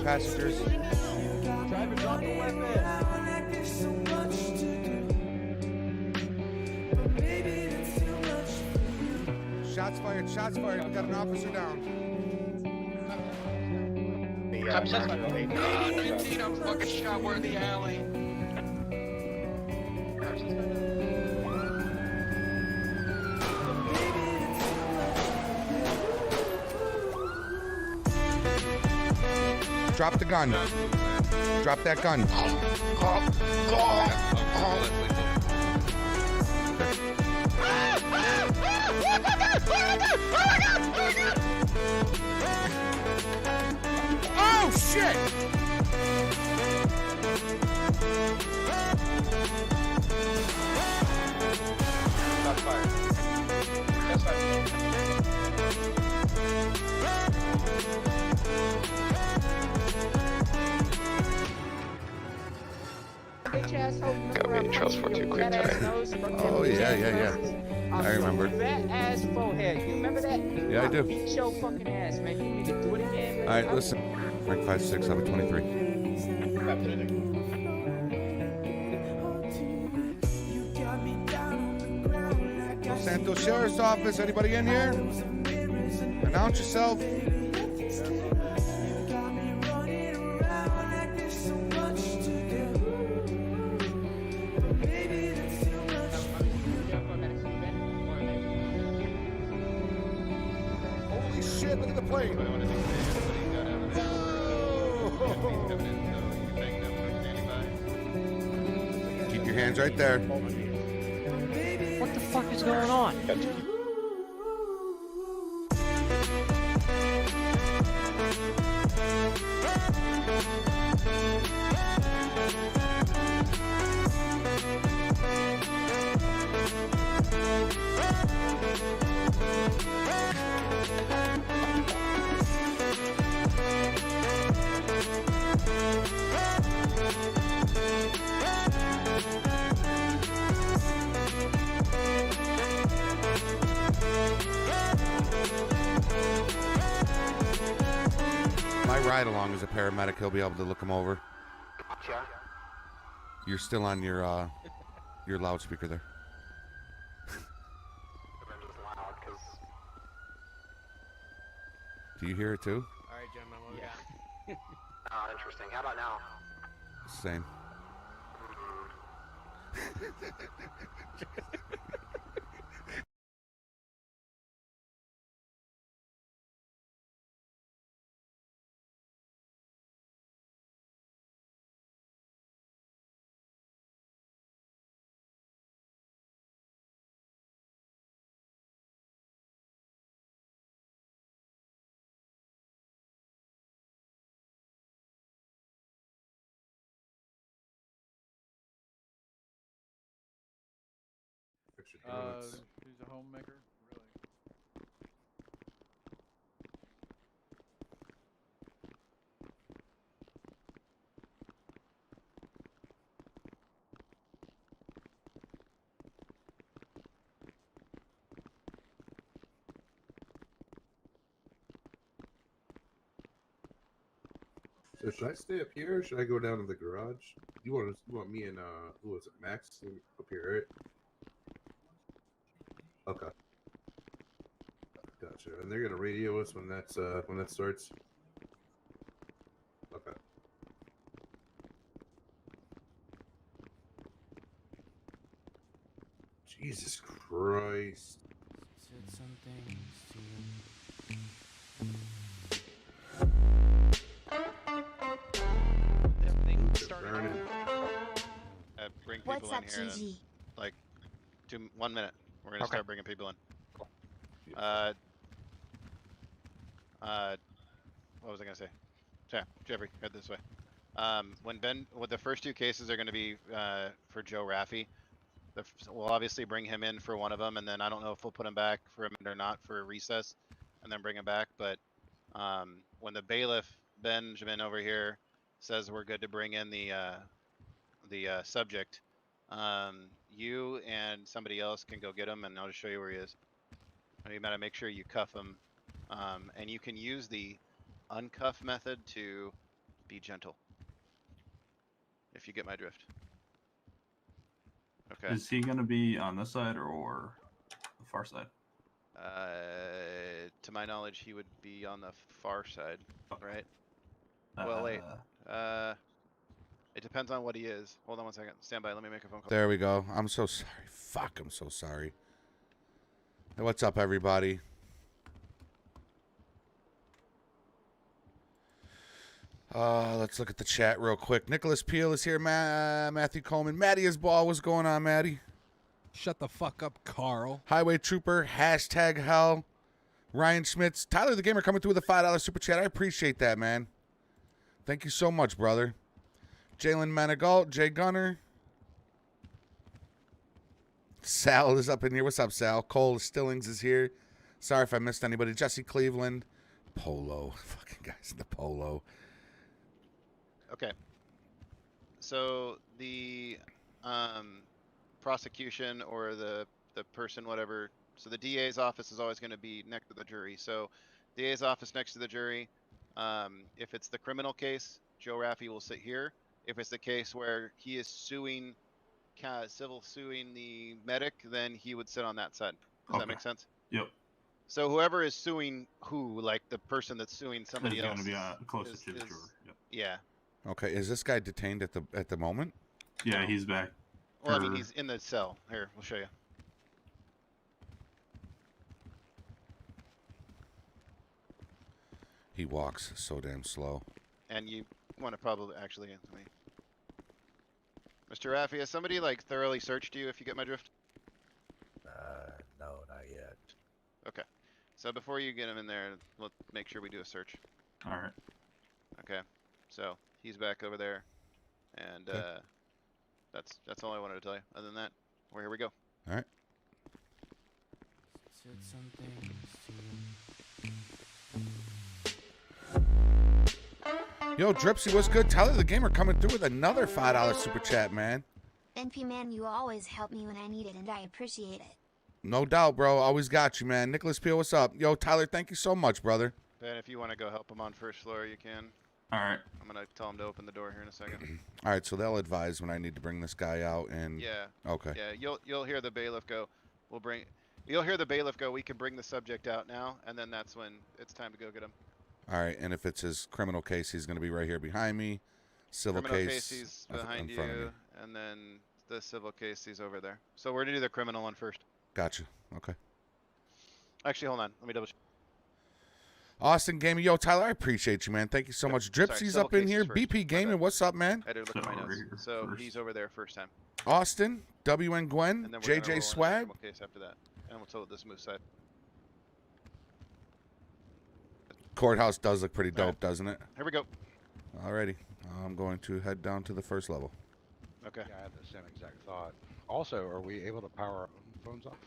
passengers. Driver, drop the weapon. Shots fired, shots fired. We got an officer down. Cop shots fired. I'm fucking shot. We're in the alley. Drop the gun. Drop that gun. Oh shit! Shots fired. Shots fired. Got me in trouble for too quick time. Oh yeah. I remember. Fat ass forehead. You remember that? Yeah, I do. Beat your fucking ass, man. You need to do it again. All right, listen. Rank 5-6 out of 23. Los Santos Sheriff's Office. Anybody in here? Announce yourself. Holy shit! Look at the plane. Keep your hands right there. What the fuck is going on? My ride along as a paramedic, he'll be able to look him over. Yeah. You're still on your loudspeaker there. Do you hear it too? Alright, gentlemen, what we got? Interesting. How about now? Same. Who's a homemaker? Really? So should I stay up here or should I go down to the garage? You want me and who was it, Max up here, right? Okay. Gotcha. And they're gonna radio us when that starts. Okay. Jesus Christ. Said some things to Bring people What's up, in here in GG? like 1 minute. We're gonna start bringing people in. What was I gonna say? Yeah, Jeffrey, head this way. When the first two cases are gonna be for Joe Raffi. We'll obviously bring him in for one of them, and then I don't know if we'll put him back for a minute or not for a recess, and then bring him back. But when the bailiff Benjamin over here says we're good to bring in the subject, you and somebody else can go get him, and I'll just show you where he is. And you gotta make sure you cuff him, and you can use the uncuff method to be gentle. If you get my drift. Okay. Is he gonna be on this side or the far side? To my knowledge, he would be on the far side, right? Well, wait. It depends on what he is. Hold on 1 second. Stand by. Let me make a phone call. There we go. I'm so sorry. Fuck, I'm so sorry. Hey, what's up, everybody? Let's look at the chat real quick. Nicholas Peel is here. Matthew Coleman. Maddie is ball. What's going on, Maddie? Shut the fuck up, Carl. Highway Trooper. Hashtag hell. Ryan Schmitz. Tyler the Gamer coming through with a $5 super chat. I appreciate that, man. Thank you so much, brother. Jalen Manigault. Jay Gunner. Sal is up in here. What's up, Sal? Cole Stillings is here. Sorry if I missed anybody. Jesse Cleveland. Polo. Fucking guys in the polo. Okay. So the prosecution or the person, whatever. So the DA's office is always going to be next to the jury. So DA's office next to the jury. If it's the criminal case, Joe Raffi will sit here. If it's the case where he is suing, civil suing the medic, then he would sit on that side. Does that make sense? Yep. So whoever is suing who, like the person that's suing somebody else, is going to be closest to the juror. Yep. Yeah. Okay, is this guy detained at the moment? Yeah, he's back. Well, I mean, he's in the cell. Here, we'll show you. He walks so damn slow. And you want to probably actually, let me... Mr. Raffi, has somebody like thoroughly searched you? If you get my drift. No, not yet. Okay. So before you get him in there, let's make sure we do a search. All right. Okay. So he's back over there, and Okay. That's all I wanted to tell you. Other than that, well, here we go. All right. Said some things to Yo, Dripsy, what's good? Tyler the Gamer coming through with another $5 super chat, man. NP man, you always help me when I need it, and I appreciate it. No doubt, bro. Always got you, man. Nicholas Peel, what's up? Yo, Tyler, thank you so much, brother. Ben, if you want to go help him on first floor, you can. All right. I'm gonna tell him to open the door here in a second. All right, so they'll advise when I need to bring this guy out, and Yeah. okay. Yeah, you'll hear the bailiff go. You'll hear the bailiff go. We can bring the subject out now, and then that's when it's time to go get him. All right, and if it's his criminal case, he's going to be right here behind me. Civil Criminal case, he's in behind front of me. you, and then the civil case, he's over there. So we're gonna do the criminal one first. Gotcha. Okay. Actually, hold on. Let me double check. Austin Gaming, yo, Tyler, I appreciate you, man. Thank you so Yep, much. sorry, Dripsy's civil up in cases here. first. BP My Gaming, bad. what's up, man? I had to look at my over notes. here So first. he's over there first time. Austin, WN And Gwen, then we're gonna roll JJ into Swag. the criminal case after that. And we'll tell it this smooth side. Courthouse does look pretty dope, Alright. doesn't it? Here we go. Alrighty. I'm going to head down to the first level. Okay. Yeah, I had the same exact thought. Also, are we able to power our own phones off?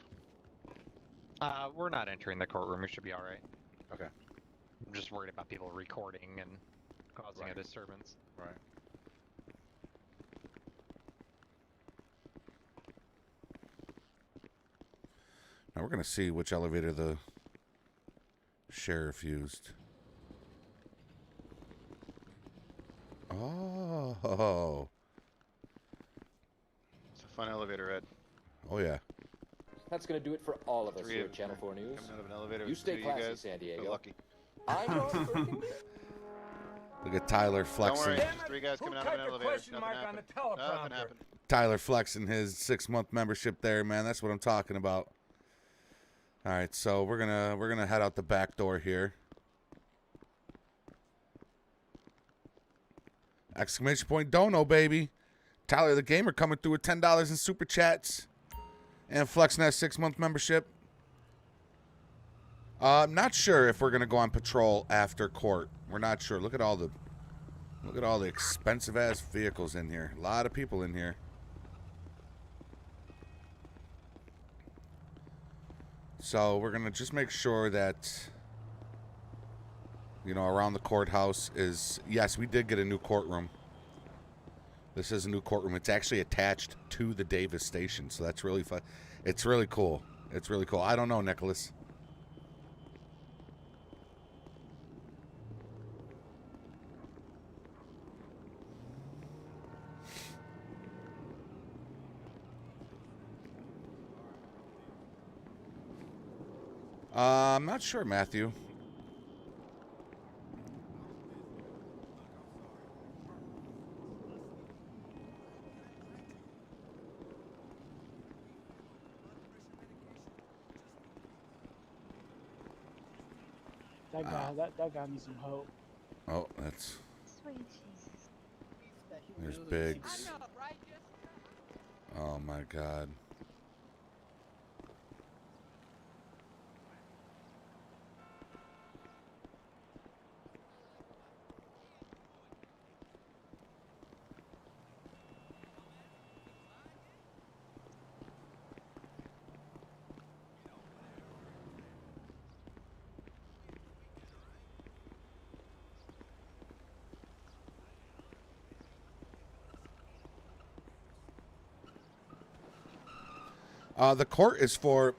We're not entering the courtroom. We should be all right. Okay. I'm just worried about people recording and causing a disturbance. Right. Now we're going to see which elevator the sheriff used. Oh. It's a fun elevator, Ed. Oh, yeah. That's going to do it for all of us Three here of at Channel 4 News. Coming out of an elevator. You with stay two of classy, guys. San Feel Diego. lucky. I'm your freaking... Look at Tyler Don't flexing. worry. Just three guys coming out of an elevator. Nothing happened. Nothing happened. Tyler flexing his 6-month membership there, man. That's what I'm talking about. All right, so we're gonna head out the back door here. Exclamation point dono, baby. Tyler the Gamer coming through with $10 in super chats and flexing that 6-month membership. I'm not sure if we're gonna go on patrol after court. We're not sure. Look at all the expensive ass vehicles in here. A lot of people in here. So we're gonna just make sure that, you know, around the courthouse is, yes, we did get a new courtroom. This is a new courtroom. It's actually attached to the Davis station, so that's really fun. It's really cool. It's really cool. I don't know, Nicholas. I'm not sure, Matthew. That got me some hope. Oh, that's... Sweet Jesus. There's Biggs. Oh my God. The court is for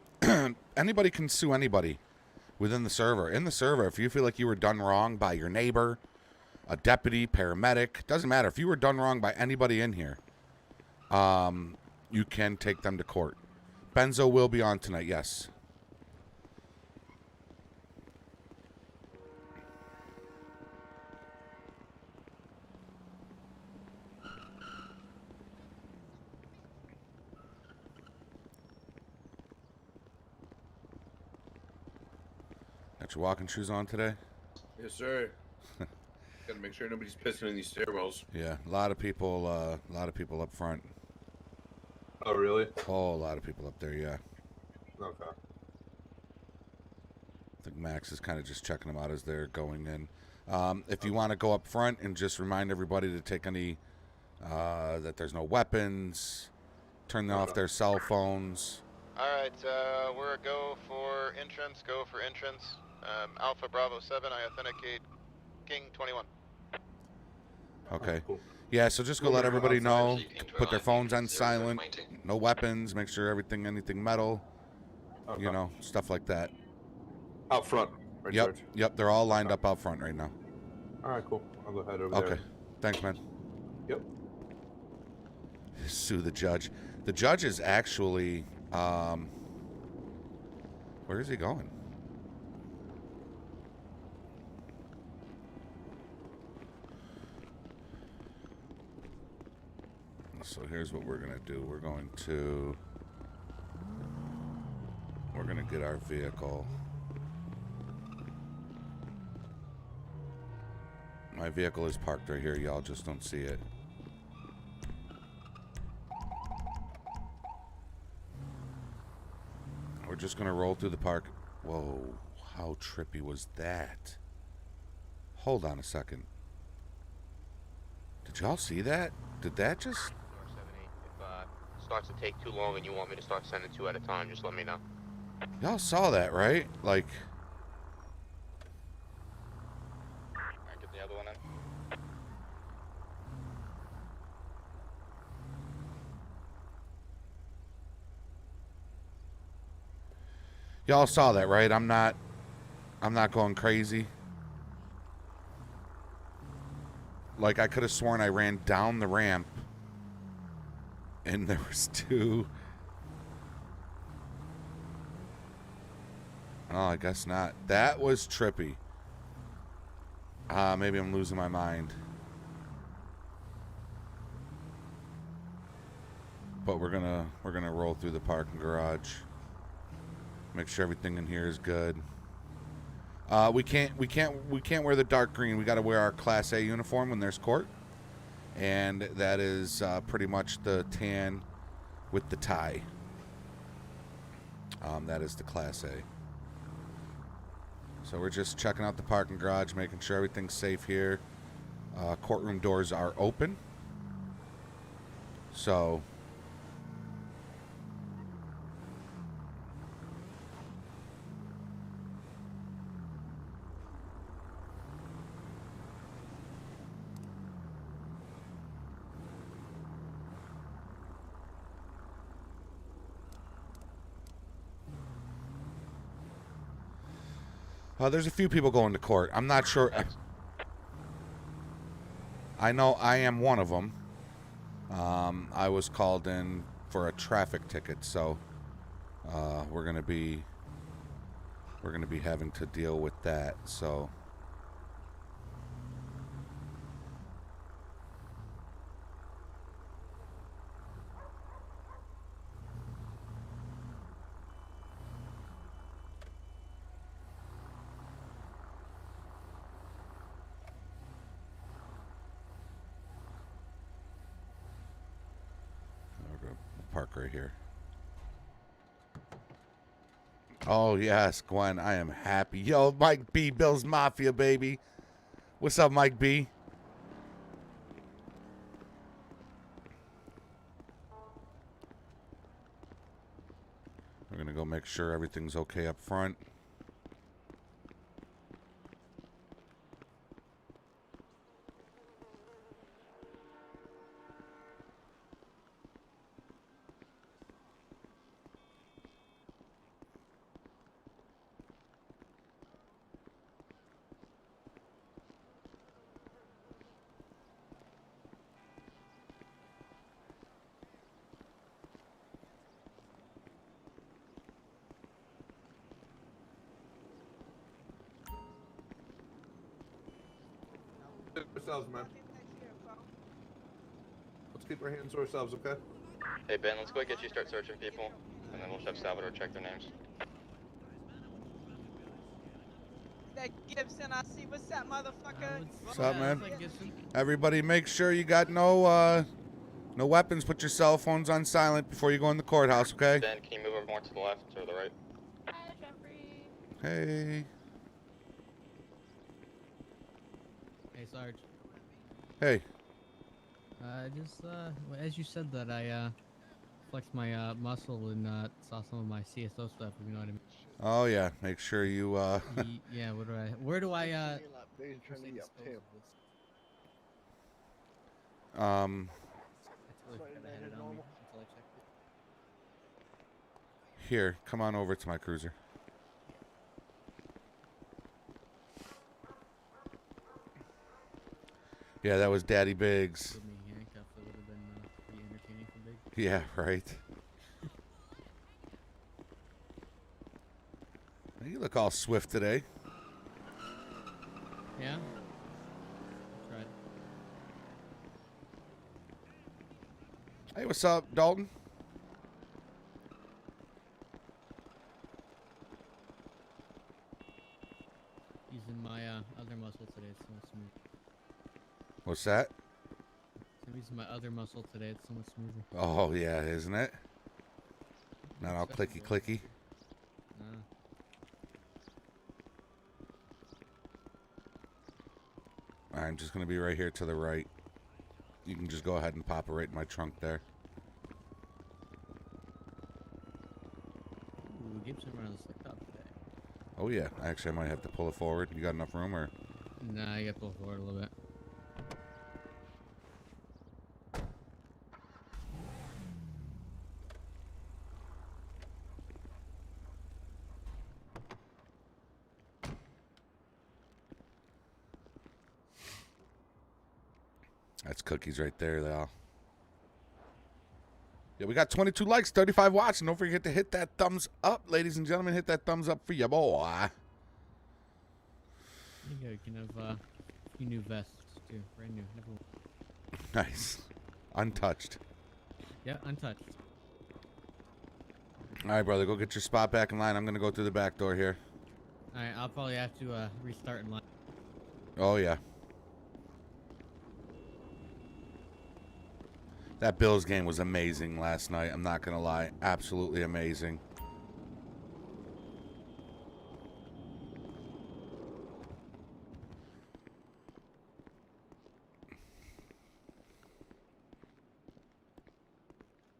anybody can sue anybody within the server. In the server, if you feel like you were done wrong by your neighbor, a deputy, paramedic, doesn't matter. If you were done wrong by anybody in here, you can take them to court. Benzo will be on tonight, yes. Got your walking shoes on today? Yes, sir. Gotta make sure nobody's pissing in these stairwells. Yeah, a lot of people up front. Oh, really? Oh, a lot of people up there, yeah. Okay. I think Max is kind of just checking them out as they're going in. If you want to go up front and just remind everybody to take any, that there's no weapons, turn off their cell phones. Alright, we're a go for entrance, Alpha Bravo 7, I authenticate King 21. Okay. Cool. Yeah, so just go let everybody know to put their phones on silent, no weapons, make sure anything metal, Okay. you know, stuff like that. Out front, right, Yep, George? yep, they're all lined up out front right now. Alright, cool. I'll go ahead over there. Okay, thanks, man. Yep. Sue the judge. The judge is actually, where is he going? So here's what we're gonna do. We're gonna get our vehicle. My vehicle is parked right here. Y'all just don't see it. We're just gonna roll through the park. Whoa, how trippy was that? Hold on a second. Did y'all see that? Did that just... If starts to take too long and you want me to start sending 2 at a time, just let me know. Y'all saw that, right? Like... Alright, get the other one in. Y'all saw that, right? I'm not going crazy. Like, I could have sworn I ran down the ramp and there was 2. Oh, I guess not. That was trippy. Maybe I'm losing my mind. But we're gonna roll through the parking garage. Make sure everything in here is good. We can't wear the dark green. We got to wear our Class A uniform when there's court, and that is pretty much the tan with the tie. That is the Class A. So we're just checking out the parking garage, making sure everything's safe here. Courtroom doors are open. So there's a few people going to court. I'm not sure. I know I am one of them. I was called in for a traffic ticket, so we're going to be we're going to be having to deal with that. So we're going to park right here. Oh, yes, Gwen, I am happy. Yo, Mike B, Bill's Mafia, baby. What's up, Mike B? We're going to go make sure everything's okay up front. Ourselves, man. Let's keep our hands to ourselves, okay? Hey Ben, let's go get you start searching people, and then we'll have Salvador check their names. That Gibson, I see. What's that motherfucker? What's up, man? Everybody make sure you got no weapons. Put your cell phones on silent before you go in the courthouse, okay? Ben, can you move over more to the left or the right? Hey. Hey, Sarge. Hey. As you said that, I flexed my muscle and saw some of my CSO stuff, if you know what I mean. Oh, yeah. Make sure you, Yeah, where do I, Here, come on over to my cruiser. Yeah, that was Daddy Biggs. Yeah, right. You look all swift today. Yeah? Tried. Hey, what's up, Dalton? Using my other muscle today, it's so much smoother. What's that? I'm using my other muscle today, it's so much smoother. Oh, yeah, isn't it? Not all clicky. I'm just going to be right here to the right. You can just go ahead and pop it right in my trunk there. Ooh, Gibson runs slicked up today. Oh, yeah. Actually, I might have to pull it forward. You got enough room, or? Nah, I got to pull forward a little bit. That's cookies right there, though. Yeah, we got 22 likes, 35 watching. Don't forget to hit that thumbs up, ladies and gentlemen. Hit that thumbs up for your boy. There you can have a few new vests, too. Brand new. Nice. Untouched. Yeah, untouched. All right, brother. Go get your spot back in line. I'm going to go through the back door here. All right, I'll probably have to restart in line. Oh, yeah. That Bills game was amazing last night. I'm not going to lie. Absolutely amazing.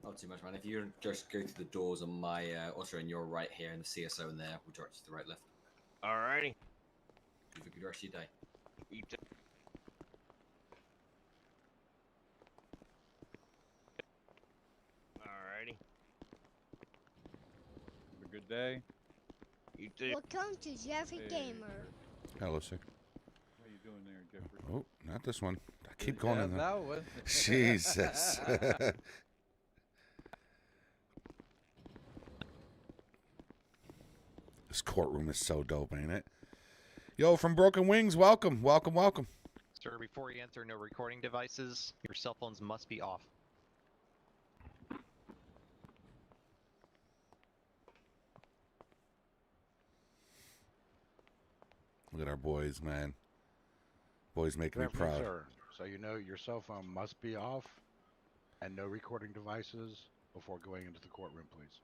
Not too much, man. If you just go through the doors on my, also on your right here, and the CSO in there, we'll direct you to the right left. Alrighty. Have a good rest of your day. You too. Alrighty. Have a good day. You too. Welcome to Jeffrey Gamer. Hello, sir. How you doing there, Jeffrey? Oh, not this one. I keep going in there. That one. Jesus. This courtroom is so dope, ain't it? Yo, from Broken Wings, welcome, welcome, welcome. Sir, before you enter, no recording devices. Your cell phones must be off. Look at our boys, man. Boys making me Referee, proud. sir. So you know your cell phone must be off and no recording devices before going into the courtroom, please.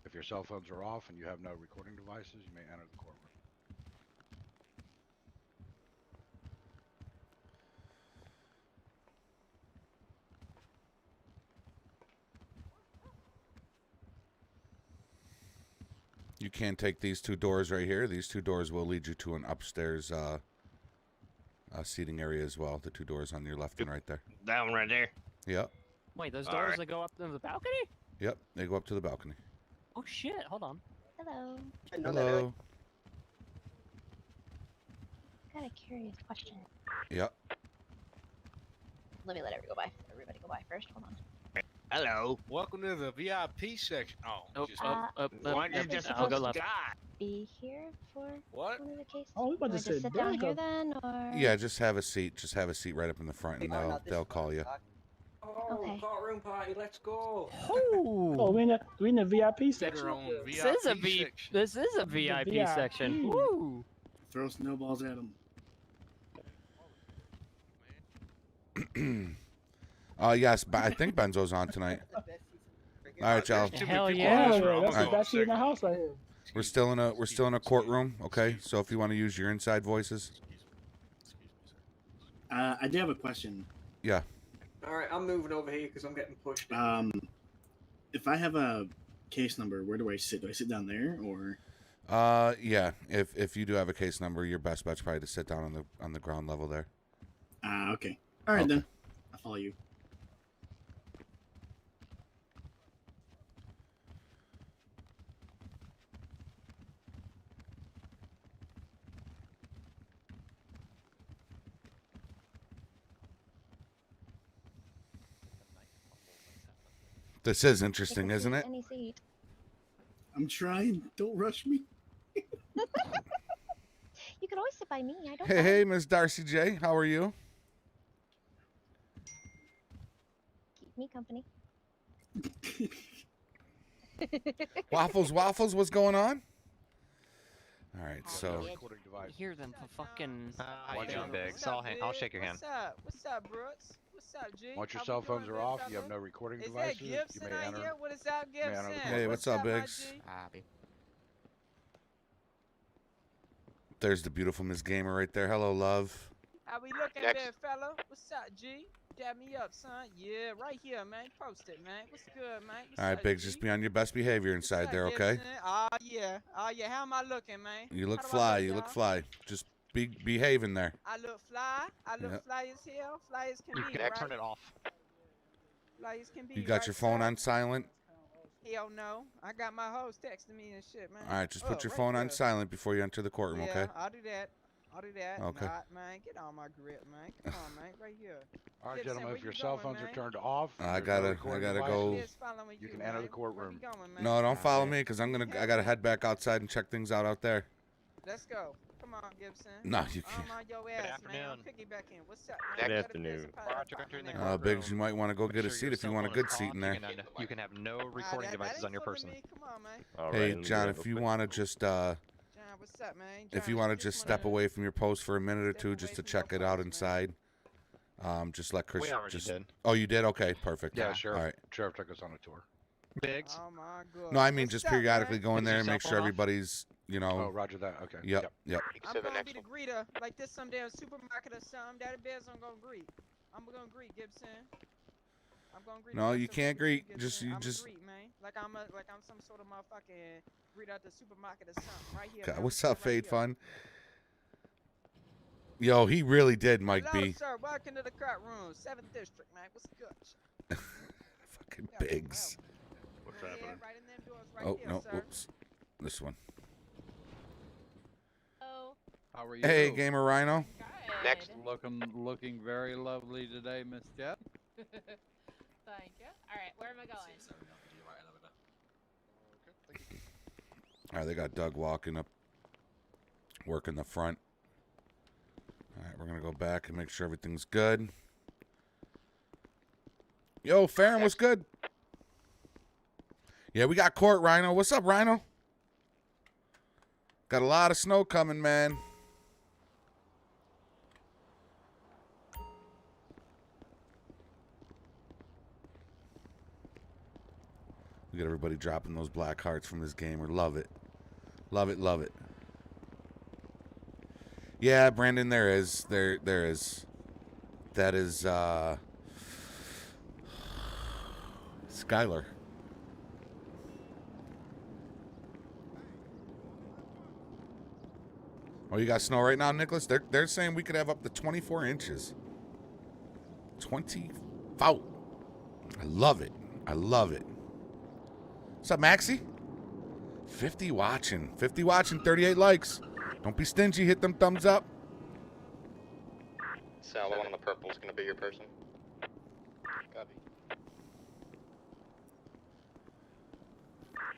If your cell phones are off and you have no recording devices, you may enter the courtroom. You can't take these two doors right here. These two doors will lead you to an upstairs seating area as well. The two doors on your left and right there. That one right there. Yep. Wait, those All doors right. that go up to the balcony? Yep. They go up to the balcony. Oh shit! Hold on. Hello. Hello. Got a curious question. Yep. Let me let everybody go by first. Hold on. Hello. Welcome to the VIP section. Oh, just, Uh, Why did you just I'll go post left. God? Be here for what? one of the cases. Oh, we about Do to I just say sit down here Derek. then, or? Yeah, just have a seat. Just have a seat right up in the front, and they'll call you. Oh, Okay. courtroom party, let's go. Oh, we in the VIP Get section. her on This is a VIP section. This is a VIP section. VIP. Woo! Throw snowballs at them. Yes, I think Benzo's on tonight. All right, y'all. There's too Hell many people yeah. in this Yeah, room. that's I'm the going best seat in the second. house right here. We're still in a courtroom, okay? So if you want to use your inside voices, I do have a question. yeah. All right, I'm moving over here because I'm getting pushed. If I have a case number, where do I sit? Do I sit down there or? Yeah. If you do have a case number, your best bet's probably to sit down on the ground level there. Okay. All right Okay. then. I'll follow you. This is interesting, isn't it? Any seat. I'm trying. Don't rush me. You could always sit by me. I don't. Hey, hey, Miss Darcy J, how are you? Keep me company. Waffles, what's going on? All right, so Recording device. Hear them for fucking. How you doing, Biggs? I'll shake your hand. What's up? What's up, Brooks? What's up, G? Once your How cell we phones doing, are big off, fella? you have no recording Is devices, that you Gibson may out enter. here? What is up, may enter Gibson? the Hey, what's up, my Biggs? G? there's the beautiful Miss Gamer right there. Hello, love. How we looking, Next. big fella? What's up, G? Dab me up, son. Yeah, right here, man. Post it, man. What's good, man? What's All right, up, Biggs, G? just be on your best behavior What's inside up, there, okay? Gibson? Oh yeah. Oh yeah. How am I looking, man? You look How do I fly. You look dawg? fly. Just behave in there. I look fly. I look Yep. fly as hell. Fly as can You be, can right? turn it off. Fly as can be. You got right, your phone sir? on silent. Hell no. I got my hoes texting me and shit, man. All right, just put your right phone on here. silent before you enter the courtroom, Yeah, okay? I'll do that. I'll do that. Okay. Nah, man, get on my grip, man. Come on, man, right here. All right, Gibson, gentlemen, where if your you cell going, phones are man? turned off, I there's no gotta recording go. devices, It's following you you, can enter the man. Where we courtroom. going, man? No, don't follow me, because I'm gotta head back outside and check things out there. Let's go. Come on, Gibson. No, you I'm can't. on your ass, man. I'm afternoon. piggybacking. What's up, Good man? afternoon. Roger, enter in the Come Biggs, you might want to go Make get a sure seat your if you cell want a phone good is seat off. in there. You can have no recording devices on your person. Come on, man. All Hey, right, let me John, get if real you quick. want to just John, what's up, man? if John, you want to just step wanna- away from your post for a minute or step two away just to from check your it out post, man. inside, just let Chris. We already just, did. Oh, you did? Okay, perfect. Yeah, All Sheriff. right. Sheriff took us on a tour. Biggs. Oh my god. No, I mean What's just up, periodically man? go in Is there your and cell make sure phone off? everybody's, you know. Oh, Roger that. Okay. Yep. Yep. I'm To the gonna next be the one. greeter, like this some damn supermarket or something. That bears I'm gonna greet. I'm gonna greet Gibson. I'm gonna greet. No, the you customer can't for greet. Gibson. Just you I'm just. greet, man. Like I'm some sort of motherfucking greet at the supermarket or something. Right here. God, man. what's Right up, Fade here. Fun? Yo, he really did, Mike Hello, B. sir. Welcome to the courtroom, 7th District, man. What's good? Fucking Yeah, Biggs. What's Yeah, happening? right in them doors right Oh there, no! sir. Whoops. This one. Oh. How are you? Hey, Gamer Rhino. Next. Looking very lovely today, Miss Jeff. Thank you. All right, where am I going? All right, they got Doug walking up, working the front. All right, we're going to go back and make sure everything's good. Yo, Farron, what's good? Yeah, we got court, Rhino. What's up, Rhino? Got a lot of snow coming, man. We got everybody dropping those black hearts from this gamer. Love it. Love it, love it. Yeah, Brandon, there is. There is. That is, Skylar. Oh, you got snow right now, Nicholas? They're saying we could have up to 24 inches. 24. I love it. I love it. What's up, Maxie? 50 watching. 50 watching, 38 likes. Don't be stingy. Hit them thumbs up. Sal, the one on the purple is going to be your person. Copy.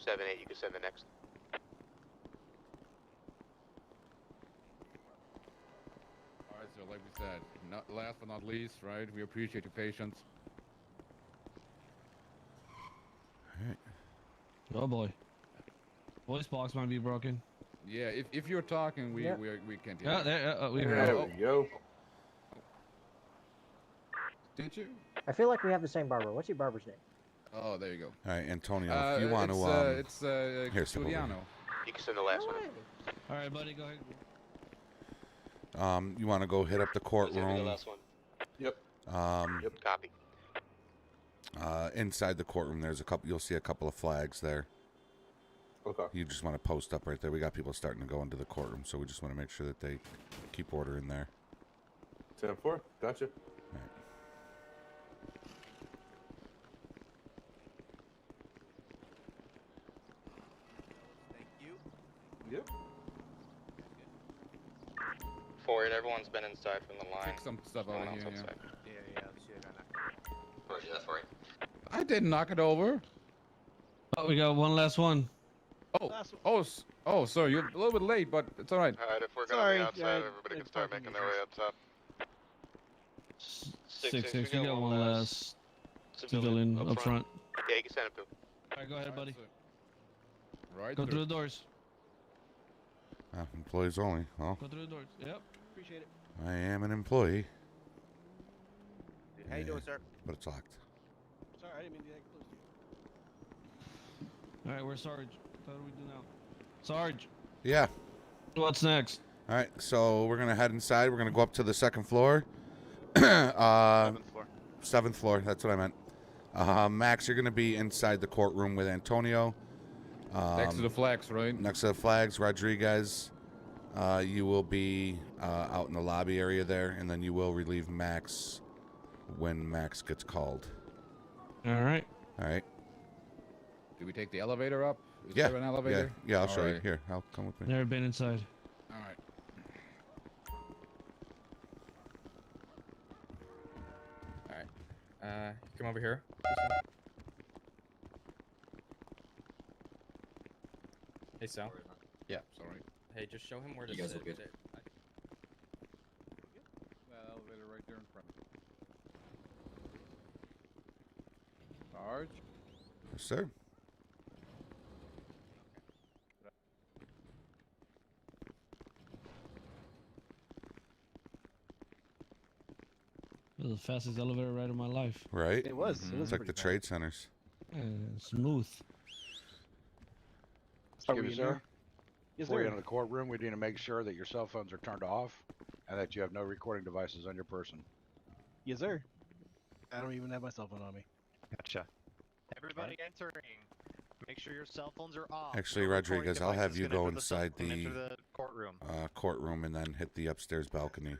7-8, you can send the next. All right, so like we said, last but not least, right? We appreciate your patience. All right. Oh boy. Voice box might be broken. Yeah, if you're talking, we can't hear. Yeah, you. there, we There heard. we go. Did you? I feel like we have the same barber. What's your barber's name? Oh, there you go. All right, Antonio, if you want to, it's here, step over. Giuliano. You can send the last one. All right, buddy, go ahead. You want to go hit up the Send me the courtroom. last one. Yep. Yep. Copy. Inside the courtroom, there's a couple. You'll see a couple of flags there. Okay. You just want to post up right there. We got people starting to go into the courtroom, so we just want to make sure that they keep order in there. 10-4. Gotcha. All right. Yep. 4-8, everyone's been inside from the line. Take some stuff out of here. Yeah. Roger that, 4-8. I didn't knock it over. Oh, we got one last one. Oh, sorry, you're a little bit late, but it's all right. All right, if we're going to be outside, everybody can start making their way up top. 6-6, we got one last civilian up front. Yeah, you can send him to. All right, go ahead, buddy. Right. Go through the doors. Employees only. Oh, Go through the doors. Yep. Appreciate it. I am an employee. How you doing, sir? But it's locked. Sorry, I didn't mean to get close to you. All right, where's Sarge? What do we do now? Sarge, Yeah. what's next? All right, so we're gonna head inside. We're gonna go up to the second floor. 7th floor. 7th floor. That's what I meant. Max, you're gonna be inside the courtroom with Antonio. Next to the flags, right? Next to the flags, Rodriguez. You will be out in the lobby area there, and then you will relieve Max when Max gets called. All right. All right. Do we take the elevator up? Is Yeah. there an elevator? Yeah. I'll show you. Alright. Here, I'll come with me. Never been inside. All right. Come over here. Hey, Sal. Yeah. Sorry. Hey, just show him where to You guys sit. are good. That elevator right there in front. Sarge? Yes, sir. This is the fastest elevator ride of my life. Right? It was. Mhm. It was It's like the trade centers. Smooth. Excuse me, sir. Yes, Before you sir. enter the courtroom, we need to make sure that your cell phones are turned off and that you have no recording devices on your person. Yes, sir. I don't even have my cell phone on me. Gotcha. Everybody entering. Make sure your cell phones are off. Actually, No recording Rodriguez, I'll have devices you can go enter cell inside phone, enter the the courtroom. courtroom and then hit the upstairs balcony.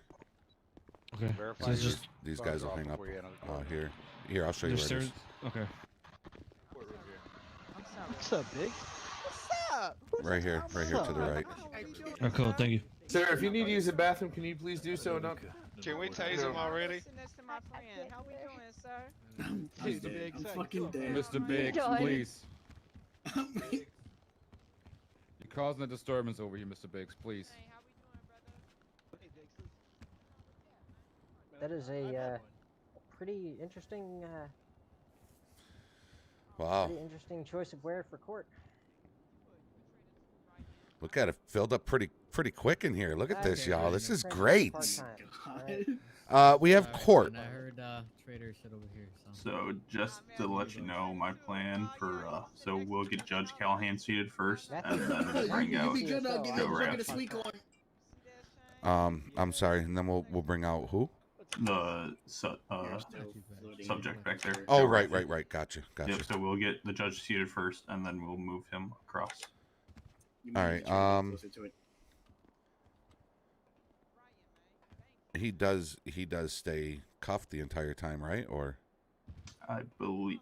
Okay. Verify So it's your just These phones guys are will off hang up before you enter the courtroom. here. Here, I'll show you there's where it stairs. is. Okay. Courtroom here. What's up, big? What's up? Right here to the right. Oh, cool. Thank you. Sir, if you need to use the bathroom, can you please do so? Don't. Can we tase him already? Sitting next to my friend. How we doing, sir? I'm Mr. dead. Big, I'm sir, fucking you dead. Mr. Biggs, Enjoy. please. You causing a disturbance over here, Mr. Biggs, please. That is a pretty interesting, Wow. pretty interesting choice of wear for court. Look at it, filled up pretty quick in here. Look at this, Okay, y'all. fine. This Your is friend great. part-time. We have Alright, court. man, I heard Trader sit over here. So. So just to let you know, my plan for so we'll get Judge Callahan seated first, and then we'll bring out Joe Raffy. I'm sorry, and then we'll bring out who? The subject back there. Oh, Joe right. Raffy. Gotcha. Yep, so we'll get the judge seated first, and then we'll move him across. All right. He does stay cuffed the entire time, right? Or I believe,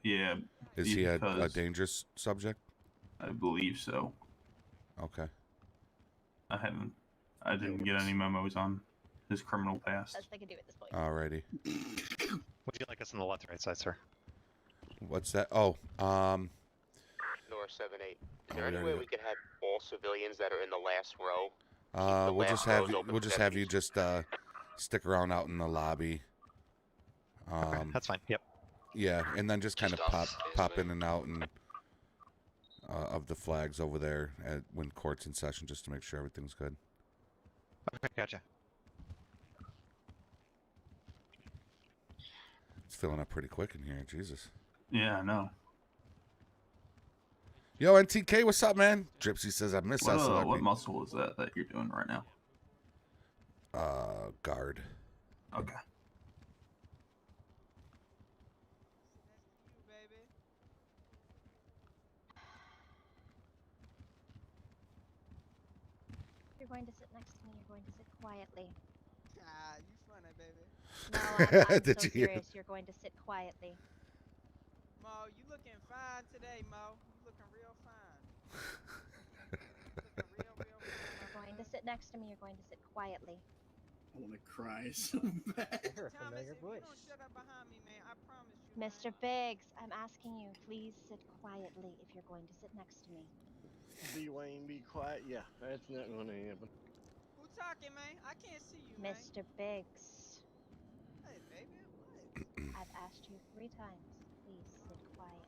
yeah. is he a dangerous subject? I believe so. Okay. I didn't get any memos on his criminal past. Best I can do at this point. Alrighty. Would you like us on the left or right side, sir? What's that? Oh, North 7-8. Is there any way we could have all civilians that are in the last row? we'll just have you just stick around out in the lobby. Okay, that's fine. Yep. Yeah, and then just kind of pop in and out and of the flags over there when court's in session, just to make sure everything's good. Okay, gotcha. It's filling up pretty quick in here. Jesus. Yeah, I know. Yo, NTK, what's up, man? Gypsy says I miss SLRP. What muscle is that you're doing right now? Guard. Okay. If you're going to sit next to me, you're going to sit quietly. Ah, you funny, baby. No, I'm Did so you hear serious. You're going to sit quietly. Mo, you looking fine today, Mo. You looking real fine. Looking real fine. You're going to sit next to me. You're going to sit quietly. I want to cry so bad. You're a familiar voice. Shut up behind me, man. I promise you. Mr. Biggs, I'm asking you, please sit quietly if you're going to sit next to me. Dwayne, be quiet. Yeah, that's not gonna happen. Who talking, man? I can't see you, man. Mr. Biggs, Hey, baby. What? I've asked you 3 times. Please sit quiet.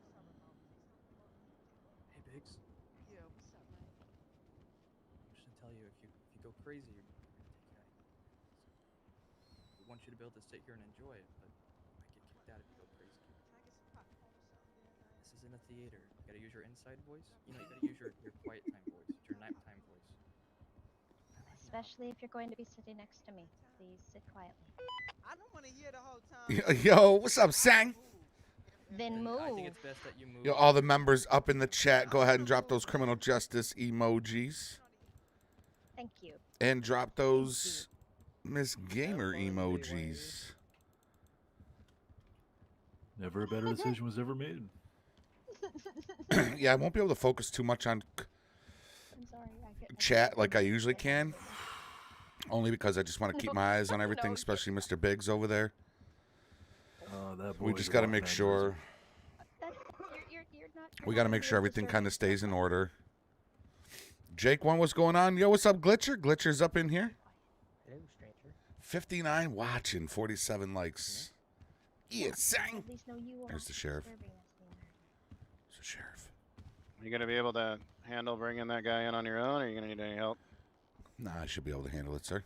Hey, Biggs. Yeah, what's up, man? I'm just gonna tell you, if you go crazy, you're gonna take it out. We want you to be able to sit here and enjoy it, but you might get kicked out if you go crazy. Can I get some popcorn or something, man? This isn't a theater. You gotta use your inside voice. You know, you gotta use your quiet time voice, your nighttime voice. Especially if you're going to be sitting next to me. Please sit quietly. I don't want to hear the whole time. Yo, what's up, Sang? Then move. I think it's best that you move. Yo, all the members up in the chat, go ahead and drop those criminal justice emojis. Thank you. And drop those Miss Gamer emojis. Never a better decision was ever made. Yeah, I won't be able to focus too much on I'm sorry. chat like I usually can. Only because I just want to keep my eyes on everything, especially Mr. Biggs over there. We just got to make sure. We got to make sure everything kind of stays in order. Jake, what's going on? Yo, what's up, Glitcher? Glitcher's up in here. Hello, stranger. 59 watching, 47 likes. Yeah, Sang. There's the sheriff. There's the sheriff. Are you gonna be able to handle bringing that guy in on your own, or are you gonna need any help? Nah, I should be able to handle it, sir.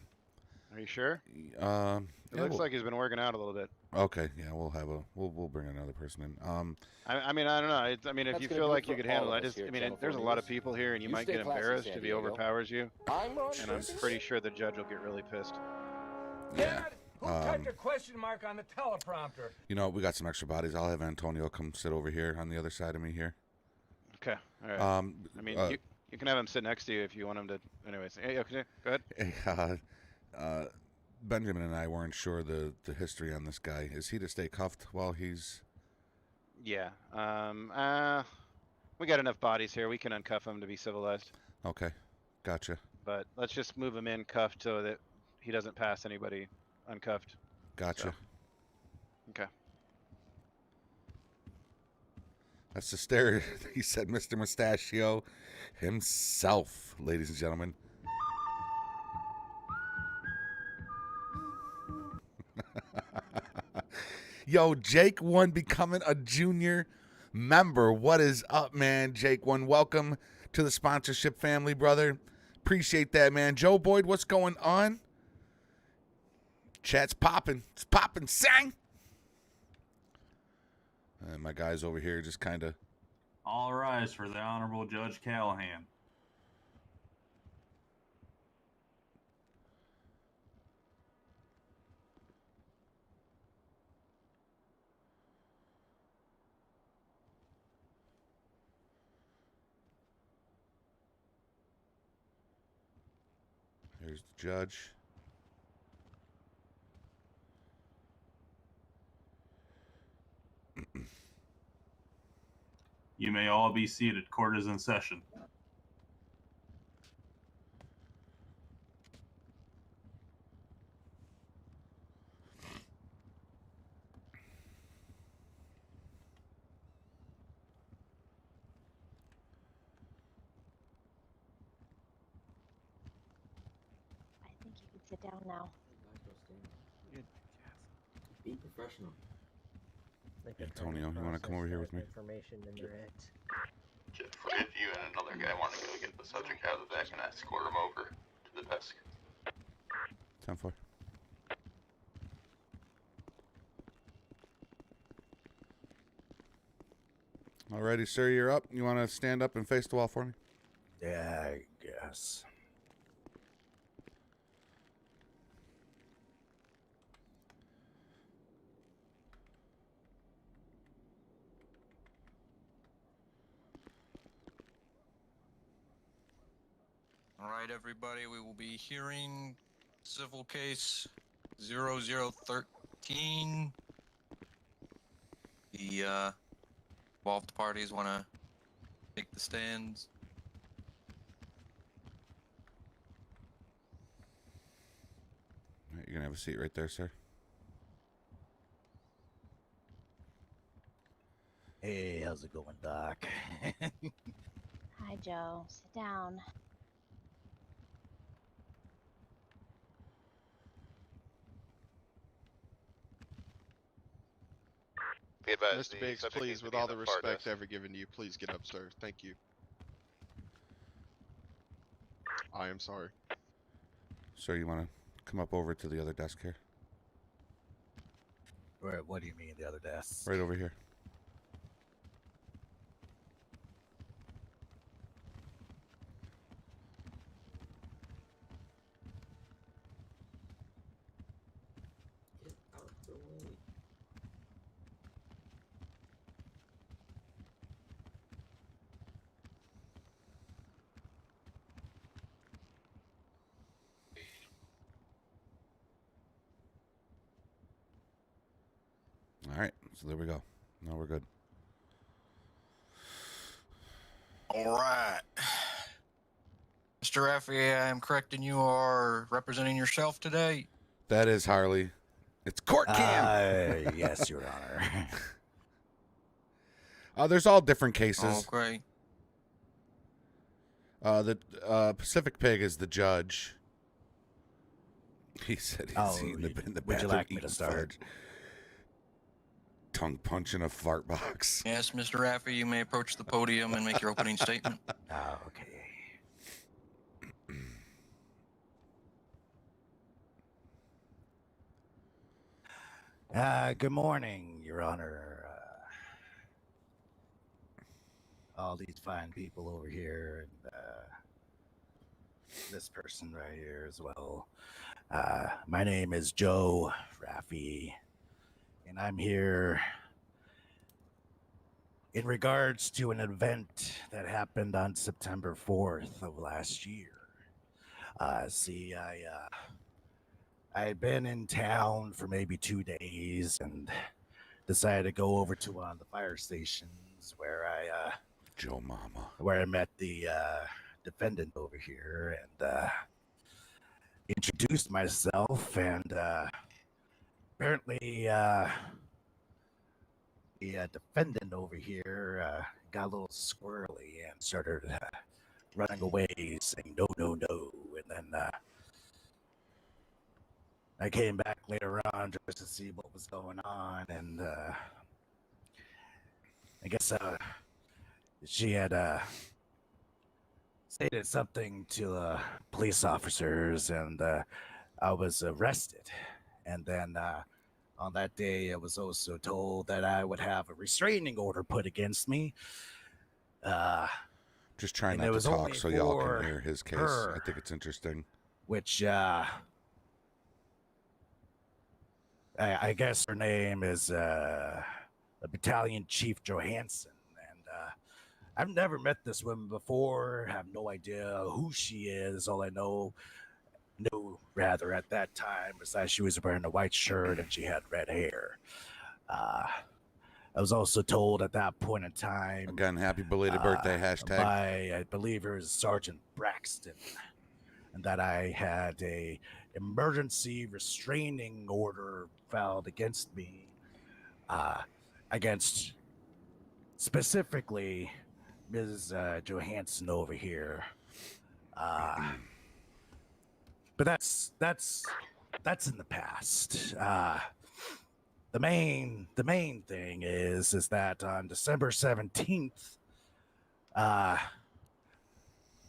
Are you sure? It It looks like he's been working out a little bit. Okay, yeah, we'll bring another person in. I mean, I don't know. I mean, if That's you gonna feel be like you for could handle all it, of us here, there's a lot of people here, and you might stay get classy, embarrassed San if he Diego. overpowers you. I'm on And I'm pretty sure the judge will get really pissed. Yeah. Who typed a question mark on the teleprompter? You know, we got some extra bodies. I'll have Antonio come sit over here on the other side of me here. Okay. All right. I mean, you can have him sit next to you if you want him to. Anyways, hey, okay, go ahead. Benjamin and I weren't sure the history on this guy. Is he to stay cuffed while he's... Yeah. We got enough bodies here. We can uncuff him to be civilized. Okay. Gotcha. But let's just move him in cuffed so that he doesn't pass anybody uncuffed. Gotcha. So. Okay. That's the stare. He said Mr. Mustachio himself, ladies and gentlemen. Yo, Jake One becoming a junior member. What is up, man? Jake One, welcome to the sponsorship family, brother. Appreciate that, man. Joe Boyd, what's going on? Chat's popping. It's popping, sang. And my guys over here just kind of. All rise for the Honorable Judge Callahan. There's the judge. You may all be seated. Court is in session. I think you can sit down now. Be professional. Antonio, you want to come over here with me? Information in their heads. If you and another guy want to go get the subject out of the deck and escort him over to the desk. 10-4. Alrighty, sir, you're up. You want to stand up and face the wall for me? Yeah, I guess. All right, everybody, we will be hearing civil case 0013. The involved parties want to take the stands. All right, you're going to have a seat right there, sir. Hey, how's it going, Doc? Hi, Joe. Sit down. Be advised, Mr. Biggs, please, with all the respect ever given to you, please get up, sir. Thank you. I am sorry. Sir, you want to come up over to the other desk here? What do you mean, the other desk? Right over here. All right, so there we go. Now we're good. All right. Mr. Raffi, I am correct in you are representing yourself today? That is Harley. It's court cam. Yes, Your Honor. There's all different cases. Okay. The Pacific Pig is the judge. He said he's eating in the would you bathroom like me to eating start? fudge. Tongue punch in a fart box. Yes, Mr. Raffi, you may approach the podium and make your opening statement. Okay. Good morning, Your Honor. All these fine people over here, and this person right here as well. My name is Joe Raffi, and I'm here in regards to an event that happened on September 4th of last year. I had been in town for maybe 2 days and decided to go over to one of the fire stations where Joe Mama. Where I met the defendant over here and introduced myself, and apparently the defendant over here got a little squirrely and started running away, saying no, no, no. And then I came back later on just to see what was going on, and I guess she had stated something to police officers, and I was arrested. And then on that day, I was also told that I would have a restraining order put against me. Just trying and not it to was talk only so y'all for can hear his case. her, I think it's interesting. which I guess her name is the Battalion Chief Johansson. And I've never met this woman before, have no idea who she is. All I knew rather at that time was that she was wearing a white shirt and she had red hair. I was also told at that point in time, Again, happy belated birthday hashtag. by, I believe it was Sergeant Braxton, and that I had a emergency restraining order filed against me, against specifically Ms. Johansson over here. But that's in the past. The main thing is that on December 17th, I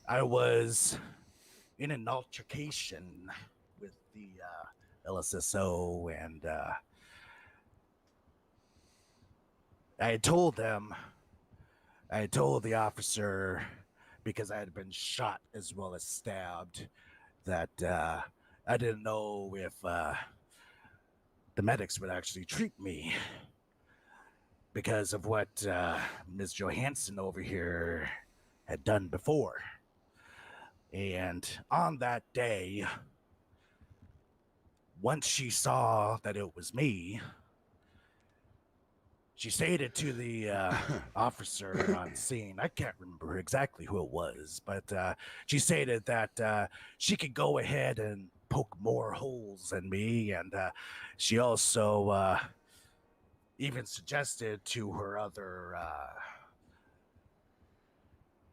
was in an altercation with the LSSO, and I told the officer, because I had been shot as well as stabbed, that I didn't know if the medics would actually treat me because of what Ms. Johansson over here had done before. And on that day, once she saw that it was me, she stated to the officer on scene, I can't remember exactly who it was, but she stated that she could go ahead and poke more holes in me, and she also even suggested to her other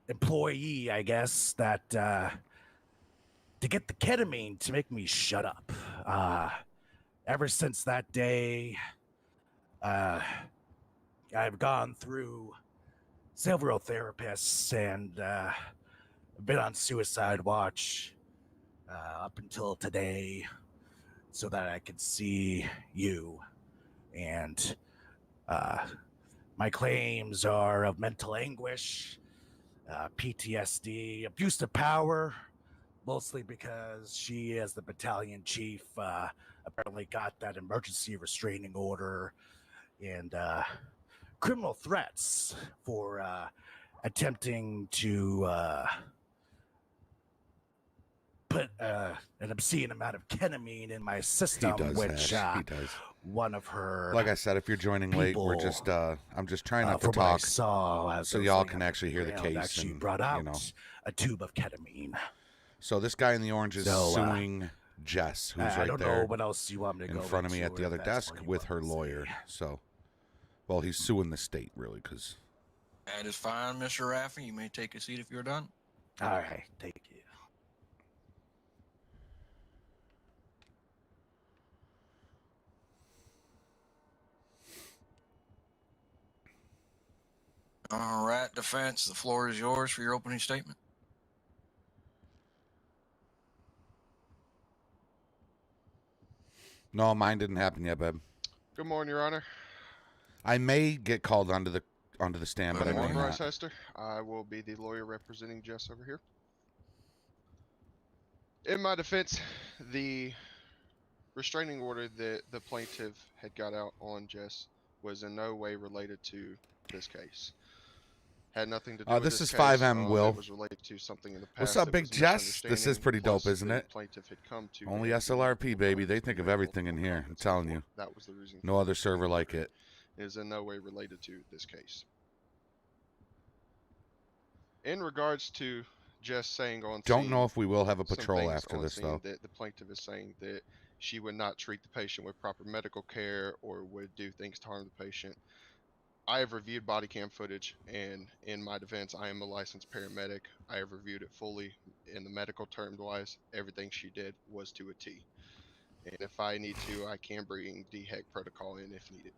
employee, I guess, that to get the ketamine to make me shut up. Ever since that day, I've gone through several therapists and been on suicide watch up until today, so that I could see you. And my claims are of mental anguish, PTSD, abuse of power, mostly because she, as the battalion chief, apparently got that emergency restraining order, and criminal threats for attempting to put an obscene amount of ketamine in my system, He does, which Ash. He does. one of her, Like I said, if you're joining late, we're people, just I'm just trying not to from what I talk saw as so I was y'all laying can on actually hear the ground, case actually and brought out you know. a tube of ketamine. So this guy in the orange is So, suing Jess, who's I right don't there know what else you want me to in go front of me into, at the or other if that's desk what you with want her to lawyer. So, well, he's suing the state really, because That is fine, Mr. Raffi. You may take a seat if you're done. All right, thank you. All right, defense, the floor is yours for your opening statement. no, mine didn't happen yet, babe. Good morning, Your Honor. I may get called onto the stand, but I Good may morning, Bryce not. Hester. I will be the lawyer representing Jess over here. In my defense, the restraining order that the plaintiff had got out on Jess was in no way related to this case. Had nothing to do with This this is case. 5M, Will. It was related to something in the past. What's up, that Big was a Jess? This is misunderstanding, pretty dope, plus isn't the it? plaintiff had come to Only him SLRP, baby. They think of everything in here. I'm telling you. That was the reason. No other server like it. Is in no way related to this case. In regards to Jess saying on Don't scene, know if we will have a some patrol things after on this, scene though. that the plaintiff is saying that she would not treat the patient with proper medical care or would do things to harm the patient. I have reviewed body cam footage, and in my defense, I am a licensed paramedic. I have reviewed it fully. In the medical terms wise, everything she did was to a T. And if I need to, I can bring DHEC protocol in if needed.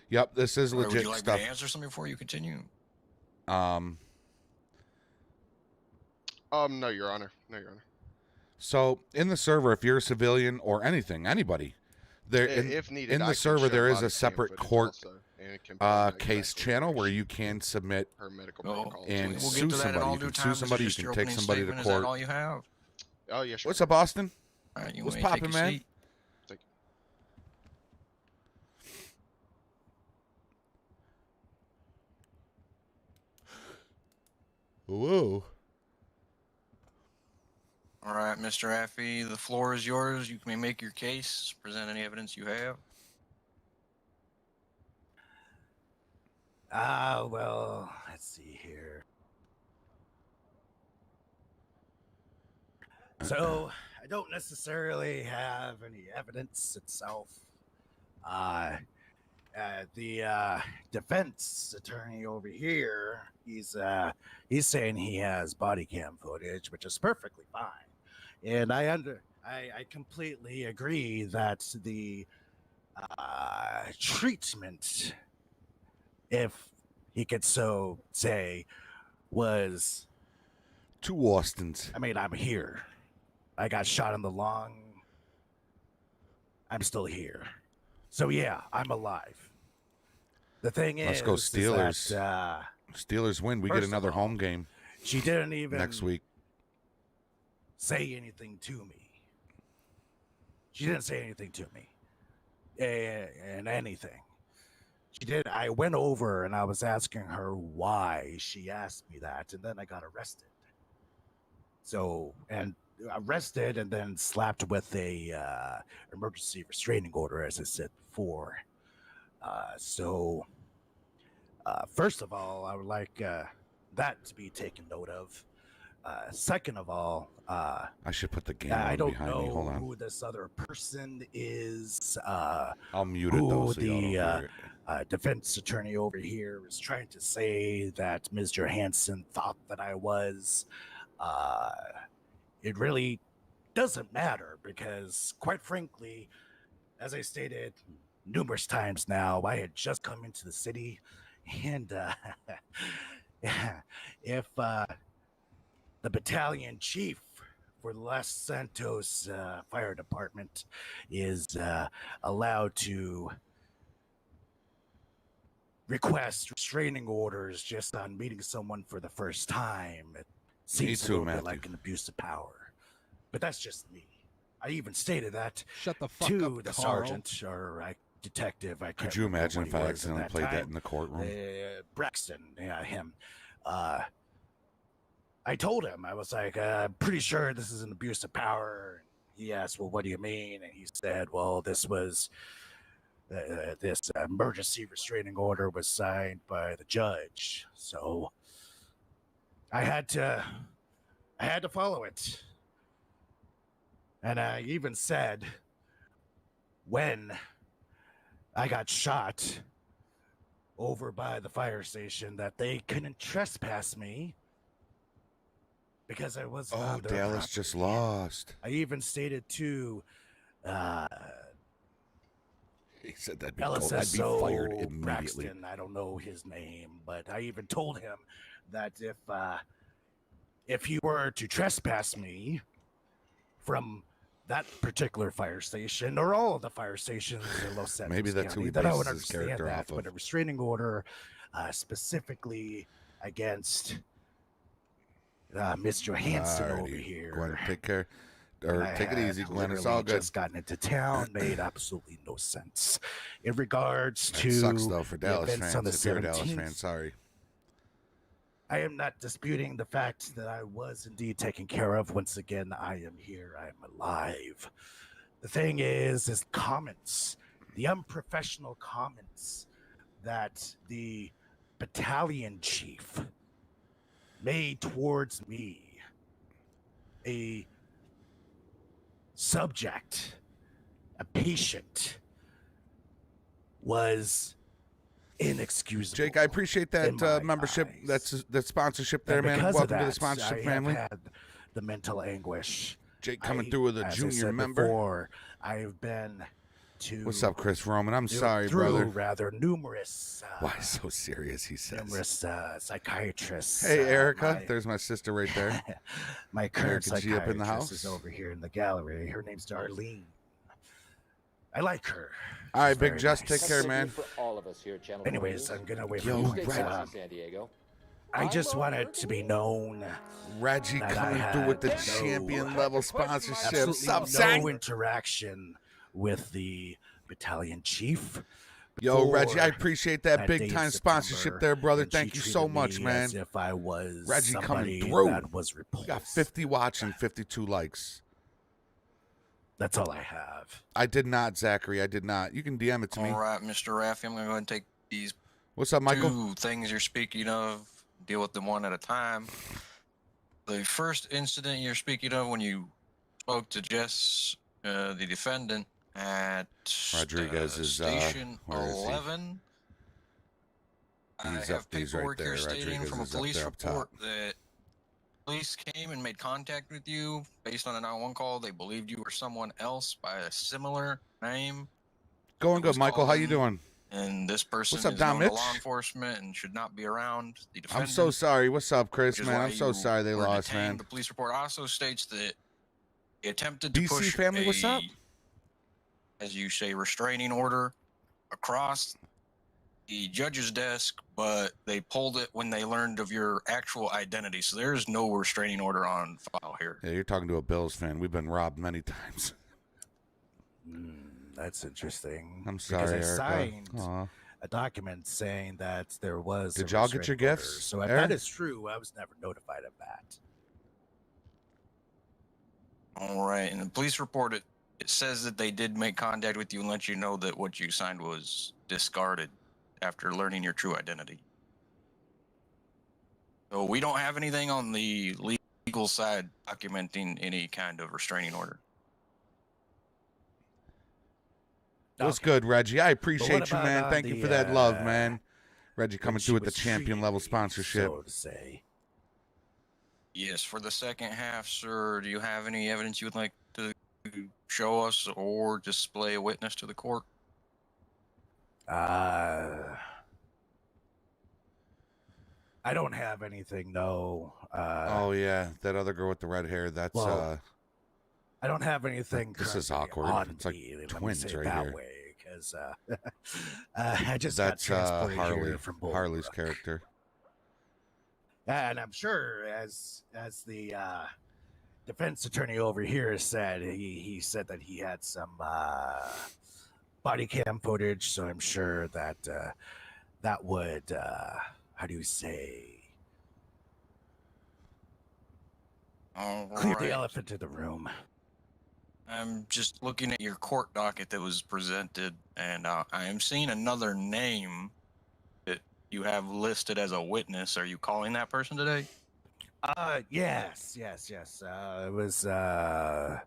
Yep, this is Would legit you like stuff. me to answer something before you continue? No, Your Honor. No, Your Honor. So in the server, if you're a civilian or anything, anybody, there If needed, in I the can server show there is body a cam separate footage court also, and it can point out case exactly channel where where she you can submit her medical Well, protocol. and we'll sue get to that in somebody. all You due can time. sue Is this somebody. You just can your take opening somebody to statement? Is that court. all you have? Oh, yes, Your What's Honor. up, Austin? All right, you What's want me to take poppin', your man? seat? Whoa. All right, Mr. Affy, the floor is yours. You can make your case, present any evidence you have. Well, let's see here. So, I don't necessarily have any evidence itself. The defense attorney over here, he's saying he has body cam footage, which is perfectly fine. And I completely agree that the treatment, if he could so say, was two Austins. I mean, I'm here. I got shot in the lung. I'm still here. So yeah, I'm alive. The thing Let's is, go is Steelers. that, Steelers win. We get first of another all, home game. She didn't even next week. say anything to me. She didn't say anything to me. And anything. She did. I went over and I was asking her why she asked me that, and then I got arrested. So, and arrested and then slapped with a emergency restraining order, as I said before. First of all, I would like that to be taken note of. Second of all, I should put the game I on don't behind know me. Hold on. who this other person is. I'll mute it though, Who so y'all don't hear the defense attorney over here is trying to say that Ms. Johansson thought that I was. It really doesn't matter because, quite frankly, as I stated numerous times now, I had just come into the city, and if the battalion chief for the Los Santos Fire Department is allowed to request restraining orders just on meeting someone for the first time, it seems too, a little Matthew. bit like an abuse of power. But that's just me. I even stated that Shut the fuck to up, the Carl. sergeant or detective. I can't Could you remember imagine what if he I was at accidentally played that time. in the courtroom? Braxton, yeah, him. I told him, I was like, I'm pretty sure this is an abuse of power. He asked, well, what do you mean? And he said, well, this was, this emergency restraining order was signed by the judge. So I had to follow it. And I even said, when I got shot over by the fire station, that they couldn't trespass me because I was Oh, Dallas just lost. I even stated to He said that'd be I'd be LSSO fired immediately. Braxton, I don't know his name, but I even told him that if he were to trespass me from that particular fire station or all of the fire stations in Los Santos Maybe that's who County, he then I would bases his understand character that. off of. But a restraining order specifically against Miss Johansson over Alrighty, here. Gwen, take care. and Or I take it had easy, Gwen. It's literally all good. just gotten into town made absolutely no sense. In regards to It sucks though for the Dallas events fans. on the If you're a Dallas 17th, fan, sorry. I am not disputing the fact that I was indeed taken care of. Once again, I am here. I am alive. The thing is comments, the unprofessional comments that the battalion chief made towards me, a subject, a patient, was inexcusable. Jake, I appreciate in that my membership. eyes. That's that sponsorship there, And man. because Welcome of to the that, sponsorship I family. have had the mental anguish. Jake coming through with a as I junior said member. Before, I have been to What's up, Chris Roman? I'm through sorry, brother. rather numerous. Why so serious? He says. Numerous psychiatrists. Hey, Erica. There's my sister right there. My current Erica G up in the psychiatrist is house. over here in the gallery. Her name's Darlene. I like her. All right, She's Big very Just, nice. take care, man. For all of us here at Channel 4 Anyways, News. I'm gonna wait Yo, for you. Reggie. San Diego. I just want it to be known. Reggie that coming I through with the had champion level sponsorship. absolutely Sup, no Zach? interaction with the battalion chief. Yo, Reggie, I before appreciate that that big day in time September, sponsorship there, brother. when she Thank you so treated much, me man. as if I was Reggie coming somebody through. that was repulsed. Got 50 watching, 52 likes. That's all I have. I did not, Zachary. I did not. You can DM it to me. All right, Mr. Raffi, I'm going to go ahead and take these What's up, Michael? two things you're speaking of, deal with them one at a time. The first incident you're speaking of when you spoke to Jess, the defendant, at Rodriguez is Station where is he? 11. I He's have up. He's right paperwork there. here stating Rodriguez from a is up police there up report top. that police came and made contact with you based on a 911 call. They believed you were someone else by a similar name. Going good, Michael. How you doing? And this person What's up, is Dom known to Mitch? law enforcement and should not be around the I'm defendant. so sorry. What's up, Chris, which is man? why I'm so you sorry they were lost, detained. man. The police report also states that he attempted to BC push family, what's up? as you say, restraining order across the judge's desk, but they pulled it when they learned of your actual identity. So there's no restraining order on file here. Yeah, you're talking to a Bills fan. We've been robbed many times. That's interesting. I'm sorry, because I Erica. signed Aw. a document saying that there was. Did a y'all get your restraining order. gifts, So if Eric? that is true, I was never notified of that. All right, and the police report it says that they did make contact with you and let you know that what you signed was discarded after learning your true identity. So we don't have anything on the legal side documenting any kind of restraining order. What's good, Reggie? I But appreciate what you, about man. on Thank you the, for that love, man. Reggie coming when she through with the was champion level sponsorship. so to say? Yes, for the second half, sir, do you have any evidence you would like to show us or display a witness to the court? I don't have anything, no. Oh yeah, that other girl with the red hair. That's well, I don't have anything. This is currently awkward. on It's like me, let me twins say it right that here. way, because I just that's got transported Harley. here from Harley's Bolingbrook. character. And I'm sure, as the defense attorney over here said, he said that he had some body cam footage. So I'm sure that that would how do you say clear the Alright. elephant in the room. I'm just looking at your court docket that was presented, and I am seeing another name that you have listed as a witness. Are you calling that person today? Yes. It was I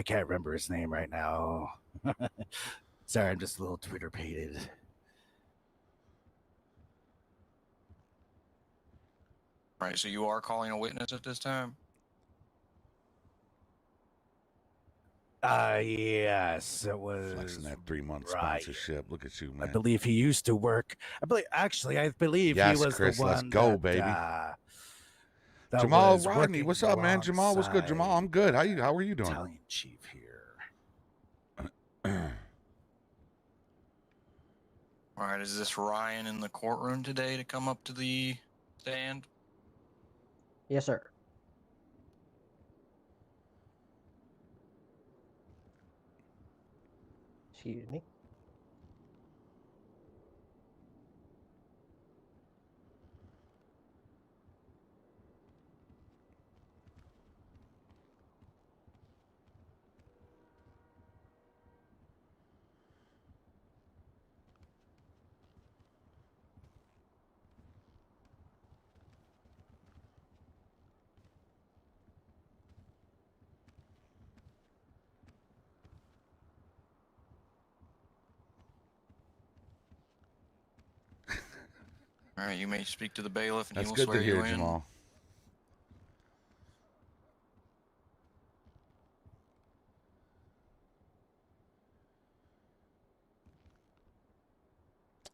can't remember his name right now. Sorry, I'm just a little Twitter pated. Right, so you are calling a witness at this time? Yes, it was. Flexing that 3-month Ryan. sponsorship. Look at you, I man. believe he used to work. I believe Yes, he was Chris, the one. let's go, that, baby. that Jamal was Rodney, working what's up, man? Jamal, what's good? Jamal, I'm good. How are you doing? Italian chief here. All right, is this Ryan in the courtroom today to come up to the stand? Yes, sir. Excuse me. All right, you may speak to the bailiff, and That's he will good swear to hear, you in. Jamal.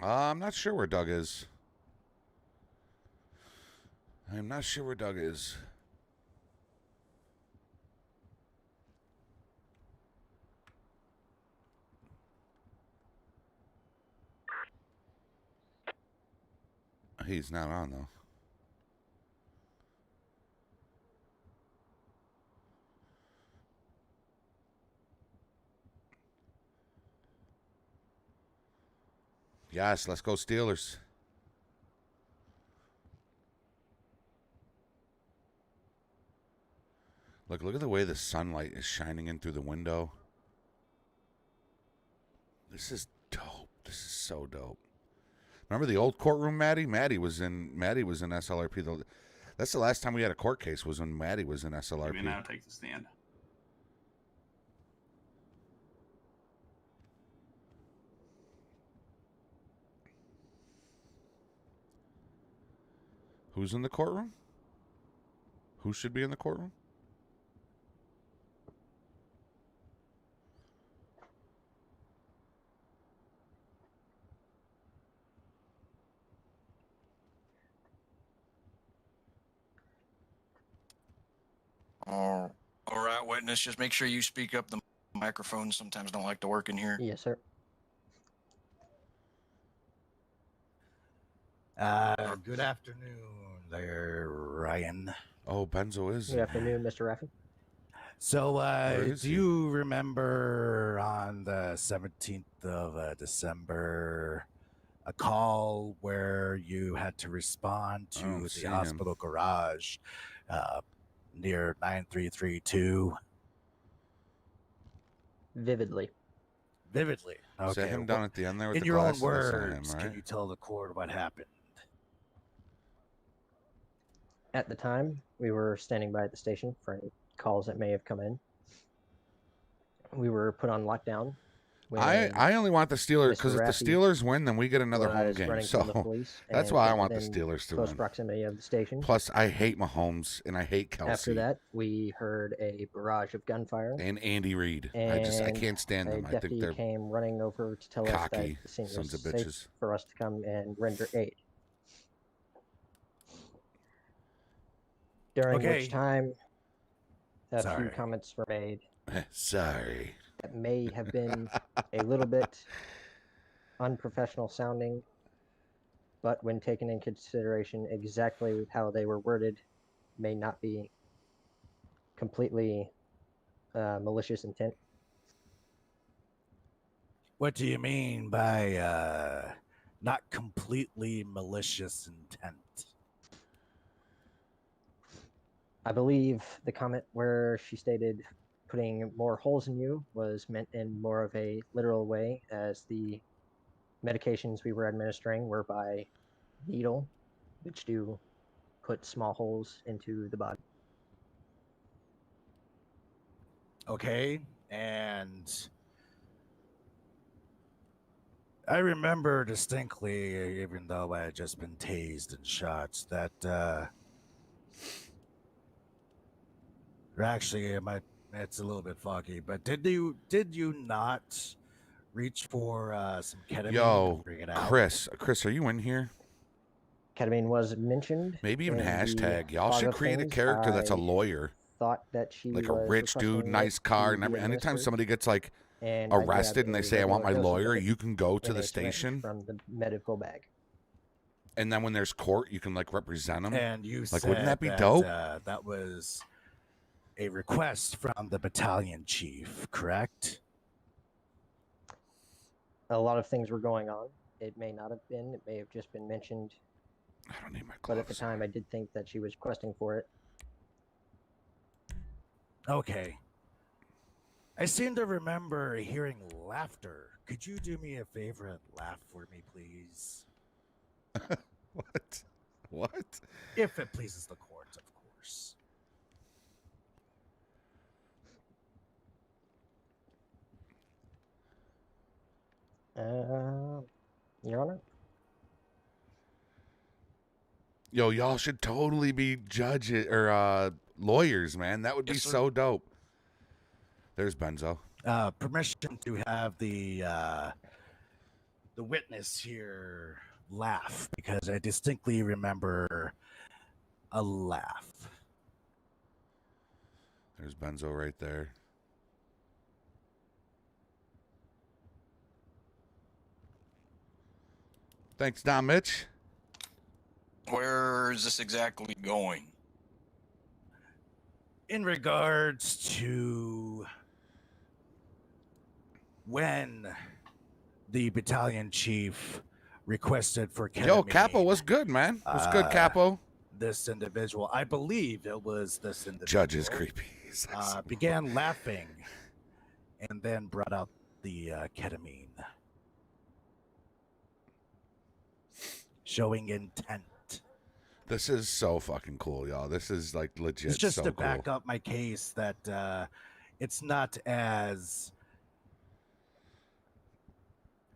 I'm not sure where Doug is. I'm not sure where Doug is. He's not on, though. Yes, let's go Steelers. Look at the way the sunlight is shining in through the window. This is dope. This is so dope. Remember the old courtroom, Maddie? Maddie was in SLRP. That's the last time we had a court case, was when Maddie was in SLRP. Maybe now take the stand. Who's in the courtroom? Who should be in the courtroom? All right, witness, just make sure you speak up. The microphones sometimes don't like to work in here. Yes, sir. Good afternoon there, Ryan. Oh, Benzo is. Good afternoon, Mr. Raffi. So, Where is do he? you remember on the 17th of December a call where you had to respond I don't to see the him. hospital garage near 9332? Vividly. Vividly. Is that him down at the end there with in the your own glasses? That's not words, him, can right? you tell the court what happened? At the time, we were standing by at the station for any calls that may have come in. We were put on lockdown. I only want the Steelers because if the Raffi Steelers win, then we get another home was game. running from the So police that's and why I kept want the within Steelers to close win. proximity of the station. Plus, I hate Mahomes and I hate Kelsey. After that, we heard a barrage of gunfire. And Andy Reid. I And can't stand them. a I think deputy they're came running over to tell us that cocky the scene sons was of safe bitches. for us to come and render aid. During Okay. which time, a Sorry. few comments were made Sorry. that may have been a little bit unprofessional sounding, but when taken in consideration exactly how they were worded, may not be completely malicious intent. What do you mean by not completely malicious intent? I believe the comment where she stated putting more holes in you was meant in more of a literal way, as the medications we were administering were by needle, which do put small holes into the body. Okay, and I remember distinctly, even though I had just been tased and shot, that or actually it's a little bit foggy, but did you not reach for some ketamine Yo, and bring it out? Chris, are you in here? Ketamine was mentioned. Maybe even in the hashtag. Y'all fog should of create a things. character that's a I lowyer. thought that she Like a was rich dude, requesting nice it car. to And be anytime administered, somebody gets like and I grabbed arrested and they a say, I want my regular dose of lawyer, it you can go to in the a syringe station. from the medical bag. And then when there's court, you can like represent them. And you like, said wouldn't that be dope? That was a request from the battalion chief, correct? A lot of things were going on. It may not have been. It may have just been mentioned. I don't need my gloves. But at the time, I did think that she was requesting for it. Okay. I seem to remember hearing laughter. Could you do me a favor and laugh for me, please? What? What? If it pleases the court, of course. Your Honor? Yo, y'all should totally be judges or lawyers, man. That would be so dope. There's Benzo. Permission to have the witness here laugh, because I distinctly remember a laugh. There's Benzo right there. Thanks, Don Mitch. Where is this exactly going? In regards to when the battalion chief requested for ketamine. Yo, Capo, what's good, man? What's good, Capo? This individual, I believe it was this individual. Judge is creepy. Began laughing and then brought out the ketamine, showing intent. This is so fucking cool, y'all. This is like legit. It's just so to cool. back up my case that it's not as,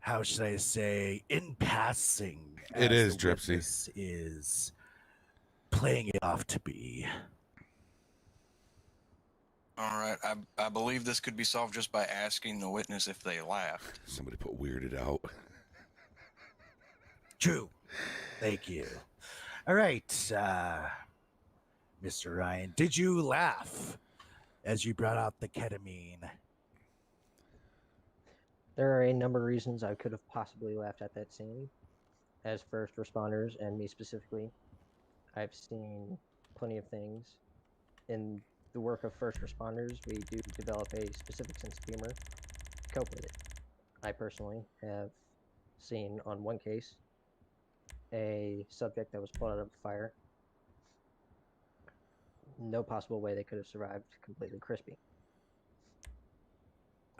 how should I say, in passing. It as is, the Dripsy. witness is playing it off to be. All right, I believe this could be solved just by asking the witness if they laughed. Somebody put weirded out. True. Thank you. All right, Mr. Ryan, did you laugh as you brought out the ketamine? There are a number of reasons I could have possibly laughed at that scene. As first responders, and me specifically, I've seen plenty of things. In the work of first responders, we do develop a specific sense of humor to cope with it. I personally have seen on one case a subject that was pulled out of a fire. No possible way they could have survived completely crispy.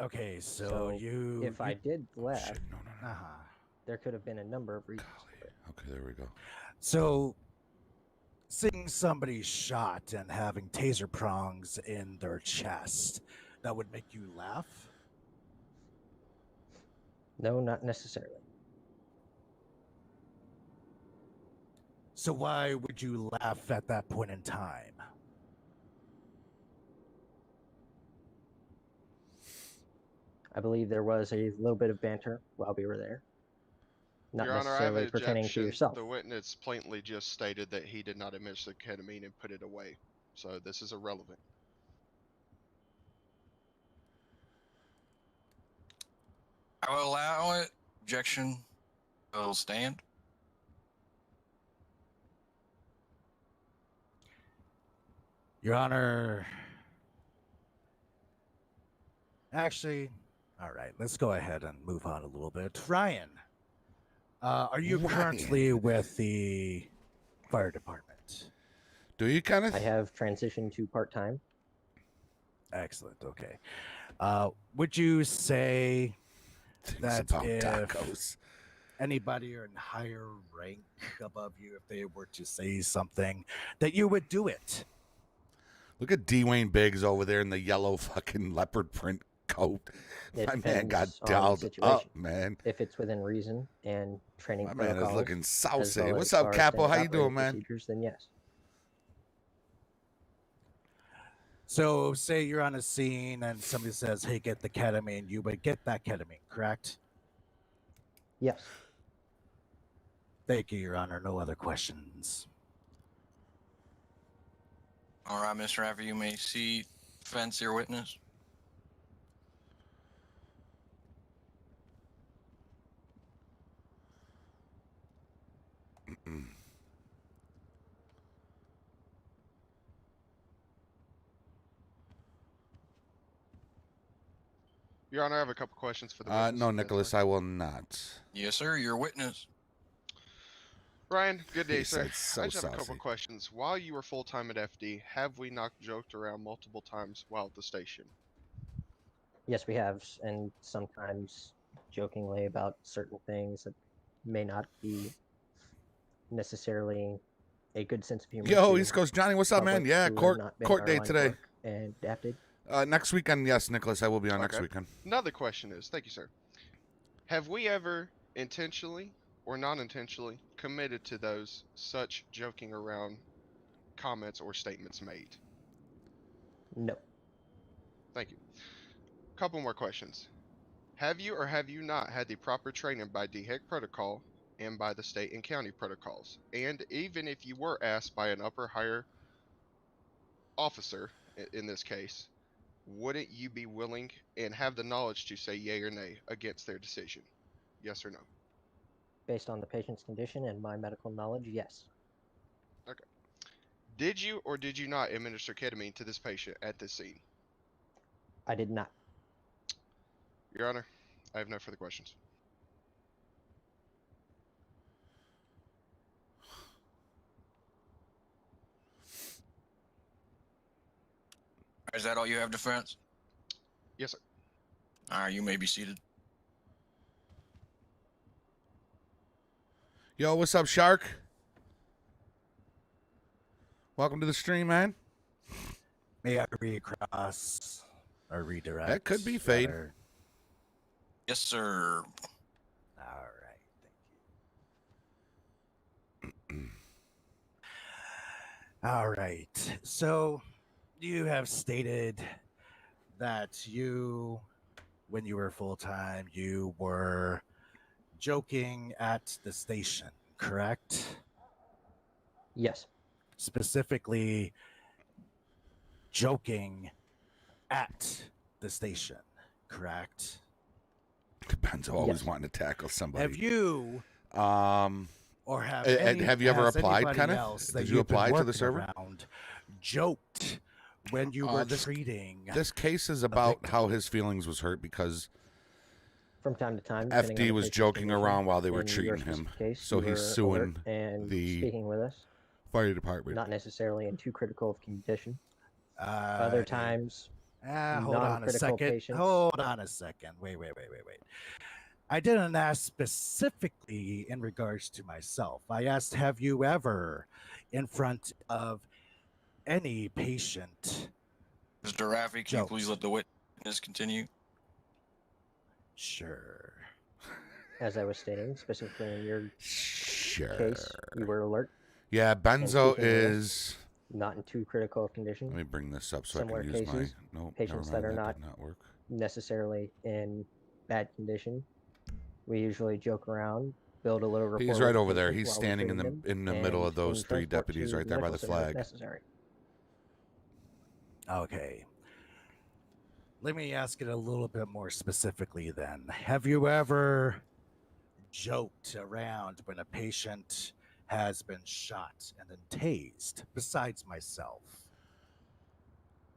Okay, so you... If I did laugh, Shit, no. there could have been a number of reasons for it. Okay, there we go. So, seeing somebody shot and having taser prongs in their chest, that would make you laugh? No, not necessarily. So why would you laugh at that point in time? I believe there was a little bit of banter while we were there. Not Your Honor, I have necessarily an pertaining to objection. yourself. The witness plainly just stated that he did not administer ketamine and put it away. So this is irrelevant. I will allow it. Objection will stand. Your Honor... Actually, all right, let's go ahead and move on a little bit. Ryan, are you currently with the fire department? Do you kind of? I have transitioned to part-time. Excellent, okay. Would you say that about if tacos. anybody in higher rank above you, if they were to say something, that you would do it? Look at Dwayne Biggs over there in the yellow fucking leopard print coat. It My man got depends on the dialed situation. up, man. If it's within reason and training My man is protocols, looking as saucy. well What's as up, our Capo? standard How you doing, operating man? procedures, then yes. So, say you're on a scene and somebody says, hey, get the ketamine, you would get that ketamine, correct? Yes. Thank you, Your Honor. No other questions. All right, Mr. Raffer, you may see fence your witness. Your Honor, I have a couple questions for the witness. No, if that's Nicholas, I will not. Yes, sir. Your witness. Ryan, good day, He sir. said so I just have a couple saucy. questions. While you were full-time at FD, have we not joked around multiple times while at the station? Yes, we have, and sometimes jokingly about certain things that may not be necessarily a good sense of humor. Yo, to East Coast Johnny, what's up, man? public Yeah, who have court not been in court our day line of today. work and adapted. Next weekend, yes, Nicholas, I will be on next Okay. weekend. Another question is, thank you, sir. Have we ever intentionally or non-intentionally committed to those such joking around comments or statements made? No. Thank you. Couple more questions. Have you or have you not had the proper training by DHEC protocol and by the state and county protocols? And even if you were asked by an upper higher officer, in this case, wouldn't you be willing and have the knowledge to say yay or nay against their decision? Yes or no? Based on the patient's condition and my medical knowledge, yes. Okay. Did you or did you not administer ketamine to this patient at this scene? I did not. Your Honor, I have no further questions. Is that all you have, defense? Yes, sir. All right, you may be seated. Yo, what's up, Shark? Welcome to the stream, man. May I recross or redirect? That could be Fade. rather? Yes, sir. All right, thank you. All right. So you have stated that you, when you were full-time, you were joking at the station, correct? Yes. Specifically, joking at the station, correct? Benzo always wanting to tackle somebody. Have you or have you ever has applied, anybody Kenneth? else that Did you you've been apply to the working server? around joked when you were treating? This case is about how his feelings was hurt because from time to time, depending on FD the was patient's joking condition, around while they were in your treating him. specific case, So you he's were suing alert and the speaking with us. fire department. Not necessarily in too critical of condition. Other times, hold on a non-critical second. patients. Hold on a second. Wait. I didn't ask specifically in regards to myself. I asked, have you ever, in front of any patient, Mr. Raffi, can you please let the witness continue? Sure. As I was stating, specifically in your Sure. case, you were alert. Yeah, and Benzo speaking with us, is. not in too critical of condition. Let me bring this up so Similar I can use cases, my. Nope, patients never that mind, are that not, did not work. necessarily in bad condition. We usually joke around, build a little rapport. He's with right the over there. patient He's while we standing treat in them, the middle of and those then 3 transport deputies to right there by the medical center if flag. necessary. Okay. Let me ask it a little bit more specifically then. Have you ever joked around when a patient has been shot and then tased, besides myself?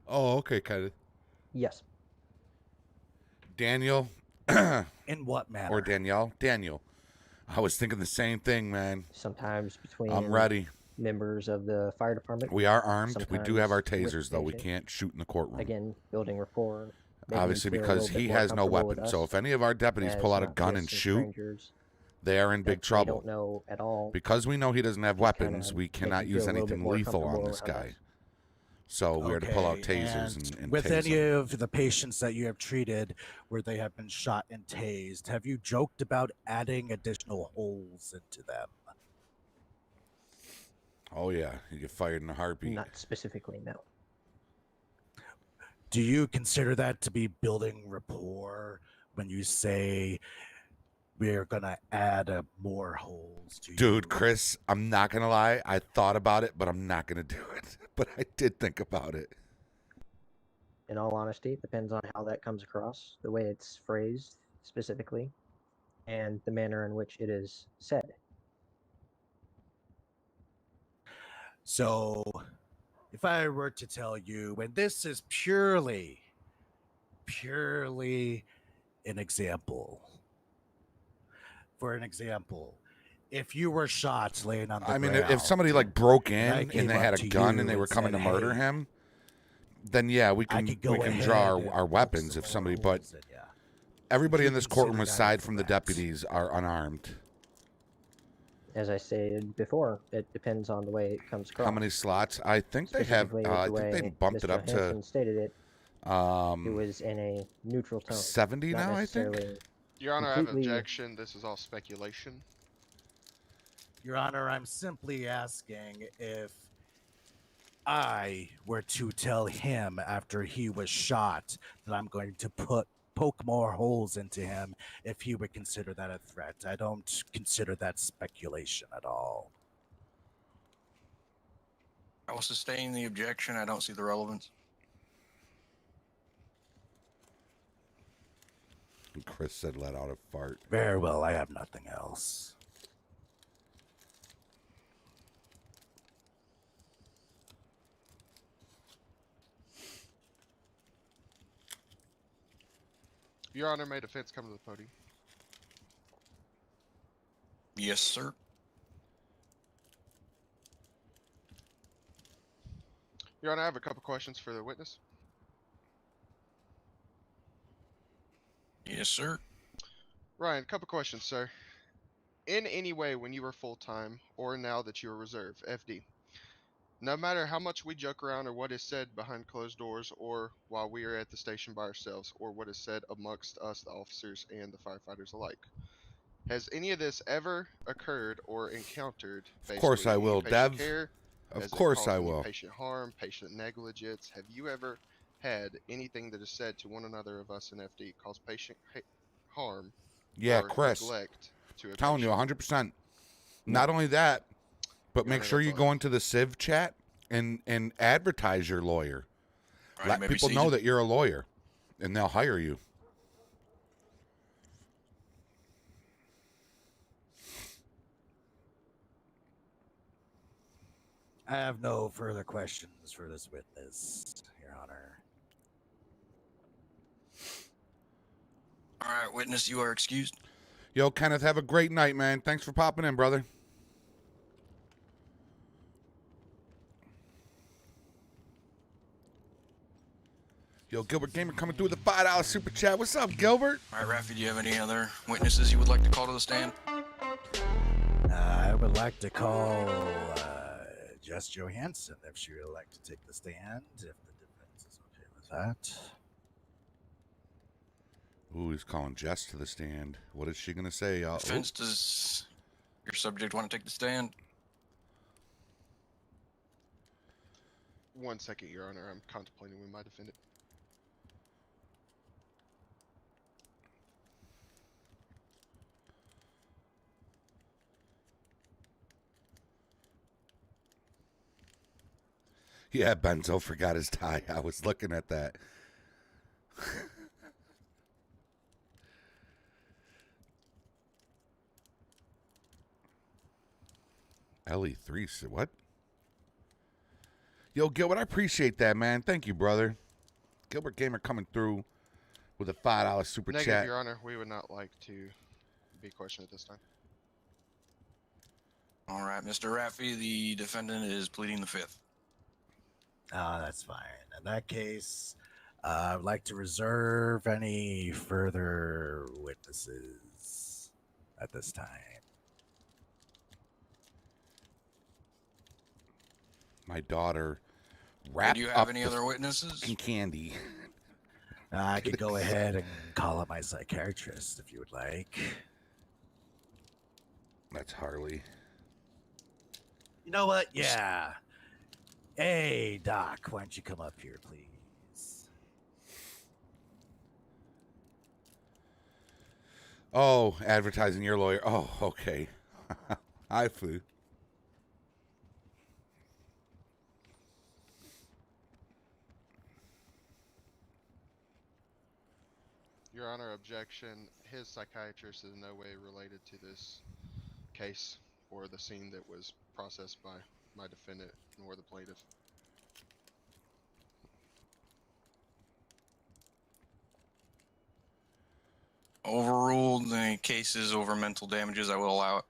Oh, okay, kind of. Yes. Daniel. In what manner? Or Danielle? Daniel. I was thinking the same thing, man. Sometimes between I'm ready. members of the fire department. We are armed. We do have our sometimes with tasers, though. We patient. can't shoot in the courtroom. Again, building rapport. making Obviously, them feel a because little bit he more has no comfortable with weapon. So us if any of our deputies as pull out a not gun just and some shoot, strangers they are in that big they trouble. don't know at all. Because we know he doesn't have Just weapons, kinda we make cannot you use feel a little bit anything more lethal on comfortable this around guy. us. So we are to pull out tasers and with tase any them. of the patients that you have treated where they have been shot and tased, have you joked about adding additional holes into them? Oh, yeah. You get fired in a heartbeat. Not specifically, no. Do you consider that to be building rapport when you say we're going to add more holes to Dude, Chris, I'm not going to lie. I thought about it, but I'm not going to do it. But I did think about it. In all honesty, it depends on how that comes across, the way it's phrased specifically, and the manner in which it is said. So, if I were to tell you, and this is purely an example. For an example, if you were shot laying on the I mean, ground, if somebody like broke and I in came and they up had a to gun you and they were coming said, to murder "Hey, him, then yeah, we can could go draw ahead our and weapons if somebody. But everybody in this courtroom, aside from the deputies, are unarmed. As I stated before, it depends on the way it comes across. How many slots? I think they have. Specifically, I the think they way bumped it Mr. up Hansen to stated it. It was in a neutral tone. 70 not now, I think. necessarily Your Honor, I have completely- objection. This is all speculation. Your Honor, I'm simply asking if I were to tell him after he was shot that I'm going to poke more holes into him, if he would consider that a threat. I don't consider that speculation at all. I will sustain the objection. I don't see the relevance. And Chris said, "Let out a fart." Very well, I have nothing else. Your Honor, may defense come to the podium. Yes, sir. Your Honor, I have a couple questions for the witness. Yes, sir. Ryan, a couple questions, sir. In any way, when you were full-time, or now that you are reserve, FD, no matter how much we joke around or what is said behind closed doors or while we are at the station by ourselves or what is said amongst us, the officers and the firefighters alike, has any of this ever occurred or encountered Of course basically I any will, patient Dev. care? Of Has it course caused I any will. patient harm, patient negligence? Have you ever had anything that is said to one another of us in FD cause patient harm Yeah, or Chris. neglect to a Telling you, patient? 100%. Not only that, but Your make Honor, sure that's you all I go have. into the Civ chat and advertise your lawyer. Right, Let maybe people know that you're a lawyer, and they'll hire you. I have no further questions for this witness, Your Honor. All right, witness, you are excused. Yo, Kenneth, have a great night, man. Thanks for popping in, brother. Yo, Gilbert Gamer coming through with a $5 super chat. What's up, Gilbert? All right, Rafi, do you have any other witnesses you would like to call to the stand? I would like to call Jess Johansson if she would like to take the stand, if the defense is okay with that. Ooh, he's calling Jess to the stand. What is she going to say? Defense, does your subject want to take the stand? 1 second, Your Honor. I'm contemplating with my defendant. Yeah, Benzo forgot his tie. I was looking at that. LE3 said, what? Yo, Gilbert, I appreciate that, man. Thank you, brother. Gilbert Gamer coming through with a $5 super Negative, chat. Your Honor. We would not like to be questioned at this time. All right, Mr. Rafi, the defendant is pleading the fifth. That's fine. In that case, I would like to reserve any further witnesses at this time. My daughter wrapped Do you up have any the other witnesses? fucking candy. I could go ahead and call up my psychiatrist if you would like. That's Harley. You know what? Yeah. Hey, Doc, why don't you come up here, please? Oh, advertising your lawyer. Oh, okay. Hi, Foo. Your Honor, objection. His psychiatrist is in no way related to this case or the scene that was processed by my defendant nor the plaintiff. Overruled. Any cases over mental damages, I will allow it.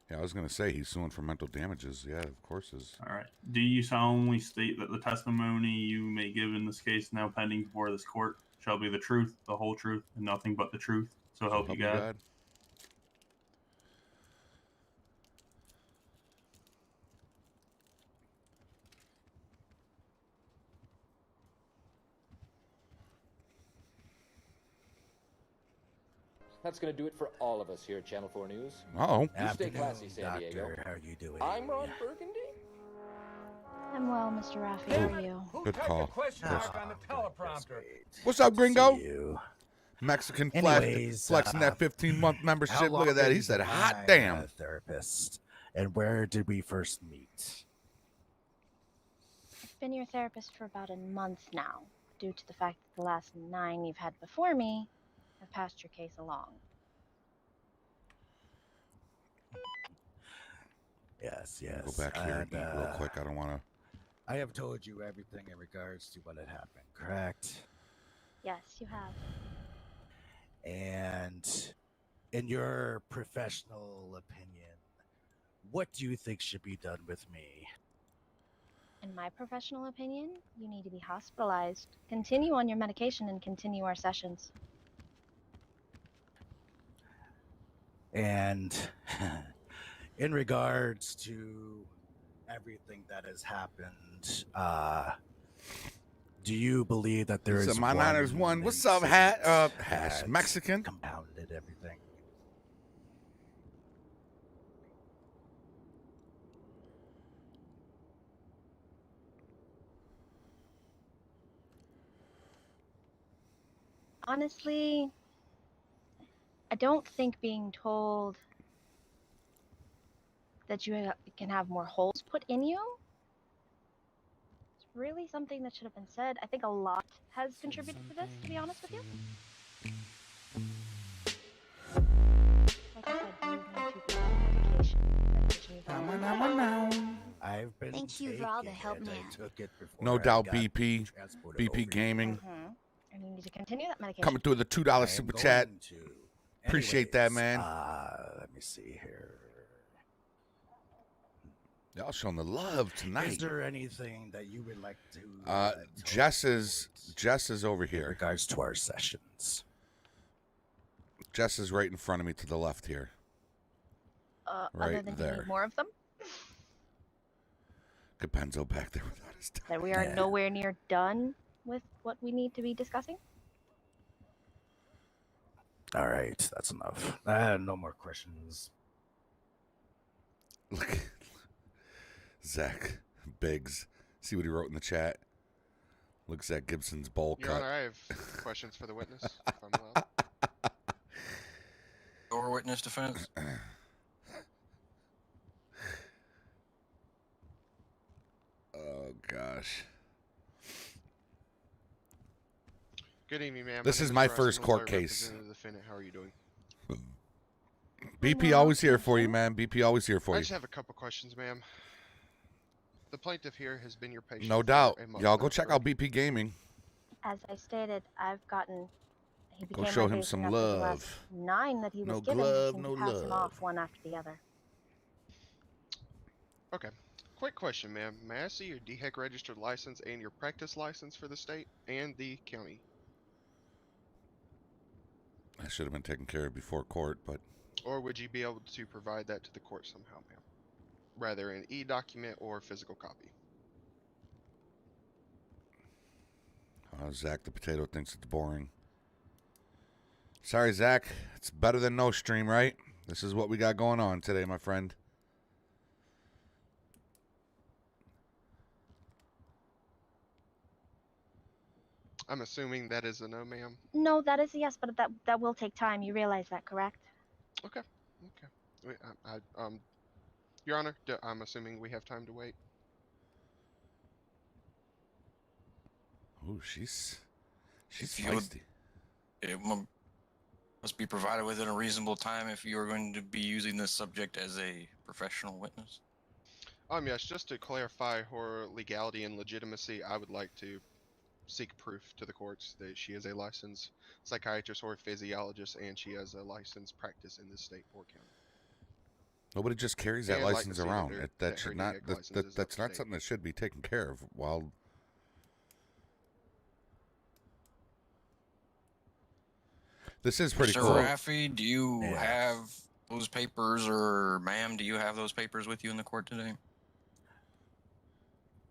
Yeah, I was going to say he's suing for mental damages. Yeah, of course is. All right. Do you solemnly state that the testimony you may give in this case now pending before this court shall be the truth, the whole truth, and nothing but the truth? So help you God. That's going to do it for all of us here at Channel 4 News. Uh-oh. You stay Afternoon, classy, San Diego. Doctor. How are you doing? I'm Ron Burgundy. I'm well, Mr. Raffi. How are you? Who Good typed call. a question mark on the teleprompter? What's up, Gringo? See you. Mexican Anyways, flexing that 15-month How membership. long Look at that. have He you said, been hot my, damn. therapist, and where did we first meet? I've been your therapist for about a month now, due to the fact that the last 9 you've had before me have passed your case along. Yes. Go back here and And, eat real quick. I don't want to. I have told you everything in regards to what had happened, correct? Yes, you have. And in your professional opinion, what do you think should be done with me? In my professional opinion, you need to be hospitalized, continue on your medication, and continue our sessions. And in regards to everything that has happened, do you believe that there So is my one Niners won. What's up, Hash that Mexican? compounded everything? Honestly, I don't think being told that you can have more holes put in you is really something that should have been said. I think a lot has contributed to this, to be honest with you. Like I said, you need to be on medication. I've been Thank you for all the help, taking it. man. I took it before No I doubt, got BP. transported BP over here. Gaming. And you need to continue that medication. Coming through the $2 super chat. Appreciate that, man. Let me see here. Y'all showing the love tonight. Is there anything that you would like to? Jess is over in here. regards to our sessions. Jess is right in front of me to the left here. Other than you there. need more of them, Capenzo back there without his tie. that we are nowhere near done with what we need to be discussing. All right, that's enough. No more questions. Look, Zach Biggs. See what he wrote in the chat. Looks at Gibson's bowl Your cut. Honor, I have questions for the witness, if I'm allowed. Your witness defense. Oh gosh. Good evening, ma'am. This name is my Russ first Mills. court I case. represent the defendant. How are you doing? BP always here for you, man. BP always here for I you. just have a couple questions, ma'am. The plaintiff here has been your patient. No for doubt. a month Y'all now, go check correct? out BP Gaming. As I stated, I've gotten. He Go became show my him patient some after the last love. 9 that he was No given. glove, seemed no to pass him love. off one after the other. Okay. Quick question, ma'am. May I see your DHEC registered license and your practice license for the state and the county? I should have been taken care of before court, but Or would you be able to provide that to the court somehow, ma'am? Rather an e-document or physical copy? Zach the Potato thinks it's boring. Sorry, Zach. It's better than no stream, right? This is what we got going on today, my friend. I'm assuming that is a no, ma'am. No, that is a yes, but that will take time. You realize that, correct? Okay. Okay. Wait, Your Honor, I'm assuming we have time to wait. Ooh, she's If you would- feisty. It must be provided within a reasonable time if you are going to be using this subject as a professional witness. Yes, just to clarify her legality and legitimacy, I would like to seek proof to the courts that she is a licensed psychiatrist or physiologist and she has a licensed practice in this state or county. Nobody just carries that And I'd like to license see that around. her- That that should her not. DHEC license is That's up to not date. something that should be taken care of. While this is pretty Mr. cool. Raffi, do you have those papers, or ma'am, do you have those papers with you in the court today?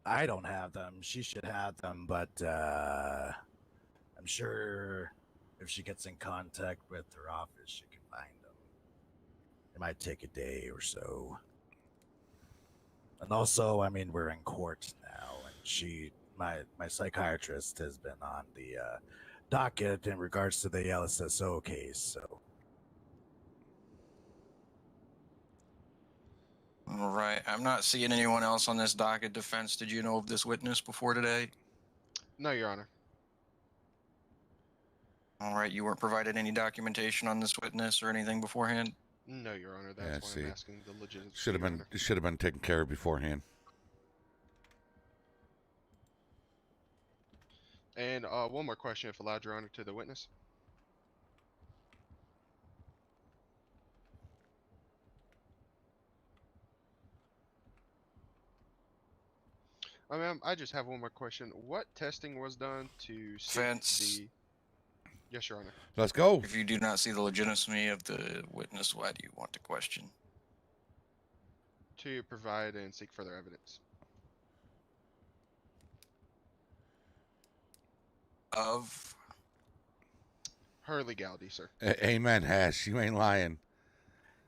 I don't have them. She should have them, but I'm sure if she gets in contact with her office, she can find them. It might take a day or so. And also, I mean, we're in court now, and my psychiatrist has been on the docket in regards to the LSSO case, so. All right. I'm not seeing anyone else on this docket. Defense, did you know of this witness before today? No, Your Honor. All right. You weren't provided any documentation on this witness or anything beforehand? No, Your Honor. That's Yeah, why see. I'm asking the legitimacy. Should have been taken care of beforehand. And one more question, if allowed, Your Honor, to the witness. Ma'am, I just have one more question. What testing was done to see the... Yes, Your Honor. Let's go. If you do not see the legitimacy of the witness, why do you want to question? To provide and seek further evidence. Of? Her legality, sir. Amen, Hash. You ain't lying.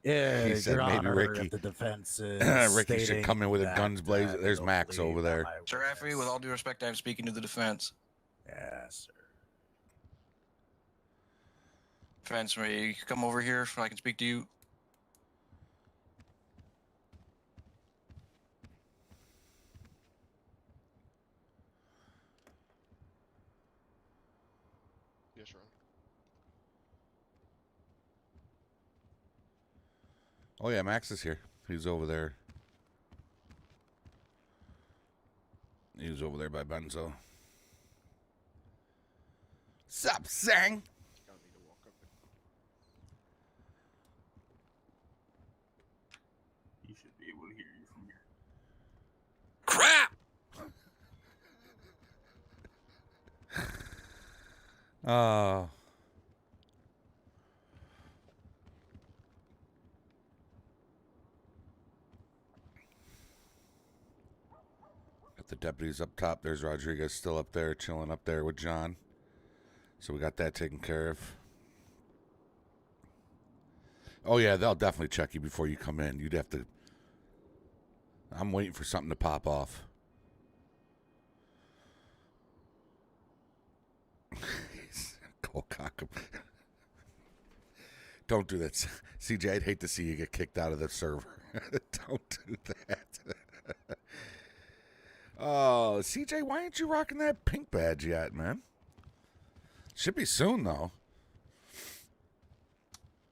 Yeah, he said Your maybe Honor, Ricky. if the defense is Ricky should come in with a guns blazing. There's Max over there. Sir Effie, with all due respect, I'm speaking to the defense. Yes, sir. Defense, may you come over here so I can speak to you? Yes, Your Honor. Oh yeah, Max is here. He's over there. He was over there by Benzo. Sup, Sang? He should be able to hear you from here. Crap! Got the deputies up top. There's Rodriguez still up there, chilling up there with John. So we got that taken care of. Oh yeah, they'll definitely check you before you come in. You'd have to... I'm waiting for something to pop off. Go cock him. Don't do that. CJ, I'd hate to see you get kicked out of the server. Don't do that. Oh, CJ, why aren't you rocking that pink badge yet, man? Should be soon, though.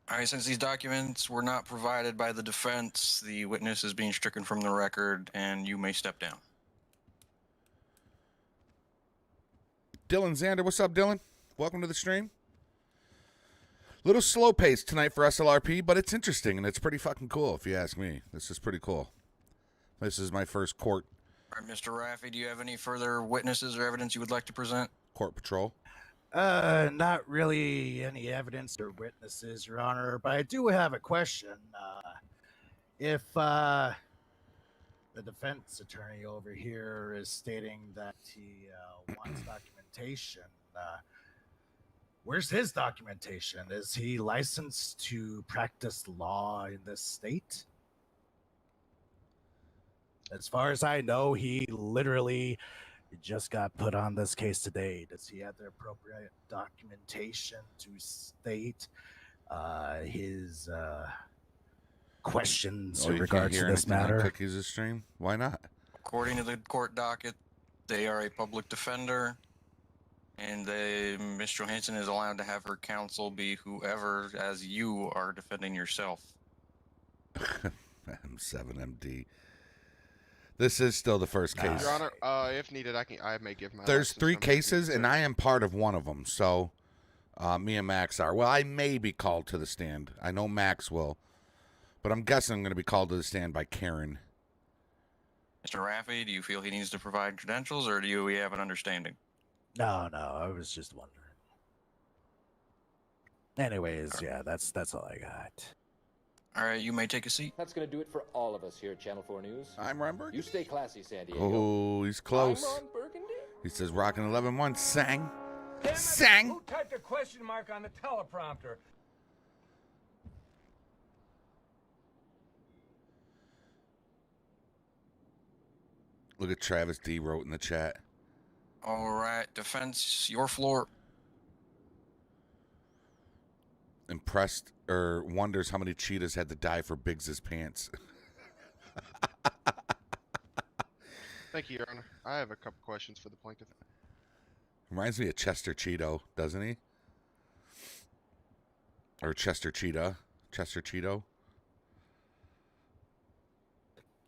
All right, since these documents were not provided by the defense, the witness is being stricken from the record, and you may step down. Dylan Xander, what's up, Dylan? Welcome to the stream. Little slow pace tonight for SLRP, but it's interesting, and it's pretty fucking cool, if you ask me. This is pretty cool. This is my first court. All right, Mr. Raffi, do you have any further witnesses or evidence you would like to present? Court patrol. Not really any evidence or witnesses, Your Honor, but I do have a question. If the defense attorney over here is stating that he wants documentation, where's his documentation? Is he licensed to practice law in this state? As far as I know, he literally just got put on this case today. Does he have the appropriate documentation to state his questions in regards to this matter? Cookies' stream? Why not? According to the court docket, they are a public defender, and Ms. Johansson is allowed to have her counsel be whoever, as you are defending yourself. M7MD. This is still the first case. Your Honor, if needed, I may give my. There's license 3 number. cases, and I am part of one of them. So, me and Max are. Well, I may be called to the stand. I know Max will, but I'm guessing I'm going to be called to the stand by Karen. Mr. Raffi, do you feel he needs to provide credentials, or do we have an understanding? No, I was just wondering. Anyways, yeah, that's all I got. All right, you may take a seat. That's going to do it for all of us here at Channel 4 News. I'm Ron Burgundy. You stay classy, San Diego. Oh, he's close. I'm Ron Burgundy. He says rocking 11-1. Sang. Damn it! Sang. Who typed a question mark on the teleprompter? Look at Travis D wrote in the chat. All right, defense, your floor. Impressed or wonders how many cheetahs had to die for Biggs's pants. Thank you, Your Honor. I have a couple questions for the plaintiff. Reminds me of Chester Cheeto, doesn't he? Or Chester Cheetah. Chester Cheeto.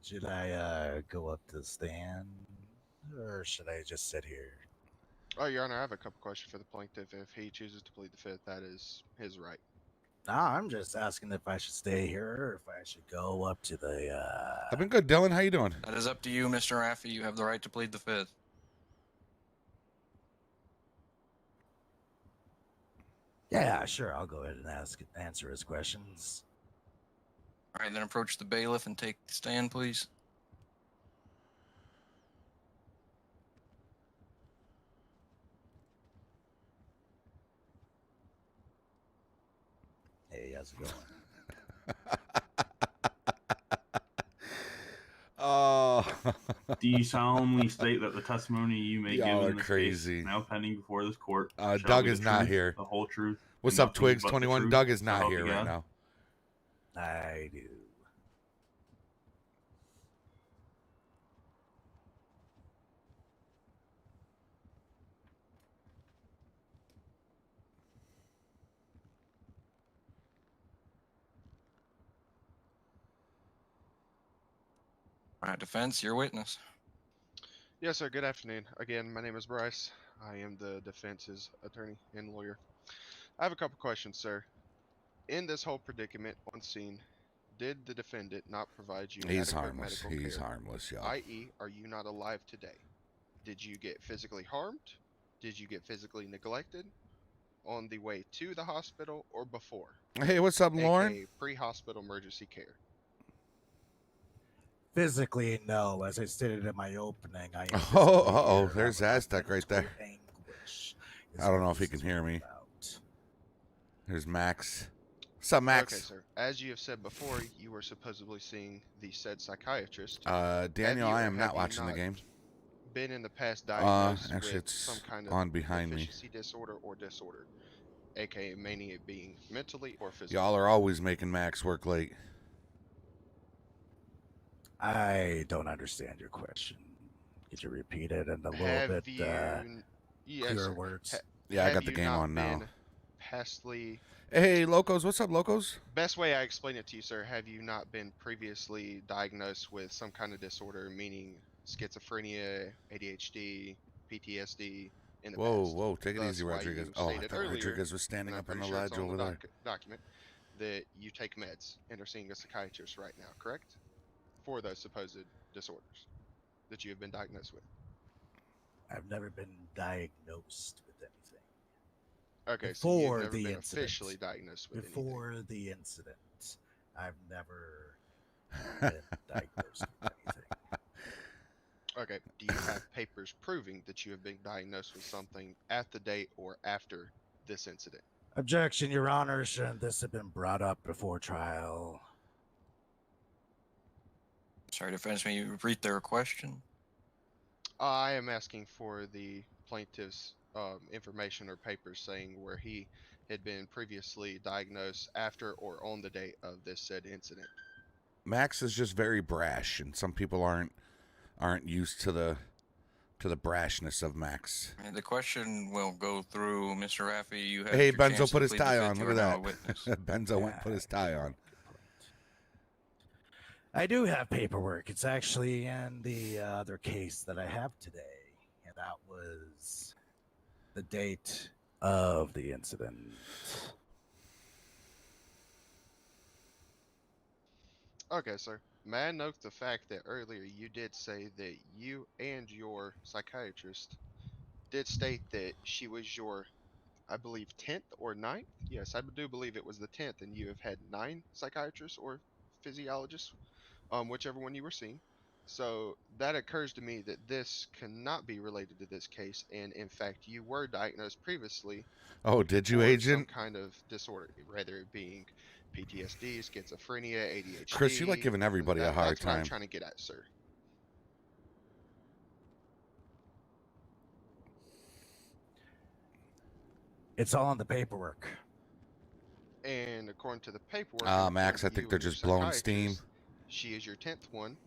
Should I go up to the stand, or should I just sit here? Oh, Your Honor, I have a couple questions for the plaintiff. If he chooses to plead the fifth, that is his right. Nah, I'm just asking if I should stay here or if I should go up to the. I've been good, Dylan. How you doing? That is up to you, Mr. Raffi. You have the right to plead the fifth. Yeah, sure. I'll go ahead and answer his questions. All right, then approach the bailiff and take the stand, please. Hey, how's it going? Oh. Do you solemnly state that the testimony you may give Y'all are in this crazy. case, now pending before this court, shall Doug be is the not truth, here. the whole truth, What's and up, nothing Twigs but the 21? truth, Doug is so not help here you right God? I do. All right, defense, your witness. Yes, sir. Good afternoon. Again, my name is Bryce. I am the defense's attorney and lawyer. I have a couple questions, sir. In this whole predicament on scene, did the defendant not provide you He's adequate harmless. medical He's care? harmless, y'all. I.e., are you not alive today? Did you get physically harmed? Did you get physically neglected on the way to the hospital or before? Hey, what's up, Lauren? AKA pre-hospital emergency care. Physically, no. As I stated in my opening, I am. Oh, there's Aztec right there. I don't know if he can hear me. There's Max. What's up, Max? Okay, sir. As you have said before, you were supposedly seeing the said psychiatrist. Daniel, I am not watching the game. Been in the past diagnosed Actually, with it's some kind of on behind me. deficiency disorder or disorder, aka mainly it being mentally or physically. Y'all are always making Max work late. I don't understand your question. Could you repeat it in a little Have bit yes, clearer sir. words? Yeah, I Have got the you game not on now. been Pastly. Hey, Locos. What's up, Locos? Best way I explain it to you, sir. Have you not been previously diagnosed with some kind of disorder, meaning schizophrenia, ADHD, PTSD in the Whoa, past? whoa, take it Thus easy, why Rodriguez. you Oh, I stated thought earlier, Rodriguez was standing and I'm up on pretty the sure it's ledge on over the there. document that you take meds and are seeing a psychiatrist right now, correct? For those supposed disorders that you have been diagnosed with. I've never been diagnosed with anything. Okay, so you've Before never the been incident. officially diagnosed with Before anything. the incident, I've never been diagnosed with anything. Okay, do you have papers proving that you have been diagnosed with something at the date or after this incident? Objection, Your Honor. Shouldn't this have been brought up before trial? Sorry, defense, may you repeat their question? I am asking for the plaintiff's information or papers saying where he had been previously diagnosed after or on the date of this said incident. Max is just very brash, and some people aren't used to the brashness of Max. And the question will go through Mr. Raffi. You have Hey, your Benzo chance put to his plead the tie fifth. on. You Look are at now a that. witness. Benzo went and put his tie on. I do have paperwork. It's actually in the other case that I have today, and that was the date of the incident. Okay, sir. May I note the fact that earlier you did say that you and your psychiatrist did state that she was your, I believe, 10th or 9th? Yes, I do believe it was the 10th, and you have had 9 psychiatrists or physiologists, whichever one you were seeing. So that occurs to me that this cannot be related to this case, and in fact, you were diagnosed previously Oh, did you, for some Agent? kind of disorder, whether it being PTSD, schizophrenia, ADHD. Chris, you like giving everybody a hard That's what I'm time. trying to get at, sir. It's all in the paperwork. And according to the paperwork, Ah, and Max, I according to think you they're and your just blowing steam. psychiatrist, she is your 10th one.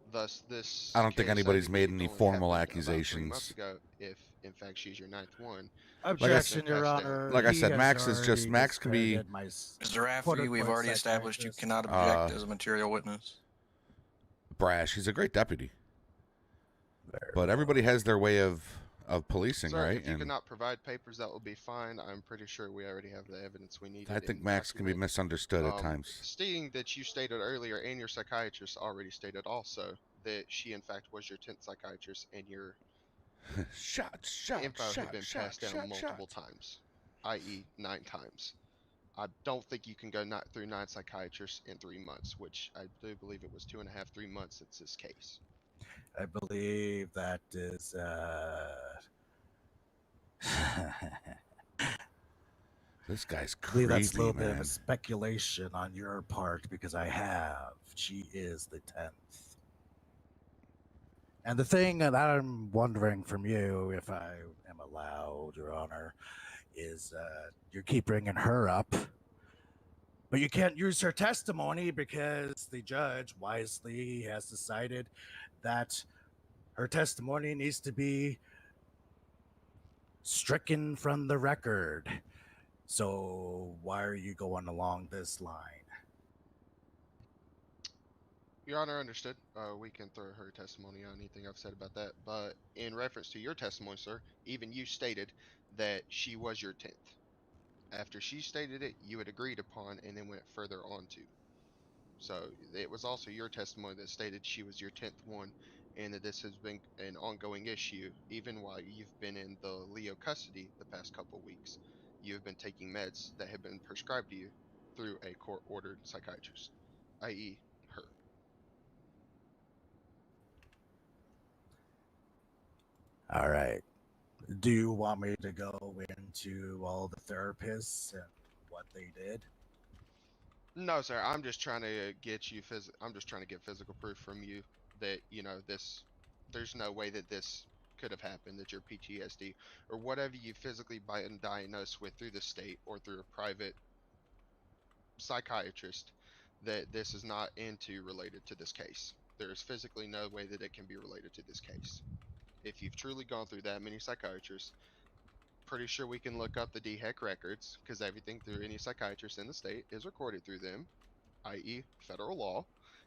Thus, this I don't think case, anybody's made believe, any only formal happened about 3 months accusations. ago, if in fact she's your 9th one. Objection, Been Your passed down. Honor. Like I He said, has Max is just already Max can be. discredited my Mr. Rafferty, quote-unquote we've already established you cannot object as a material witness. Brash. He's a great deputy. But everybody has their way of policing, Sir, right? if you And cannot provide papers, that will be fine. I'm pretty sure we already have the evidence we need. I think Max can be misunderstood at times. Stating that you stated earlier, and your psychiatrist already stated also, that she in fact was your 10th psychiatrist, and your info had been passed down multiple times, i.e. 9 times. I don't think you can go through 9 psychiatrists in 3 months, which I do believe it was 2.5, 3 months since this case. I believe that is This guy's I believe that's a creepy, little bit of man. a speculation on your part because I have. She is the 10th. And the thing that I'm wondering from you, if I am allowed, Your Honor, is you keep bringing her up, but you can't use her testimony because the judge wisely has decided that her testimony needs to be stricken from the record. So why are you going along this line? Your Honor, understood. We can throw her testimony on anything I've said about that. But in reference to your testimony, sir, even you stated that she was your 10th. After she stated it, you had agreed upon and then went further on to. So it was also your testimony that stated she was your 10th one, and that this has been an ongoing issue even while you've been in the Leo custody the past couple weeks. You have been taking meds that have been prescribed to you through a court-ordered psychiatrist, i.e. her. All right. Do you want me to go into all the therapists and what they did? No, sir. I'm just trying to get you I'm just trying to get physical proof from you that this. There's no way that this could have happened. That your PTSD or whatever you physically been diagnosed with through the state or through a private psychiatrist, that this is not related to this case. There is physically no way that it can be related to this case. If you've truly gone through that many psychiatrists, pretty sure we can look up the DHEC records because everything through any psychiatrist in the state is recorded through them, i.e. federal law,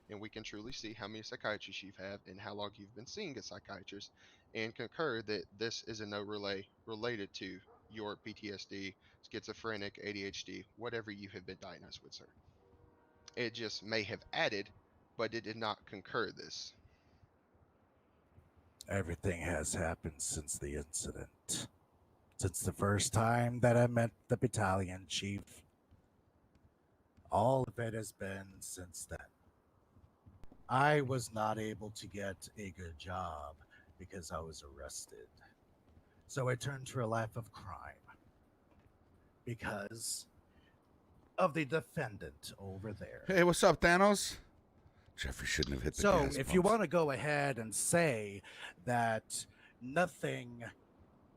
and we can truly see how many psychiatrists you've had and how long you've been seeing a psychiatrist, and concur that this is in no related to your PTSD, schizophrenic, ADHD, whatever you have been diagnosed with, sir. It just may have added, but it did not concur this. Everything has happened since the incident. Since the first time that I met the battalion chief. All of it has been since then. I was not able to get a good job because I was arrested. So I turned to a life of crime. Because of the defendant over there. Hey, what's up, Thanos? Jeffrey shouldn't have hit the So gas if you bumps. want to go ahead and say that nothing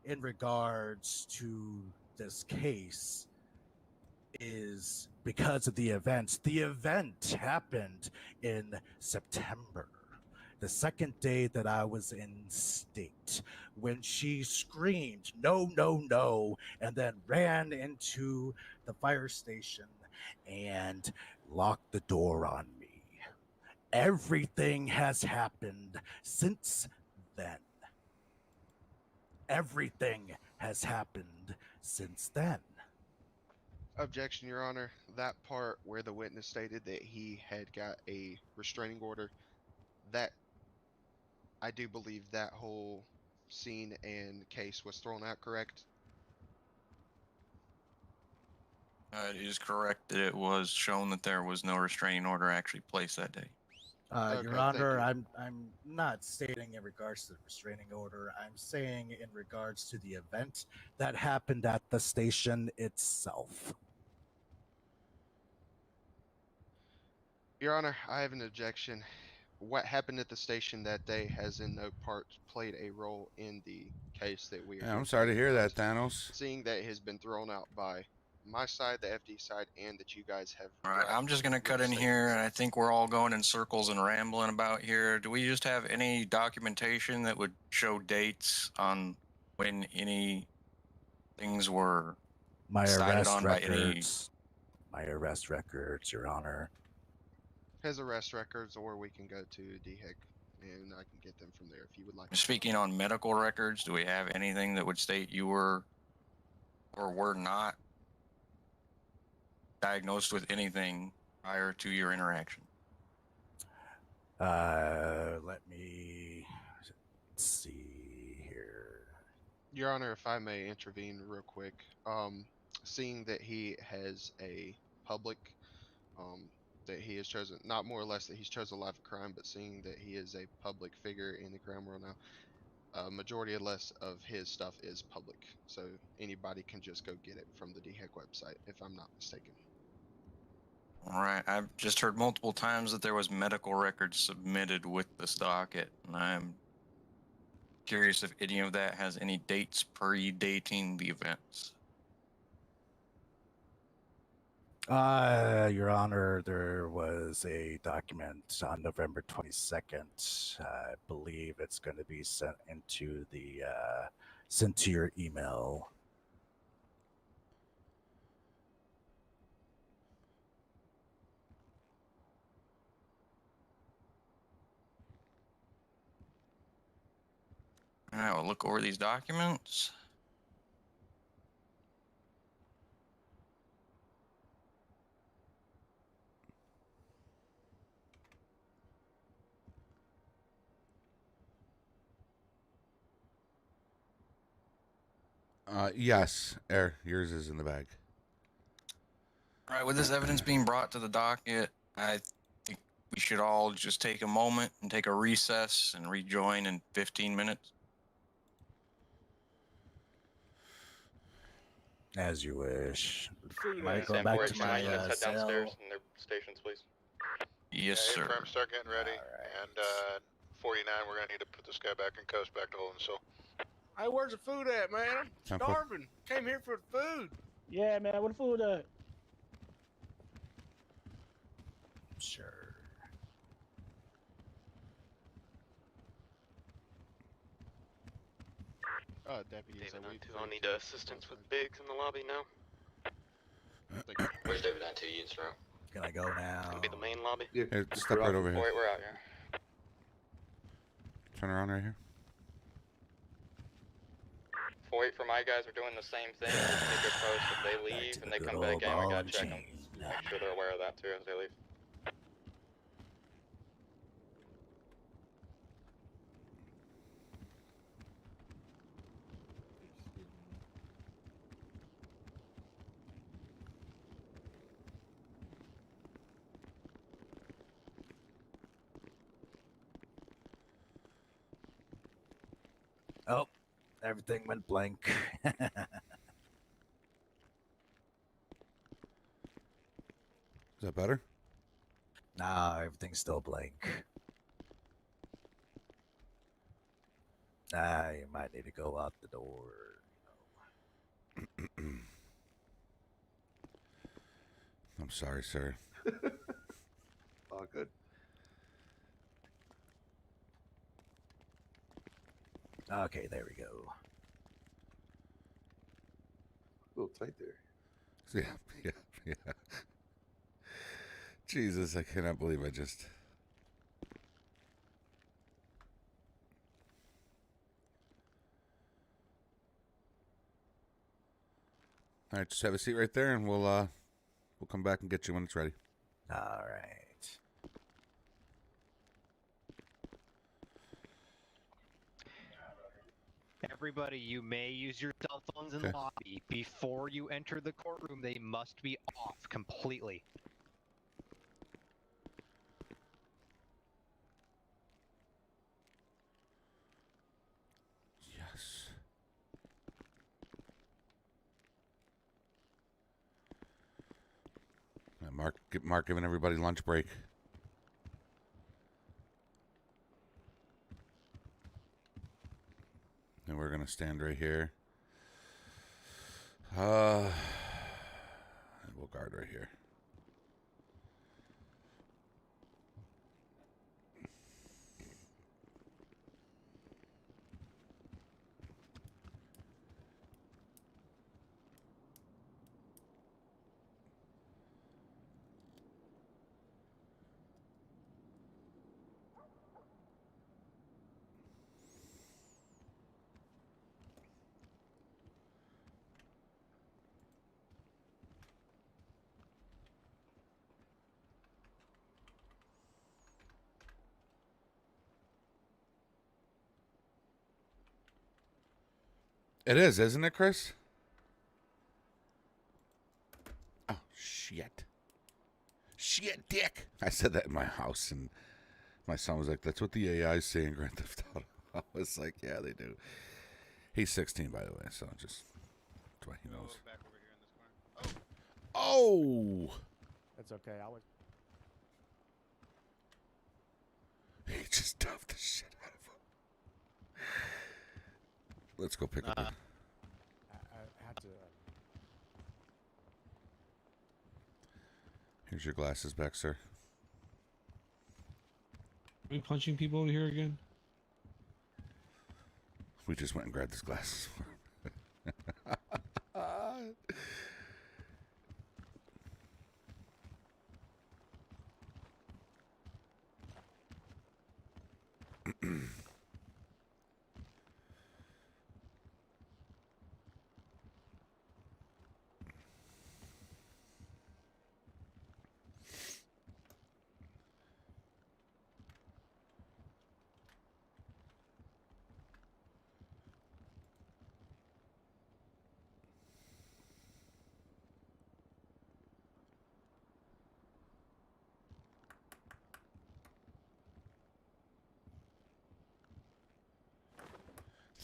in regards to this case is because of the event happened in September, the second day that I was in state, when she screamed, "No, no, no," and then ran into the fire station and locked the door on me. Everything has happened since then. Everything has happened since then. Objection, Your Honor. That part where the witness stated that he had got a restraining order, that I do believe that whole scene and case was thrown out, correct? It is correct that it was shown that there was no restraining order actually placed that day. Okay, Your thank Honor, you. I'm not stating in regards to the restraining order. I'm saying in regards to the event that happened at the station itself. Your Honor, I have an objection. What happened at the station that day has in no part played a role in the case that we are Yeah, here I'm sorry to today hear that, discussing. Thanos. Seeing that it has been thrown out by my side, the FD side, and that you guys have. All right, I'm just gonna cut in here, and I think we're all going in circles and rambling about here. Do we just have any documentation that would show dates on when any things were My decided arrest on by any? records. My arrest records, Your Honor. His arrest records, or we can go to DHEC and I can get them from there if you would like. Speaking on medical records, do we have anything that would state you were or were not diagnosed with anything prior to your interaction? Let me see here. Your Honor, if I may intervene real quick, seeing that he has a public, that he has chosen, not more or less that he's chosen a life of crime, but seeing that he is a public figure in the crime world now, majority or less of his stuff is public, so anybody can just go get it from the DHEC website, if I'm not mistaken. All right, I've just heard multiple times that there was medical records submitted with this docket, and I'm curious if any of that has any dates predating the events. Your Honor, there was a document on November 22nd. I believe it's going to be sent into the sent to your email. All right, we'll look over these documents. Yes, yours is in the bag. All right, with this evidence being brought to the docket, I think we should all just take a moment and take a recess and rejoin in 15 minutes. As you wish. Food Might at go Sam back Forage to my tonight. Let's head downstairs cell. in their stations, please. Yes, sir. Firm, start getting ready. And 49, we're gonna need to put this guy back in cuffs, back to holding cell. Hey, where's the food at, man? I'm starving. Came here for the food. Yeah, man, where the food at? Sure. Deputies, David 9-2, I'll need assistance with Biggs in the lobby now. Where's David 9-2 units now? Can I go now? It'll be the main lobby. Yeah, step right over here. Alright, we're out here. Turn around right here. 4-8 for my guys are doing the same thing. Just take your post if they leave and they come back in, we gotta check them. Make sure they're aware of that too as they leave. Oh, everything went blank. Is that better? Nah, everything's still blank. You might need to go out the door. I'm sorry, sir. All good. Okay, there we go. A little tight there. Yeah. Jesus, I cannot believe I just... All right, just have a seat right there, and we'll come back and get you when it's ready. All right. Everybody, you may use your cell phones in the lobby. Before you enter the courtroom, they must be off completely. Mark giving everybody lunch break. And we're gonna stand right here. And we'll guard right here. It is, isn't it, Chris? Oh, shit. Shit, dick. I said that in my house, and my son was like, that's what the AI is saying, Grand Theft Auto. I was like, yeah, they do. He's 16, by the way, so just that's why he knows. Back over here in this corner. Oh! That's okay. I was. He just duffed the shit out of him. Let's go pick up. I had to. Here's your glasses back, sir. Are we punching people over here again? We just went and grabbed his glasses.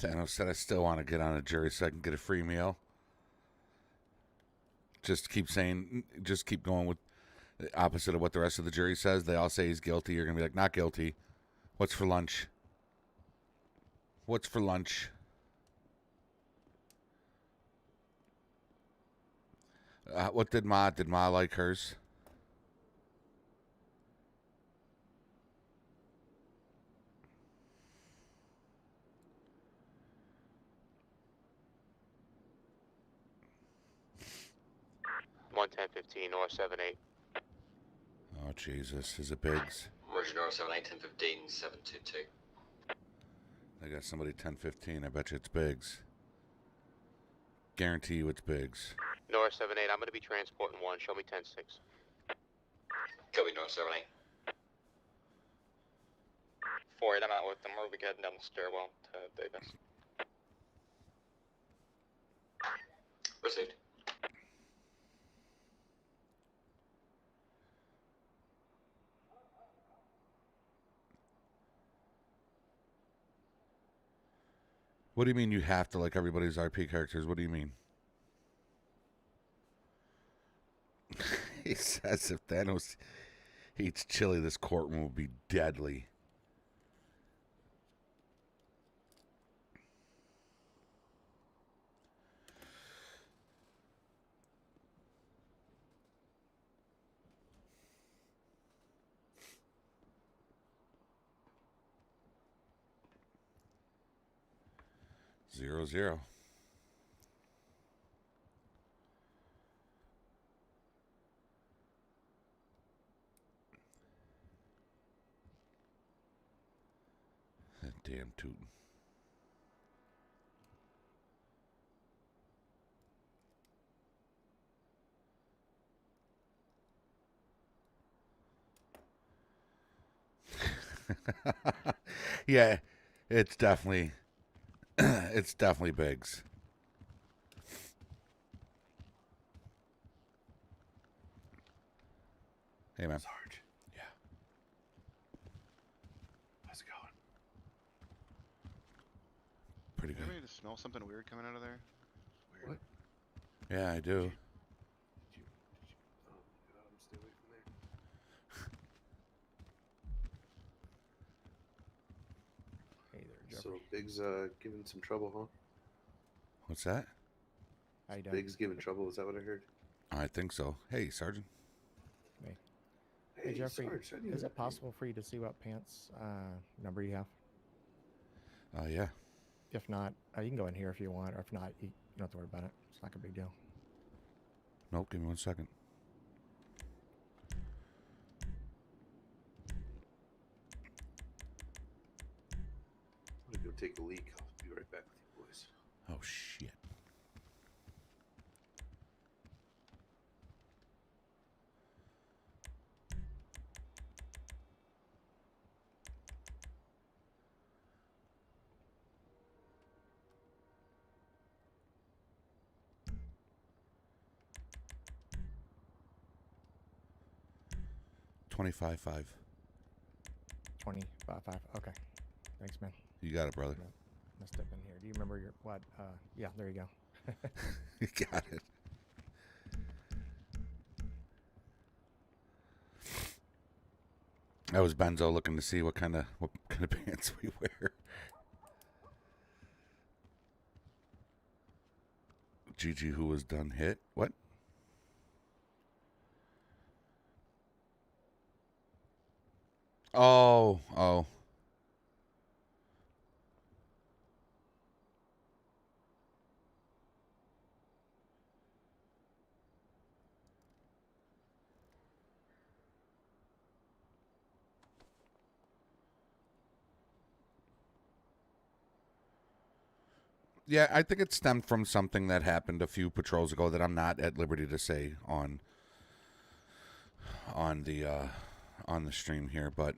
Thanos said I still want to get on a jury so I can get a free meal. Just keep going with the opposite of what the rest of the jury says. They all say he's guilty. You're going to be like, not guilty. What's for lunch? What's for lunch? What did Ma like hers? One 1015 or 78. Oh Jesus! Is it Biggs? Roger, Nora 78, 1015, 722. I got somebody 1015. I bet you it's Biggs. Guarantee you it's Biggs. Nora 78, I'm going to be transporting one. Show me 106. Copy, Nora 78. 48, I'm out with them. We'll be heading down the stairwell to Davis. Received. What do you mean you have to like everybody's RP characters? What do you mean? He says if Thanos eats chili, this courtroom will be deadly. Zero, zero. That damn tootin'. Yeah, it's definitely it's definitely Biggs. Hey man. Sarge. Yeah. How's it going? Pretty good. Anybody just smell something weird coming out of there? What? Yeah, I do. So Big's giving some trouble, huh? What's that? How you doing? Big's giving trouble. Is that what I heard? I think so. Hey, Sergeant. Hey. Hey, Jeffrey, Sarge, I need is a- it possible for you to see what pants number you have? Yeah. If not, you can go in here if you want, or if not, you don't have to worry about it. It's not a big deal. Nope. Give me 1 second. I'm gonna go take a leak. I'll be right back with you boys. Oh shit. $25.5. 25.5. Okay. Thanks, man. You got it, brother. I'm gonna step in here. Do you remember your what? Yeah, there you go. You got it. That was Benzo looking to see what kind of pants we wear. Gigi, who was done hit? What? Oh. Yeah, I think it stemmed from something that happened a few patrols ago that I'm not at liberty to say on the stream here, but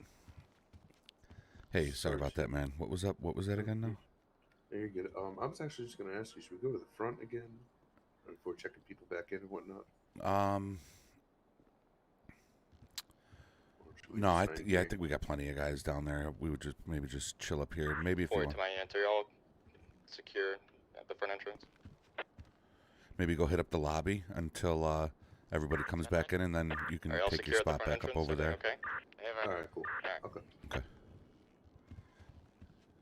hey, sorry about that, man. What was up? What was that again now? There you go. I was actually just gonna ask you, should we go to the front again before checking people back in and whatnot? No, I think we got plenty of guys down there. We would just maybe just chill up here. Maybe if you Forward want, to my enter, all secure at the front entrance. maybe go hit up the lobby until everybody comes back in, and then you can Alright, I'll take your secure at the spot front back up entrance, over there. Okay. Alright, cool. Okay. Okay.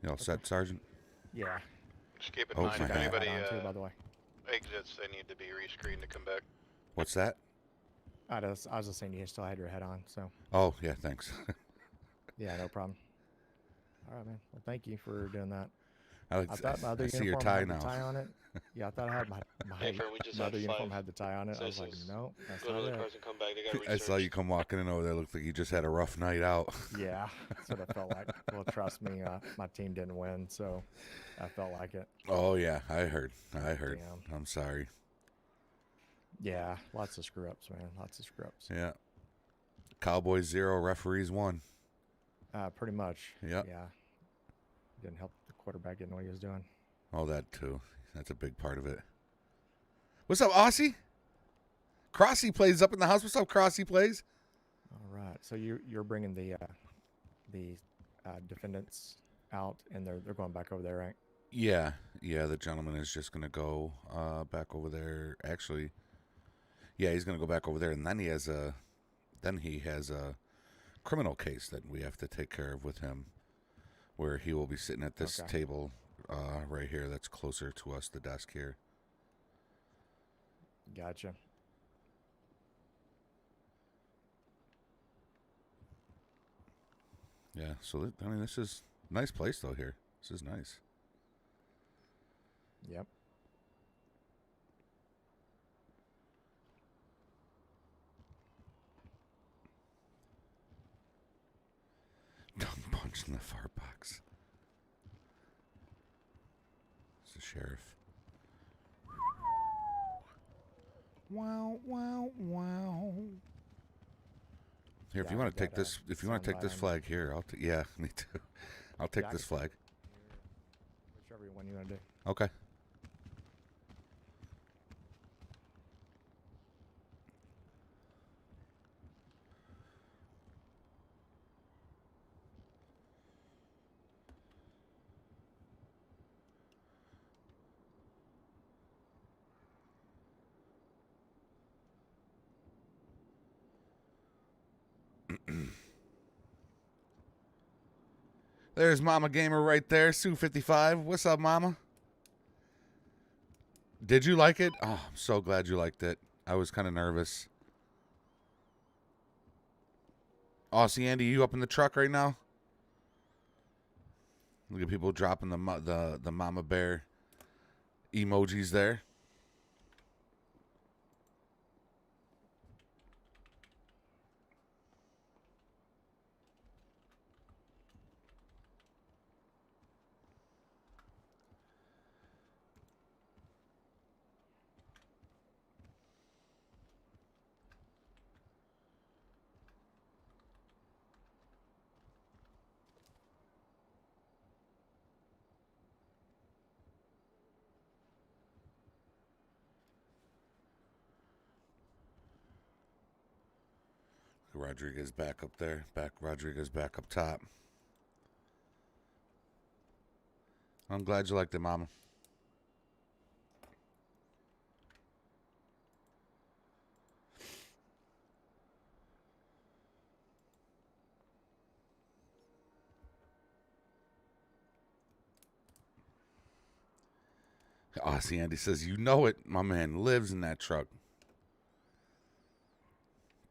You all set, Sergeant? Yeah. Just keep in Oh, mind my if hat. anybody On too, by the way. exits, they need to be rescreened to come back. What's that? I was just saying you still had your head on, so. Oh, yeah, thanks. Yeah, no problem. All right, man. Well, thank you for doing that. I thought my other I see your uniform tie had now. the tie on it. Yeah, I thought I had my other uniform had the tie on it. I was like, no, that's not it. Come back, they gotta I saw you come walking in over there. Looked like you just had a rough night out. Yeah, that's what I felt like. Well, trust me, my team didn't win, so I felt like it. Oh, yeah, I heard. Damn. I'm sorry. Yeah, lots of screw-ups, man. Lots of screw-ups. Yeah. Cowboys 0, referees 1. Pretty much. Yep. Yeah. Didn't help the quarterback didn't know what he was doing. Oh, that too. That's a big part of it. What's up, Aussie? Crossy plays up in the house. What's up, Crossy plays? All right. So you're bringing the defendants out, and they're going back over there, right? Yeah. The gentleman is just gonna go back over there. Actually, yeah, he's gonna go back over there, and then he has a criminal case that we have to take care of with him, where he will be sitting at this table right here. That's closer to us, the desk here. Gotcha. Yeah. So I mean, this is a nice place though. Here, this is nice. Yep. Tongue punch in the fart box. It's the sheriff. Wow. Here, if you want to take this, flag here, I'll yeah, me too. I'll take this flag. Whichever one you want to do. Okay. There's Mama Gamer right there, Sue55. What's up, Mama? Did you like it? Oh, I'm so glad you liked it. I was kind of nervous. Aussie Andy, you up in the truck right now? Look at people dropping the Mama Bear emojis there. Rodriguez back up there. Rodriguez back up top. I'm glad you liked it, Mama. Aussie Andy says, you know it. My man lives in that truck.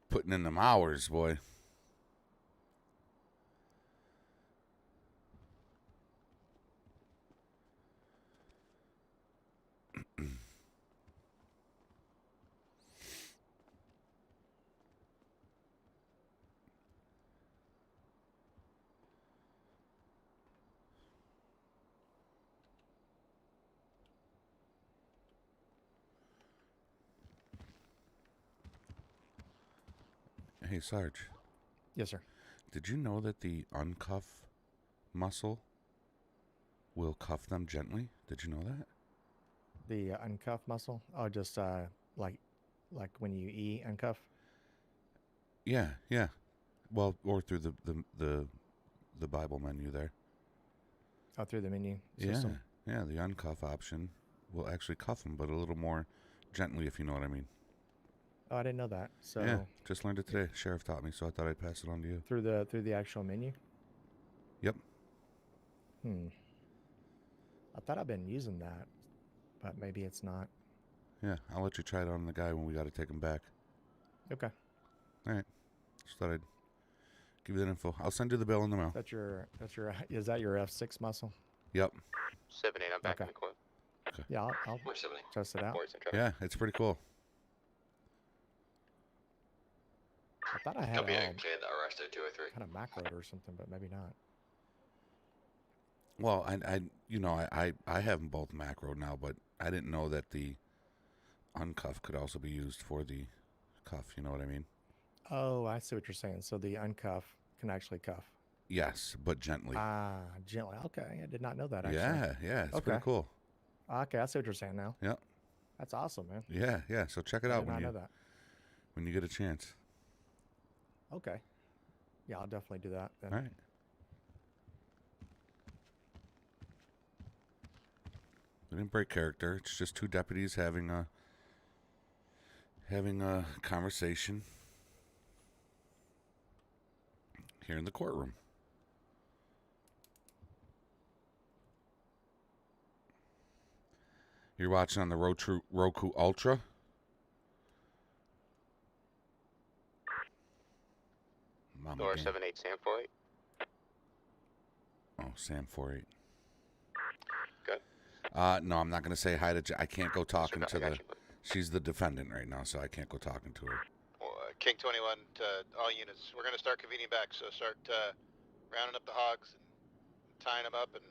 Putting in them hours, boy. Hey, Sarge. Yes, sir. Did you know that the uncuff muscle will cuff them gently? Did you know that? The uncuff muscle? Oh, just like when you uncuff? Yeah, yeah. Well, or through the Bible menu there. Oh, through the menu system? Yeah, the uncuff option will actually cuff them, but a little more gently, if you know what I mean. Oh, I didn't know that. So yeah, just learned it today. Sheriff taught me, so I thought I'd pass it on to you. Through the actual menu? Yep. I thought I've been using that, but maybe it's not. Yeah, I'll let you try it on the guy when we got to take him back. Okay. All right. Just thought I'd give you that info. I'll send you the bill in the mail. Is that your F6 muscle? Yep. 7-8, I'm back in the court. Okay. Yeah, I'll test it out. Yeah, it's pretty cool. I thought I had Copy, it all clear that arrested 203. kind of macroed or something, but maybe not. Well, I have them both macro now, but I didn't know that the uncuff could also be used for the cuff. You know what I mean? Oh, I see what you're saying. So the uncuff can actually cuff. Yes, but gently. Gently. Okay, I did not know that. Actually. Yeah, it's pretty cool. Okay, I see what you're saying now. Yep. That's awesome, man. Yeah. So check it out when you get a chance. Okay. Yeah, I'll definitely do that then. All right. We didn't break character. It's just two deputies having a conversation here in the courtroom. You're watching on the Roku Ultra. Door 7-8, Sam 48. Oh, Sam 48. Good. No, I'm not going to say hi to I can't go talking to the... She's the defendant right now, so I can't go talking to her. King 21 to all units. We're going to start convening back, so start rounding up the hogs and tying them up and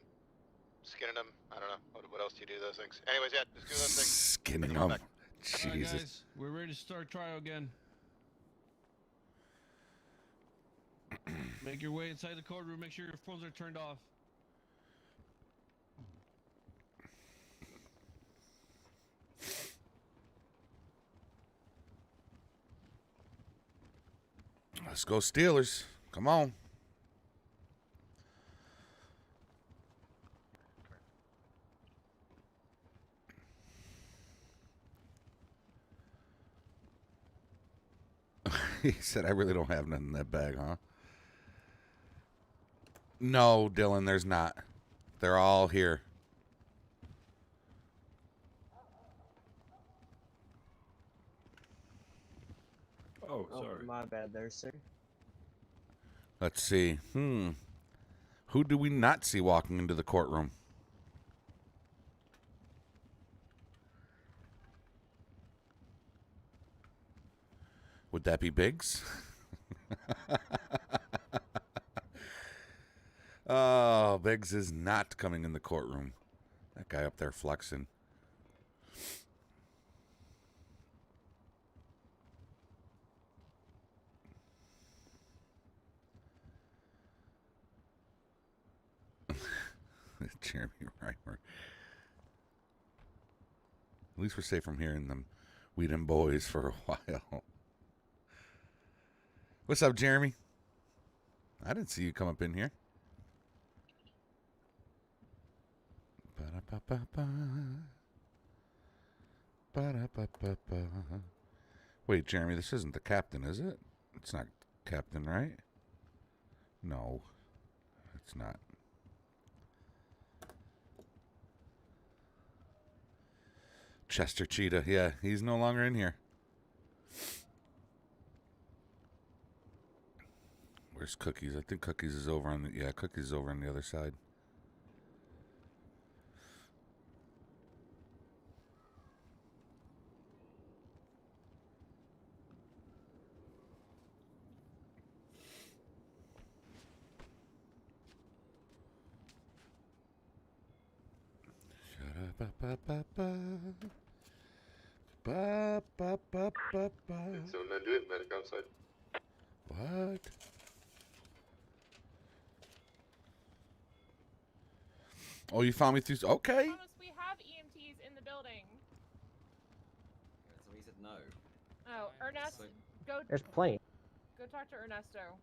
skinning them. I don't know. What else do you do those things? Anyways, yeah, just do those things. Skinning them. Jesus. All right, guys, we're ready to start trial again. Make your way inside the courtroom. Make sure your phones are turned off. Let's go Steelers. Come on. He said, I really don't have nothing in that bag, huh? No, Dylan, there's not. They're all here. Oh, sorry. My bad there, sir. Let's see. Who do we not see walking into the courtroom? Would that be Biggs? Oh, Biggs is not coming in the courtroom. That guy up there flexing. Jeremy Reimer. At least we're safe from hearing them Whedon boys for a while. What's up, Jeremy? I didn't see you come up in here. Ba-da-ba-ba-ba. Ba-da-ba-ba-ba. Wait, Jeremy, this isn't the captain, is it? It's not captain, right? No, it's not. Chester Cheetah, yeah, he's no longer in here. Where's Cookies? I think Cookies is over on the... Yeah, Cookies is over on the other side. Ba-ba-ba-ba. Ba-ba-ba-ba-ba. Did someone not do it? Medic outside. What? Oh, you found me through... Okay. We have EMTs in the building. So he said no. Oh, Ernesto, go. There's plenty. Go talk to Ernesto.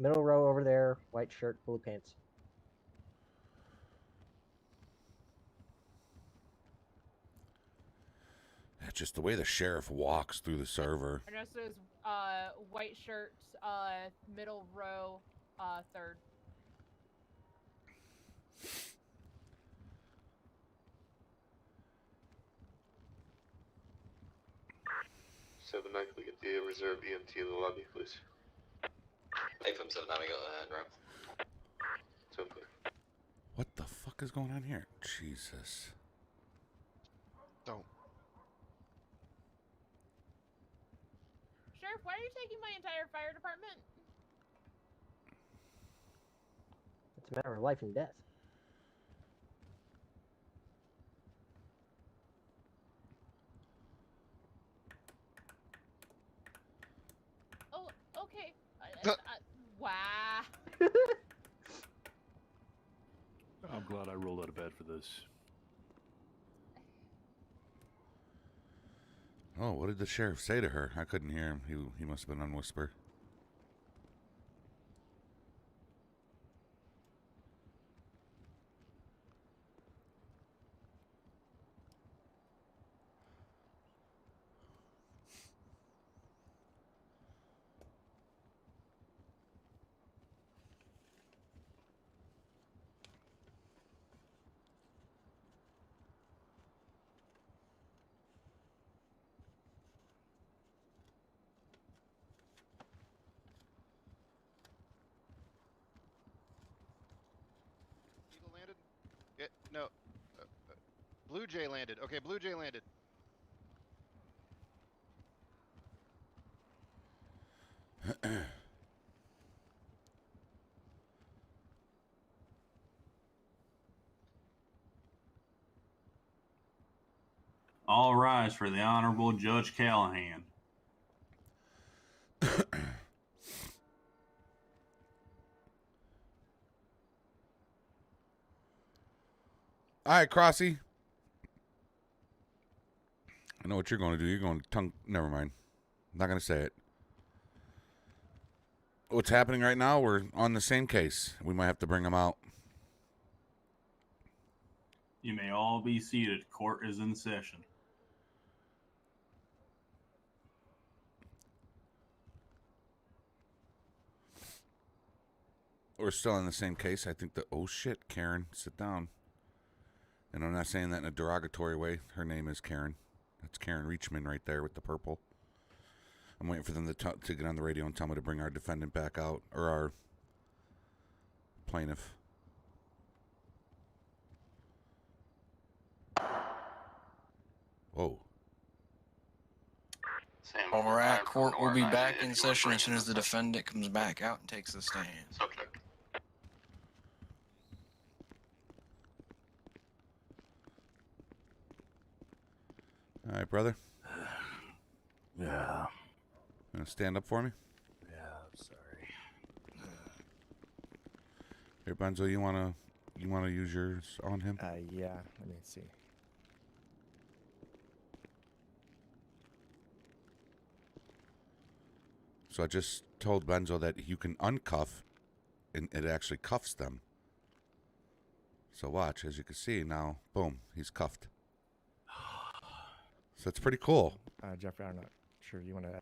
Middle row over there, white shirt, blue pants. That's just the way the sheriff walks through the server. Ernesto's white shirt, middle row, third. Seven nine, we get the reserve EMT in the lobby, please. Hey, from 7 we got a route. So clear. What the fuck is going on here? Jesus. Don't. Sheriff, why are you taking my entire fire department? It's a matter of life and death. Oh, okay. Wow. I'm glad I rolled out of bed for this. Oh, what did the sheriff say to her? I couldn't hear him. He must have been on whisper. Eagle landed? Yeah, no. Blue Jay landed. Okay, Blue Jay landed. All rise for the Honorable Judge Callahan. All right, Crossy. I know what you're going to do. You're going to tongue... Never mind. I'm not going to say it. What's happening right now, we're on the same case. We might have to bring him out. You may all be seated. Court is in session. we're still in the same case. I think oh shit, Karen, sit down. And I'm not saying that in a derogatory way. Her name is Karen. That's Karen Reachman right there with the purple. I'm waiting for them to get on the radio and tell me to bring our defendant back out, or our plaintiff. Whoa. All right, court will be back in session as soon as the defendant comes back out and takes the stand. All right, brother. Yeah. You gonna stand up for me? Yeah, I'm sorry. Here, Benzo, you wanna use yours on him? Yeah. Let me see. So I just told Benzo that you can uncuff, and it actually cuffs them. So watch, as you can see now, boom, he's cuffed. So it's pretty cool. Jeffrey, I'm not sure you want to.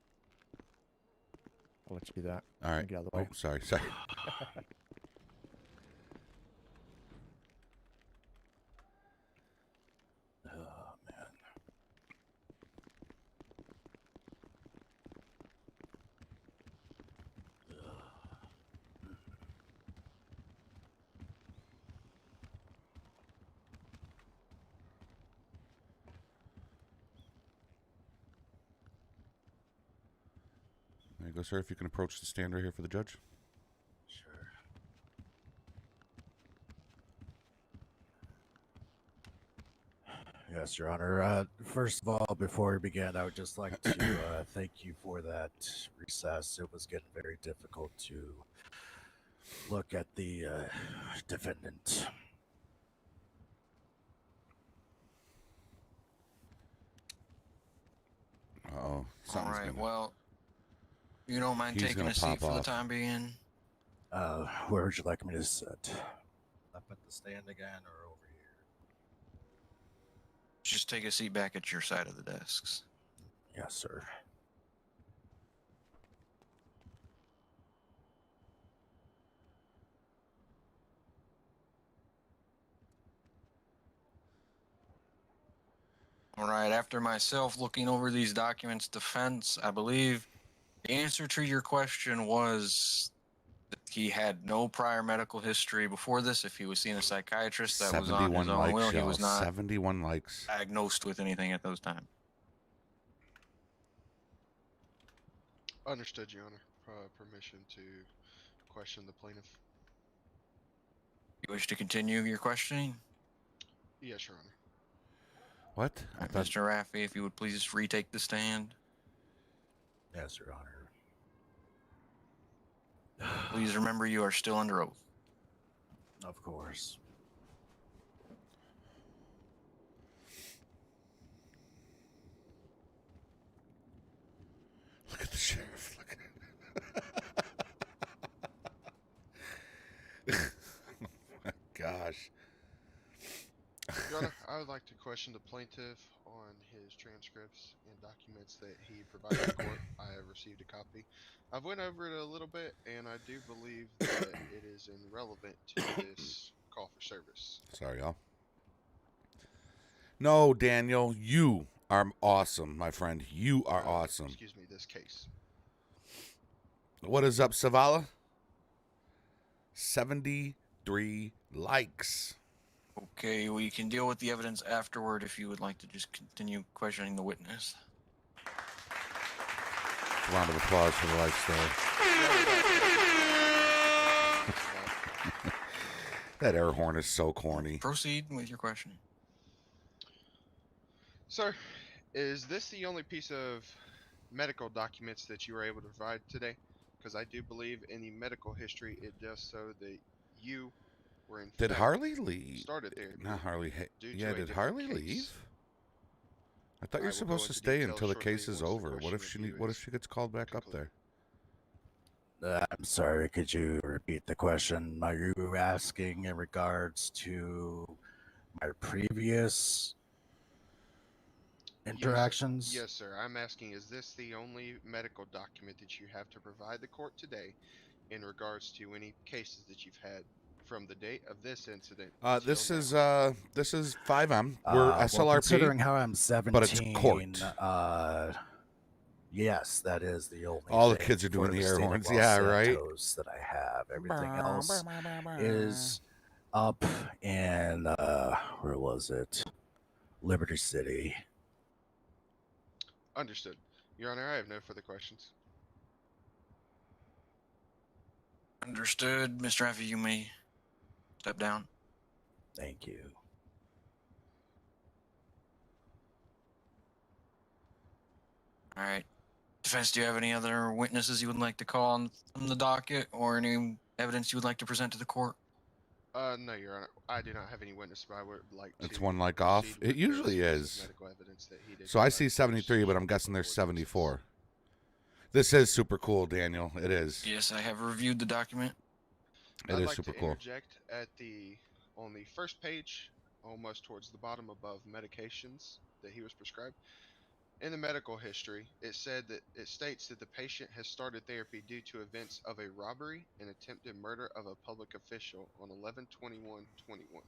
I'll let you do that. All right. Get out of the way. Oh, sorry. Oh, man. There you go, sir. If you can approach the stand right here for the judge. Sure. Yes, Your Honor. First of all, before we begin, I would just like to thank you for that recess. It was getting very difficult to look at the defendant. Uh-oh. All right, well, you don't mind He's taking gonna a seat pop for the off. time being? Where would you like me to sit? Up at the stand again or over here? Just take a seat back at your side of the desks. Yes, sir. All right, after myself looking over these documents, defense, I believe the answer to your question was that he had no prior medical history before this. If he was seeing a psychiatrist, that was on his own will. He was not 71 likes. diagnosed with anything at those times. Understood, Your Honor. Permission to question the plaintiff. You wish to continue your questioning? Yes, Your Honor. What? Mr. Raffi, if you would please retake the stand. Yes, Your Honor. Please remember you are still under oath. Of course. Look at the sheriff. Look at it. Oh my gosh. Your Honor, I would like to question the plaintiff on his transcripts and documents that he provided to court. I have received a copy. I've went over it a little bit, and I do believe that it is irrelevant to this call for service. Sorry, y'all. No, Daniel, you are awesome, my friend. You are awesome. Excuse me, this case. What is up, Savala? 73 likes. Okay, we can deal with the evidence afterward if you would like to just continue questioning the witness. Round of applause for the likes there. That air horn is so corny. Proceed with your questioning. Sir, is this the only piece of medical documents that you were able to provide today? Because I do believe in the medical history, it does so that you were in Did fact Harley leave? started there. Not Harley. Due to Yeah, a did different Harley case. leave? I thought I you're will go supposed to into stay detail until the shortly case is once the over. What if question review what if is she gets called back up there? I'm sorry, could you repeat the question? Are you asking in regards to my previous interactions? Yes, sir. I'm asking, is this the only medical document that you have to provide the court today in regards to any cases that you've had from the date of this incident. This is 5M. We're Well, SLRP. considering how I'm 17, but it's court. Yes, that is the only. All the thing kids are doing for the the air state of horns. Los Yeah, right. Santos that I have. Everything else is up in where was it? Liberty City. Understood. Your Honor, I have no further questions. Understood. Mr. Raffy, you may step down. Thank you. All right. Defense, do you have any other witnesses you would like to call on from the docket or any evidence you would like to present to the court? No, Your Honor. I do not have any witness, but I would like to. It's one like off. proceed It with usually those is. medical evidence that he did So I provide see for 73, but I'm guessing there's 74. This is super cool, Daniel. It is. Yes, I have reviewed the document. It I'd is like super to cool. interject on the first page, almost towards the bottom above medications that he was prescribed. In the medical history, it states that the patient has started therapy due to events of a robbery and attempted murder of a public official on 11/21/21.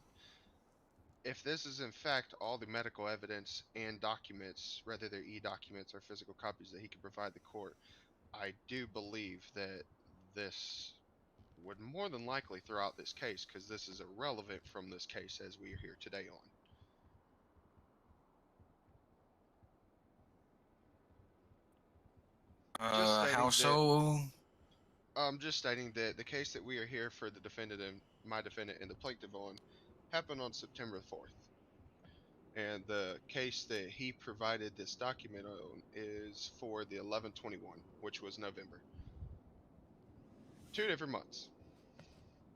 If this is in fact all the medical evidence and documents, whether they're e-documents or physical copies that he can provide the court, I do believe that this would more than likely throw out this case because this is irrelevant from this case as we are here today on. How so? Just stating that the case that we are here for the defendant and my defendant and the plaintiff on happened on September 4th. And the case that he provided this document on is for the 11/21, which was November. 2 different months.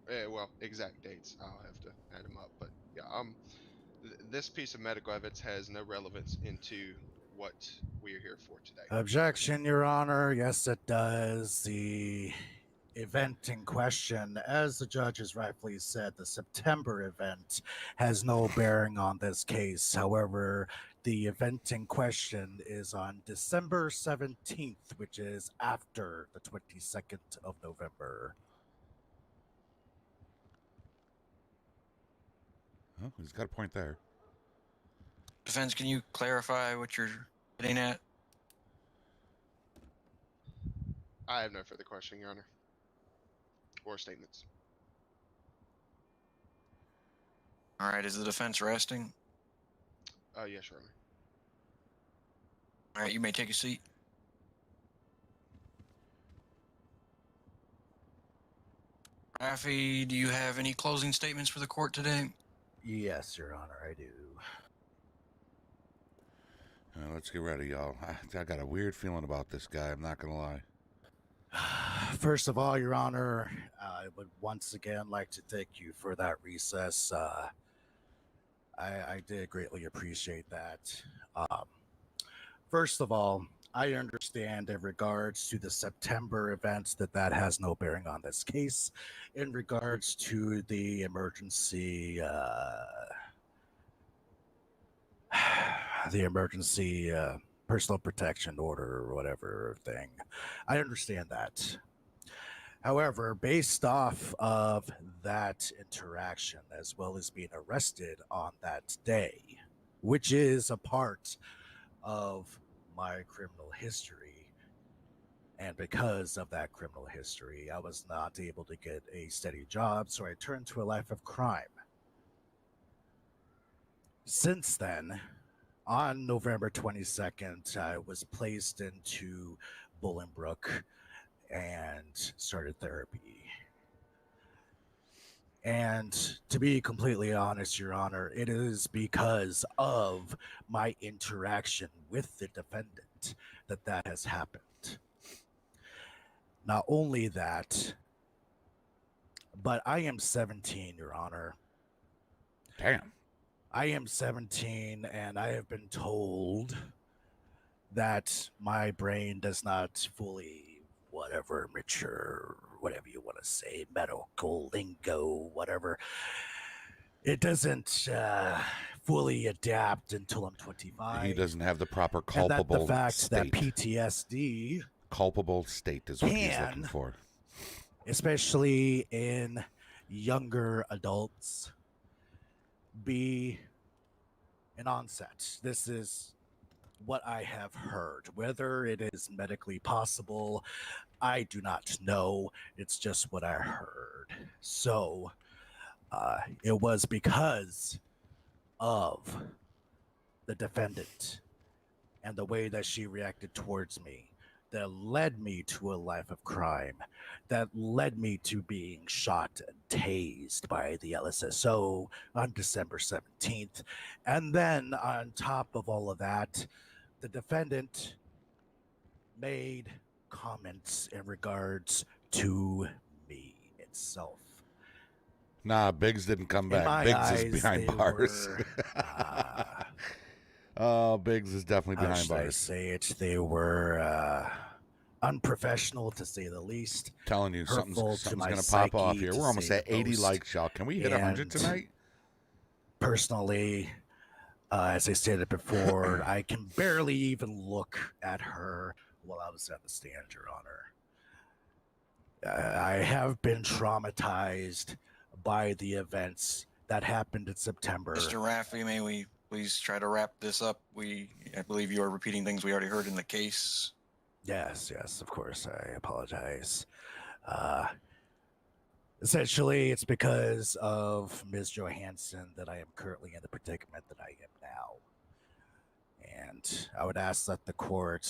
Well, exact dates. I'll have to add them up. But yeah, this piece of medical evidence has no relevance into what we are here for today. Objection, Your Honor. Yes, it does. The event in question, as the judge has rightfully said, the September event has no bearing on this case. However, the event in question is on December 17th, which is after the 22nd of November. Oh, he's got a point there. Defense, can you clarify what you're getting at? I have no further question, Your Honor. Or statements. All right, is the defense resting? Yes, Your Honor. All right, you may take a seat. Raffy, do you have any closing statements for the court today? Yes, Your Honor, I do. Let's get ready, y'all. I got a weird feeling about this guy. I'm not going to lie. First of all, Your Honor, I would once again like to thank you for that recess. I did greatly appreciate that. First of all, I understand in regards to the September events that has no bearing on this case. In regards to the emergency, personal protection order or whatever thing, I understand that. However, based off of that interaction, as well as being arrested on that day, which is a part of my criminal history, and because of that criminal history, I was not able to get a steady job, so I turned to a life of crime. Since then, on November 22nd, I was placed into Bolingbrook and started therapy. And to be completely honest, Your Honor, it is because of my interaction with the defendant that has happened. Not only that, but I am 17, Your Honor. Damn. I am 17, and I have been told that my brain does not fully mature, whatever you want to say, medical lingo, whatever. It doesn't fully adapt until I'm 25. He doesn't have the proper And culpable that the fact state. that PTSD Culpable state is what he's looking for. especially in younger adults, be an onset. This is what I have heard. Whether it is medically possible, I do not know. It's just what I heard. So, it was because of the defendant and the way that she reacted towards me that led me to a life of crime, that led me to being shot and tased by the LSSO on December 17th. And then, on top of all of that, the defendant made comments in regards to me itself. Nah, Biggs didn't come In back. my Biggs eyes, is behind they bars. were, Oh, Biggs is definitely how behind should I bars. say it? They were unprofessional, to say the least. Telling you, Hurtful something's to my gonna pop off psyche, here. to We're almost say at the 80 most. likes, y'all. Can we hit 100 And tonight? Personally, as I stated before, I can barely even look at her while I was at the stand, Your Honor. I have been traumatized by the events that happened in September. Mr. Raffi, may we please try to wrap this up? I believe you are repeating things we already heard in the case. Yes, of course. I apologize. Essentially, it's because of Ms. Johansson that I am currently in the predicament that I am now. And I would ask that the court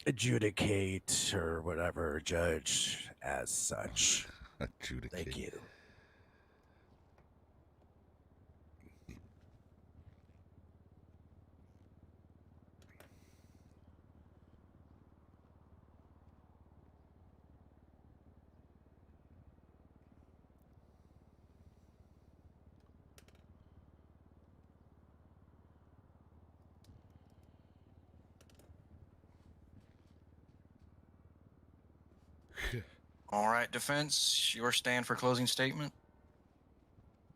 adjudicate or whatever, judge as such. Adjudicate. Thank you. All right, defense, your stand for closing statement.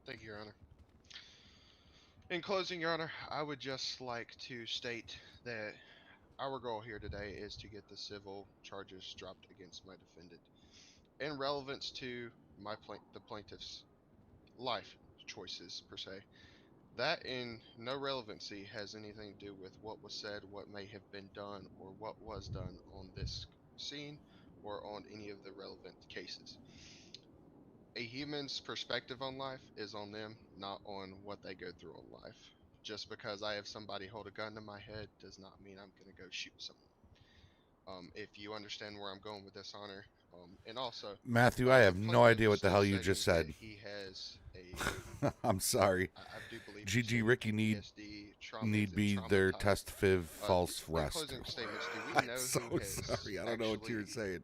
Thank you, Your Honor. In closing, Your Honor, I would just like to state that our goal here today is to get the civil charges dropped against my defendant. In relevance to the plaintiff's life choices, per se, that in no relevancy has anything to do with what was said, what may have been done, or what was done on this scene or on any of the relevant cases. A human's perspective on life is on them, not on what they go through on life. Just because I have somebody hold a gun to my head does not mean I'm going to go shoot someone. If you understand where I'm going with this, Honor, and also Matthew, I have no idea what the hell you stating just said. that he has a I'm sorry. I do believe GG Ricky need be their test fiv false in rest. closing statements, do we know I'm so who has sorry. I don't know what you were actually saying.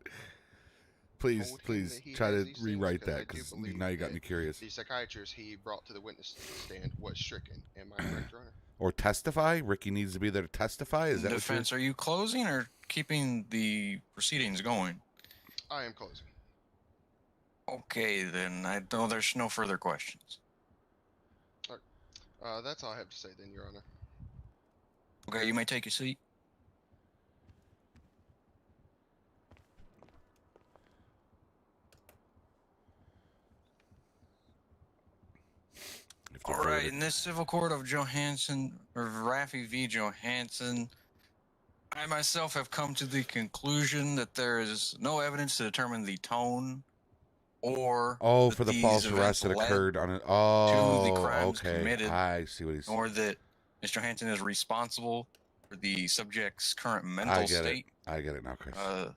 Please, told him please that he try has to these things? rewrite 'Cause I that do because believe now you got that me curious. The psychiatrist he brought to the witness stand was stricken. Am I correct, Your Honor? Or testify? Ricky needs to be there to testify? Is that Defense, are you closing or keeping the proceedings going? I am closing. Okay, then I know there's no further questions. All right. That's all I have to say then, Your Honor. Okay, you may take your seat. All right, in this civil court of Johansson, or Raffi v. Johansson, I myself have come to the conclusion that there is no evidence to determine the tone or Oh, that for the these false events arrest that led occurred on it. to Oh, the crimes okay. committed, I see what he's. or that Mr. Johansson is responsible for the subject's current mental I get state. it. I get it now, Chris. A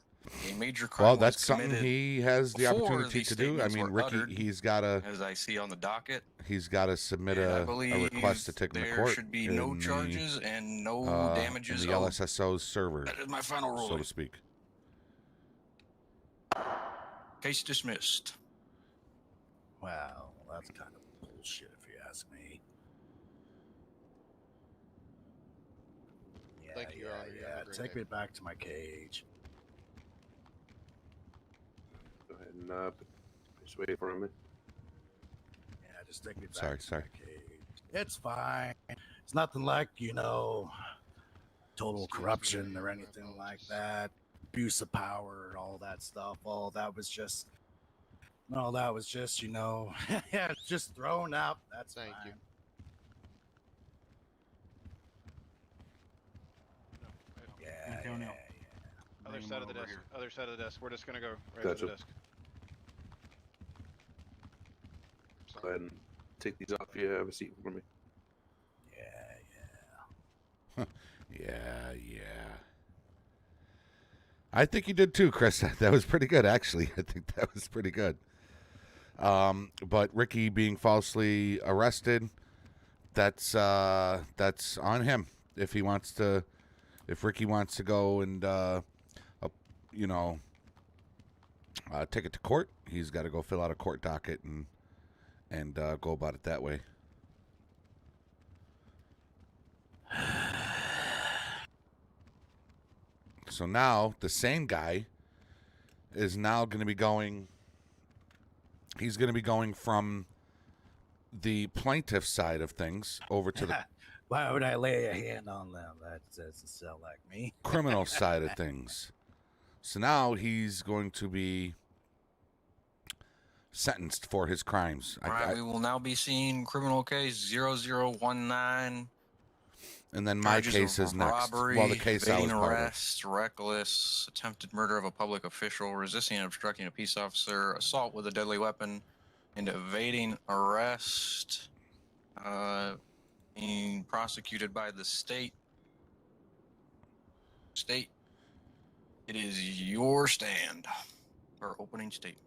major crime Well, was that's something committed he has the before opportunity these to do. I statements mean, were Ricky, uttered, he's got to. as I see on the docket. He's got to submit And I a believe request to take him to there court. should be no charges and no damages in the owed. LSSO's server. That is my final ruling. so to speak. Case dismissed. Wow, that's kind of bullshit if you ask me. Yeah, Thank you, Your Honor. You have a great Take day. me back to my cage. Go ahead and just wait for me. Yeah, just take me back Sorry, to sorry. my cage. It's fine. It's nothing like, total corruption or anything like that. abuse of power and all that stuff. All that was just, you know, yeah, it's just thrown out. That's Thank you. Yeah, Antonio. Other Bring him side of the over desk. here. Other side of the desk. We're just gonna go right Gotcha. to the desk. Go ahead and take these off. You have a seat for me. Yeah. I think you did too, Chris. That was pretty good, actually. I think that was pretty good. But Ricky being falsely arrested, that's on him. If Ricky wants to go and take it to court, he's got to go fill out a court docket and go about it that way. So now the same guy is now going to be going. He's going to be going from the plaintiff side of things over to the Why would I lay a hand on them? That doesn't sound like me. criminal side of things. So now he's going to be sentenced for his crimes. All right, we will now be seeing criminal case 0019. And then my Charges case of is next. robbery, Well, the case I was evading part of. arrest, reckless, attempted murder of a public official, resisting and obstructing a peace officer, assault with a deadly weapon, and evading arrest. Being prosecuted by the state. State, it is your stand for opening statement.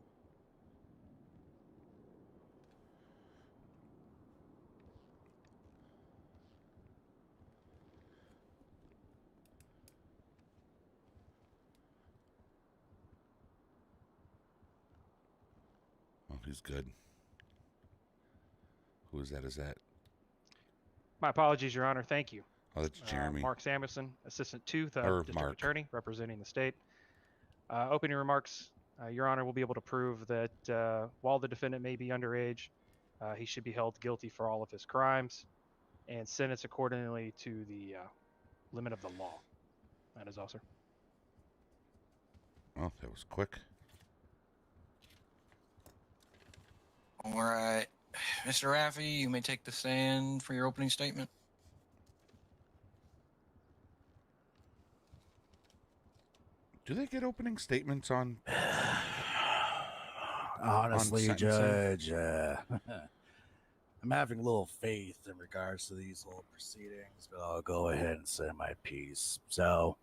Oh, he's good. Who is that? Is that? My apologies, Your Honor. Thank you. Oh, that's Jeremy. Mark Samuelson, Assistant to the Or District Mark. Attorney, representing the state. Opening remarks, Your Honor will be able to prove that while the defendant may be underage, he should be held guilty for all of his crimes and sentenced accordingly to the limit of the law. That is all, sir. Oh, that was quick. All right. Mr. Raffi, you may take the stand for your opening statement. Do they get opening statements on? Honestly, on sentencing? Judge, I'm having a little faith in regards to these whole proceedings, but I'll go ahead and say my piece. So,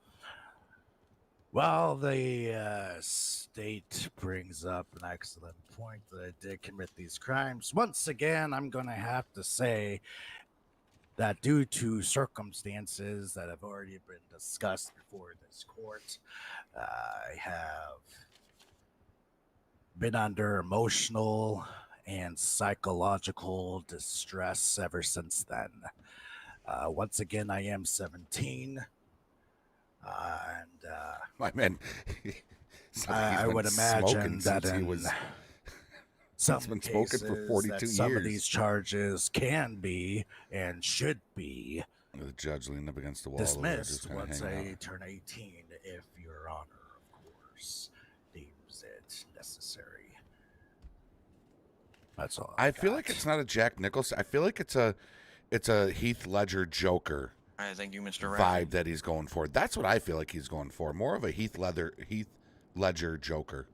while the state brings up an excellent point that I did commit these crimes, once again, I'm going to have to say that due to circumstances that have already been discussed before this court, I have been under emotional and psychological distress ever since then. Once again, I am 17. My man, I would imagine that he in was. some He's been cases smoking for 42 that some of years. these charges can be and should be The judge leaned up against the wall. Just dismissed kinda once hanging I out. turn 18, if Your Honor, of course, deems it necessary. That's all. I feel like it's not a Jack Nicholson. I feel like it's a Heath Ledger Joker. All right, thank you, Mr. Raffi. Vibe that he's going for. That's what I feel like he's going for. More of a Heath Ledger Joker.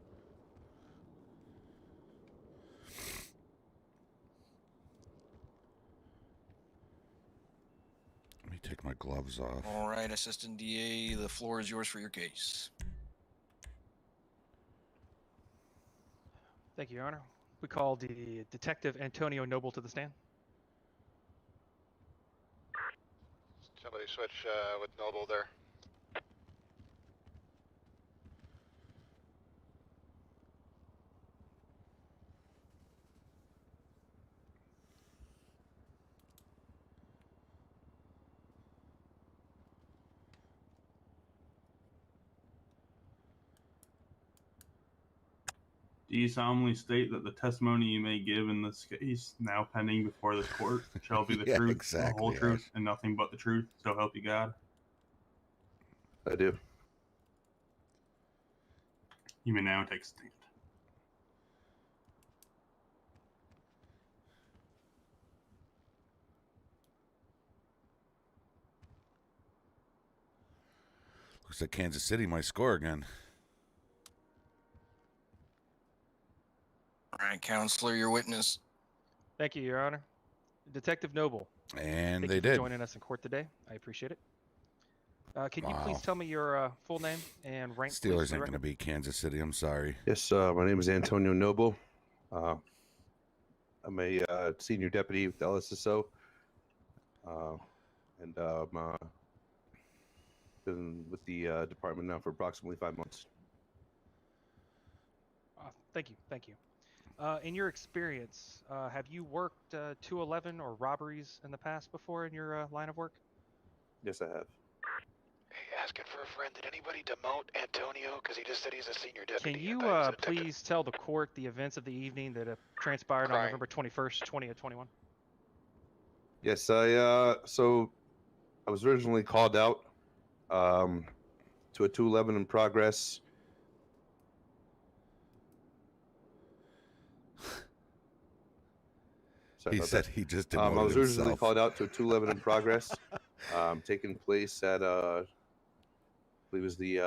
Let me take my gloves off. All right, Assistant DA, the floor is yours for your case. Thank you, Your Honor. We call the Detective Antonio Noble to the stand. Somebody switch with Noble there. Do you solemnly state that the testimony you may give in this case, now pending before this court, shall be the Yeah, truth, exactly, the whole yes. truth, and nothing but the truth? So help you God. I do. You may now take a stand. Looks like Kansas City might score again. All right, counselor, your witness. Thank you, Your Honor. Detective Noble. And Thank they you for did. joining us in court today. I appreciate it. Can you Wow. please tell me your full name and rank? please, Steelers for the ain't going to record? beat Kansas City. I'm sorry. Yes, my name is Antonio Noble. I'm a senior deputy with the LSSO, and been with the department now for approximately 5 months. Thank you. Thank you. In your experience, have you worked 211 or robberies in the past before in your line of work? Yes, I have. Hey, asking for a friend. Did anybody demote Antonio? Because he just said he's a senior deputy. Can you please tell the court the events of the evening that transpired on November 21st, 2021? Yes, so I was originally called out to a 211 in progress. Sorry He about said that. he just I demoted was originally himself. called out to a 211 in progress, taking place at I believe it was the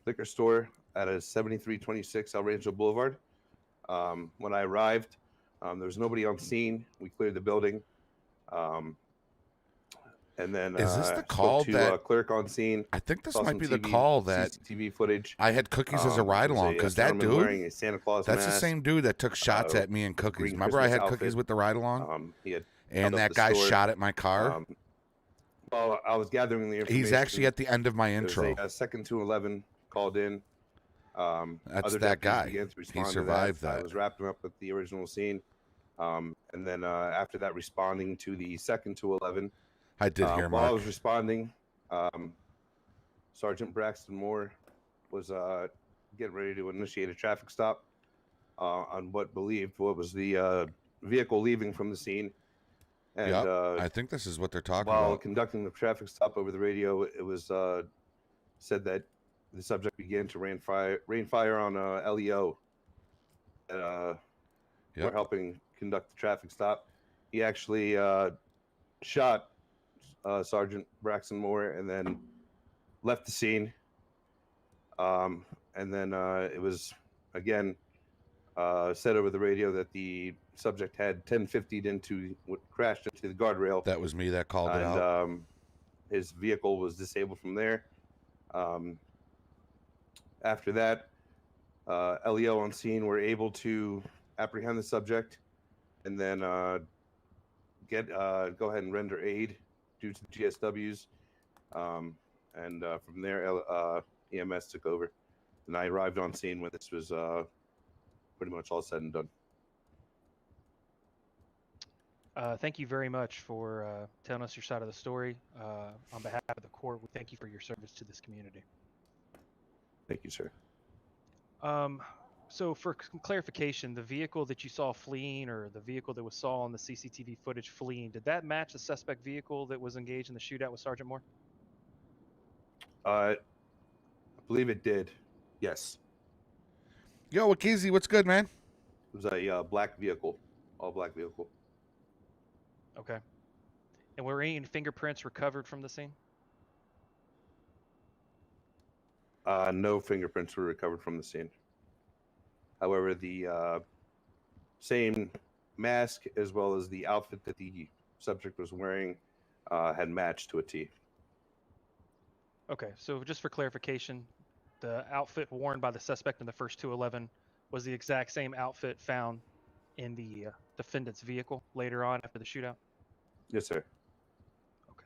liquor store at a 7326 El Rancho Boulevard. When I arrived, there was nobody on scene. We cleared the building. And then Is this the spoke call to that a clerk on scene? I think this saw might some be the TV call that CCTV footage. I had Cookies as a ride There was along because that gentleman dude, wearing a Santa Claus that's the mask, same dude that took shots at me and Cookies. green Remember I Christmas had outfit. Cookies with the ride along? He had And held up that the guy store. shot at my car. Well, I was gathering the information. He's actually at the end of my intro. There was a second 211 called in. That's Other that deputies guy. began to He respond to survived I that. was wrapping up at the original scene. And then after that, responding to the second 211. I did hear While I Mark. was responding, Sergeant Braxton Moore was getting ready to initiate a traffic stop on what was the vehicle leaving from the scene. And Yep, I think this is what they're talking while about. conducting the traffic stop over the radio, it was said that the subject began to rain fire on LEO. We're helping conduct the traffic stop. He actually shot Sergeant Braxton Moore and then left the scene. And then it was again said over the radio that the subject had 1050'd crashed into the guardrail. That was me that called it out. His vehicle was disabled from there. After that, LEO on scene were able to apprehend the subject and then go ahead and render aid due to the GSWs. And from there, EMS took over. And I arrived on scene when this was pretty much all said and done. Thank you very much for telling us your side of the story. On behalf of the court, we thank you for your service to this community. Thank you, sir. So for clarification, the vehicle that you saw fleeing or the vehicle that was saw on the CCTV footage fleeing, did that match the suspect vehicle that was engaged in the shootout with Sergeant Moore? I believe it did. Yes. Yo, Wakizi, what's good, man? It was a black vehicle, all black vehicle. Okay. And were any fingerprints recovered from the scene? No fingerprints were recovered from the scene. However, the same mask as well as the outfit that the subject was wearing had matched to a T. Okay, so just for clarification, the outfit worn by the suspect in the first 211 was the exact same outfit found in the defendant's vehicle later on after the shootout? Yes, sir. Okay.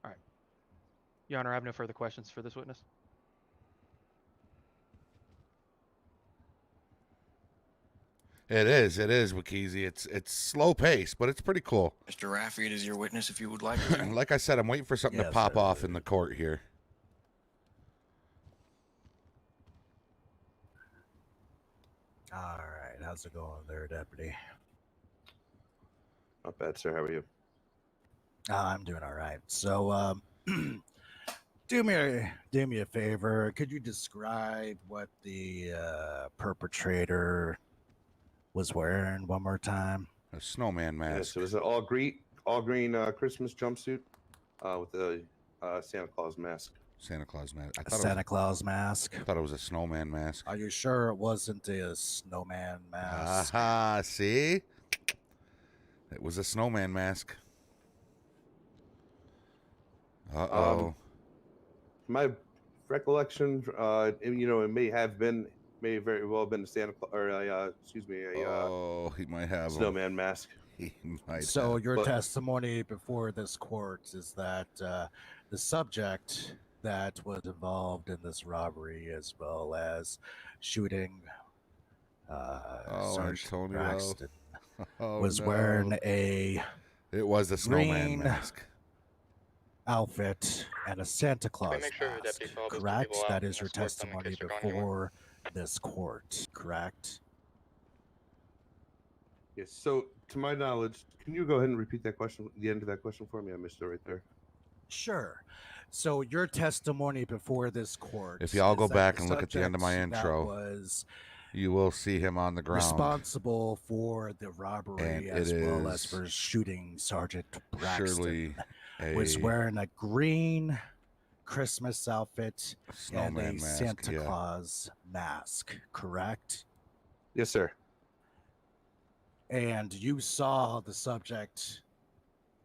All right. Your Honor, I have no further questions for this witness. It is, Wakizi. It's slow pace, but it's pretty cool. Mr. Raffi, it is your witness if you would like. And like I said, I'm waiting for something to pop off in the court here. All right, how's it going there, Deputy? Not bad, sir. How are you? I'm doing all right. So, do me a favor. Could you describe what the perpetrator was wearing one more time? A snowman mask. Yes, it was an all green Christmas jumpsuit with a Santa Claus mask. Santa Claus mask. A Santa Claus mask. I thought it was a snowman mask. Are you sure it wasn't a snowman mask? Aha, see? It was a snowman mask. Uh-oh. My recollection, it may very well have been a Santa Claus, or he might have a snowman mask. He might So have. your testimony before this court is that the subject that was involved in this robbery, as well as shooting Sergeant Antonio. Braxton, Oh, was no. wearing a It was a snowman green mask. outfit and a Santa Claus make sure the mask. deputy follows the Correct? people out That and is your escort them in testimony case they're going anywhere. before this court. Correct? Yes. So, to my knowledge, can you go ahead and repeat that question, the end of that question for me? I missed it right there. Sure. So your testimony before this court. If y'all is go that back the and look at the end of my subject that intro, was you will see him on the ground. responsible for the robbery, And as it well as is for shooting Sergeant surely Braxton, was a wearing a green Christmas outfit and snowman a mask, Santa yeah. Claus mask. Correct? Yes, sir. And you saw the subject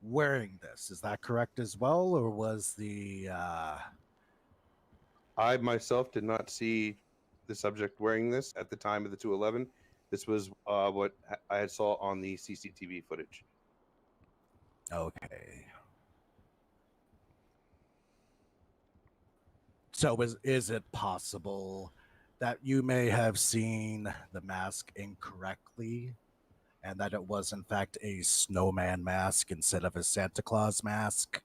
wearing this. Is that correct as well, or was the I myself did not see the subject wearing this at the time of the 211. This was what I saw on the CCTV footage. Okay. So is it possible that you may have seen the mask incorrectly, and that it was in fact a snowman mask instead of a Santa Claus mask?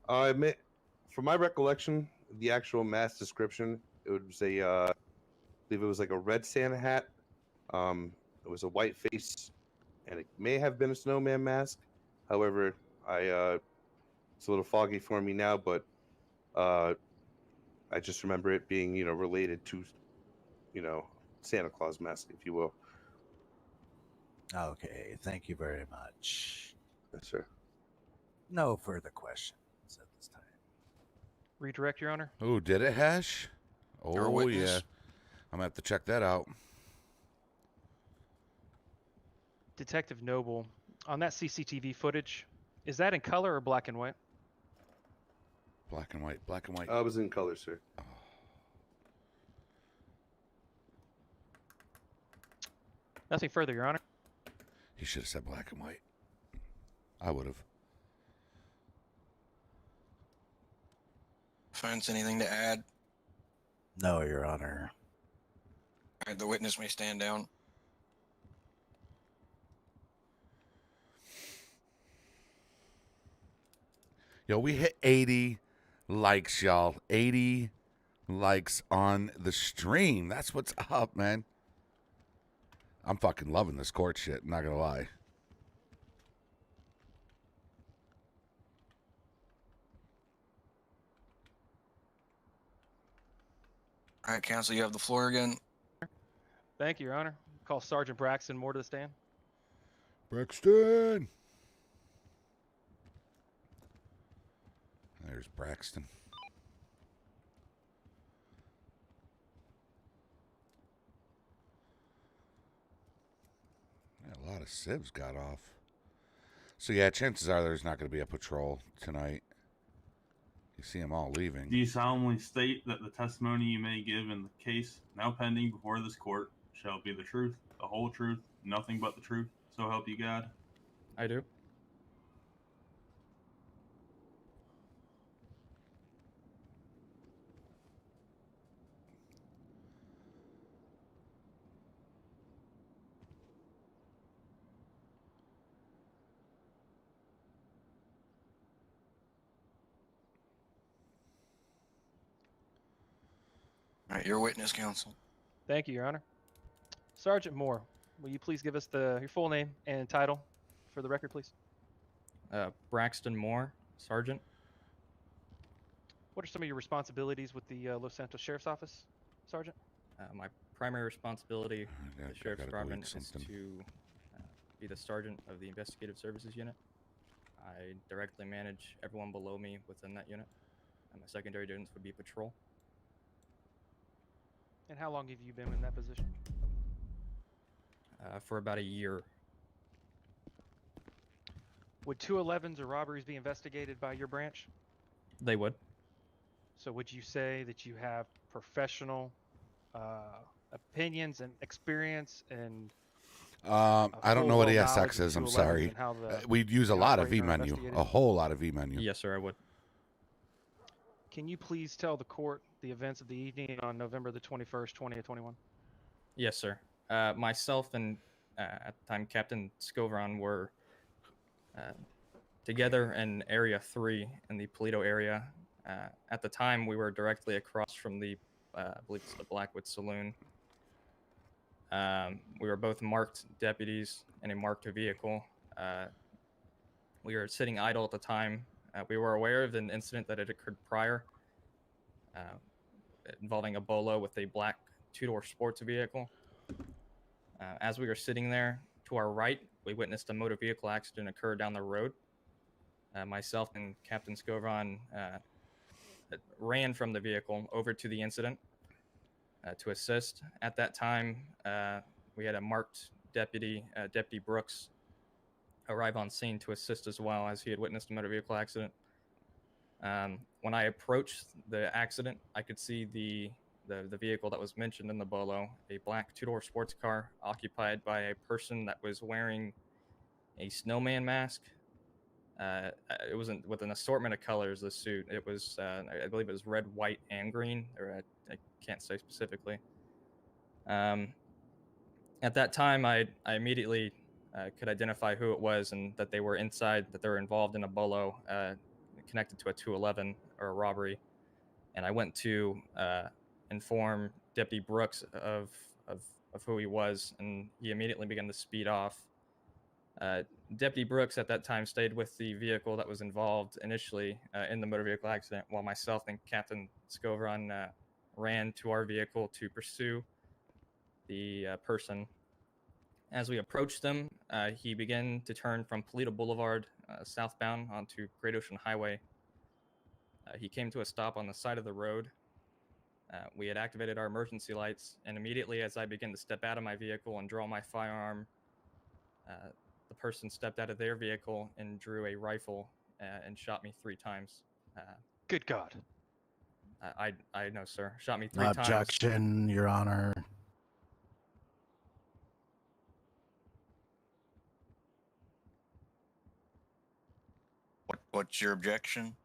From my recollection, the actual mask description, it was I believe it was like a red Santa hat. It was a white face, and it may have been a snowman mask. However, it's a little foggy for me now, but I just remember it being, related to, Santa Claus mask, if you will. Okay, thank you very much. Yes, sir. No further questions at this time. Redirect, Your Honor. Oh, did it, Hash? You're a Oh, witness. yeah. I'm going to have to check that out. Detective Noble, on that CCTV footage, is that in color or black and white? Black and white. Black and white. I was in color, sir. Nothing further, Your Honor. He should have said black and white. I would have. Defense, anything to add? No, Your Honor. All right, the witness may stand down. Yo, we hit 80 likes, y'all. 80 likes on the stream. That's what's up, man. I'm fucking loving this court shit. I'm not going to lie. All right, counsel, you have the floor again. Thank you, Your Honor. Call Sergeant Braxton Moore to the stand. Braxton. There's Braxton. Yeah, a lot of civs got off. So, yeah, chances are there's not going to be a patrol tonight. You see them all leaving. Do you solemnly state that the testimony you may give in the case now pending before this court shall be the truth, the whole truth, nothing but the truth, so help you God? I do. All right, your witness, counsel. Thank you, Your Honor. Sergeant Moore, will you please give us your full name and title for the record, please? Braxton Moore, Sergeant. What are some of your responsibilities with the Los Santos Sheriff's Office, Sergeant? My primary responsibility I with the Sheriff's gotta go eat Department is something. to be the Sergeant of the Investigative Services Unit. I directly manage everyone below me within that unit. And my secondary duties would be patrol. And how long have you been in that position? For about a year. Would 211s or robberies be investigated by your branch? They would. So would you say that you have professional opinions and experience and I don't know what full-well knowledge ESX of is. I'm 211s sorry. and how We'd use a they lot of operate and are V-menu, investigated? a whole lot of V-menu. Yes, sir, I would. Can you please tell the court the events of the evening on November the 21st, 2021? Yes, sir. Myself and at the time Captain Scovron were together in Area 3 in the Polito area. At the time, we were directly across from the, I believe it's the Blackwood Saloon. We were both marked deputies in a marked vehicle. We were sitting idle at the time. We were aware of an incident that had occurred prior involving a bolo with a black two-door sports vehicle. As we were sitting there, to our right, we witnessed a motor vehicle accident occur down the road. Myself and Captain Scovron ran from the vehicle over to the incident to assist. At that time, we had a marked deputy, Deputy Brooks, arrive on scene to assist as well, as he had witnessed a motor vehicle accident. When I approached the accident, I could see the vehicle that was mentioned in the bolo, a black two-door sports car occupied by a person that was wearing a snowman mask. It wasn't with an assortment of colors, the suit. It was, I believe it was red, white, and green, or I can't say specifically. At that time, I immediately could identify who it was and that they were inside, that they were involved in a bolo connected to a 211 or a robbery. And I went to inform Deputy Brooks of who he was, and he immediately began to speed off. Deputy Brooks at that time stayed with the vehicle that was involved initially in the motor vehicle accident, while myself and Captain Scovron ran to our vehicle to pursue the person. As we approached him, he began to turn from Polito Boulevard southbound onto Great Ocean Highway. He came to a stop on the side of the road. We had activated our emergency lights, and immediately as I began to step out of my vehicle and draw my firearm, the person stepped out of their vehicle and drew a rifle and shot me 3 times. Good God. I know, sir. Shot me 3 times. Objection, Your Honor. What's your objection?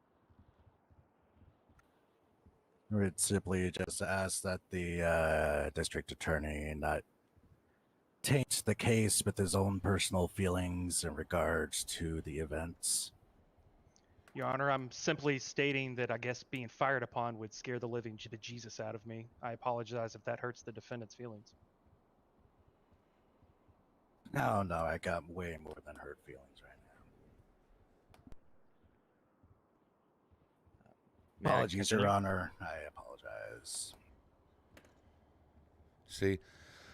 We'd simply just ask that the district attorney not taint the case with his own personal feelings in regards to the events. Your Honor, I'm simply stating that I guess being fired upon would scare the living bejesus out of me. I apologize if that hurts the defendant's feelings. No, I got way more than hurt feelings right now. Apologies, Your Honor. I apologize. See,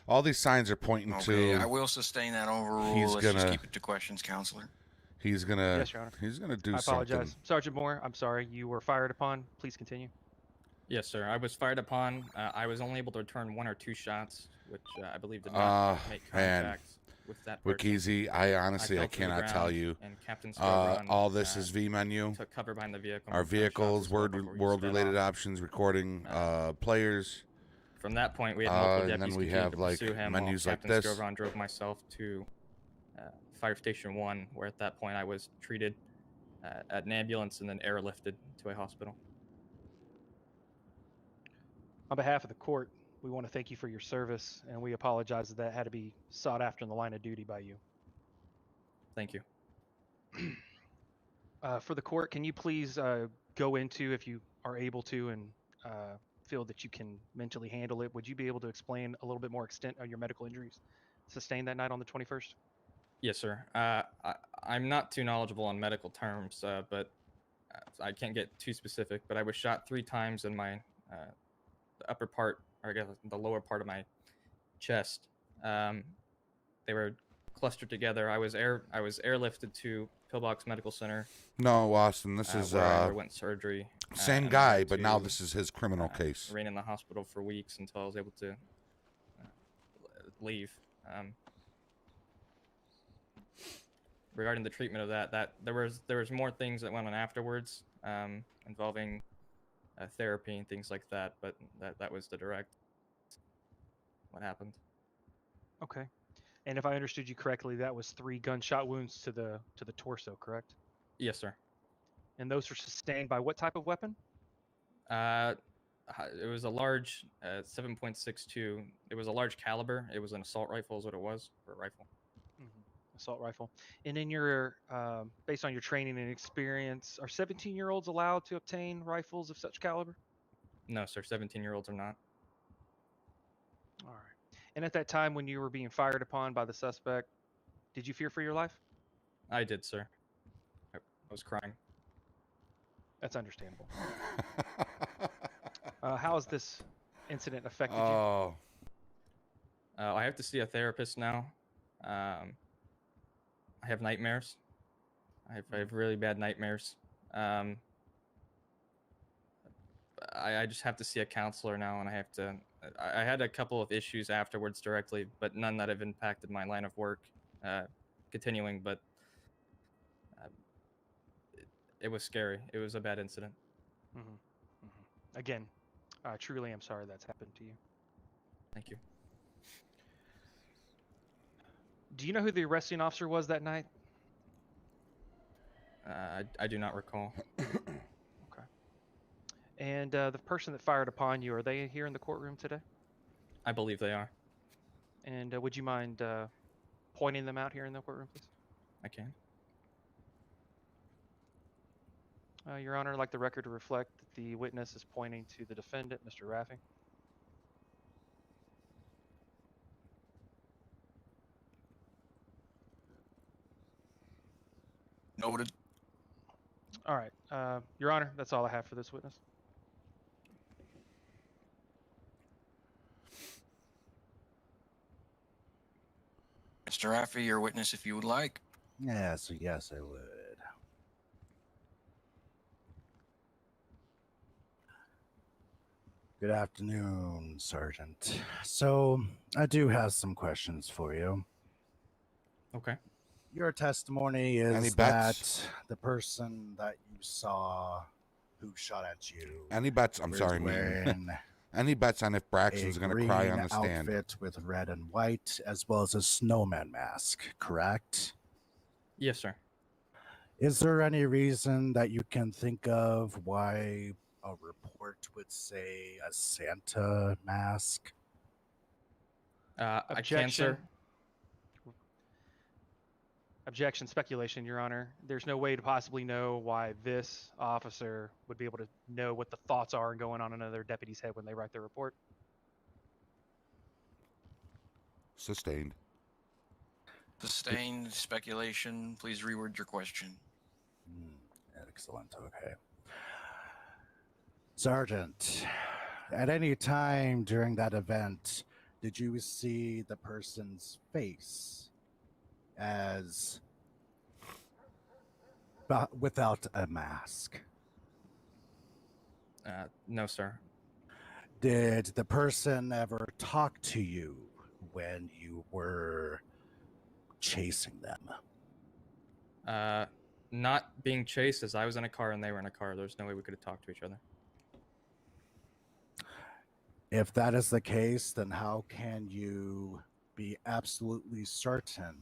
all these signs are pointing Okay, to. I will sustain that overrule. He's Let's just gonna- keep it to questions, counselor. He's gonna. Yes, Your Honor. He's gonna do I apologize. something. Sergeant Moore, I'm sorry. You were fired upon. Please continue. Yes, sir. I was fired upon. I was only able to return 1 or 2 shots, which I believe did not make Man. contact with that person. Wikiezy, I honestly, fell I to the cannot tell ground, you. and Captain Scovron, All this is V menu. took cover behind the vehicle. Our and took shots vehicles, as well before he world sped related off. options, recording players. From that point, we had multiple and deputies then we continue have to like pursue him, menus while like Captain this. Scovron drove myself to Fire Station 1, where at that point I was treated at an ambulance and then airlifted to a hospital. On behalf of the court, we want to thank you for your service, and we apologize that had to be sought after in the line of duty by you. Thank you. For the court, can you please go into, if you are able to and feel that you can mentally handle it, would you be able to explain a little bit more extent on your medical injuries sustained that night on the 21st? Yes, sir. I'm not too knowledgeable on medical terms, but I can't get too specific. But I was shot 3 times in my the upper part, or I guess the lower part of my chest. They were clustered together. I was airlifted to Pillbox Medical Center. No, Austin, this is where I underwent surgery. same and I guy, had but now to, this is his criminal case. remain in the hospital for weeks until I was able to leave. Regarding the treatment of that there was more things that went on afterwards, involving therapy and things like that. But that was the direct what happened. Okay. And if I understood you correctly, that was 3 gunshot wounds to the torso, correct? Yes, sir. And those were sustained by what type of weapon? It was a large 7.62. It was a large caliber. It was an assault rifle, is what it was, or a rifle. Assault rifle. And in your, based on your training and experience, are 17-year-olds allowed to obtain rifles of such caliber? No, sir. 17-year-olds are not. All right. And at that time when you were being fired upon by the suspect, did you fear for your life? I did, sir. I was crying. That's understandable. How has this incident affected Oh. you? I have to see a therapist now. I have nightmares. I have really bad nightmares. I just have to see a counselor now, and I had a couple of issues afterwards directly, but none that have impacted my line of work continuing, but it was scary. It was a bad incident. Again, I truly am sorry that's happened to you. Thank you. Do you know who the arresting officer was that night? I do not recall. Okay. And the person that fired upon you, are they here in the courtroom today? I believe they are. And would you mind pointing them out here in the courtroom, please? I can. Your Honor, I'd like the record to reflect that the witness is pointing to the defendant, Mr. Raffy. Noted. All right. Your Honor, that's all I have for this witness. Mr. Raffy, your witness, if you would like. Yes, I would. Good afternoon, Sergeant. So, I do have some questions for you. Okay. Your testimony Any is bets? that the person that you saw who shot at you. Any bets? I'm was sorry, wearing Meaton. Any bets on if Braxton's a going to cry on the green stand? outfit with red and white, as well as a snowman mask, correct? Yes, sir. Is there any reason that you can think of why a report would say a Santa mask? I can, Objection. sir. Objection, speculation, Your Honor. There's no way to possibly know why this officer would be able to know what the thoughts are going on in another deputy's head when they write their report. Sustained. Sustained speculation. Please reword your question. Excellent. Okay. Sergeant, at any time during that event, did you see the person's face as without a mask? No, sir. Did the person ever talk to you when you were chasing them? Not being chased, as I was in a car and they were in a car. There's no way we could have talked to each other. If that is the case, then how can you be absolutely certain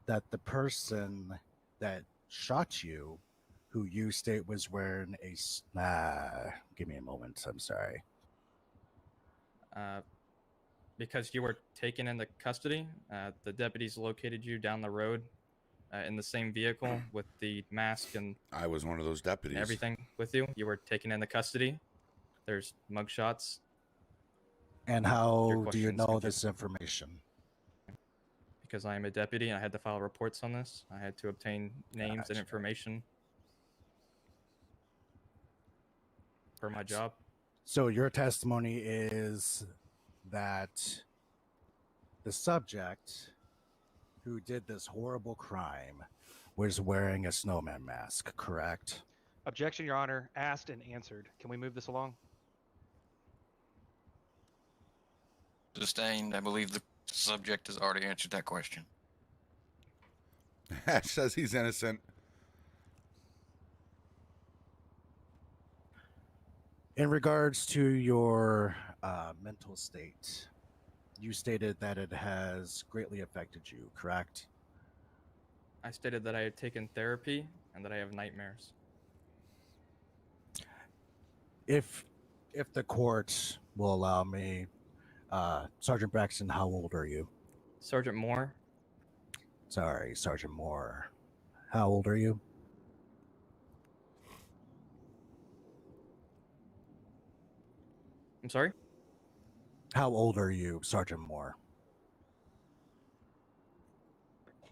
that the person that shot you, who you state was wearing a... give me a moment. I'm sorry. Because you were taken into custody, the deputies located you down the road in the same vehicle with the mask and I was one of those deputies. and everything with you. You were taken into custody. There's mugshots. And how Your do you questions know confuse this information? because I am a deputy and I had to file reports on this. I had to obtain names and information for my job. So your testimony is that the subject who did this horrible crime was wearing a snowman mask, correct? Objection, Your Honor. Asked and answered. Can we move this along? Sustained. I believe the subject has already answered that question. Ash says he's innocent. In regards to your mental state, you stated that it has greatly affected you, correct? I stated that I had taken therapy and that I have nightmares. If the court will allow me, Sergeant Braxton, how old are you? Sergeant Moore? Sorry, Sergeant Moore. How old are you? I'm sorry? How old are you, Sergeant Moore?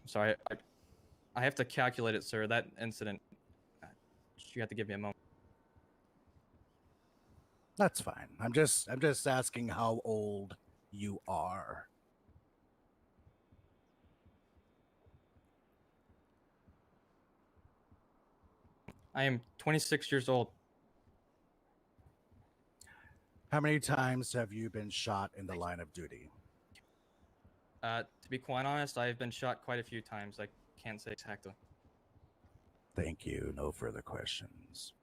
Sorry, I have to calculate it, sir. That incident, you have to give me a moment. That's fine. I'm just asking how old you are. I am 26 years old. How many times have you been shot in the line of duty? To be quite honest, I've been shot quite a few times. I can't say exactly. Thank you. No further questions.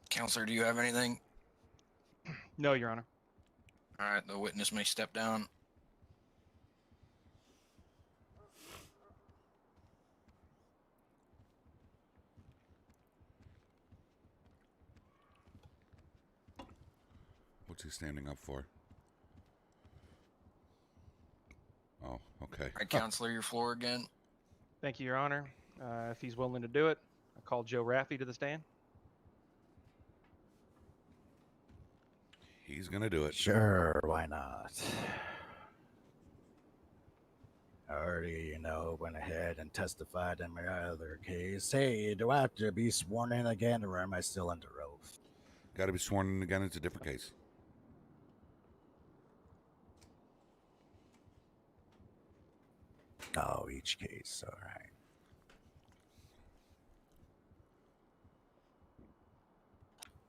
Counselor, do you have anything? No, Your Honor. All right, the witness may step down. What's he standing up for? Oh, okay. All right, Counselor, your floor again. Thank you, Your Honor. If he's willing to do it, I call Joe Raffi to the stand. He's gonna do it. Sure, why not? I already, went ahead and testified in my other case. Hey, do I have to be sworn in again, or am I still under oath? Got to be sworn in again. It's a different case. Oh, each case. All right.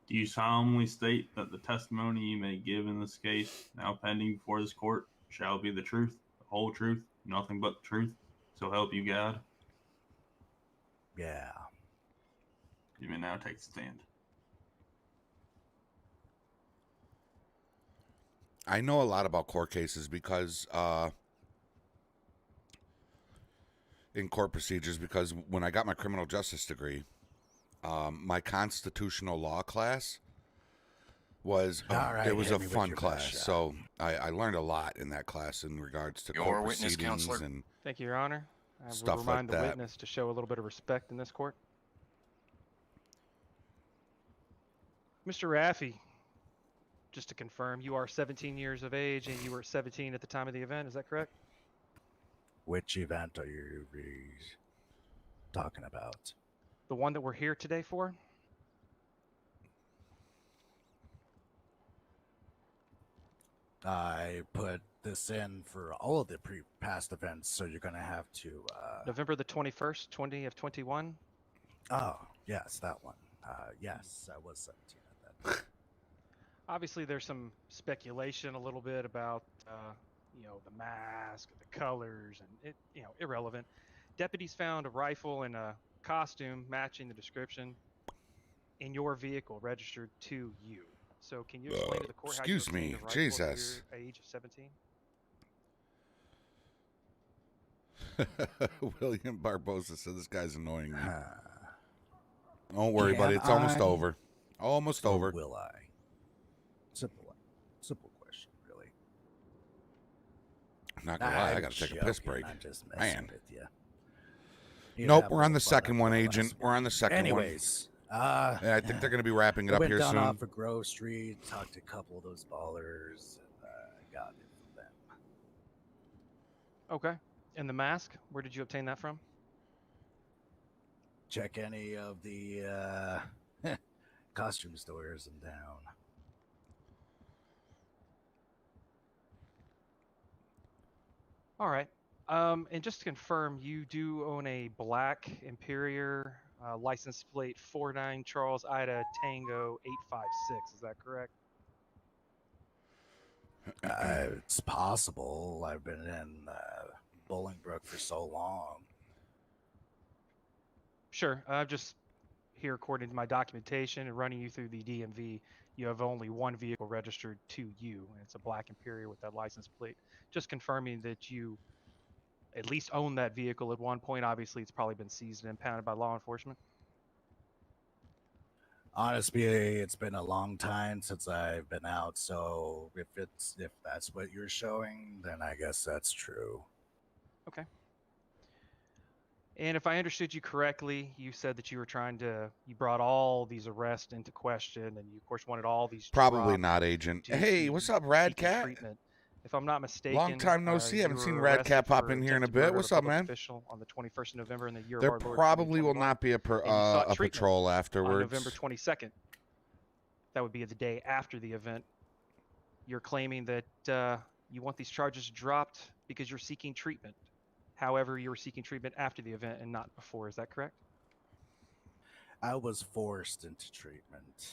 Do you solemnly state that the testimony you may give in this case, now pending before this court, shall be the truth, the whole truth, nothing but the truth, so help you God? Yeah. You may now take the stand. I know a lot about court cases because in court procedures, because when I got my criminal justice degree, my constitutional law class was it was a fun class. So I learned a lot in that class in regards to court proceedings and Thank you, Your Honor. I would stuff remind like the that. witness to show a little bit of respect in this court. Mr. Raffi, just to confirm, you are 17 years of age and you were 17 at the time of the event. Is that correct? Which event are you talking about? The one that we're here today for? I put this in for all of the past events, so you're going to have to... November the 21st, 2021? Oh, yes, that one. Yes, I was 17 at that time. Obviously, there's some speculation a little bit about, the mask, the colors, and irrelevant. Deputies found a rifle and a costume matching the description in your vehicle registered to you. So can you explain to the court how you excuse me, obtained a rifle Jesus. at your age of 17? William Barbosa said this guy's annoying me. Don't worry, buddy. It's almost over. Almost over. Will I? Simple question, really. Not gonna lie, I I'm gotta take a piss joking, break. I'm just messing Man. with you. You Nope, have we're a on the little fun second one, while Agent. We're on the second Anyways, one. Yeah, I think they're gonna be wrapping it I up went here down soon. off of Grove Street, talked to a couple of those ballers, and got it from them. Okay. And the mask, where did you obtain that from? Check any of the costume stores in town. All right. And just to confirm, you do own a black Imperior license plate 49 Charles Ida Tango 856. Is that correct? It's possible. I've been in Bolingbrook for so long. Sure. I'm just here according to my documentation and running you through the DMV. You have only one vehicle registered to you, and it's a black Imperior with that license plate. Just confirming that you at least own that vehicle at one point. Obviously, it's probably been seized and impounded by law enforcement. Honestly, it's been a long time since I've been out, so if that's what you're showing, then I guess that's true. Okay. And if I understood you correctly, you said that you brought all these arrests into question, and you, of course, wanted all these Probably dropped not, Agent. due Hey, to what's up, Rad seeking Cat? treatment. If I'm not mistaken, Long time no see. you Haven't seen were Rad arrested Cat pop for in here in a attempted bit. murder of What's a up, public man? official on the 21st of November in the year There of our Lord probably will 2021, not be and you sought a treatment patrol on afterwards. November 22nd. That would be the day after the event. You're claiming that you want these charges dropped because you're seeking treatment. However, you were seeking treatment after the event and not before. Is that correct? I was forced into treatment.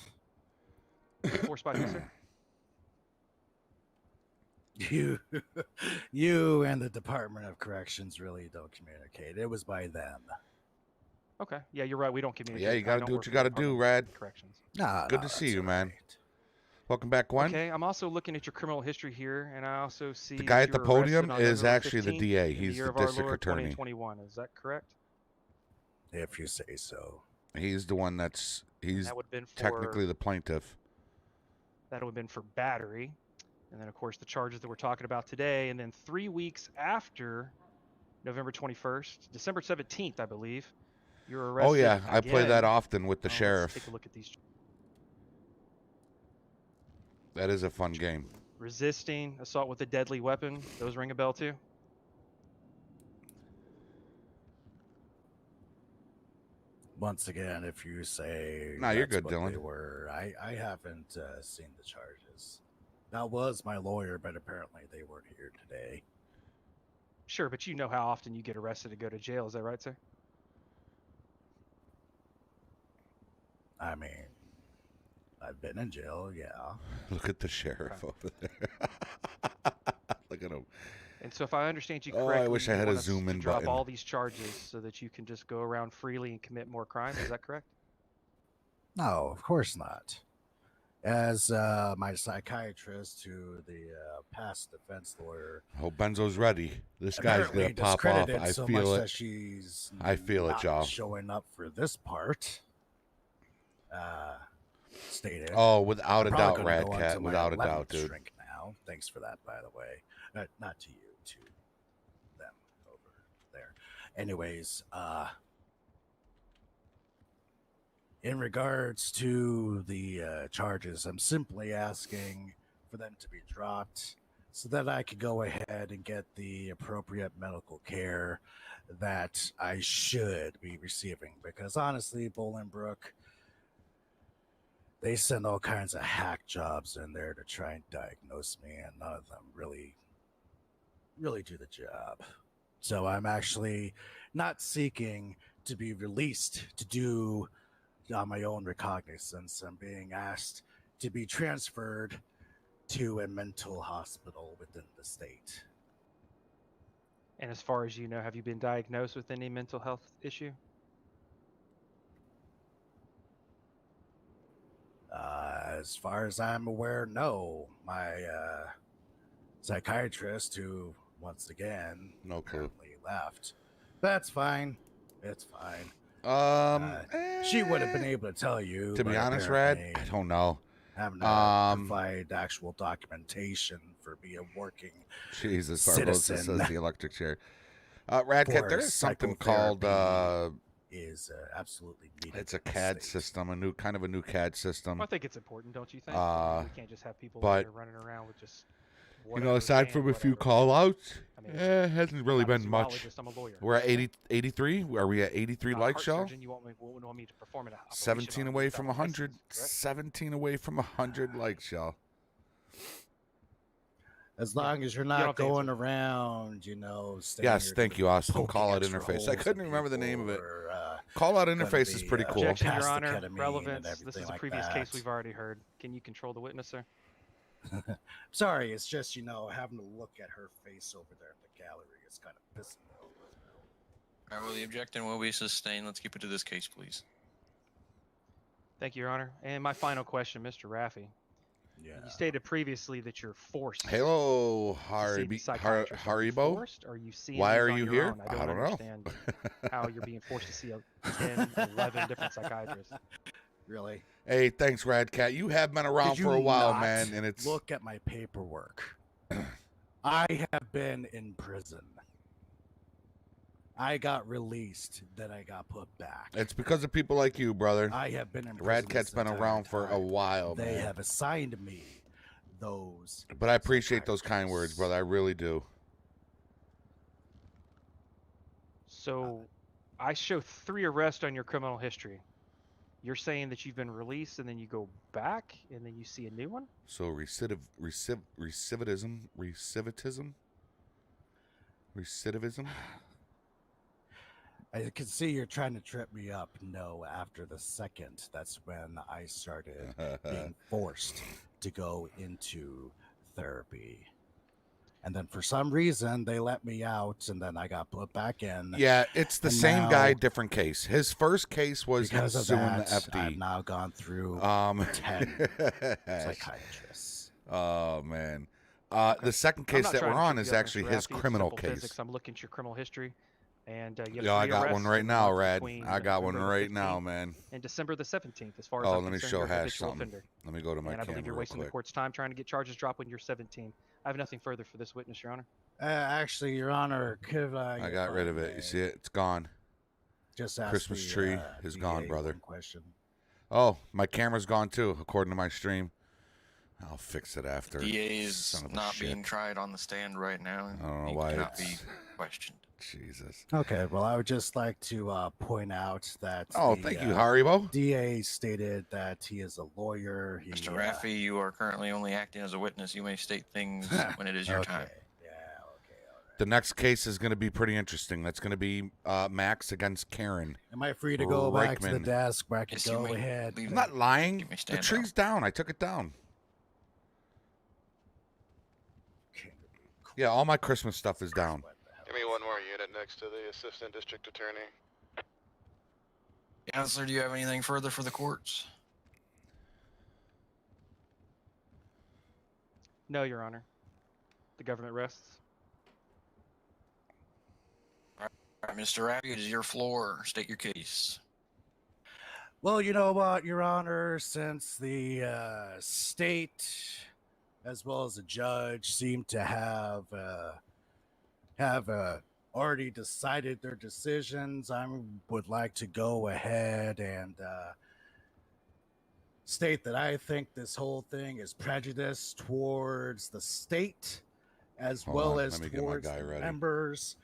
Forced by who, sir? You and the Department of Corrections really don't communicate. It was by them. Okay. Yeah, you're right. We don't communicate. Yeah, you gotta do what you gotta do, Rad. Corrections. Good to see you, man. Welcome back, Gwen. Okay, I'm also looking at your criminal history here, and I also see The guy that at the you were arrested podium on is November actually the 15th DA. in He's year the of our district Lord attorney. 2021. Is that correct? If you say so. He's the one he's That would've been technically for- the plaintiff. That would have been for battery. And then, of course, the charges that we're talking about today. And then 3 weeks after November 21st, December 17th, I believe, you're arrested. Oh yeah, I play that again. often with the Let's sheriff. take a look at these. That is a fun game. Resisting, assault with a deadly weapon. Those ring a bell too? Once again, if you say No, you're that's good, what Dylan. they were, I haven't seen the charges. That was my lawyer, but apparently they weren't here today. Sure, but you know how often you get arrested to go to jail. Is that right, sir? I mean, I've been in jail, yeah. Look at the sheriff over there. Look at him. And so if I understand you Oh, correctly, I wish you I had a want us zoom to in drop button. all these charges so that you can just go around freely and commit more crimes. Is that correct? No, of course not. As my psychiatrist, to the past defense lawyer, Oh, Benzo's ready. This guy's apparently gonna pop off. discredited I so feel much it. that she's I feel it, not y'all. showing up for this part. Stated. Oh, without a I'm doubt, Oh, probably gonna Rad go on Cat. to my Without a 11th doubt, dude. Shrink now. Thanks for that, by the way. Not to you, to them over there. Anyways, in regards to the charges, I'm simply asking for them to be dropped so that I could go ahead and get the appropriate medical care that I should be receiving. Because honestly, Bolingbrook, they send all kinds of hack jobs in there to try and diagnose me, and none of them really do the job. So I'm actually not seeking to be released to do on my own recognizance. I'm being asked to be transferred to a mental hospital within the state. And as far as you know, have you been diagnosed with any mental health issue? As far as I'm aware, no. My psychiatrist, who once again apparently left. That's fine. It's fine. She would have been able to tell you. To be but honest, Rad, apparently I don't know. Haven't provide actual documentation ever be a working Jesus, Barbosa citizen. says the electric chair. Radcat, there is something called is absolutely needed. it's a CAD system, a new CAD system. I think it's important, don't you think? We can't just have people but that are running around with just aside from a few call outs, it hasn't really been much. I'm a lawyer. We're at 83. Are we at 83 like heart shell? surgeon, you want me to perform an operation 17 on away you from without a 100. license, correct? 17 away from 100 like shell. As long as you're not going around, you know. Yes, thank you, Austin. Call out interface. I couldn't remember the name of it. Call out interface is pretty cool. Objection, Your Honor. Relevance. This is a previous case we've already heard. Can you control the witness, sir? Sorry, it's just, you know, having to look at her face over there in the gallery is kind of pissing me off. All right, well, the objection will be sustained. Let's keep it to this case, please. Thank you, Your Honor. And my final question, Mr. Raffi. Yeah. You stated previously that you're forced. Hello, Haribo. Forced? Or are you seeing Why these are on you your here? own? I don't understand how you're being forced to see 10, 11 different psychiatrists. Really? Hey, thanks, Radcat. You have been around Did for a you while, not man, and it's look at my paperwork. I have been in prison. I got released, then I got put back. It's because of people like you, brother. I have been in prison Radcat's been around for a while, They man. have assigned me those. But I appreciate those kind words, brother. I really do. So, I show 3 arrests on your criminal history. You're saying that you've been released and then you go back and then you see a new one? So recidivism. I can see you're trying to trip me up. No, after the second, that's when I started being forced to go into therapy. And then for some reason, they let me out, and then I got put back in. Yeah, it's the same guy, different case. His first case was him because of suing that, the FD. I've now gone through 10 psychiatrists. Oh, man. The second case that we're on is actually his criminal case. Physics. I'm looking at your criminal history. And you have Yeah, I 3 got arrests one right in the now, month Rad. between I got one November the right now, 15th man. And December the 17th, as far as Oh, I'm let me concerned, show you're a Hash habitual something. offender. Let me go to my And I believe camera you're real wasting the quick. court's time trying to get charges dropped when you're 17. I have nothing further for this witness, Your Honor. Actually, Your Honor, could I got rid of it. You see it? It's gone. Just ask Christmas the, tree is gone, DA brother. one question. Oh, my camera's gone too, according to my stream. I'll fix it after. DA is Son of a not shit. being tried on the stand right now. I don't know He why cannot it's- be questioned. Jesus. Okay, well, I would just like to point out that Oh, thank you, Haribo. DA stated that he is a lawyer. He, Mr. Raffi, you are currently only acting as a witness. You may state things when it is your time. The next case is going to be pretty interesting. That's going to be Max against Karen. Am I free to go back to the Reichman. desk where I can go ahead? I'm not lying. The stand tree's down. I took it down. Yeah, all my Christmas stuff is down. Give me one more unit next to the assistant district attorney. Counselor, do you have anything further for the courts? No, Your Honor. The government rests. All right, Mr. Raffi, it is your floor. State your case. Well, you know what, Your Honor, since the state, as well as the judge, seem to have already decided their decisions, I would like to go ahead and state that I think this whole thing is prejudice towards the state, as Hold well on, as let me get my towards guy the ready. members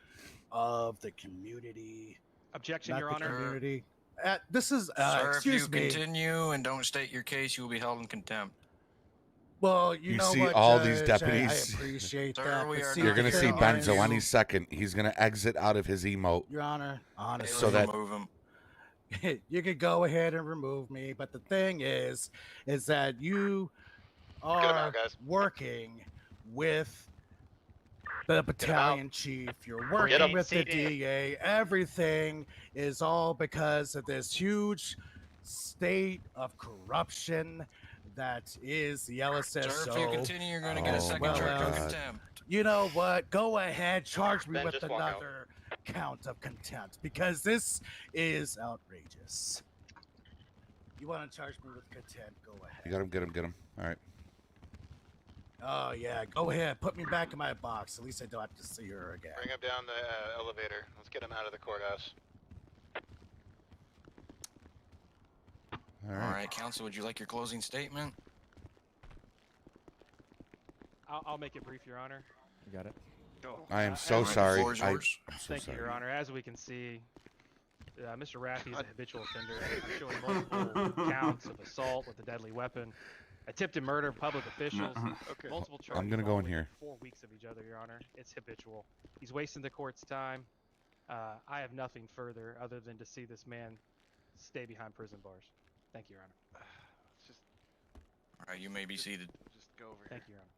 of the community. Objection, Not Your the Honor. community. This is Sir, if you excuse me. continue and don't state your case, you will be held in contempt. Well, You know see what, all these Judge, deputies. I appreciate Sir, that. we but are see, You're the going to see thing Benzo is- any second. He's going to exit out of his emote. Your Honor, honestly, So that Remove him. you could go ahead and remove me, but the thing is that you are working with the battalion chief. You're working with the DA. Everything is all because of this huge state of corruption that is the LSSO. Sir, if you continue, you're going to get a Oh second my charge of God. contempt. You know what? Go ahead, charge me Ben, with just walk out. another count of contempt because this is outrageous. You want to charge me with contempt? Go ahead. You got him, get him. All right. Oh yeah, go ahead. Put me back in my box. At least I don't have to see her again. Bring him down the elevator. Let's get him out of the courthouse. All All right. right, counsel, would you like your closing statement? I'll make it brief, Your Honor. You got it. I am so as- sorry. floor is yours. I'm so Thank sorry. you, Your Honor. As we can see, Mr. Raffy is a habitual offender, showing multiple counts of assault with a deadly weapon, attempted murder of public officials, Okay. multiple charges. I'm gonna go all in within here. 4 weeks of each other, Your Honor. It's habitual. He's wasting the court's time. I have nothing further other than to see this man stay behind prison bars. Thank you, Your Honor. Just, All right, you may be seated. just go over Thank here. you, Your Honor.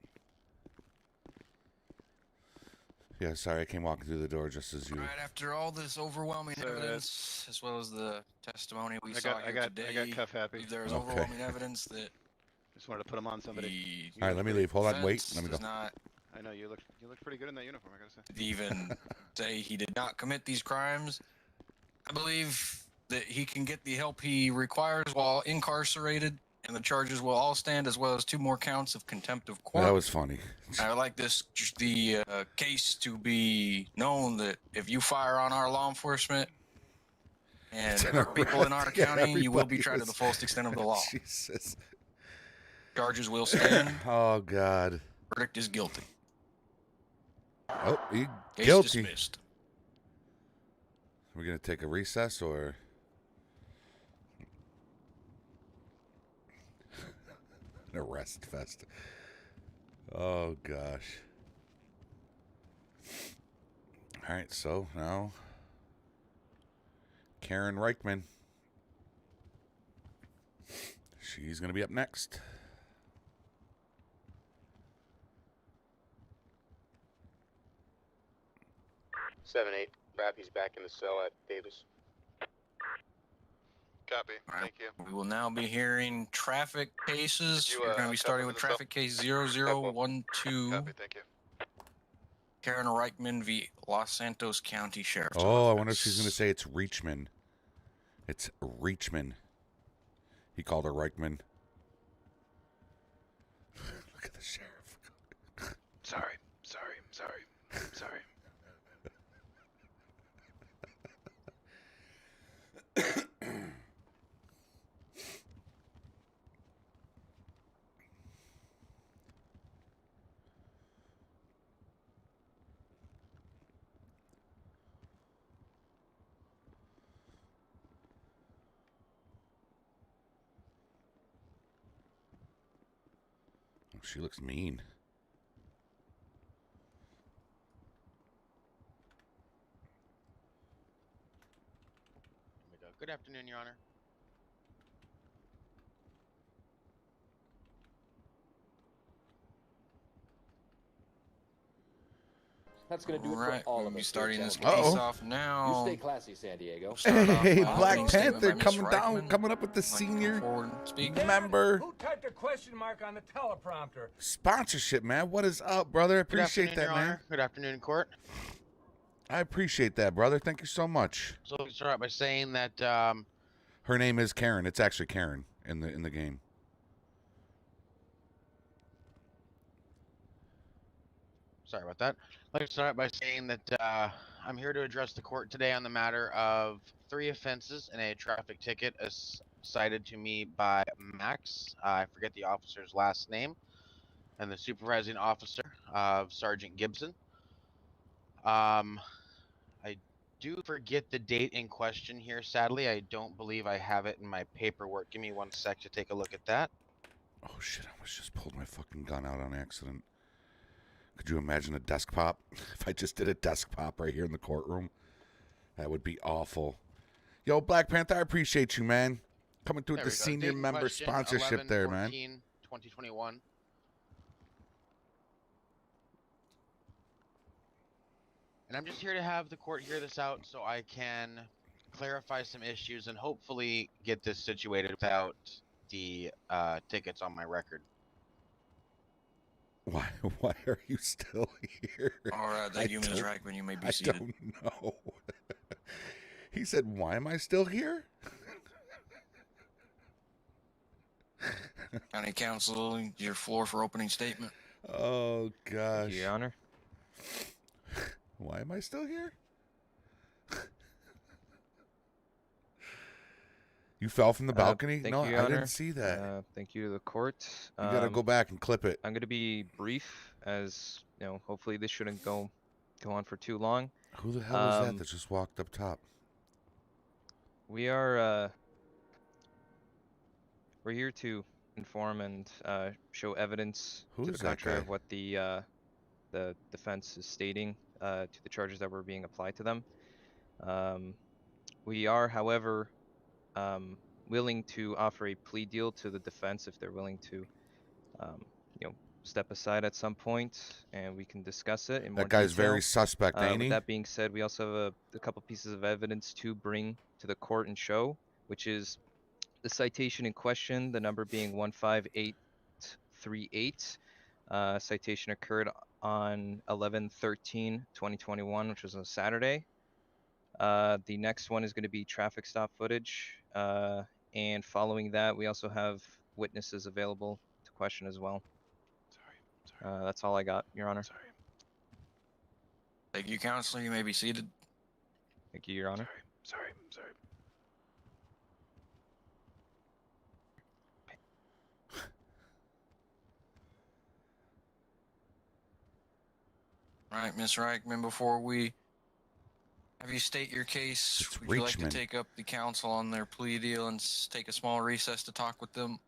Yeah, sorry, I came walking through the door just as you. All right, after all this overwhelming So, evidence, as well as the testimony we I saw got, here I got today, cuff happy. there is Okay. overwhelming evidence that Just wanted to put him on somebody. the All right, let me leave. Hold on, wait. defense Let me go. does not I know you look pretty good in that uniform. I gotta say. even say he did not commit these crimes. I believe that he can get the help he requires while incarcerated, and the charges will all stand, as well as 2 more counts of contempt of court. That was funny. I would like the case to be known that if you fire on our law enforcement and hurt people in our county, you will be tried to the fullest extent of the law. Jesus. Charges will stand. Oh God. Verdict is guilty. Oh, he Case guilty. dismissed. We're gonna take a recess or? An arrest fest. Oh gosh. All right, so now Karen Reichman. She's gonna be up next. Seven, 8. Rappy's back in the cell at Davis. Copy. Thank you. We will now be hearing traffic cases. Did you, We're going to be cuff starting him with in the cell? traffic case 0012. Copy. Thank you. Karen Reichman v. Los Santos County Sheriff's Oh, I Office. wonder if she's gonna say it's Reachman. It's Reachman. He called her Reichman. Look at the sheriff. Sorry. Oh, she looks mean. Good afternoon, Your Honor. That's going to do it Alright, for all we'll of be us. starting here, this gentlemen. case off now. You stay classy, San Diego. Hey, off by Black opening statement Panther by Ms. coming down, Reichman. coming up with the senior Forward and speak. member Who typed a question mark on the teleprompter? sponsorship, man. What is up, brother? I Good appreciate afternoon, that, Your man. Honor. Good afternoon, court. I appreciate that, brother. Thank you so much. So let's start by saying that Her name is Karen. It's actually Karen in the game. sorry about that. Let's start by saying that I'm here to address the court today on the matter of 3 offenses in a traffic ticket as cited to me by Max. I forget the officer's last name, and the supervising officer of Sergeant Gibson. I do forget the date in question here. Sadly, I don't believe I have it in my paperwork. Give me 1 sec to take a look at that. Oh shit! I almost just pulled my fucking gun out on accident. Could you imagine a desk pop? If I just did a desk pop right here in the courtroom, that would be awful. Yo, Black Panther, I appreciate you, man. Coming through with the senior member sponsorship there, man. 2021. And I'm just here to have the court hear this out so I can clarify some issues and hopefully get this situated without the tickets on my record. Why are you still here? All right, thank you, Ms. Reichman. You may be I seated. don't know. He said, "Why am I still here?" County Counsel, your floor for opening statement. Oh gosh. Thank you, Your Honor. Why am I still here? You fell from the balcony? Thank No, you, Your I Honor. didn't see that. Thank you to the court. You gotta go back and clip it. I'm gonna be brief, as you know. Hopefully, this shouldn't go on for too long. Who the hell is that just walked up top? We are we're here to inform and show evidence Who to is the that contrary guy? of what the defense is stating to the charges that were being applied to them. We are, however, willing to offer a plea deal to the defense if they're willing to, you know, step aside at some point, and we can discuss it in more That guy's detail. very suspect, ain't With he? that being said, we also have a couple pieces of evidence to bring to the court and show, which is the citation in question, the number being 15838. Citation occurred on 11/13/2021, which was a Saturday. The next one is going to be traffic stop footage. And following that, we also have witnesses available to question as well. Sorry. That's all I got, Your Honor. Sorry. Thank you, Counselor. You may be seated. Thank you, Your Honor. Sorry. All right, Ms. Reichman, before we have you state your case, would you like to Reichman. take up the counsel on their plea deal and take a small recess to talk with them?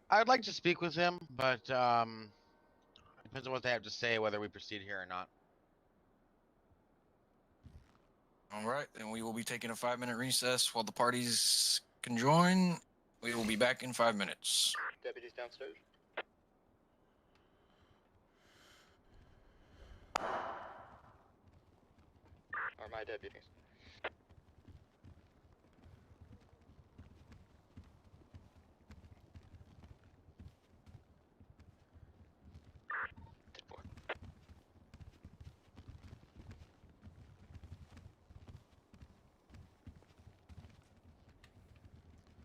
I'd like to speak with him, but depends on what they have to say, whether we proceed here or not. All right, then we will be taking a 5-minute recess while the parties can join. We will be back in 5 minutes. Deputies downstairs. Are my deputies.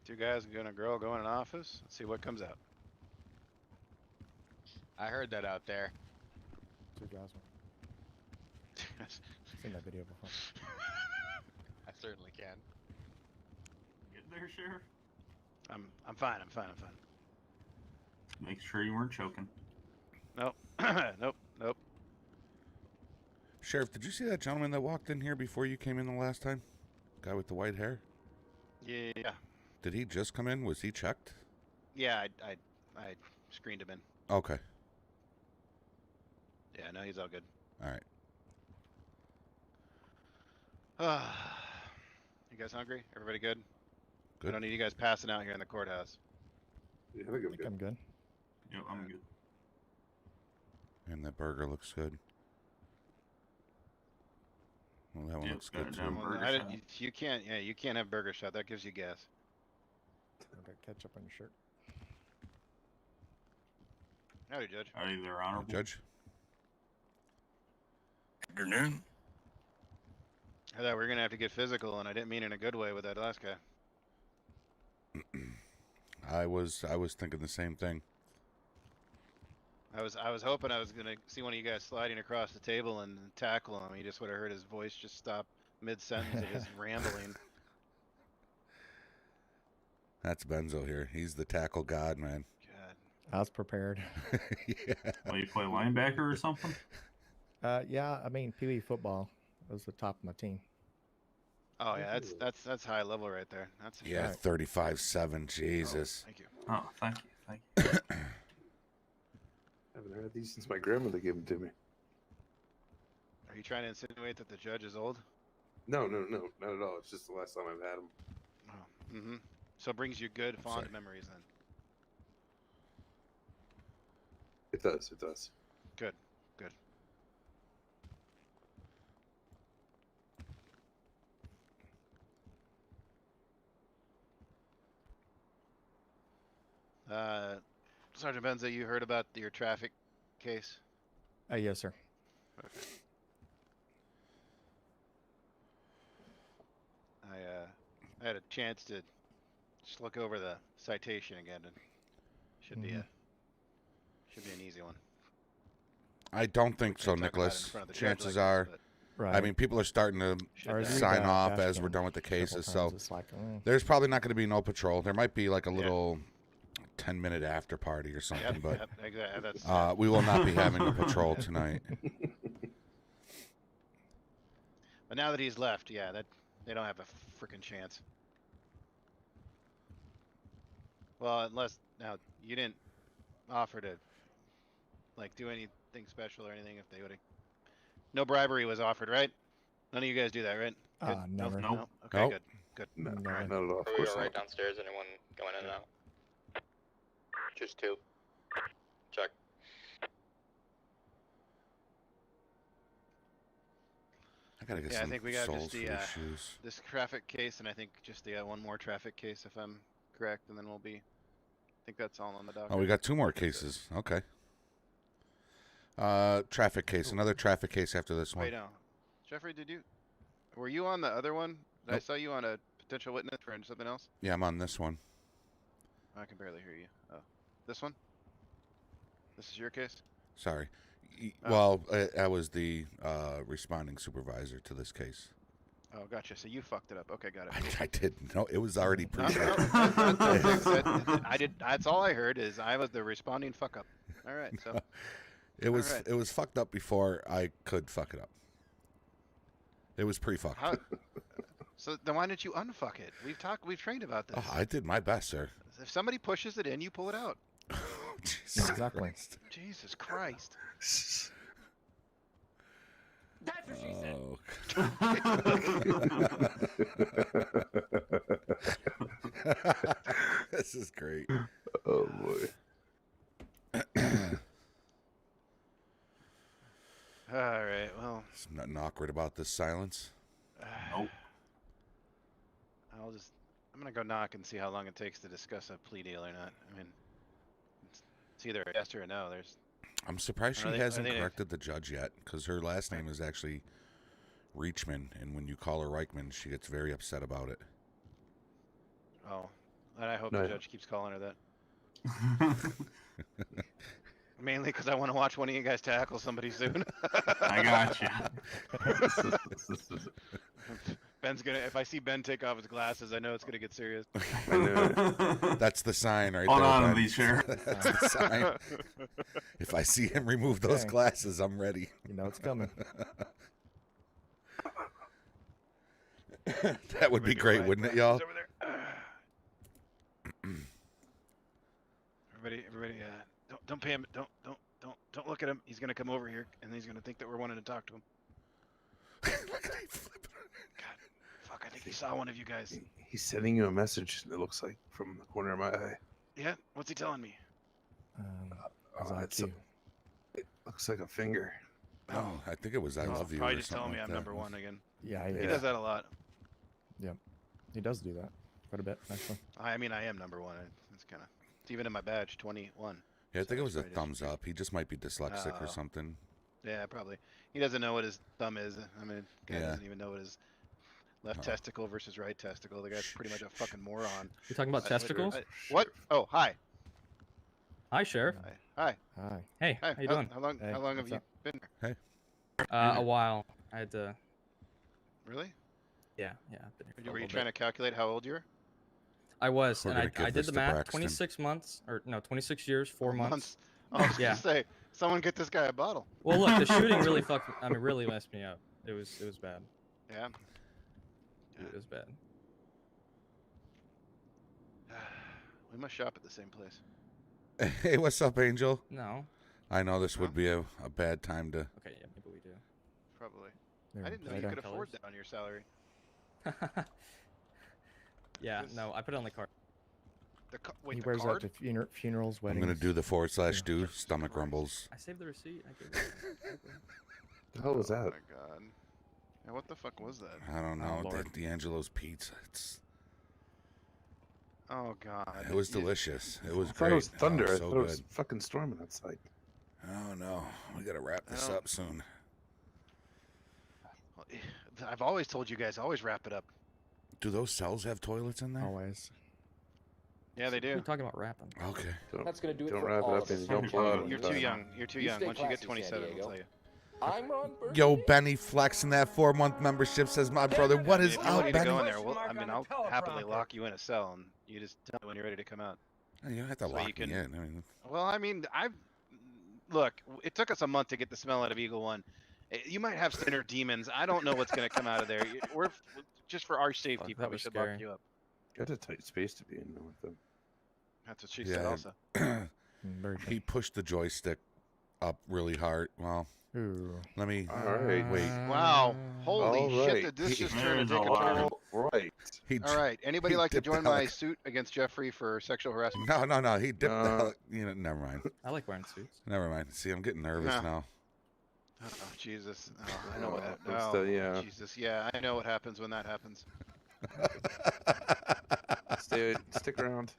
Two guys and a girl go in an office. Let's see what comes out. I heard that out there. Two guys. Seen that video before. I certainly can. Get there, Sheriff. I'm fine. Make sure you weren't choking. Nope. nope. Sheriff, did you see that gentleman that walked in here before you came in the last time? Guy with the white hair? Yeah. Did he just come in? Was he checked? Yeah, I screened him in. Okay. Yeah, no, he's all good. All right. You guys hungry? Everybody good? Good. I don't need you guys passing out here in the courthouse. Yeah, I think I'm good. Yep, I'm good. And that burger looks good. Well, that one looks good too. Well, you can't have burger shot. That gives you gas. Got ketchup on your shirt. Howdy, Judge. Howdy there, Honorable. Judge. Afternoon. I thought we were gonna have to get physical, and I didn't mean in a good way with that last guy. I was thinking the same thing. I was hoping I was gonna see one of you guys sliding across the table and tackle him. He just would have heard his voice just stop mid-sentence of his rambling. That's Benzo here. He's the tackle god, man. God. I was prepared. Yeah. Well, you play linebacker or something? Yeah, I mean, Pee Wee football was the top of my team. Oh yeah, that's high level right there. That's Yeah, 35-7. Jesus. Oh, thank you. Oh, thank you. I haven't had these since my grandmother gave them to me. Are you trying to insinuate that the judge is old? No, not at all. It's just the last time I've had them. Oh. Mm-hmm. So it brings you good, fond memories then. It does. Good. Sergeant Benza, you heard about your traffic case? Yes, sir. Okay. I had a chance to just look over the citation again and Should be an easy one. I don't think so, talk about it in Nicholas. front of the judge Chances like are, this, I mean, people are starting to Or sign read off dash as we're cam done with the several cases, times, so it's like, there's probably not going to be no patrol. There might be like a little 10-minute after party or something, but exactly. That's we will not be having a patrol tonight. But now that he's left, yeah, that they don't have a freaking chance. Well, unless now you didn't offer to like do anything special or anything. If they would have, no bribery was offered, right? None of you guys do that, right? Good. Never. No. Okay, Nope. good. No, All not right. at all. Of We course are right not. downstairs. Anyone going in and out? Just two. Check. I gotta get Yeah, I some think we got soles just for the these shoes. this traffic case, and I think just the one more traffic case, if I'm correct, and then we'll be. I think that's all on the docket. Oh, we got 2 more cases. Okay. Traffic case. Another traffic case after this one. Wait, no. Jeffrey, were you on the other one? I Nope. saw you on a potential witness for something else. Yeah, I'm on this one. I can barely hear you. Oh, this one? This is your case? Sorry. Oh. Well, I was the responding supervisor to this case. Oh, gotcha. So you fucked it up. Okay, got it. I didn't know. It was already No, pre I did. That's all I heard is I was the responding fuck up. All right, so It was All right. it was fucked up before I could fuck it up. It was pre-fucked. how? So then why didn't you unfuck it? We've trained about this. Oh, I did my best, sir. If somebody pushes it in, you pull it out. Jesus Exactly. Christ. Jesus Christ. That's what she said. This is great. Oh boy. All right. Well, There's nothing awkward about this silence. Nope. I'm gonna go knock and see how long it takes to discuss a plea deal or not. I mean, it's either a yes or a no. I'm surprised she Are they- hasn't are they- corrected the judge yet, because her last name is actually Reachman, and when you call her Reichman, she gets very upset about it. Oh, and I hope No. the judge keeps calling her that. Mainly because I want to watch one of you guys tackle somebody soon. I gotcha. Ben's gonna. If I see Ben take off his glasses, I know it's gonna get serious. I know. That's the sign right Hold there. on, Ben. be sure. That's the sign. If I see him remove those Okay. glasses, I'm ready. You know it's coming. That would be great, wouldn't it, y'all? Over there. Everybody, don't pay him. Don't look at him. He's gonna come over here, and he's gonna think that we're wanting to talk to him. Look at him flipping. God, fuck! I think he saw one of you guys. He's sending you a message. It looks like from the corner of my eye. Yeah. What's he telling me? His It's IQ. it looks like a finger. Oh, I think it was I Oh, love you probably or just something telling me like I'm that. number one again. Yeah, He does that a lot. Yep. He does do that quite a bit, actually. I mean, I am number one. It's kind of. It's even in my badge, 21. Yeah, I think it was a Probably just- thumbs up. He just might be dyslexic or Oh. something. Yeah, probably. He doesn't know what his thumb is. I mean, guy Yeah. doesn't even know what his left testicle versus right testicle. The guy's pretty much a fucking moron. You're talking about testicles? What? Oh, hi. Hi, Sheriff. Hi. Hi. Hey, Hi. how you doing? How long? Hey, how long have what's you up? been here? Hey. A while. I had to. Really? Yeah, I've been here for a Were you little trying bit. to calculate how old you are? I was, We're and gonna I give did this the to math. Braxton. 26 months, or no, 26 years, 4 months. Oh, I was Yeah. gonna say, someone get this guy a bottle. Well, look, the shooting really fucked. I mean, really messed me up. It was bad. Yeah. It was bad. We must shop at the same place. Hey, what's up, Angel? No. I know this would be a bad time to. Okay, yeah, maybe we do. Probably. There, I didn't know right you on. could afford that on your salary. Yeah, This- no, I put it on the card. Wait, He the wears card? that to funerals, I'm weddings. gonna do the /do stomach rumbles. I saved the receipt. I gave it. The hell was Oh that? my god. Yeah, what the fuck was that? I don't Oh, know. Lord. D'Angelo's pizza. Oh god. It was delicious. It was I great. thought it was thunder. Oh, I so thought it was good. fucking storming outside. Oh no, we gotta wrap this don't- up soon. I've always told you guys, always wrap it up. Do those cells have toilets in there? Always. Yeah, they What are do. you talking about rapping? Okay. Don't, gonna do it don't for wrap it all up of and us. don't pull out on You're too time. young. You're too You young. stay Once you get classy, San 27, we'll Diego. tell you. I'm on Burgundy. Yo, Benny flexing that 4-month membership says my brother. What I mean, is if you want up, me to Benny? go in there, I'll happily lock you in a cell, and you just tell me when you're ready to come out. You don't have to So lock you can- me in. I mean, Well, I mean, look. It took us a month to get the smell out of Eagle One. You might have sinner demons. I don't know what's going to come out of there. We're just for our safety. Fuck, that Probably was should lock scary. you up. Got a tight space to be in with them. That's what she said. Also, he pushed the joystick up really hard. Well, Ooh. let me. All right. Wait. wow, holy All shit! right. Did this just turn There's a a dick lot. All right. All right. Anybody he like to dipped join the my helic- suit against Jeffrey for sexual harassment? No. He dipped the never mind. I like wearing suits. Never mind. See, I'm getting nervous No. now. Oh Jesus! Oh, I know what. it's Oh, the- yeah. Jesus! Yeah, I know what happens when that happens. Stick around.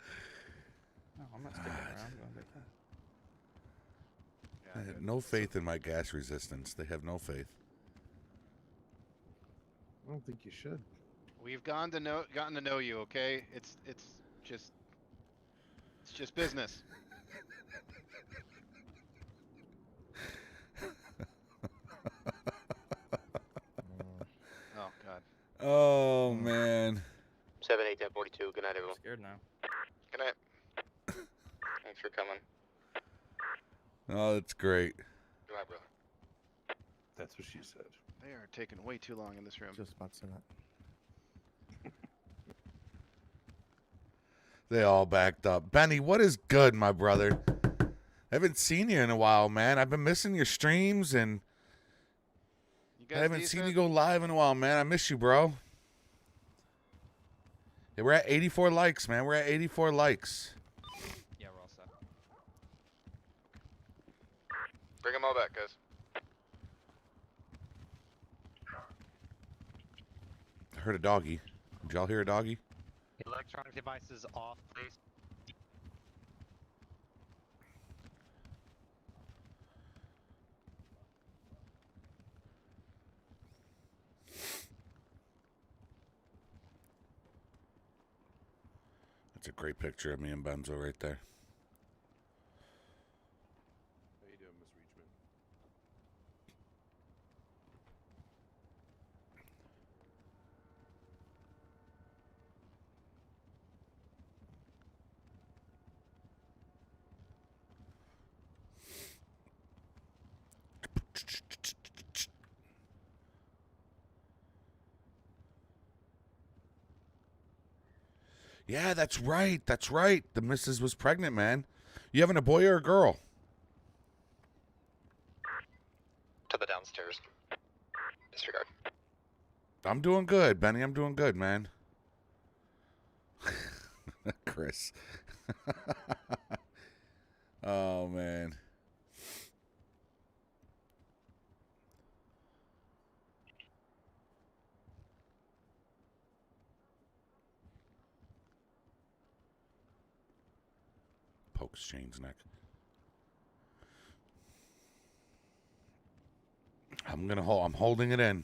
No, I'm not sticking around. I'm going back in. I have no faith in my gas resistance. They have no faith. I don't think you should. We've gotten to know you. Okay, it's just business. Oh God. Oh man. 7-8-10-42. Good night, I'm everyone. scared now. Good night. Thanks for coming. Oh, that's great. Good night, brother. That's what she said. They are taking way too long in this room. Just about to say that. They all backed up. Benny, what is good, my brother? I haven't seen you in a while, man. I've been missing your streams, and I haven't seen you go live in a while, man. I miss you, bro. Yeah, we're at 84 likes, man. We're at 84 likes. Yeah, we're all set. Bring them all back, guys. I heard a doggy. Did y'all hear a doggy? Electronic devices off, please. That's a great picture of me and Benzo right there. How you doing, Miss Reachman? Yeah, that's right. That's right. The missus was pregnant, man. You having a boy or a girl? To the downstairs. Disregard. I'm doing good, Benny. I'm doing good, man. Chris. Oh, man. Pokes Shane's neck. I'm holding it in.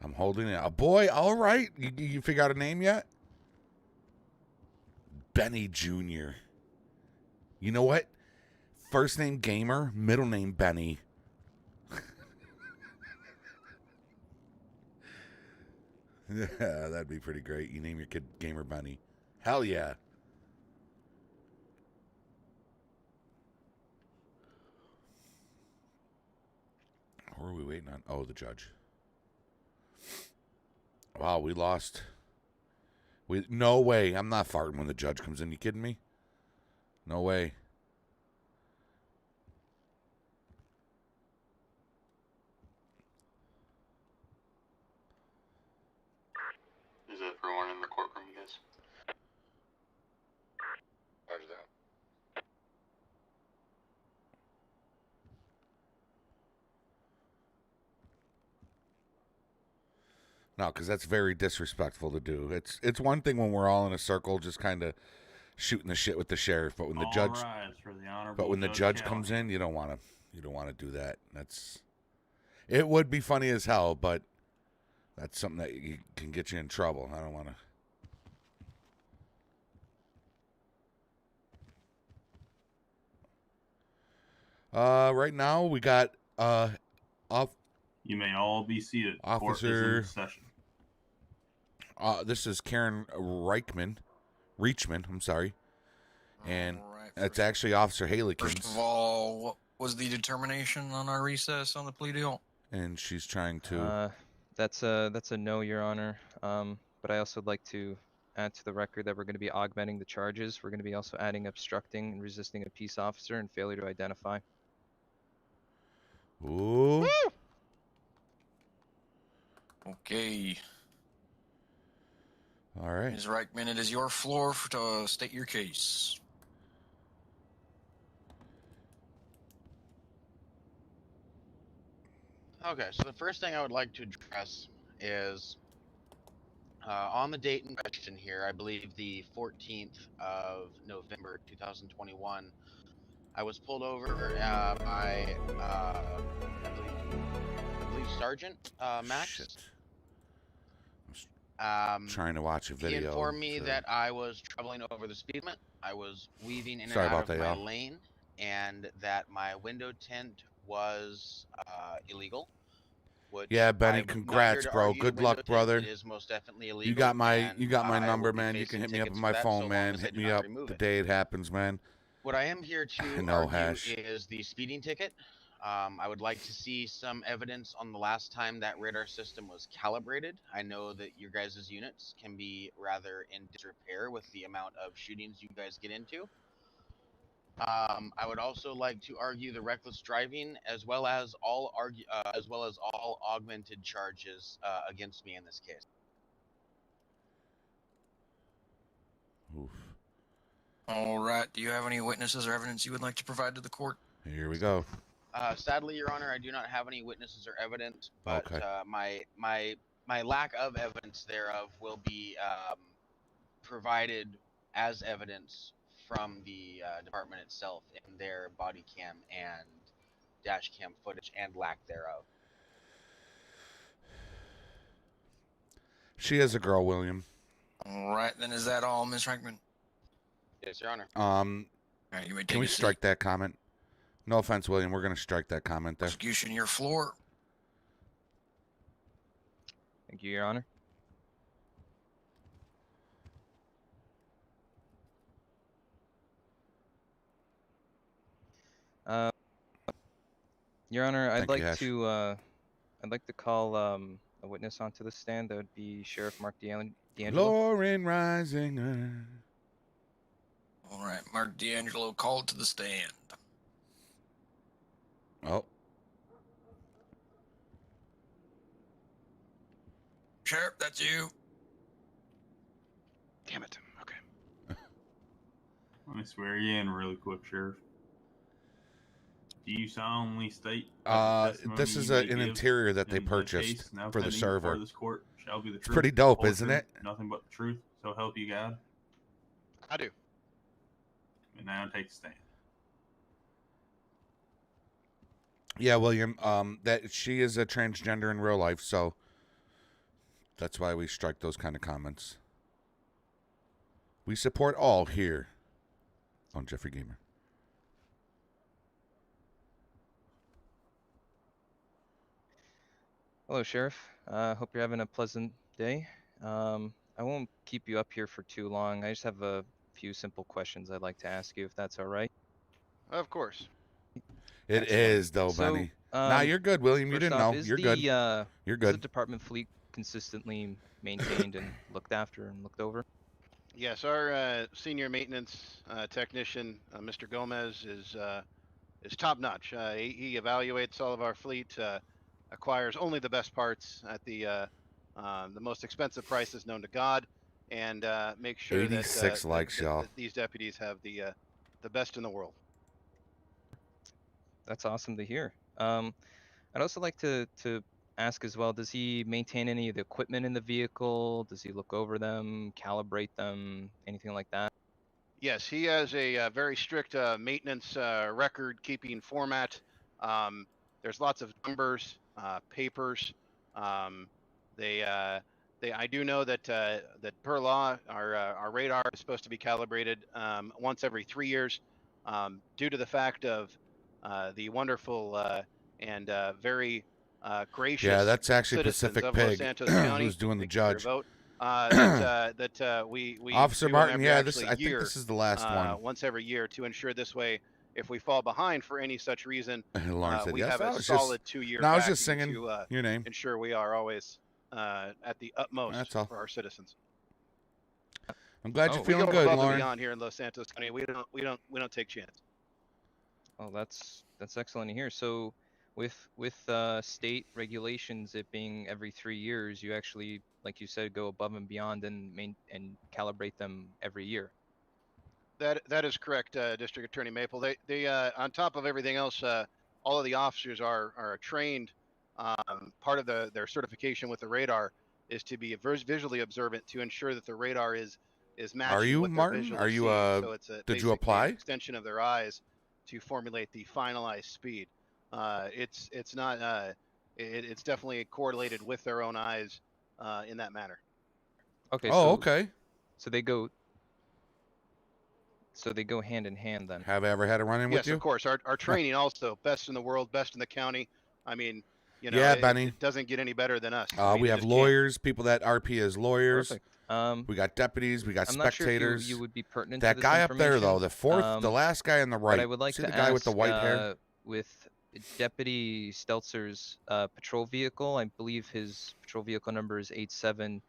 I'm holding it. A boy, all right. You figure out a name yet? Benny Jr. You know what? First name Gamer, middle name Benny. Yeah, that'd be pretty great. You name your kid Gamer Benny. Hell yeah. Who are we waiting on? Oh, the judge. Wow, we lost. No way. I'm not farting when the judge comes in. You kidding me? No way. Is it for one in the courtroom, you guys? Roger that. No, because that's very disrespectful to do. It's one thing when we're all in a circle, just kind of shooting the shit with the sheriff, but when the All judge, rise for the honorable but when the Judge judge comes in, you don't want to do that. It would be funny as hell, but that's something that can get you in trouble. I don't want to. Right now we got off. You may all be seated. Court is Officer. in session. This is Karen Reachman. I'm sorry, and Alright, it's actually Officer Halekins. First of all, what was the determination on our recess on the plea deal? And she's trying to. That's a no, Your Honor. But I also would like to add to the record that we're going to be augmenting the charges. We're going to be also adding obstructing and resisting a peace officer and failure to identify. Ooh. Okay. All right. Ms. Reichman, it is your floor to state your case. Okay, so the first thing I would like to address is on the date in question here, I believe the 14th of November 2021, I was pulled over by, I believe Sergeant Max. Shit. Trying to watch a video. He informed me that I was traveling over the speed limit. I was weaving in Sorry and out about of that, my y'all. lane, and that my window tint was illegal. Yeah, Benny, I'm not here congrats, to bro. argue the Good window luck, tint. brother. It is most definitely illegal. You got my and, number, I will be man. You can facing hit me up on tickets my for that, phone, so long man. as I Hit do me not up remove the it. day it happens, man. What I am here to No argue hash. is the speeding ticket. I would like to see some evidence on the last time that radar system was calibrated. I know that your guys' units can be rather in disrepair with the amount of shootings you guys get into. I would also like to argue the reckless driving, as well as all augmented charges against me in this case. Oof. All right. Do you have any witnesses or evidence you would like to provide to the court? Here we go. Sadly, Your Honor, I do not have any witnesses or evidence, but Okay. my lack of evidence thereof will be provided as evidence from the department itself in their body cam and dash cam footage and lack thereof. She is a girl, William. All right. Then is that all, Ms. Reichman? Yes, Your Honor. All right, you may Can take we a seat. strike that comment? No offense, William. We're going to strike that comment there. Prosecution, your floor. Thank you, Your Honor. Your Honor, I'd Thank you, like Ash. to call a witness onto the stand. That would be Sheriff Mark D'Angelo. Lauren Risinger. All right, Mark D'Angelo called to the stand. Oh. Sheriff, that's you. Damn it. Okay. Let me swear you in really quick, Sheriff. Do you solemnly state this is an interior that they purchased for the server. This court shall be the It's truth, pretty the dope, whole isn't truth, it? Nothing but the truth, so help you God. I do. And now take a stand. Yeah, William. That she is a transgender in real life, so that's why we strike those kind of comments. We support all here on Jeffrey Gamer. Hello, Sheriff. Hope you're having a pleasant day. I won't keep you up here for too long. I just have a few simple questions I'd like to ask you, if that's all right. Of course. It is, though, So, Benny. Nah, you're good, William. You first didn't off, know. is You're the, good. You're You're Is the good. department fleet consistently maintained and looked after and looked over? Yes, our senior maintenance technician, Mr. Gomez, is top notch. He evaluates all of our fleet, acquires only the best parts at the most expensive prices known to God, and makes sure 86 likes, y'all. that these deputies have the best in the world. That's awesome to hear. I'd also like to ask as well, does he maintain any of the equipment in the vehicle? Does he look over them, calibrate them, anything like that? Yes, he has a very strict maintenance record-keeping format. There's lots of numbers, papers. I do know that per law, our radar is supposed to be calibrated once every 3 years, due to the fact of the wonderful and very gracious Yeah, that's actually citizens Pacific of Los Pig Santos County. who's doing the Thank you for your judge. vote. We Officer do Martin, every yeah, actually I think year, this is the last one. once every year, to ensure this way, if we fall behind for any such reason, Lauren said we yes. have I a was solid just, 2-year no, I was backing just singing to your name. ensure we are always at the utmost That's all. for our citizens. I'm glad you're We feeling go good, above and Lauren. beyond here in Los Santos County. We don't take chances. Oh, that's excellent to hear. So, with state regulations, it being every 3 years, you actually, like you said, go above and beyond and calibrate them every year. That is correct, District Attorney Maple. They on top of everything else, all of the officers are trained. Part of their certification with the radar is to be visually observant to ensure that the radar is matching Are you, what they're Martin? visually Are you seeing. So it's did you basically apply? an extension of their eyes to formulate the finalized speed. It's not it's definitely correlated with their own eyes in that manner. Okay. Oh, okay. So they go. So they go hand in hand then. Have I ever had a run-in with Yes, you? of course. Our training also best in the world, best in the county. I mean, you know, Yeah, it Benny. doesn't get any better than us. I mean, We it have just can't. lawyers, people that RP as lawyers. Perfect. We got deputies, we got I'm not sure if spectators. you would be pertinent that to this guy up there, though, information, the last guy on the right. But I would like See to the guy with the ask, white hair? with Deputy Steltzer's patrol vehicle, I believe his patrol vehicle number is 87.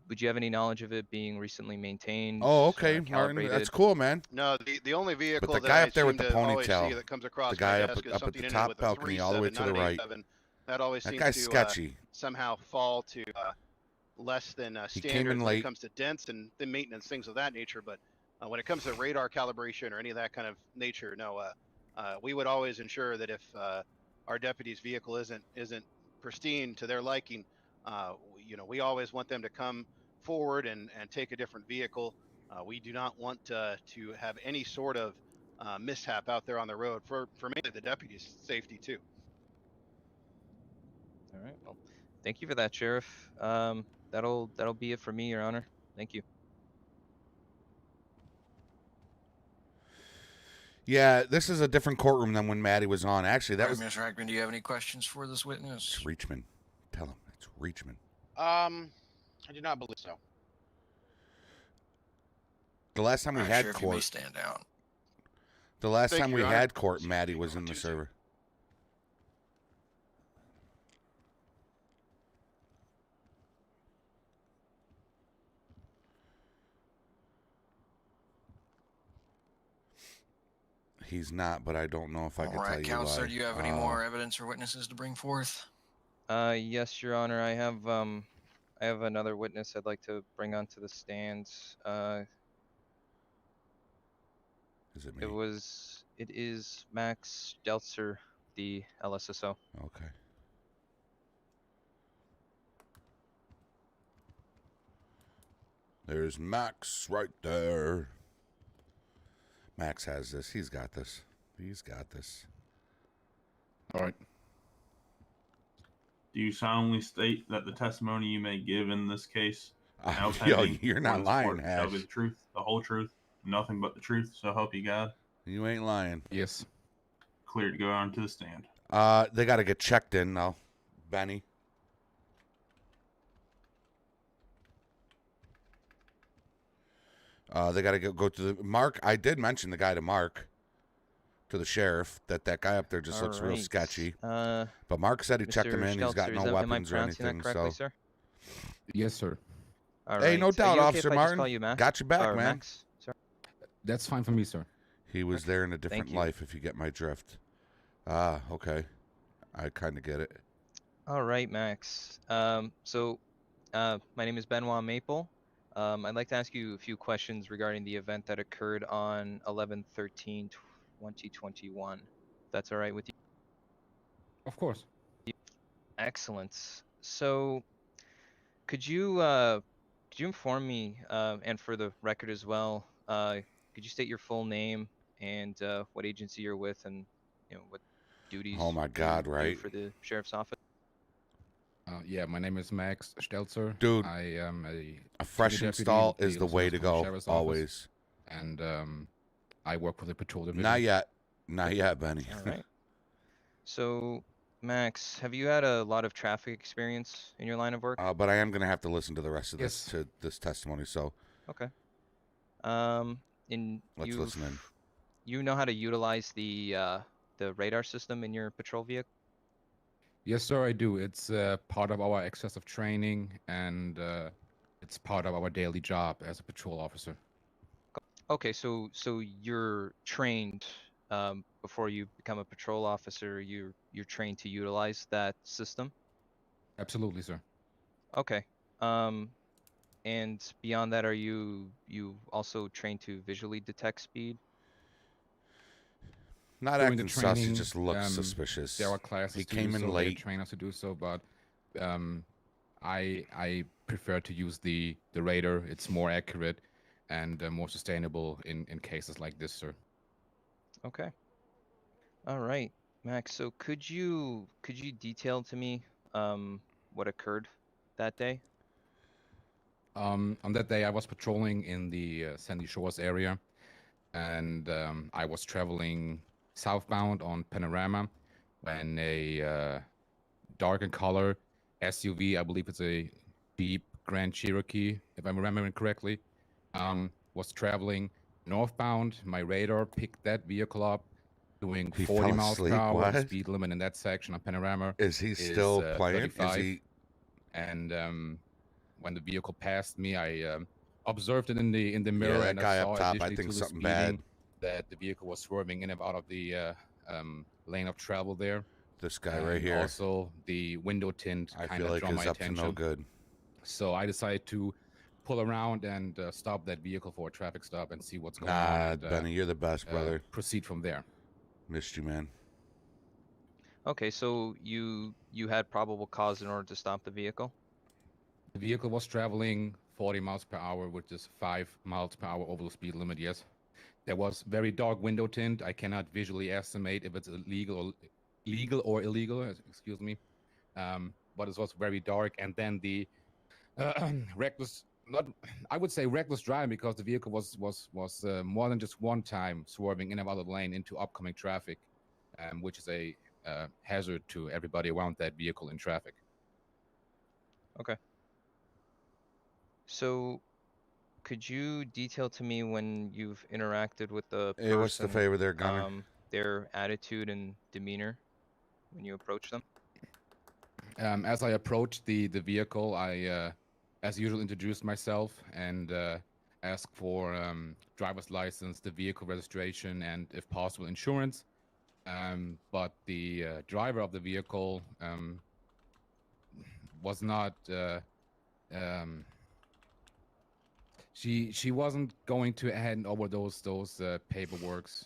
Would you have any knowledge of it being recently maintained? Oh, okay, Martin. Calibrated? That's cool, man. No, the only vehicle But the that guy I up there with seem the to always see ponytail, that comes across the guy my up desk is at something the ending top with a balcony all the way 37, to the not an right. 87. That always That seems guy's to sketchy. somehow fall to less than He came standard in when late. it comes to dents and the maintenance, things of that nature. But when it comes to radar calibration or any of that kind of nature, no, we would always ensure that if our deputy's vehicle isn't pristine to their liking, you know, we always want them to come forward and take a different vehicle. We do not want to have any sort of mishap out there on the road for mainly the deputy's safety too. All right. Well, thank you for that, Sheriff. That'll be it for me, Your Honor. Thank you. Yeah, this is a different courtroom than when Maddie was on. Actually, that was Mr. Hackman, do you have any questions for this witness? It's Reachman. Tell him it's Reachman. I do not believe so. The last time we Alright, had Sheriff, you may court. stand down. The last Thank time you, we Your Honor. had court, Maddie was in the server. He's not, but I don't know if I can All tell right, you Counselor, why. do you have any more evidence or witnesses to bring forth? Yes, Your Honor. I have another witness I'd like to bring onto the stand. Is it me? It is Max Steltzer, the LSSO. Okay. There's Max right there. Max has this. He's got this. He's got this. All right. Do you solemnly state that the testimony you may give in this case, now Yo, pending you're before not this lying, court, shall be Hash. the truth, the whole truth, nothing but the truth, so help you God? You ain't lying. Yes. Clear to go on to the stand. They got to get checked in now, Benny. They got to go to the Mark. I did mention the guy to Mark, to the sheriff, that guy up there just looks real Alright. sketchy. But Mark said he checked him Mr. in. He's got Steltzer, no am I weapons or pronouncing that anything. correctly, So sir? Yes, sir. All Hey, right. no Are doubt, you okay Officer if I just Martin. call you Max? Got your back, Or man. Max? Sorry. That's fine for me, sir. he was there in a different Thank you. life, if you get my drift. Ah, okay. I kind of get it. All right, Max. My name is Benoit Maple. I'd like to ask you a few questions regarding the event that occurred on 11/13/2021. If that's all right with you? Of course. Excellent. So, could you inform me, and for the record as well, could you state your full name and what agency you're with, and what duties? Oh my God, you do right? for the sheriff's office. Yeah, my name is Max Steltzer. Dude, I am a fresh senior deputy install with is the Los way to Angeles go, Sheriff's Office, always. And I work for the patrol division. Not yet. Not yet, Benny. All right. So, Max, have you had a lot of traffic experience in your line of work? But I am going to have to listen to the rest of Yes. this testimony. So Okay. In let's listen in. you know how to utilize the radar system in your patrol vehicle? Yes, sir, I do. It's part of our excessive training, and it's part of our daily job as a patrol officer. Okay, so you're trained before you become a patrol officer. You're trained to utilize that system. Absolutely, sir. Okay. And beyond that, are you also trained to visually detect speed? Not During acting the sus, he training, just looks suspicious. There are classes He to came do in so. They late. train us to do so, but I prefer to use the radar. It's more accurate and more sustainable in cases like this, sir. Okay. All right, Max. So could you detail to me what occurred that day? On that day, I was patrolling in the Sandy Shores area, and I was traveling southbound on Panorama when a dark in color SUV, I believe it's a Jeep Grand Cherokee, if I'm remembering correctly, was traveling northbound. My radar picked that vehicle up, doing He 40 fell miles per asleep? hour. The What? speed limit in that section on Panorama Is he still playing? Is 35. he? And when the vehicle passed me, I observed it in the mirror, that and guy I up saw top, I additionally think to the something speeding bad. that the vehicle was swerving in and out of the lane of travel there. This guy right And here. also, the window tint I kind feel of like drew my is up to attention. no good. So I decided to pull around and stop that vehicle for a traffic stop and see what's going on. Nah, And, Benny, you're the best, brother. Proceed from there. Missed you, man. Okay, so you had probable cause in order to stop the vehicle? The vehicle was traveling 40 miles per hour, which is 5 miles per hour over the speed limit, yes. There was very dark window tint. I cannot visually estimate if it's legal or illegal, excuse me. But it was very dark. And then the reckless, I would say reckless driving, because the vehicle was more than just one time swerving in and out of the lane into upcoming traffic, which is a hazard to everybody around that vehicle in traffic. Okay. So could you detail to me when you've interacted with the person, Hey, what's the favor there, Gunner? their attitude and demeanor when you approach them? As I approached the vehicle, I, as usual, introduced myself and asked for driver's license, the vehicle registration, and, if possible, insurance. But the driver of the vehicle was not. She wasn't going to hand over those paperworks.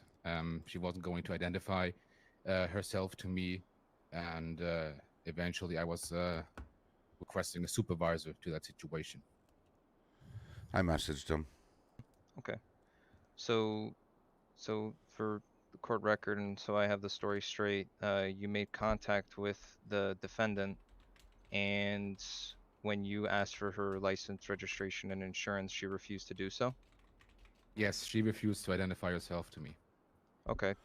She wasn't going to identify herself to me, and eventually I was requesting a supervisor to that situation. I messaged him. Okay. So for the court record, and so I have the story straight, you made contact with the defendant, and when you asked for her license, registration, and insurance, she refused to do so? Yes, she refused to identify herself to me. Okay.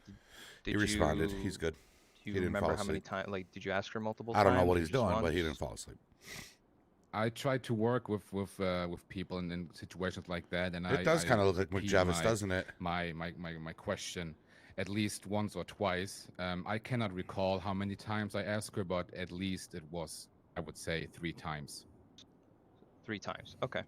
He responded. He's good. Do He you didn't remember fall how many asleep. times? Like, did you ask her multiple times? I don't know what or he's just doing, but he once? didn't fall asleep. I try to work with people in situations like that, and It does kind of look like repeat McJavis, doesn't it? My question at least once or twice. I cannot recall how many times I asked her, but at least it was, I would say, 3 times. 3 times. Okay.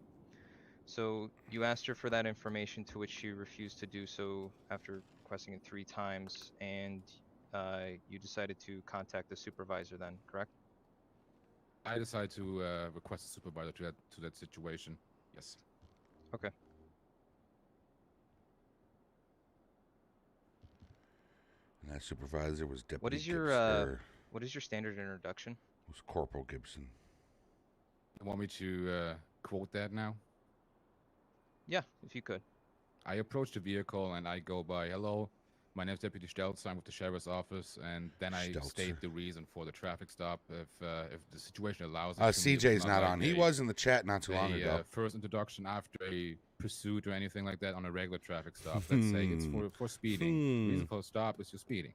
So you asked her for that information, to which she refused to do so after requesting it 3 times, and you decided to contact the supervisor then, correct? I decided to request a supervisor to that situation. Yes. Okay. And that supervisor was Deputy What is your Gibson. what is your standard introduction? It was Corporal Gibson. You want me to quote that now? Yeah, if you could. I approach the vehicle and I go by, "Hello, my name is Deputy Stelzer. I'm with the Sheriff's Office," and then I state the reason for the traffic stop if the situation allows it. to me. It was CJ's not like on. He was in the chat not too long ago. First introduction after a pursuit or anything like that on a regular traffic stop. Let's say it's for speeding. The reason for the stop is just speeding.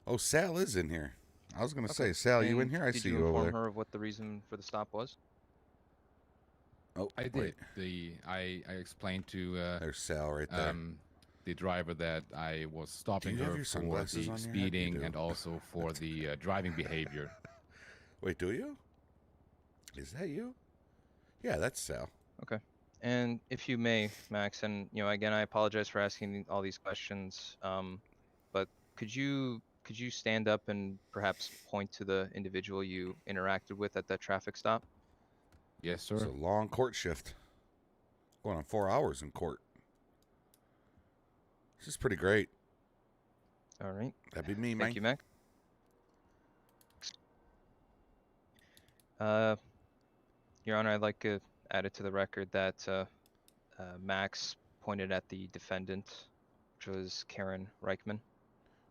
Oh, Sal is in here. I was gonna say, Sal, you in And here? I did see you you over inform there. her of what the reason for the stop was? Oh, I did. I explained to there's Sal right there. The driver that I was stopping you have her your for sunglasses the on your head? You speeding do. and also for the driving behavior. Wait, do you? Is that you? Yeah, that's Sal. Okay. And if you may, Max, and again, I apologize for asking all these questions, but could you stand up and perhaps point to the individual you interacted with at that traffic stop? Yes, sir. It's a long court shift. Going on 4 hours in court. This is pretty great. All right. That'd be me, man. Thank you, Max. Your Honor, I'd like to add it to the record that Max pointed at the defendant, which was Karen Reichman.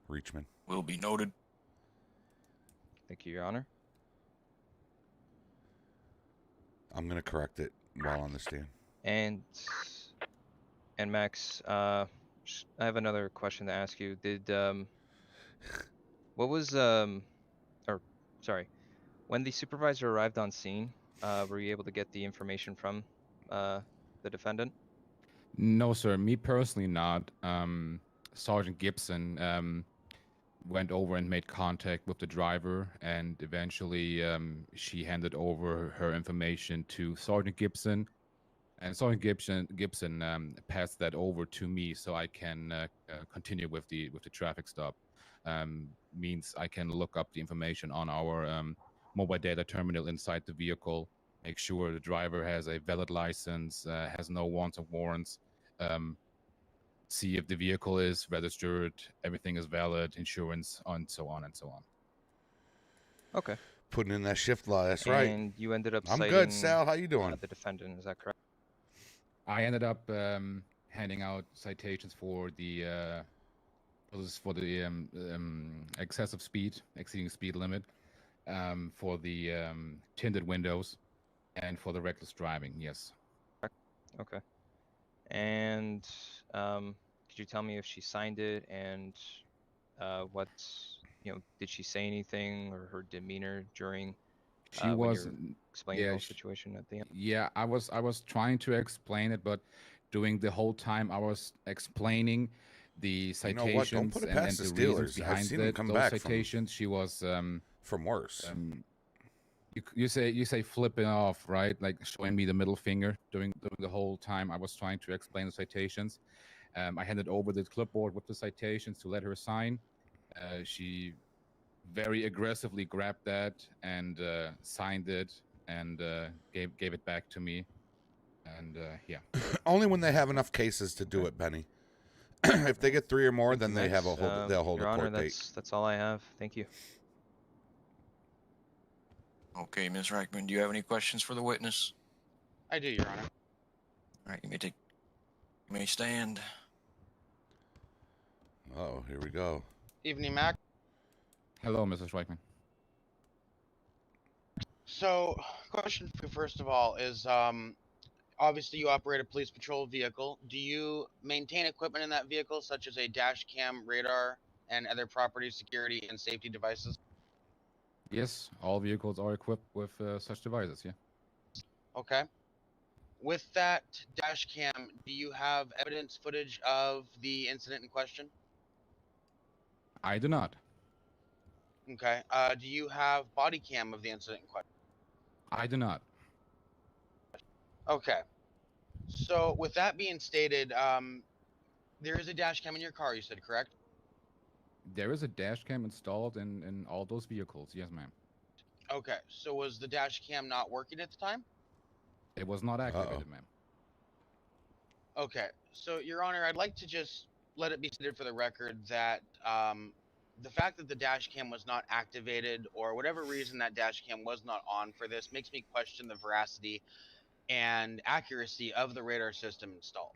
Reachman. Will be noted. Thank you, Your Honor. I'm gonna correct it while on the stand. And Max, I have another question to ask you. Did what was or sorry, when the supervisor arrived on scene, were you able to get the information from the defendant? No, sir. Me personally, not. Sergeant Gibson went over and made contact with the driver, and eventually she handed over her information to Sergeant Gibson, and Sergeant Gibson passed that over to me so I can continue with the traffic stop. Means I can look up the information on our mobile data terminal inside the vehicle, make sure the driver has a valid license, has no wants or warrants, see if the vehicle is registered, everything is valid, insurance, and so on and so on. Okay. Putting in that shift law. That's right. And you ended up I'm citing good, Sal. How you doing? the defendant. Is that correct? I ended up handing out citations for the excessive speed, exceeding speed limit, for the tinted windows, and for the reckless driving. Yes. Okay. And could you tell me if she signed it, and what did she say anything, or her demeanor during She when was you're explaining the whole situation at the end? Yeah, I was trying to explain it, but during the whole time I was explaining the You know what? Don't citations put it and past the the reasons Steelers. I've behind seen them come those back from- citations, she was from worse. You say flipping off, right? Like showing me the middle finger during the whole time I was trying to explain the citations. I handed over the clipboard with the citations to let her sign. She very aggressively grabbed that and signed it and gave it back to me. And yeah. Only when they have enough cases to do it, Benny. If they get 3 or more, then they have a hold. They'll hold Your a Honor, court date. that's all I have. Thank you. Okay, Ms. Reichman, do you have any questions for the witness? I do, Your Honor. All right, you may stand. Oh, here we go. Evening, Mac. Hello, Mrs. Schweikman. So, question for you, first of all, is obviously you operate a police patrol vehicle. Do you maintain equipment in that vehicle, such as a dash cam, radar, and other property security and safety devices? Yes, all vehicles are equipped with such devices, yeah. Okay. With that dash cam, do you have evidence footage of the incident in question? I do not. Okay. Do you have body cam of the incident in question? I do not. Okay. So, with that being stated, there is a dash cam in your car, you said, correct? There is a dash cam installed in all those vehicles, yes, ma'am. Okay. So, was the dash cam not working at the time? It was not activated, ma'am. Okay. So, Your Honor, I'd like to just let it be stated for the record that the fact that the dash cam was not activated, or whatever reason that dash cam was not on for this, makes me question the veracity and accuracy of the radar system installed.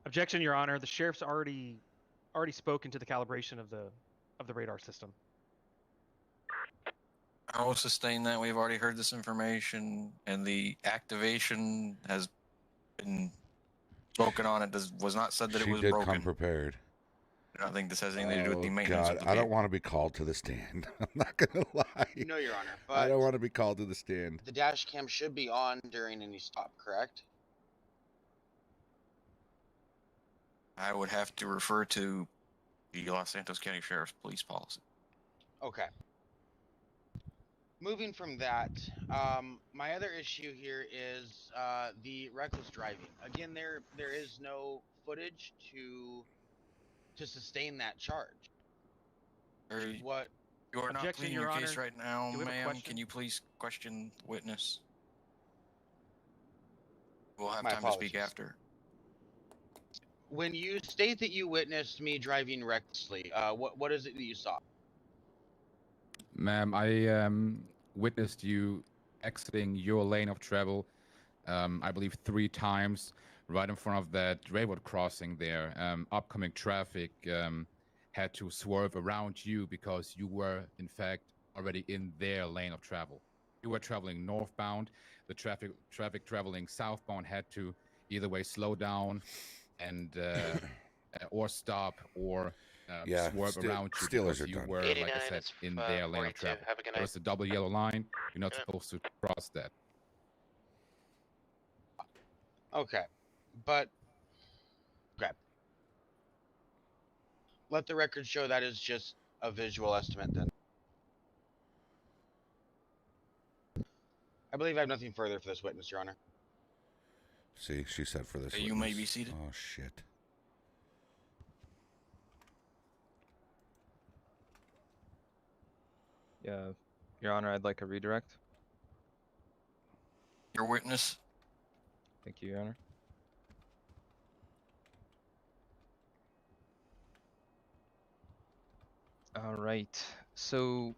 Objection, Your Honor. The sheriff's already spoken to the calibration of the radar system. I will sustain that. We've already heard this information, and the activation has been spoken on. It was not said that She it was did broken. come prepared. I don't think this has anything to do with the Oh, maintenance God, of the I don't vehicle. want to be called to the stand. I'm not gonna lie. No, Your Honor, I but don't want to be called to the stand. the dash cam should be on during any stop, correct? I would have to refer to the Los Santos County Sheriff's police policy. Okay. Moving from that, my other issue here is the reckless driving. Again, there is no footage to sustain that charge. What? You are not Objection, pleading Your your Honor. case right now, Do we have a ma'am. question? Can you please question the witness? We'll have My time to speak apologies. after. When you state that you witnessed me driving recklessly, what is it that you saw? Ma'am, I witnessed you exiting your lane of travel, I believe 3 times, right in front of that railroad crossing there. Upcoming traffic had to swerve around you because you were, in fact, already in their lane of travel. You were traveling northbound. The traffic traveling southbound had to either way slow down and or stop or Yeah, swerve around you Steelers because are you done. were, like I said, in their lane of 42. travel. Have a good There night. was a double yellow line. You're not supposed to cross that. Okay, but okay. Let the record show that is just a visual estimate then. I believe I have nothing further for this witness, Your Honor. See, she said for this. You may be witness. seated. Oh shit. Yeah, Your Honor, I'd like a redirect. Your witness. Thank you, Your Honor. All right. So,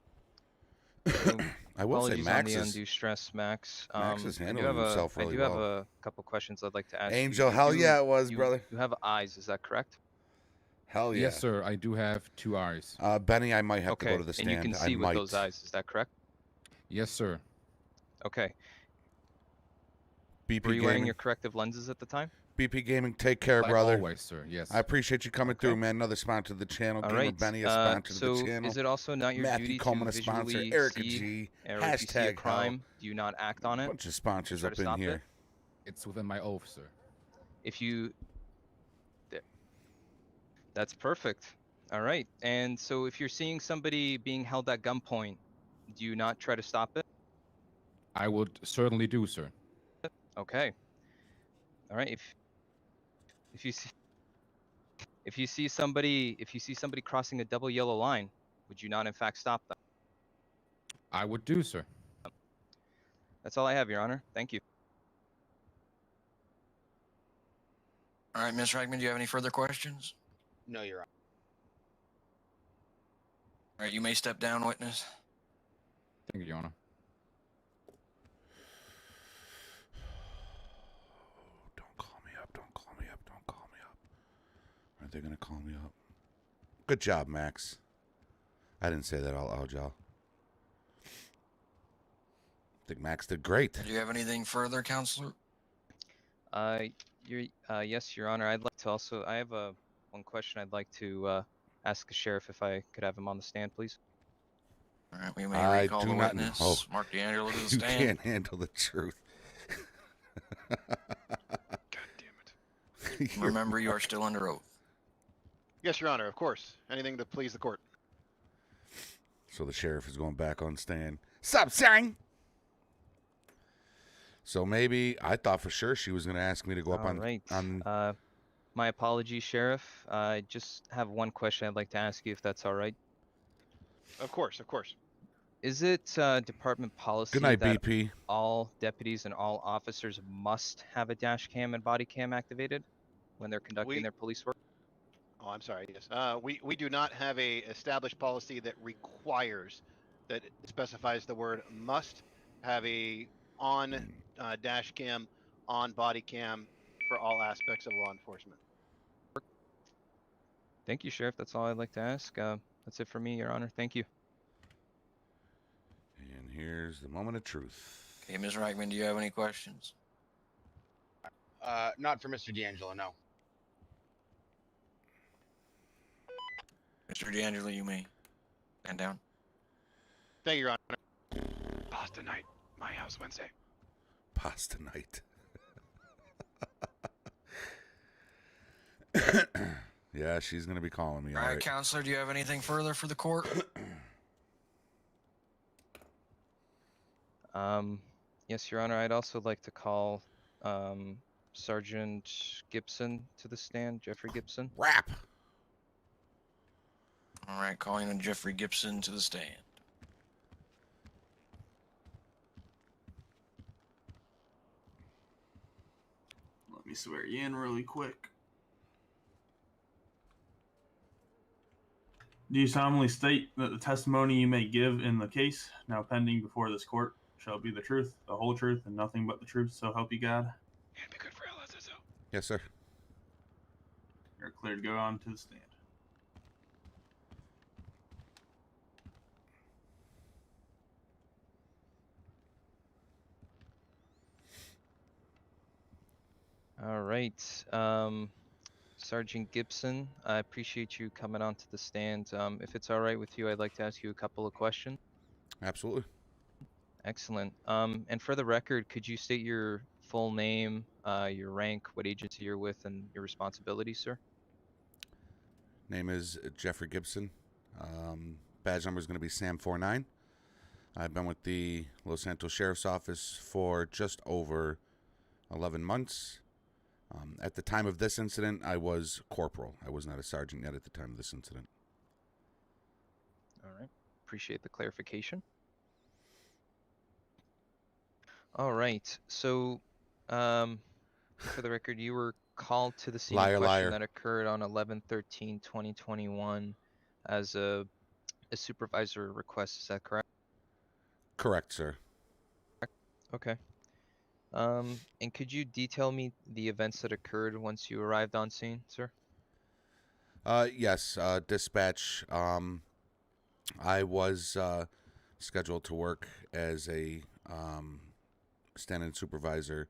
I will say apologies Max on the is- undue stress, Max. Max is I do handling have himself really I do have well. a couple questions I'd like to ask Angel, you. hell yeah, it was, brother. You have eyes, is that correct? Hell yeah. Yes, sir. I do have 2 eyes. Benny, I might have to Okay, go to the stand. and you can I see with might. those eyes, is that correct? Yes, sir. Okay. BP Were you wearing Gaming. your corrective lenses at the time? BP Gaming, take care, Like brother. always, sir. Yes. I appreciate you coming Okay. through, man. Another sponsor of the channel. All Gamer right. Benny, a sponsor So of the channel. is it also not your Matthew duty Coleman, to a sponsor. visually Erica see, G. or if you see a Hashtag crime, hell. do you not act on it? Bunch of sponsors Try to up in stop here. it? It's within my oath, sir. If you... That's perfect. All right. And so if you're seeing somebody being held at gunpoint, do you not try to stop it? I would certainly do, sir. Okay. All right. If you see somebody crossing a double yellow line, would you not in fact stop them? I would do, sir. That's all I have, Your Honor. Thank you. All right, Ms. Reichman, do you have any further questions? No, Your Honor. All right, you may step down, witness. Thank you, Your Honor. Don't call me up. Don't call me up. Don't call me up. Are they going to call me up? Good job, Max. I didn't say that out loud, y'all. I think Max did great. Do you have anything further, Counselor? Yes, Your Honor. I'd like to also. I have one question I'd like to ask the sheriff if I could have him on the stand, please. All right, we may I recall do the not witness. know. Mark D'Angelo to the You stand. can't handle the truth. Remember, you are still under oath. Yes, Your Honor, of course. Anything to please the court. So the sheriff is going back on stand. Sup, sang? So maybe I thought for sure she was going to ask me to go up All on. right. on My apologies, Sheriff. I just have one question I'd like to ask you, if that's all right. Of course, of course. Is it department policy Good night, that BP. all deputies and all officers must have a dash cam and body cam activated when they're conducting their police work? Oh, I'm sorry. Yes. We do not have a established policy that requires, that specifies the word must have a on dash cam, on body cam for all aspects of law enforcement. Thank you, Sheriff. That's all I'd like to ask. That's it for me, Your Honor. Thank you. And here's the moment of truth. Okay, Ms. Reichman, do you have any questions? Not for Mr. D'Angelo, no. Mr. D'Angelo, you may stand down. Thank you, Your Honor. Pasta night. My house Wednesday. Pasta night. Yeah, she's gonna be calling me. All right, counselor, do you have anything further for the court? Yes, Your Honor. I'd also like to call Sergeant Gibson to the stand. Jeffrey Gibson. Rap. All right, calling on Jeffrey Gibson to the stand. Let me swear you in really quick. Do you solemnly state that the testimony you may give in the case now pending before this court shall be the truth, the whole truth, and nothing but the truth, so help you God? And be good for LSSO. Yes, sir. You're cleared to go on to the stand. All right. Sergeant Gibson, I appreciate you coming onto the stand. If it's all right with you, I'd like to ask you a couple of questions. Absolutely. Excellent. And for the record, could you state your full name, your rank, what agency you're with, and your responsibilities, sir? Name is Jeffrey Gibson. Badge number is going to be Sam49. I've been with the Los Santos Sheriff's Office for just over 11 months. At the time of this incident, I was corporal. I was not a sergeant yet at the time of this incident. All right. Appreciate the clarification. All right. So, for the record, you were called to the scene Liar, in question liar. that occurred on 11/13/2021 as a supervisor request. Is that correct? Correct, sir. Okay. And could you detail me the events that occurred once you arrived on scene, sir? Yes, dispatch. I was scheduled to work as a stand-in supervisor.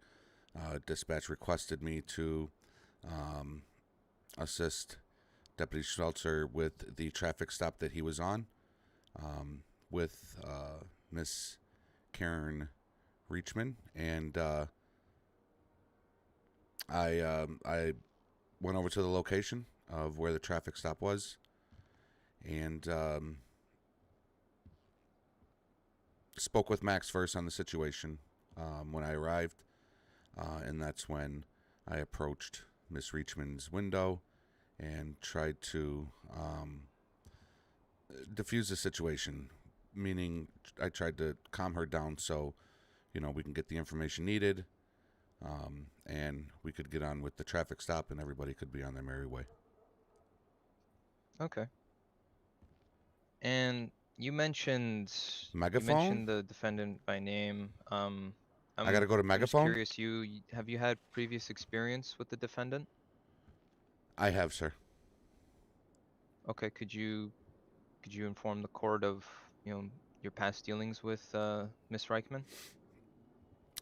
Dispatch requested me to assist Deputy Schmelzer with the traffic stop that he was on with Miss Karen Reachman, and I went over to the location of where the traffic stop was, and spoke with Max first on the situation when I arrived, and that's when I approached Miss Reachman's window and tried to diffuse the situation, meaning I tried to calm her down so, we can get the information needed, and we could get on with the traffic stop and everybody could be on their merry way. Okay. And you mentioned Megaphone? the defendant by name. I'm gotta go to just Megaphone? curious. Have you had previous experience with the defendant? I have, sir. Okay. Could you inform the court of your past dealings with Miss Reichman?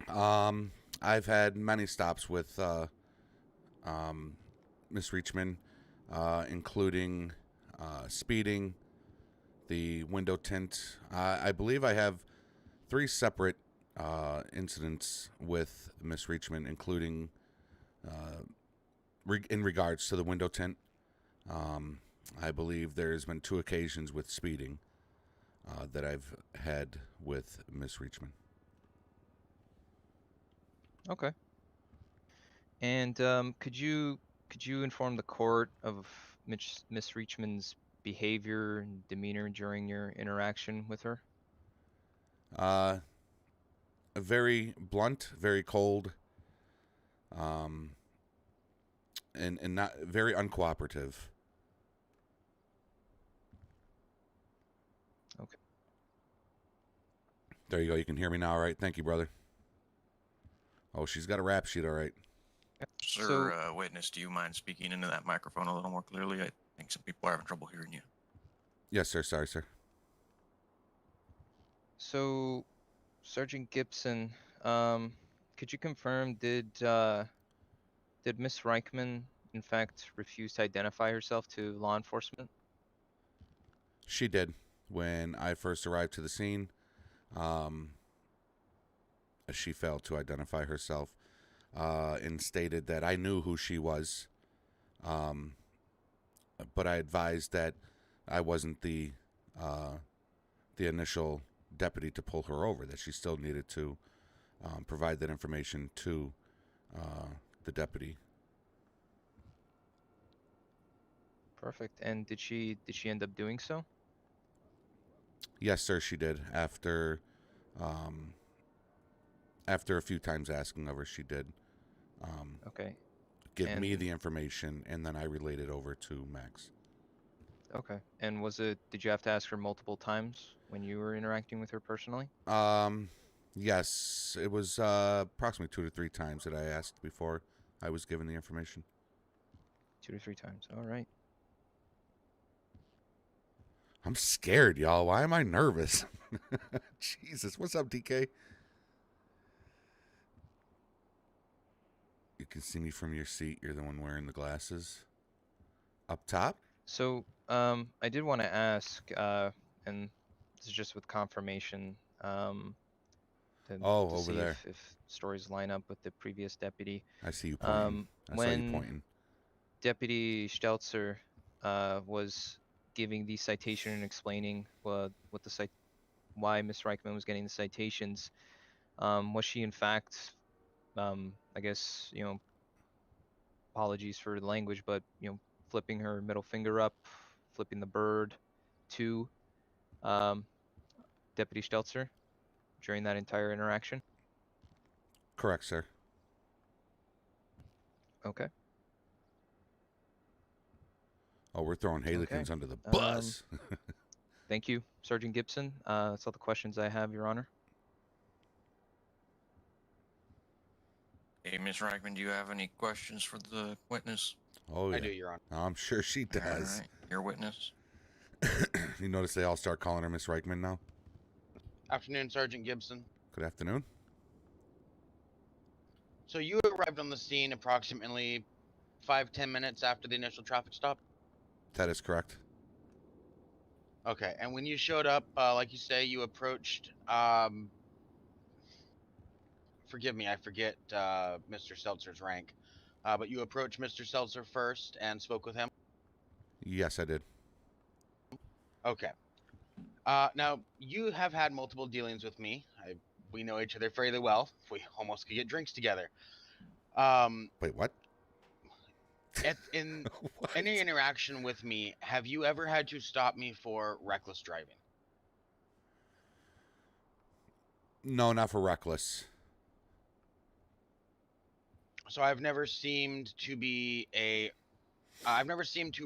I've had many stops with Miss Reachman, including speeding, the window tint. I believe I have 3 separate incidents with Miss Reachman, including in regards to the window tint. I believe there's been 2 occasions with speeding that I've had with Miss Reachman. Okay. And could you inform the court of Miss Reachman's behavior and demeanor during your interaction with her? Very blunt, very cold, and not very uncooperative. Okay. There you go. You can hear me now, all right? Thank you, brother. Oh, she's got a rap sheet, all right. Sir, witness, do you mind speaking into that microphone a little more clearly? I think some people are having trouble hearing you. Yes, sir. Sorry, sir. So, Sergeant Gibson, could you confirm did Miss Reichman in fact refuse to identify herself to law enforcement? She did. When I first arrived to the scene, she failed to identify herself and stated that I knew who she was, but I advised that I wasn't the initial deputy to pull her over, that she still needed to provide that information to the deputy. Perfect. And did she end up doing so? Yes, sir, she did. After a few times asking of her, she did. Okay. Give me And- the information, and then I relayed it over to Max. Okay. And did you have to ask her multiple times when you were interacting with her personally? Yes, it was approximately 2 to 3 times that I asked before I was given the information. 2 to 3 times. All right. I'm scared, y'all. Why am I nervous? Jesus, what's up, DK? You can see me from your seat. You're the one wearing the glasses. Up top? So, I did want to ask, and this is just with confirmation, to over see there. if stories line up with the previous deputy. I see you pointing. I saw you pointing. Deputy Stelzer was giving the citation and explaining why Miss Reichman was getting the citations, was she in fact, I guess, apologies for the language, but flipping her middle finger up, flipping the bird to Deputy Stelzer during that entire interaction? Correct, sir. Okay. Oh, we're throwing Halikins Okay. under the bus. Thank you, Sergeant Gibson. That's all the questions I have, Your Honor. Hey, Ms. Reichman, do you have any questions for the witness? Oh, yeah. I do, Your Honor. I'm sure she does. All right, your witness. You notice they all start calling her Miss Reichman now? Afternoon, Sergeant Gibson. Good afternoon. So you arrived on the scene approximately 5-10 minutes after the initial traffic stop? That is correct. Okay, and when you showed up, like you say, you approached, forgive me, I forget Mr. Seltzer's rank, but you approached Mr. Seltzer first and spoke with him? Yes, I did. Okay. Now, you have had multiple dealings with me. We know each other fairly well. We almost could get drinks together. Wait, what? In any interaction with me, have you ever had to stop me for reckless driving? No, not for reckless. So I've never seemed to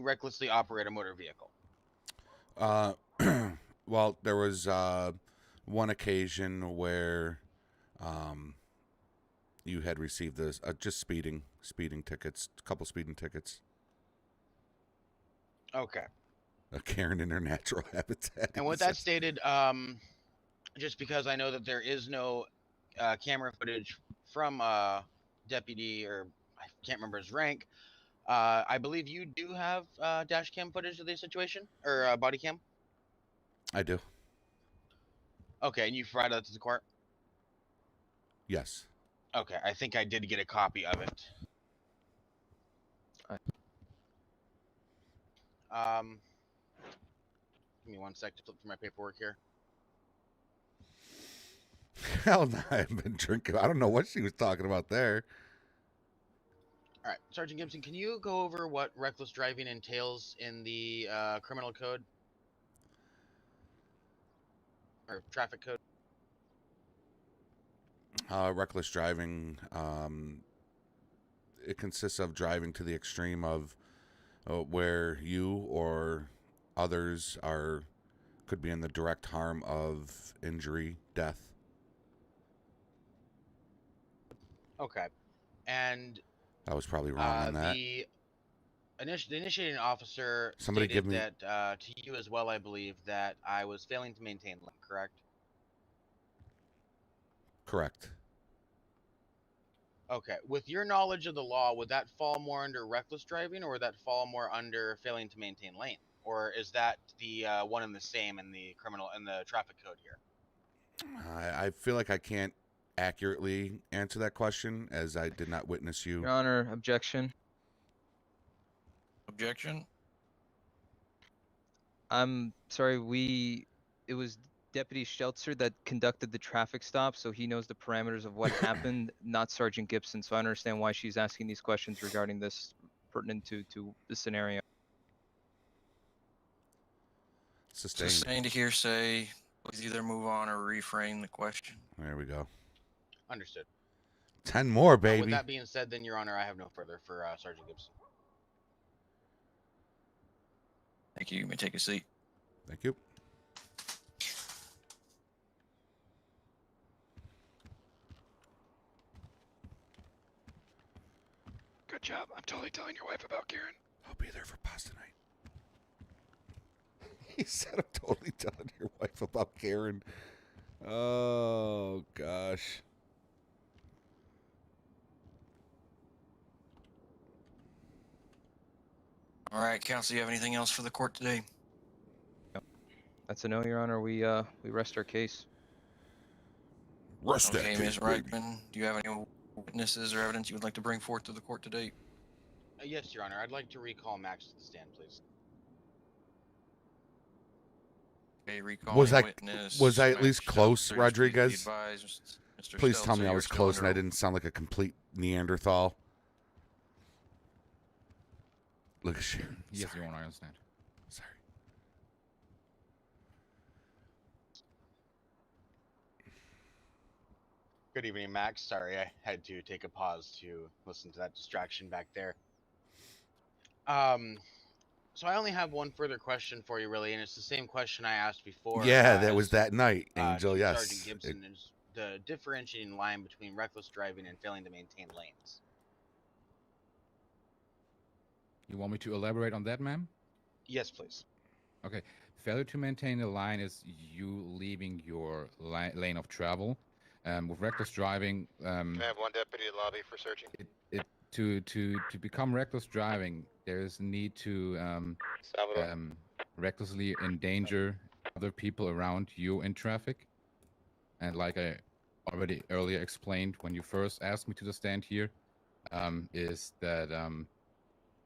recklessly operate a motor vehicle. Well, there was one occasion where you had received this just speeding tickets, a couple speeding tickets. Okay. A Karen in her natural habitat. And with that stated, just because I know that there is no camera footage from deputy, or I can't remember his rank, I believe you do have dash cam footage of the situation, or body cam? I do. Okay, and you provided that to the court? Yes. Okay, I think I did get a copy of it. Give me 1 sec to flip through my paperwork here. Hell no, I haven't been drinking. I don't know what she was talking about there. All right, Sergeant Gibson, can you go over what reckless driving entails in the criminal code? Or traffic code? Reckless driving, it consists of driving to the extreme of where you or others could be in the direct harm of injury, death. Okay. And I was probably wrong on that. The initiating officer Somebody stated give me- that to you as well, I believe, that I was failing to maintain lane, correct? Correct. Okay. With your knowledge of the law, would that fall more under reckless driving, or would that fall more under failing to maintain lane? or is that the one and the same in the traffic code here? I feel like I can't accurately answer that question as I did not witness you. Your Honor, objection. Objection. I'm sorry. It was Deputy Stelzer that conducted the traffic stop, so he knows the parameters of what happened, not Sergeant Gibson. So I understand why she's asking these questions regarding this, pertinent to the scenario. Sustained. Sustained hearsay. Please either move on or reframe the question. There we go. Understood. 10 more, With baby. that being said, then, Your Honor, I have no further for Sergeant Gibson. Thank you. You may take a seat. Thank you. Good job. I'm totally telling your wife about Karen. I'll be there for pasta night. He said I'm totally telling your wife about Karen. Oh, gosh. All right, counsel, you have anything else for the court today? That's a no, Your Honor. We rest our case. Rest that Okay, case, Ms. baby. Reichman, do you have any witnesses or evidence you would like to bring forth to the court today? Yes, Your Honor. I'd like to recall Max to the stand, please. Okay, recalling Was I witness, at least Max close, Stelzer, Rodriguez? please be advised. Mr. Please tell Stelzer, me I you're was still close and under I didn't sound like a complete Neanderthal. Look at you. Yes, Your Honor, I understand. Sorry. Good evening, Max. Sorry, I had to take a pause to listen to that distraction back there. So I only have one further question for you, really, and it's the same question I asked before. Yeah, that was that night, Angel. to Yes. Sergeant Gibson is the differentiating line between reckless driving and failing to maintain lanes. You want me to elaborate on that, ma'am? Yes, please. Okay. Failure to maintain a line is you leaving your lane of travel. With reckless driving, Can I have one deputy lobby for searching? to become reckless driving, there is a need to recklessly endanger other people around you in traffic. And like I already earlier explained when you first asked me to the stand here, is that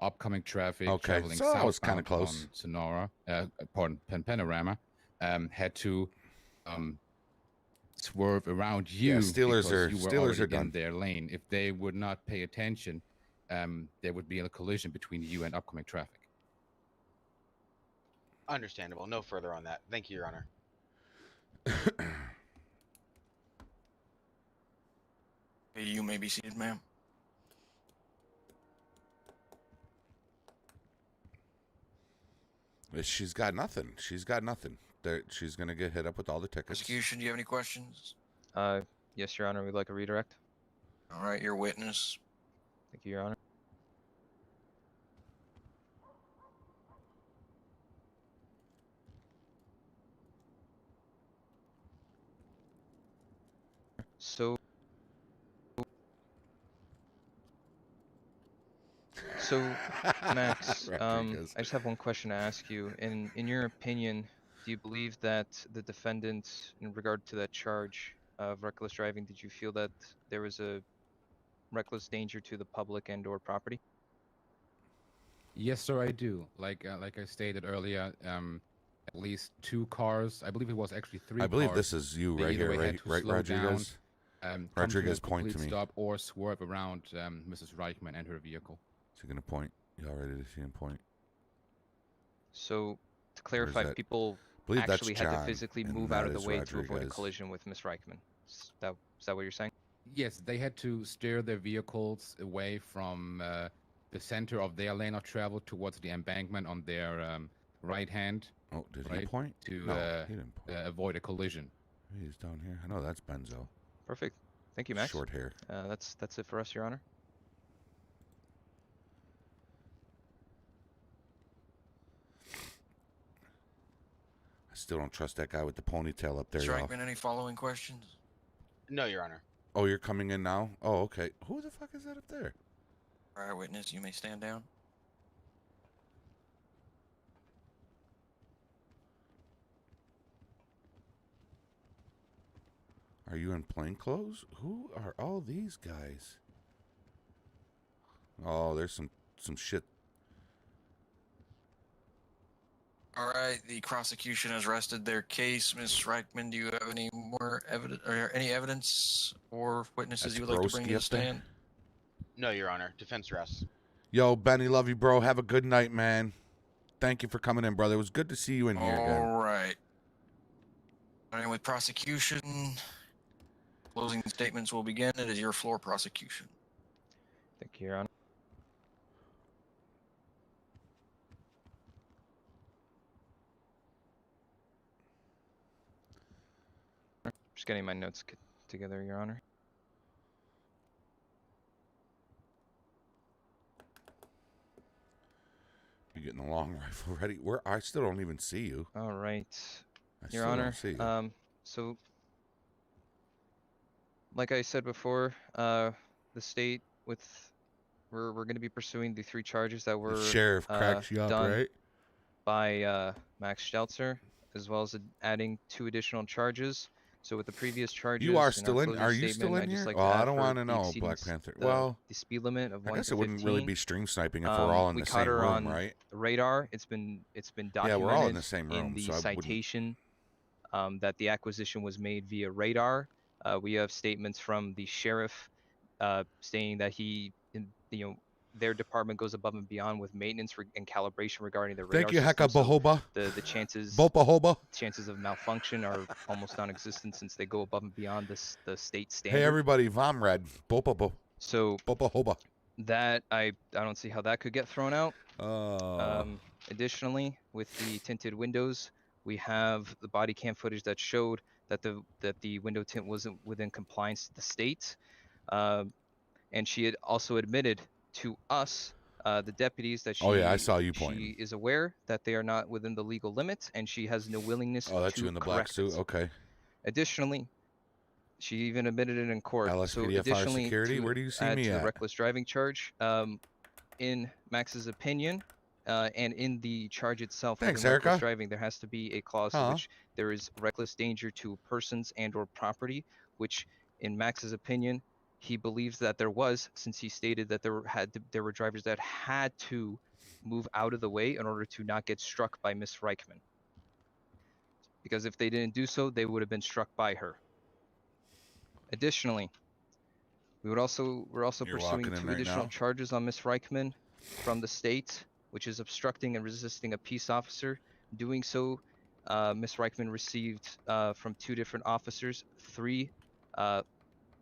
upcoming traffic traveling so I was kinda southbound close. on Sonora, Panorama, had to swerve around you Yeah, Steelers because are- you were Steelers already are done. in their lane. If they would not pay attention, there would be a collision between you and upcoming traffic. Understandable. No further on that. Thank you, Your Honor. You may be seated, ma'am. She's got nothing. She's got nothing. She's going to get hit up with all the tickets. Prosecution, do you have any questions? Yes, Your Honor. We'd like a redirect. All right, your witness. Thank you, Your Honor. So, Max, Rodriguez. I just have one question to ask you. In your opinion, do you believe that the defendant, in regard to that charge of reckless driving, did you feel that there was a reckless danger to the public and/or property? Yes, sir, I do. Like I stated earlier, at least 2 cars. I believe it was actually 3 I believe cars. this is you They right either here, way had right, to right, slow Rodriguez? down, Rodriguez, come to a point to complete me. stop or swerve around Mrs. Reichman and her vehicle. Is he going to point? Y'all ready to see him point? So, to clarify, that? people Believe that's actually had to John, physically and move out that of the is way to avoid a Rodriguez. collision with Miss Reichman. Is that what you're saying? Yes, they had to steer their vehicles away from the center of their lane of travel towards the embankment on their right hand. Oh, did he right, point? to No, he didn't point. avoid a collision. He's down here. I know that's Benzo. Perfect. Thank you, Max. Short hair. That's it for us, Your Honor. I still don't trust that guy with the ponytail up there, Mr. y'all. Reichman, any following questions? No, Your Honor. Oh, you're coming in now? Oh, okay. Who the fuck is that up there? All right, witness, you may stand down. Are you in plain clothes? Who are all these guys? Oh, there's some shit. All right, the prosecution has rested their case. Ms. Reichman, do you have any more evidence or any evidence or witnesses you would like to bring to the stand? No, Your Honor. Defense rests. Yo, Benny, love you, bro. Have a good night, man. Thank you for coming in, brother. It was good to see you in here again. All right. Starting with prosecution, closing statements will begin. It is your floor, prosecution. Thank you, Your Honor. Just getting my notes together, Your Honor. You getting the long rifle ready? Where I still don't even see you. All right, Your still Honor. don't see you. So, like I said before, the state we're going to be pursuing the 3 charges that were Sheriff cracks you up, done right? by Max Stelzer, as well as adding 2 additional charges. So with the previous charges, You are in our still in? closing Are you statement, still in I'd just here? like Well, to I add don't for want to the know, exceeding Black Panther. the- Well, the speed limit of 1 I guess to it wouldn't really 15. be stream sniping if we're all in We the caught same her room, on right? the radar. It's been Yeah, documented we're all in the same in room, the so I wouldn't. citation that the acquisition was made via radar. We have statements from the sheriff stating that their department goes above and beyond with maintenance and calibration regarding the radar Thank you, system. Hecka So Bahoba. the chances of malfunction are almost non-existent since they go above and beyond the state standard. Hey, everybody, Vomrad. Bopa So Hoba. that I don't see how that could get thrown out. Oh. Additionally, with the tinted windows, we have the body cam footage that showed that the window tint wasn't within compliance to the state, and she had also admitted to us, the deputies, that Oh, yeah, I saw you she pointing. is aware that they are not within the legal limits, and she has no willingness Oh, that's to you in the black correct suit? it. Okay. Additionally, she even admitted it in court. So LSPDFR additionally, security? to Where do you see add me to the at? reckless driving charge, in Max's opinion, and in the charge itself, Thanks, within reckless Erica. driving, there has to be a clause in which there is reckless danger to persons and/or property, which, in Max's opinion, he believes that there was, since he stated that there were drivers that had to move out of the way in order to not get struck by Miss Reichman. Because if they didn't do so, they would have been struck by her. Additionally, we're also You're pursuing walking in 2 right additional now? charges on Miss Reichman from the state, which is obstructing and resisting a peace officer. Doing so, Miss Reichman received from 2 different officers 3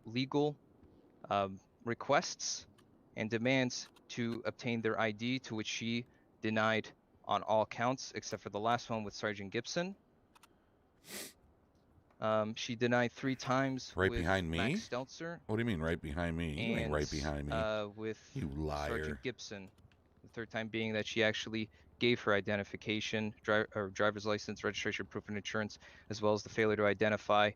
legal requests and demands to obtain their ID, to which she denied on all counts except for the last one with Sergeant Gibson. She denied 3 times Right with behind me? Max Stelzer. What do you mean right behind me? You ain't right behind me. With You liar. Sergeant Gibson. The 3rd time being that she actually gave her identification, driver's license, registration, proof of insurance, as well as the failure to identify.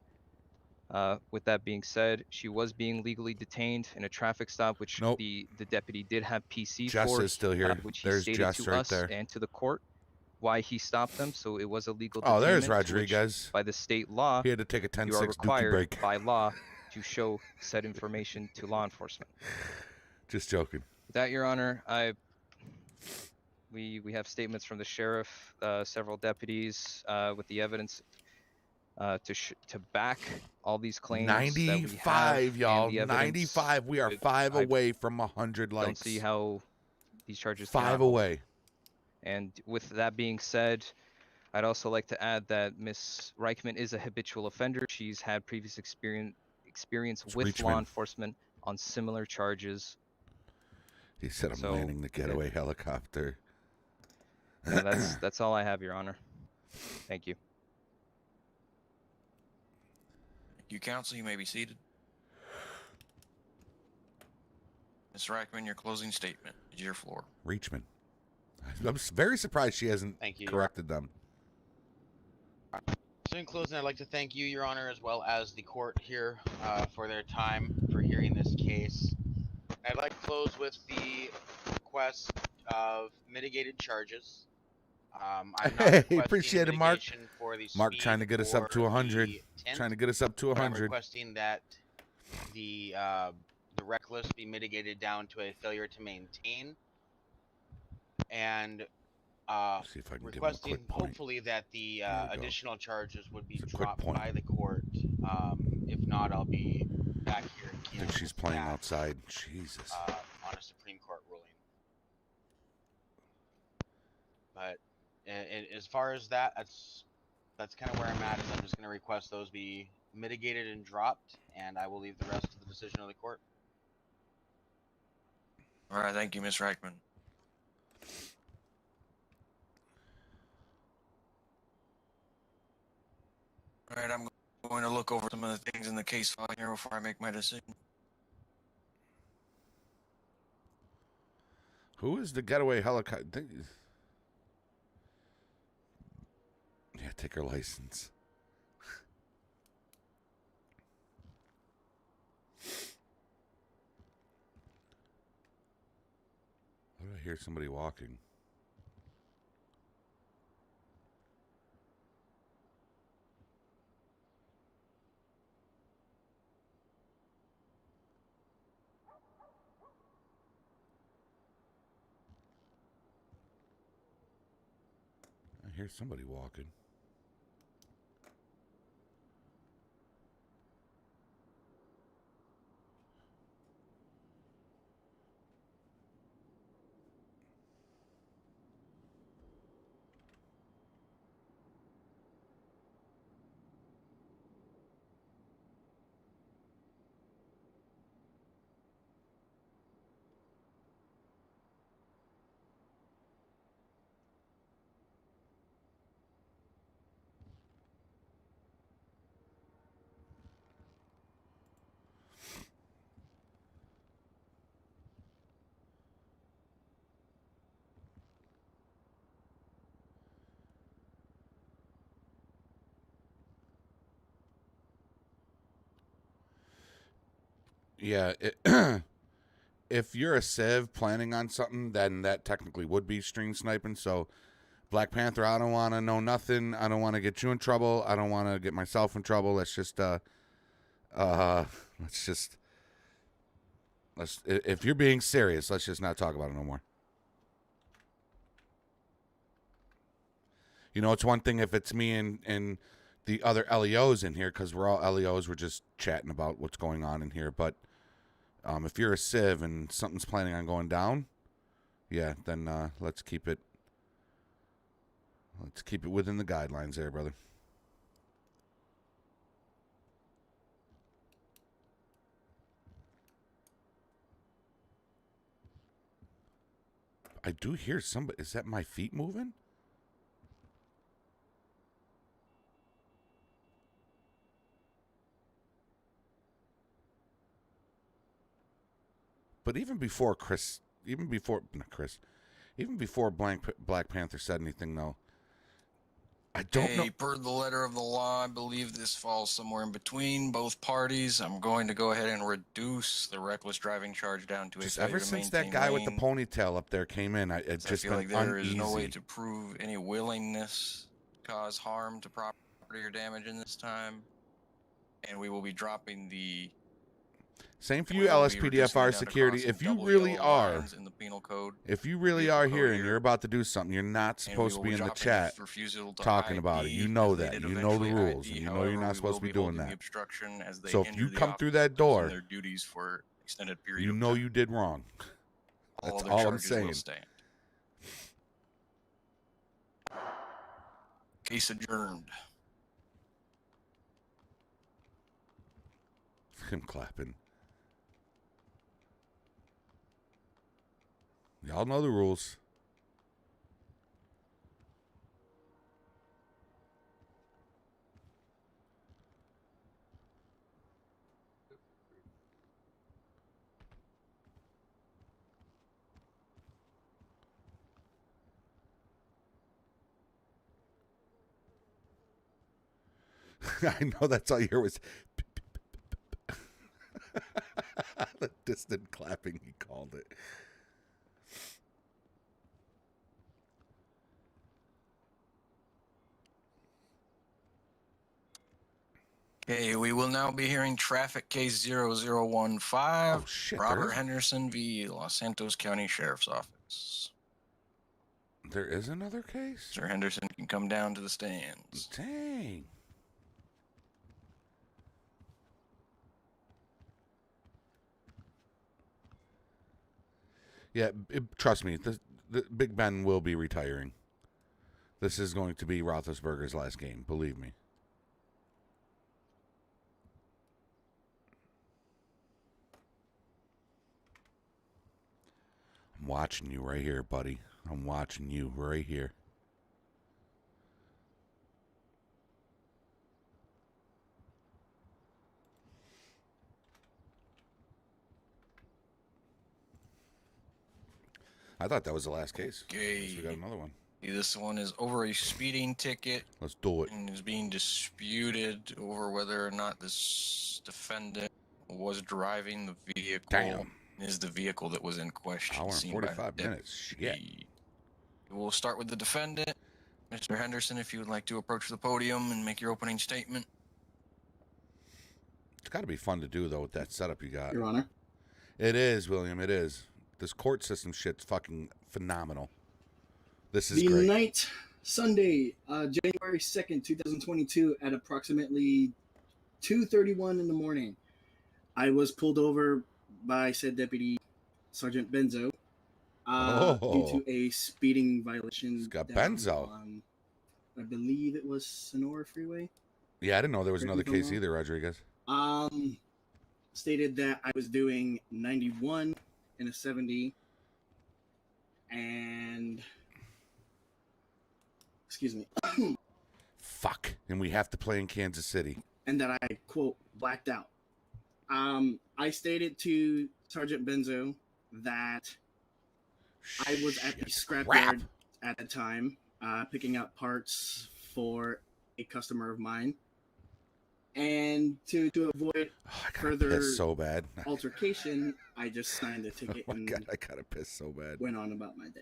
With that being said, she was being legally detained in a traffic stop, which the deputy did have PC Jess for, is still here. which he There's stated Jess to right us there. and to the court why he stopped them. So it was a legal Oh, there's detainment, to which, Rodriguez. by the state law, He had to take a you are 10-6 dookie required break. by law to show said information to law enforcement. Just joking. With that, Your Honor, we have statements from the sheriff, several deputies, with the evidence to back all these claims. 95, y'all. 95. We are 5 away from 100 likes. Don't see how these charges 5 cannot hold. away. And with that being said, I'd also like to add that Miss Reichman is a habitual offender. She's had previous experience with law enforcement on similar charges. He said I'm landing the getaway helicopter. Yeah, that's all I have, Your Honor. Thank you. Thank you, counsel. You may be seated. Ms. Reichman, your closing statement is your floor. Reachman. I'm very surprised she hasn't corrected them. So in closing, I'd like to thank you, Your Honor, as well as the court here for their time for hearing this case. I'd like to close with the request of mitigated charges I'm not Hey, requesting appreciate it, Mark. mitigation for the Mark speed trying to get us up or to 100. the tint, Trying to get us up to but I'm 100. requesting that the reckless be mitigated down to a failure to maintain, and See if I can give him a requesting quick point. hopefully that the There you go. additional charges would be It's a quick dropped point. by the court. If not, I'll be back here I again think she's with playing that, outside. Jesus. on a Supreme Court ruling. But as far as that, that's kind of where I'm at. Is I'm just going to request those be mitigated and dropped, and I will leave the rest to the decision of the court. All right, thank you, Ms. Reichman. All right, I'm going to look over some of the things in the case file here before I make my decision. Who is the getaway helicopter? Yeah, take her license. Why do I hear somebody walking? I hear somebody walking. Yeah, if you're a civ planning on something, then that technically would be stream sniping. So, Black Panther, I don't want to know nothing. I don't want to get you in trouble. I don't want to get myself in trouble. Let's just, if you're being serious, let's just not talk about it no more. You know, it's one thing if it's me and the other LEOs in here, because we're all LEOs, we're just chatting about what's going on in here, but if you're a civ and something's planning on going down, yeah, then let's keep it within the guidelines there, brother. I do hear somebody. Is that my feet moving? But even before Black Panther said anything, though, I don't know. Per the letter of the law, I believe this falls somewhere in between both parties. I'm going to go ahead and reduce the reckless driving charge down to a Just failure ever to since that maintain guy with the lane. ponytail up there came in, it's I just feel been like there uneasy. is no way to prove any willingness to cause harm to property or damage in this time, and we will be dropping the. Same for you, we will be reducing it LSPDFR down to security. crossing If you double really yellow are, lines in the penal code, if you really vehicle are code here and you're about to do something, you're not and we supposed to will be be in the dropping chat refusal to talking about it. ID You know as they that. did You know the eventually rules, ID. and you know However, you're not we supposed will to be be doing holding the that. obstruction as they So if hinder you the come through that officers door, in their duties for extended period you of know time. you did wrong. That's Other all I'm charges will saying. stand. Case adjourned. Him clapping. Y'all know the rules. I know that's all you hear was the distant clapping, he called it. Okay, we will now be hearing traffic case 0015. Oh, shit, there Robert is- Henderson v. Los Santos County Sheriff's Office. There is another case? Sir Henderson can come down to the stands. Dang. Yeah, trust me, the Big Ben will be retiring. This is going to be Roethlisberger's last game, believe me. I'm watching you right here, buddy. I'm watching you right here. I thought that was the last case. Okay. We got another one. This one is over a speeding ticket. Let's do it. And is being disputed over whether or not this defendant was driving the vehicle. Damn. Is the vehicle that was in question. Hour and seen by 45 the minutes. Shit. We'll start with the defendant. Mr. Henderson, if you would like to approach the podium and make your opening statement. It's got to be fun to do, though, with that setup you got. Your Honor. It is, William. It is. This court system shit's fucking phenomenal. This is The great. night, Sunday, January 2nd, 2022, at approximately 2:31 in the morning, I was pulled over by said deputy, Sergeant Benzo, due to a speeding violation. It's got down Benzo. on, I believe it was Sonora Freeway. Yeah, I didn't know there was Correct another me if I'm case wrong. either, Rodriguez. Stated that I was doing 91 in a 70, and excuse me, Fuck. And we have to play in Kansas City. and that I quote blacked out. I stated to Sergeant Benzo that I was at the scrapyard at the time, picking up parts for a customer of mine. And to avoid further piss so bad. altercation, I just signed the ticket Oh my and God, I gotta piss so bad. went on about my day.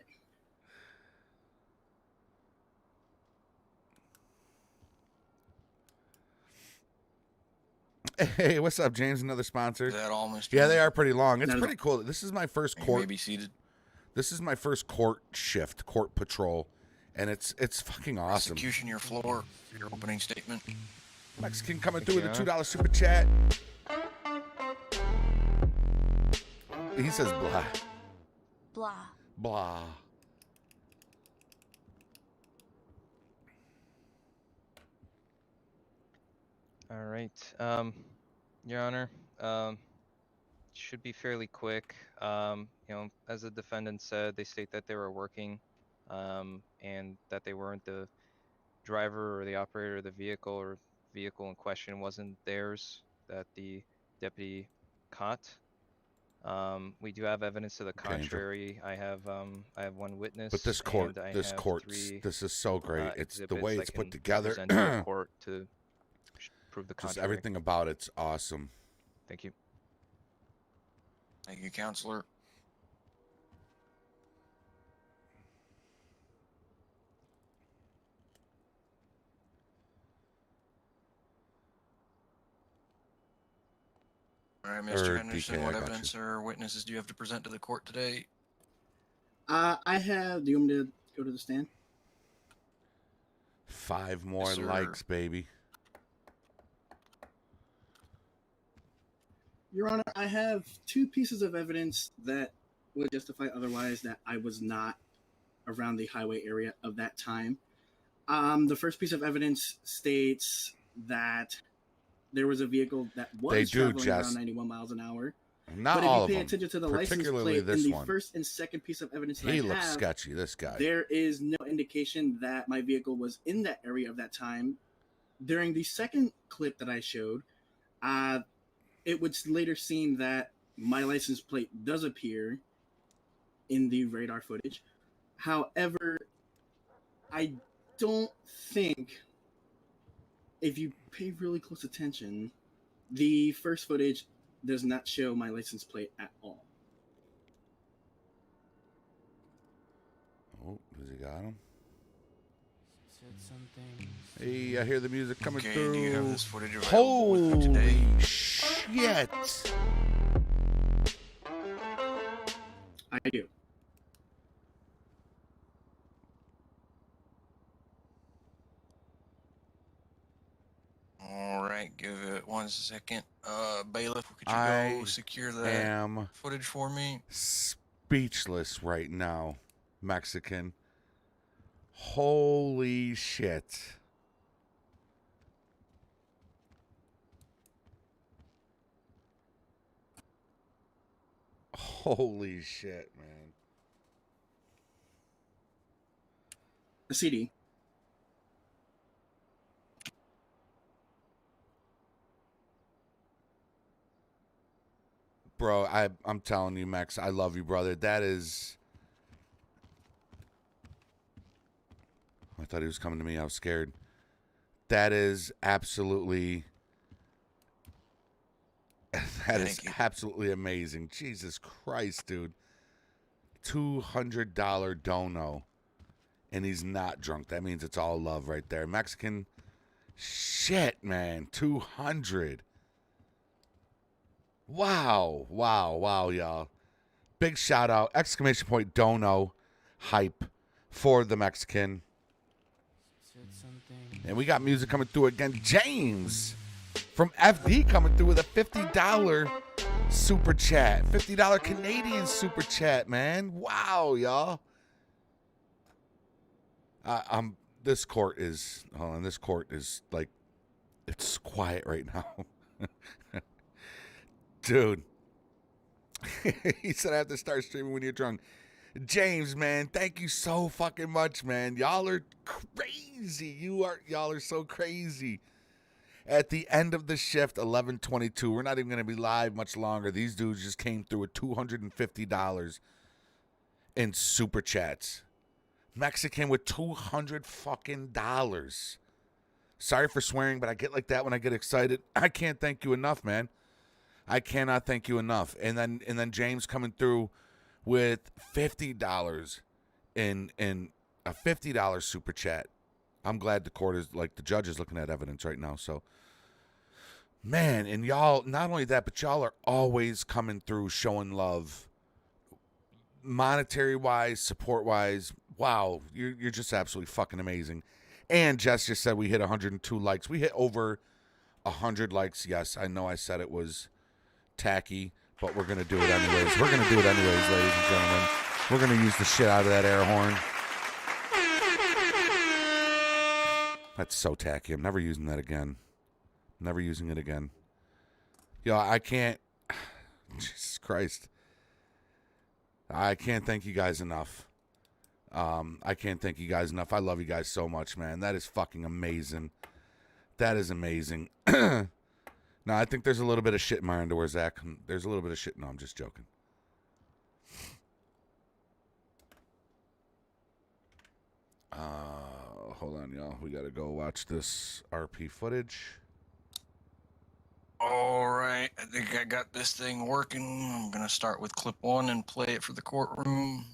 Hey, what's up, James? Another sponsor. Is that all, Mr. Yeah, they are pretty long. It's Not at pretty cool. This is my first You court. may be seated. This is my first court shift, court patrol, and it's fucking awesome. Execution, your floor. Your opening statement. Mexican coming through with a you. $2 super chat. He says blah. Blah. Blah. All right, Your Honor, should be fairly quick. You know, as the defendant said, they state that they were working, and that they weren't the driver or the operator of the vehicle, or vehicle in question wasn't theirs, that the deputy caught. We do have evidence to the Okay, Angel. contrary. I have one witness. But this court, and I this have court, three, this is so great. It's the exhibits way that it's put can together. present to the court to prove the Just contrary. everything about it's awesome. Thank you. Thank you, Counselor. All right, Mr. Or Henderson, DK, I what got evidence or witnesses do you have to present to the court today? I have. Do you want me to go to the stand? 5 more Yes, sir. likes, baby. Your Honor, I have 2 pieces of evidence that would justify otherwise that I was not around the highway area of that time. The first piece of evidence states that there was a vehicle that was They do, traveling Jess. around 91 miles an hour. Not but all if you of pay them, attention to the license particularly plate this in the one. first and second piece of evidence that He I looks have, sketchy, this guy. there is no indication that my vehicle was in that area of that time. During the second clip that I showed, it would later seem that my license plate does appear in the radar footage. However, I don't think, if you pay really close attention, the first footage does not show my license plate at all. Oh, does he got him? Hey, I hear the music coming Okay, through. do you have this footage available with you today? Holy shit! I do. All right, give it 1 second. Bailiff, could you I go secure that am footage for me? speechless right now, Mexican. Holy shit. Holy shit, man. The CD. Bro, I'm telling you, Max, I love you, brother. That is... I thought he was coming to me. I was scared. That is absolutely... That is absolutely amazing. Jesus Christ, dude. $200 dono. And he's not drunk. That means it's all love right there. Mexican... Shit, man. 200. Wow. Wow. Wow, y'all. Big shout out. Exclamation point dono hype for the Mexican. And we got music coming through again. James from FD coming through with a $50 super chat. $50 Canadian super chat, man. Wow, y'all. This court is, hold on, this court is like, it's quiet right now. Dude. He said I have to start streaming when you're drunk. James, man, thank you so fucking much, man. Y'all are crazy. Y'all are so crazy. At the end of the shift, 11:22. We're not even gonna be live much longer. These dudes just came through with $250 in super chats. Mexican with $200 fucking dollars. Sorry for swearing, but I get like that when I get excited. I can't thank you enough, man. I cannot thank you enough. And then James coming through with $50 in a $50 super chat. I'm glad the court is, like, the judge is looking at evidence right now. So, man, and y'all, not only that, but y'all are always coming through showing love. Monetary wise, support wise. Wow, you're just absolutely fucking amazing. And Jess just said we hit 102 likes. We hit over 100 likes. Yes, I know I said it was tacky, but we're gonna do it anyways. We're gonna do it anyways, ladies and gentlemen. We're gonna use the shit out of that air horn. That's so tacky. I'm never using that again. Never using it again. Yo, I can't. Jesus Christ. I can't thank you guys enough. I can't thank you guys enough. I love you guys so much, man. That is fucking amazing. That is amazing. No, I think there's a little bit of shit in my underwear, Zach. There's a little bit of shit. No, I'm just joking. Hold on, y'all. We got to go watch this RP footage. All right, I think I got this thing working. I'm going to start with clip 1 and play it for the courtroom.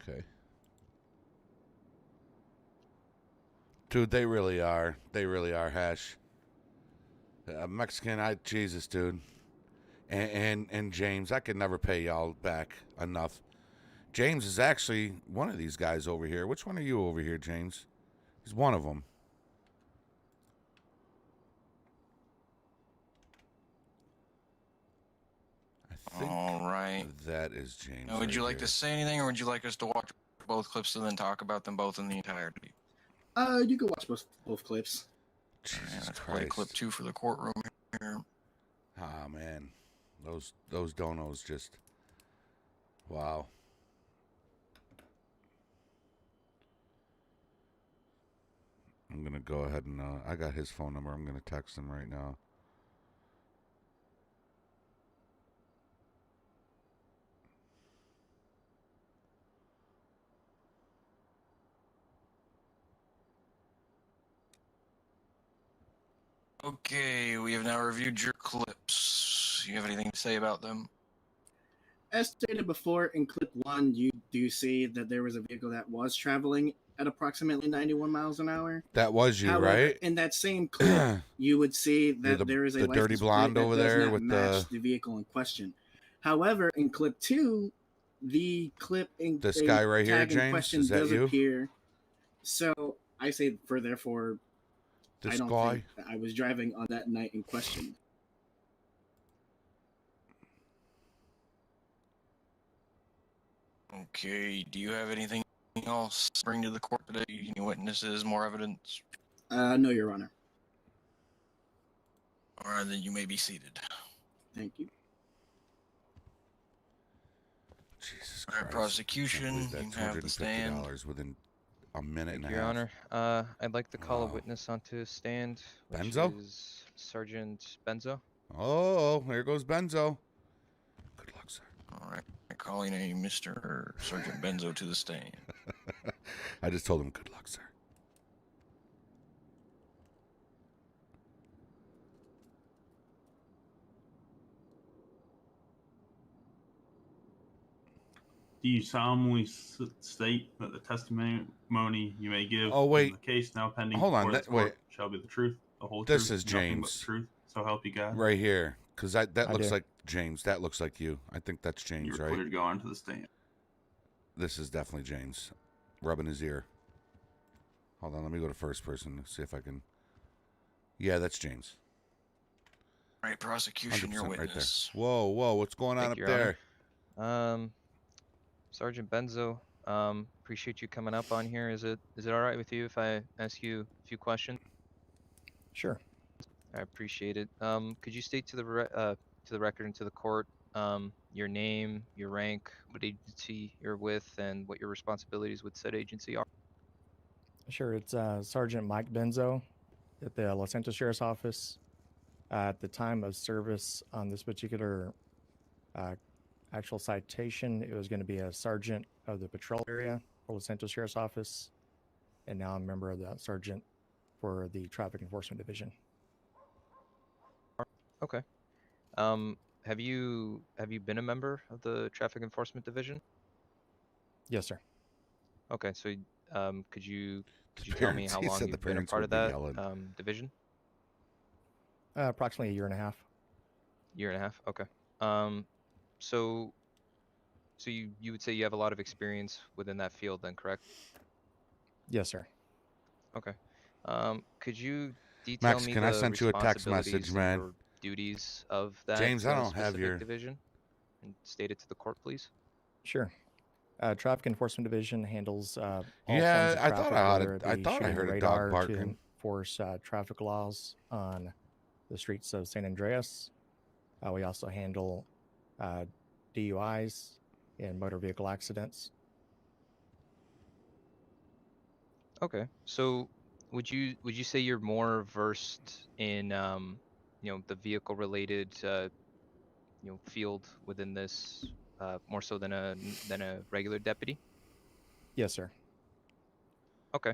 Okay. Dude, they really are. They really are, Hash. Mexican, Jesus, dude. And James, I could never pay y'all back enough. James is actually one of these guys over here. Which one are you over here, James? He's one of them. All right. That is James. Now, would you right like here. to say anything, or would you like us to watch both clips and then talk about them both in the entirety? You can watch both clips. Jesus Let's Christ. play clip 2 for the courtroom here. Ah, man. Those donos just... Wow. I'm going to go ahead and... I got his phone number. I'm going to text him right now. Okay, we have now reviewed your clips. You have anything to say about them? As stated before, in clip 1, you do see that there was a vehicle that was traveling at approximately 91 miles an hour. That was you, However, right? in that same clip, you would see You're that there is a the dirty license plate blonde that over does there not with match the vehicle in question. However, in clip 2, the clip in this guy right here, tag in James. question Is that does you? appear. So I say, therefore, I This don't guy. think that I was driving on that night in question. Okay, do you have anything else to bring to the court today? Any witnesses, more evidence? No, Your Honor. All right, then you may be seated. Thank you. Jesus All right, Christ. prosecution, That you have the stand. $250 within a minute and a Your half. Honor, I'd like to call a Wow. witness onto stand, which Benzo? is Sergeant Benzo. Oh, here goes Benzo. Good luck, sir. All right, calling a Mr. Sergeant Benzo to the stand. I just told him good luck, sir. Do you solemnly state that the testimony you may give Oh, wait. in the case now pending Hold on, before this that- court wait. shall be the truth, the whole This truth, is nothing but the James. truth, so help you God? Right here. Because that I looks do. like James. That looks like you. I think that's James, You're right? clear to go on to the stand. This is definitely James. Rubbing his ear. Hold on, let me go to first person. See if I can. Yeah, that's James. All right, prosecution, your 100% right there. witness. Whoa, whoa, what's going on Thank up you, Your there? Honor. Sergeant Benzo, appreciate you coming up on here. Is it all right with you if I ask you a few questions? Sure. I appreciate it. Could you state to the record and to the court your name, your rank, what agency you're with, and what your responsibilities with said agency are? Sure. It's Sergeant Mike Benzo at the Los Santos Sheriff's Office. At the time of service on this particular actual citation, it was going to be a sergeant of the patrol area for Los Santos Sheriff's Office, and now I'm a member of the sergeant for the Traffic Enforcement Division. Okay. Have you been a member of the Traffic Enforcement Division? Yes, sir. Okay, so could you tell me Parents, how he long said the you've been a parents part would of be that yelling. division? Approximately a year and a half. Year and a half. Okay. So you would say you have a lot of experience within that field, then, correct? Yes, sir. Okay. Could you detail Max, me can I the send you a text message, responsibilities and man? your duties of that James, I don't have specific your. division, and state it to the court, please? Sure. Traffic Enforcement Division handles all Yeah, forms of I traffic, thought I whether heard. it I be thought I shooting heard a radar dog to barking. enforce traffic laws on the streets of San Andreas. We also handle DUIs and motor vehicle accidents. Okay. So would you say you're more versed in the vehicle related field within this more so than a regular deputy? Yes, sir. Okay.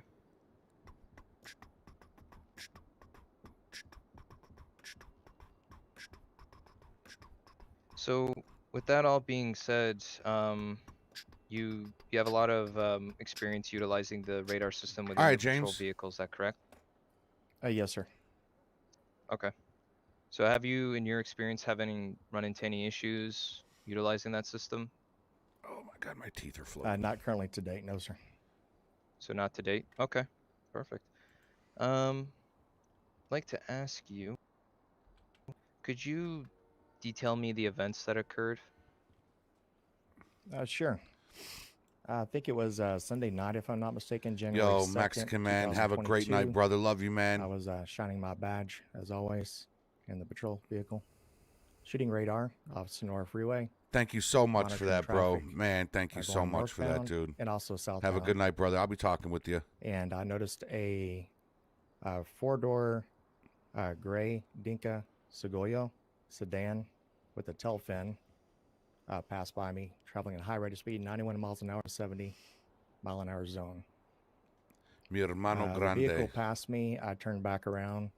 So with that all being said, you have a lot of experience utilizing the radar system within right, the patrol James. vehicle, is that correct? Yes, sir. Okay. So have you, in your experience, run into any issues utilizing that system? Oh my God, my teeth are floating. Not currently to date, no, sir. So not to date. Okay. Perfect. I'd like to ask you, could you detail me the events that occurred? Sure. I think it was Sunday night, if I'm not mistaken, January Yo, 2nd, Mexican man, have a great night, 2022. brother. Love you, man. I was shining my badge, as always, in the patrol vehicle. Shooting radar off Sonora Freeway. Thank you so much for monitoring that, bro. traffic, Man, thank you so going much for that, northbound dude. and also southbound. Have a good night, brother. I'll be talking with you. And I noticed a four-door gray Dinka Segoyo sedan with a tail fin passed by me, traveling at a high rate of speed, 91 miles an hour, 70-mile-an-hour zone. Mi hermano The grande. vehicle passed me. I turned back around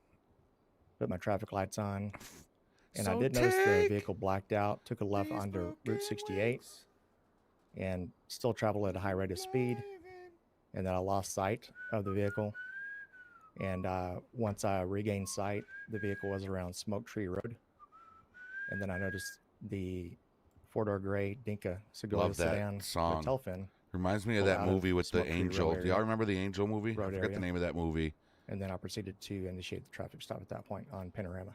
put my traffic lights on, and I So did notice the take vehicle blacked out, took a left onto Route 68, and still traveled at a high rate of speed. And then I lost sight of the vehicle. And once I regained sight, the vehicle was around Smoke Tree Road. And then I noticed the four-door gray Dinka Segovia Love that sedan song. with Telfin. Reminds me of pull that out movie with the Smoke Tree Road angel. Do y'all area- remember the angel movie? I road forget area. the name of that movie. And then I proceeded to initiate the traffic stop at that point on Panorama.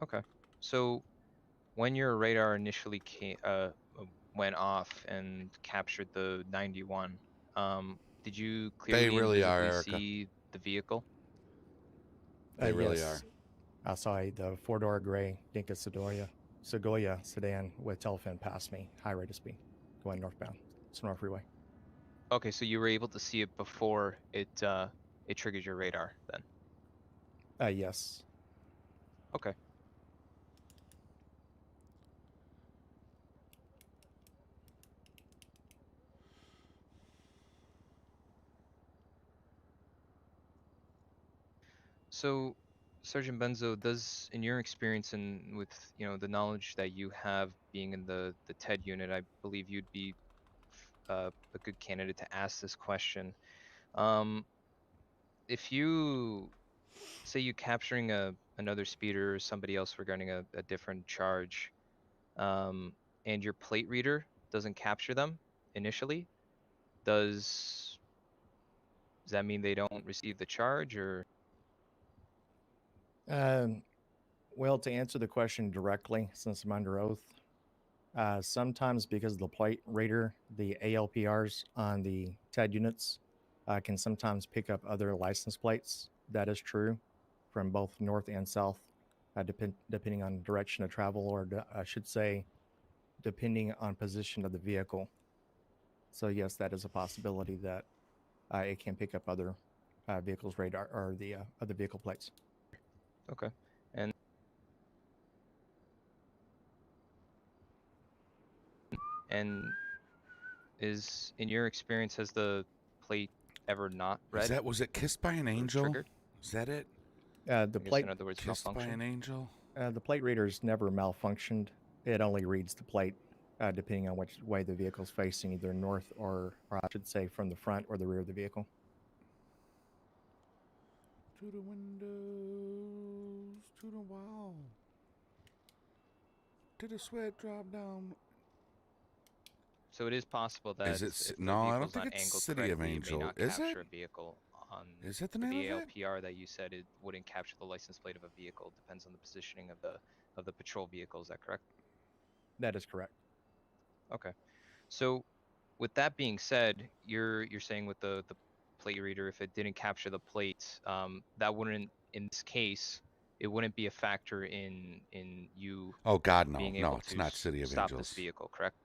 Okay. So when your radar initially went off and captured the 91, did you clearly really and are, visibly Erica. see the vehicle? They really Yes. I saw the four-door gray Dinka Segovia sedan with Telfin pass me, high rate of speed, going northbound, Sonora Freeway. Okay, so you were able to see it before it triggered your radar then? Yes. Okay. So, Sergeant Benzo, does, in your experience and with the knowledge that you have being in the TED unit, I believe you'd be a good candidate to ask this question. If you say you capturing another speeder or somebody else regarding a different charge, and your plate reader doesn't capture them initially, does that mean they don't receive the charge, or? Well, to answer the question directly, since I'm under oath, sometimes because of the plate reader, the ALPRs on the TED units can sometimes pick up other license plates. That is true from both north and south, depending on direction of travel, or I should say, depending on position of the vehicle. So yes, that is a possibility that it can pick up other vehicles' radar or the other vehicle plates. Okay. And is, in your experience, has the plate ever not read? Was it Kissed by an Angel? Triggered? Is that it? The plate. In other words, Kissed by malfunction. an Angel? The plate reader's never malfunctioned. It only reads the plate depending on which way the vehicle's facing, either north or I should say from the front or the rear of the vehicle. To the windows, to the wall, to the sweat drop down. So it is possible that Is it? if the No, I don't vehicle's think not it's angled City of correctly, Angel. It may not Is capture it? a vehicle on Is it the the name of it? ALPR that you said it wouldn't capture the license plate of a vehicle. Depends on the positioning of the patrol vehicle. Is that correct? That is correct. Okay. So with that being said, you're saying with the plate reader, if it didn't capture the plates, that wouldn't, in this case, it wouldn't be a factor in you Oh God, no, being no, able it's to not City of stop Angels. this vehicle, correct?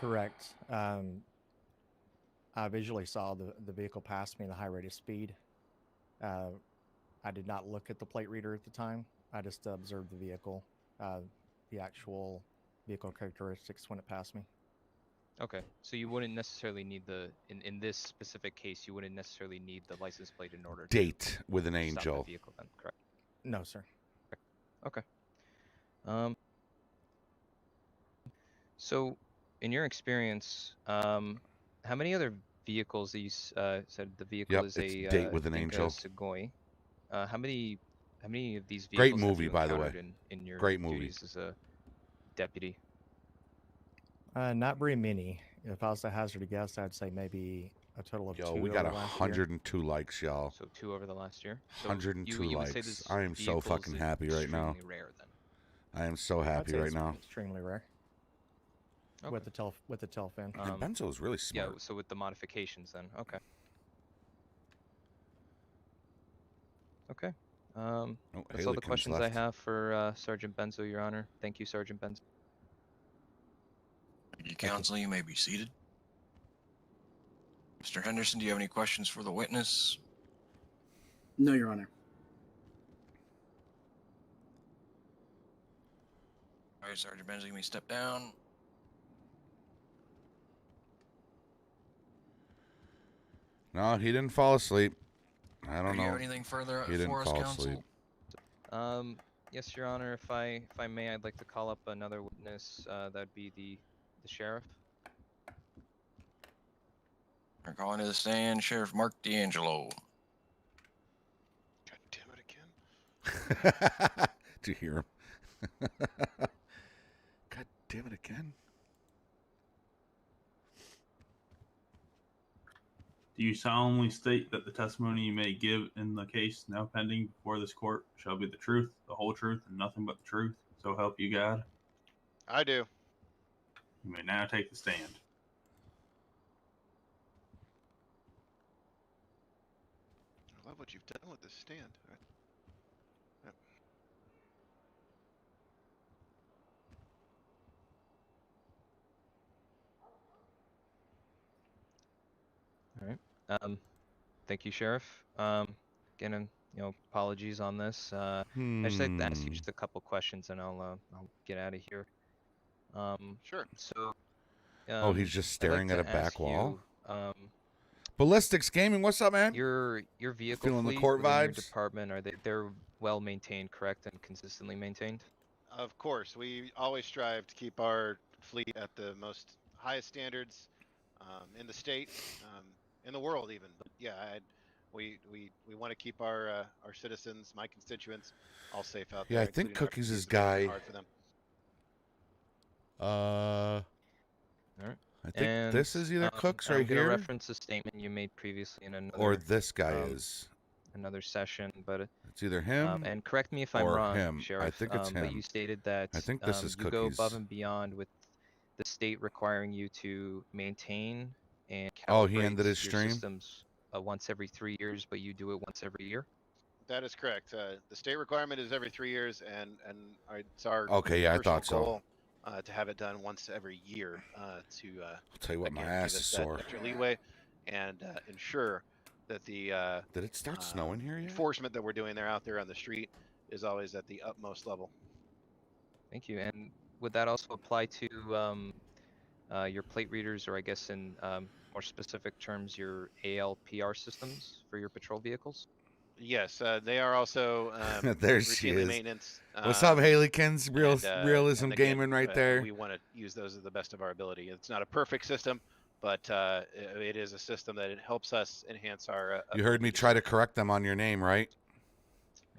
Correct. I visually saw the vehicle pass me at a high rate of speed. I did not look at the plate reader at the time. I just observed the vehicle, the actual vehicle characteristics when it passed me. Okay, so you wouldn't necessarily need in this specific case, you wouldn't necessarily need the license plate in order to Date with an stop angel. the vehicle then, correct? No, sir. Okay. So, in your experience, how many other vehicles that you said the vehicle Yep, is it's a Date with an Dinka Angel. Segoy? How many of these Great vehicles have movie, you by the way. encountered in your Great movie. duties as a deputy? Not very many. If I was to hazard a guess, I'd say maybe a total of 2 Yo, we got over the last year. 102 likes, y'all. So 2 over the last year. So 102 you would say likes. this I am so vehicle is fucking happy right now. extremely rare then. I am so I'd happy say right it's now. extremely rare. Okay. With the Telfin. Man, Benzo is really smart. Yeah, so with the modifications then, okay. Okay. Oh, That's all Haley the comes questions I left. have for Sergeant Benzo, Your Honor. Thank you, Sergeant Benzo. Thank you, counsel. You may be seated. Mr. Henderson, do you have any questions for the witness? No, Your Honor. All right, Sergeant Benzo, you may step down. No, he didn't fall asleep. I don't Do you know. have anything further He didn't for us, fall counsel? asleep. Yes, Your Honor. If I may, I'd like to call up another witness. That'd be the sheriff. We're calling to the stand, Sheriff Mark D'Angelo. God damn it again. Did you hear him? God damn it again. Do you solemnly state that the testimony you may give in the case now pending before this court shall be the truth, the whole truth, and nothing but the truth? So help you God. I do. You may now take the stand. I love what you've done with this stand. Yep. All right. Thank you, Sheriff. Again, apologies on this. I just like to ask you just a couple questions, and I'll get out of here. Sure. So. Oh, he's just staring I'd at like a to back ask wall. You, Ballistics Gaming, what's up, man? Your vehicle Feeling the fleet court within your vibes? department, they're well maintained, correct, and consistently maintained? Of course, we always strive to keep our fleet at the most highest standards in the state, in the world even. But yeah, we want to keep our citizens, my constituents, all safe out there. Yeah, I think including our Cookies' communities that are working guy. hard for them. All right. I think this is either Cooks I'm right gonna here, reference a statement you made previously in another. or this guy is. Another session, but it's either him. And correct me if I'm or wrong, him. Sheriff. I think it's him. But you stated that I think this is you go Cookies. above and beyond with the state requiring you to maintain and calibrate Oh, he ended his your stream? systems once every 3 years, but you do it once every year. That is correct. The state requirement is every 3 years, and it's our Okay, yeah, I personal thought so. goal to have it done once every year to I'll tell you what, my again, ass give is us that sore. extra leeway and ensure that the Did it start snowing here yet? enforcement that we're doing out there on the street is always at the utmost level. Thank you. And would that also apply to your plate readers, or I guess in more specific terms, your ALPR systems for your patrol vehicles? Yes, they are also There she routinely is. maintenance. What's up, Haleykins? Realism and again, gaming right there. We want to use those to the best of our ability. It's not a perfect system, but it is a system that it helps us enhance our. You heard me try to correct them on your name, right?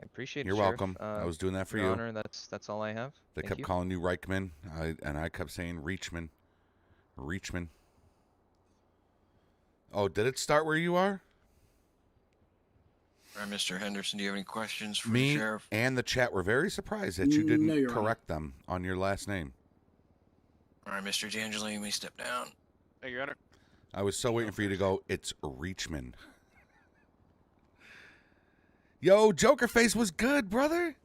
I appreciate it. You're Sheriff. welcome. I was doing that for Your you. Honor, that's all I have. They Thank kept you. calling you Reichman, and I kept saying Reachman. Reachman. Oh, did it start where you are? All right, Mr. Henderson, do you have any questions for the Me sheriff? and the chat were very surprised that you No, didn't Your Honor. correct them on your last name. All right, Mr. D'Angelo, you may step down. Hey, Your Honor. I was so waiting for you to go, it's Reachman. Yo, Joker Face was good, brother.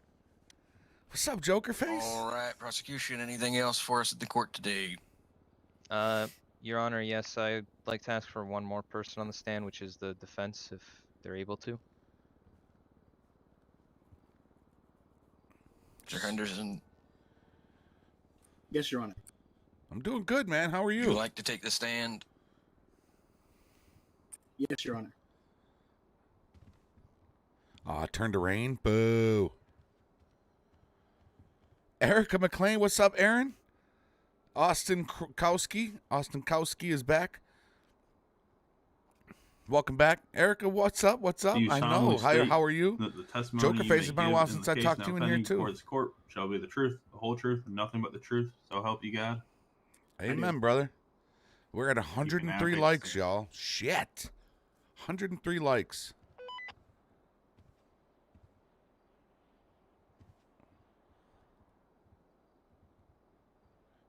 What's up, Joker Face? All right, prosecution, anything else for us at the court today? Your Honor, yes, I'd like to ask for one more person on the stand, which is the defense, if they're able to. Mr. Henderson, Yes, Your Honor. I'm doing good, man. How are would you? you like to take the stand? Yes, Your Honor. Aw, turned to rain. Boo. Erica McLean, what's up, Aaron? Austin Kowski. Austin Kowski is back. Welcome back. Erica, what's up? What's up? Do you I know. solemnly state How are you? that the testimony Joker you Face, may it's been a give while in since the I case talked now to you in here, pending too. before this court shall be the truth, the whole truth, and nothing but the truth. So help you God. Amen, brother. We're at You can now 103 take the likes, stand. y'all. Shit. 103 likes.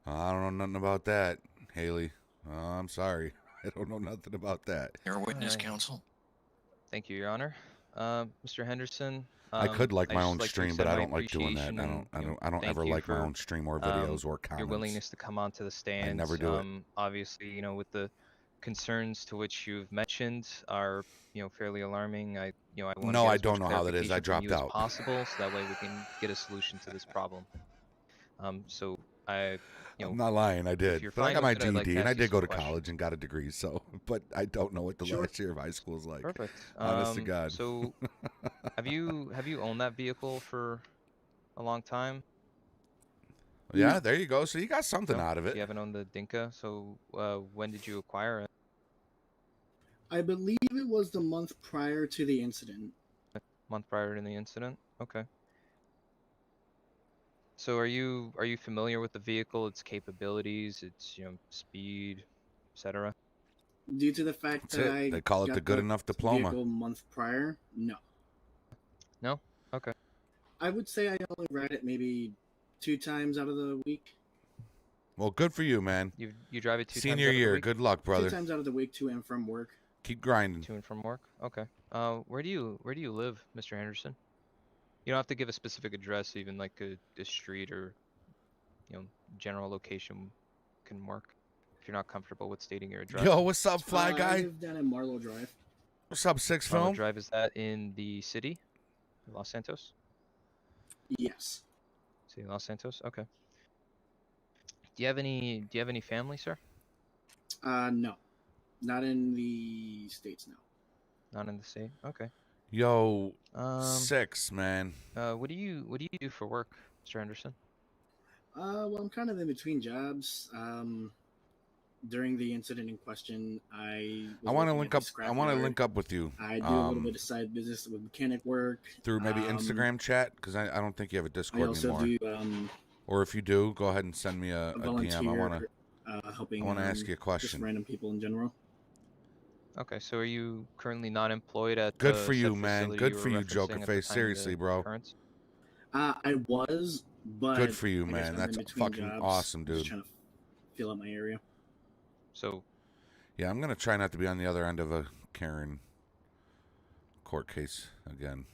I don't know nothing about that, Haley. I'm sorry. I don't know nothing about that. Your witness, Alright. counsel. Thank you, Your Honor. Mr. Henderson. I could like I'd my just own like to stream, extend but I my don't like doing that. appreciation and, I don't thank ever you like my for, own stream or videos or comments. your willingness to come onto the stand. never do it. Obviously, with the concerns to which you've mentioned are, fairly alarming. I want No, I don't know how that is. I As dropped out. possible, so that way we can get a solution to this problem. So I'm not lying. I did. you're But I fine got my with it, I'd like GED to and I ask you did go some to questions. college and got a degree. So, but I don't know what the Sure. last year of high school is like. Perfect. Honest to God. So, have you owned that vehicle for a long time? Yeah, there you go. So you got something No? out of So it. you haven't owned the Dinka. So when did you acquire it? I believe it was the month prior to the incident. Month prior to the incident. Okay. So are you familiar with the vehicle, its capabilities, its speed, etc.? Due to the fact That's that it. I They call it got the good enough diploma. vehicle month prior, no. No? Okay. I would say I only ride it maybe 2 times out of the week. Well, good for you, man. You drive it 2 times Senior out of the year. week? Good luck, 2 brother. times out of the week to and from work. Keep grinding. To and from work. Okay. Where do you live, Mr. Anderson? You don't have to give a specific address, even like a street or general location can work. If you're not comfortable with stating your address. Yo, what's up, Fly I Guy? live down in Marlow Drive. What's up, Six Marlow Film? Drive, is that in the city, Los Santos? Yes. City of Los Santos. Okay. Do you have any family, sir? No. Not in the States, no. Not in the state. Okay. Yo, Six, man. What do you do for work, Mr. Anderson? Well, I'm kind of in between jobs. During the incident in question, I want to working link at up. the I want to scrapyard. link up with you. I do a little bit of side business with mechanic work. Through maybe Instagram chat, because I don't think you have a I Discord also anymore. do or if you do, go ahead and send me a volunteer, DM. I want to. helping. I want to ask you a Just question. random people in general. Okay, so are you currently not employed at Good the for you, said man. facility Good you for were you, referencing Joker at the Face. time of Seriously, the bro. occurrence? I was, but Good for you, like I man. said, I'm That's in between fucking jobs. awesome, I'm just dude. trying to fill out my area. So, yeah, I'm gonna try not to be on the other end of a Karen court case again.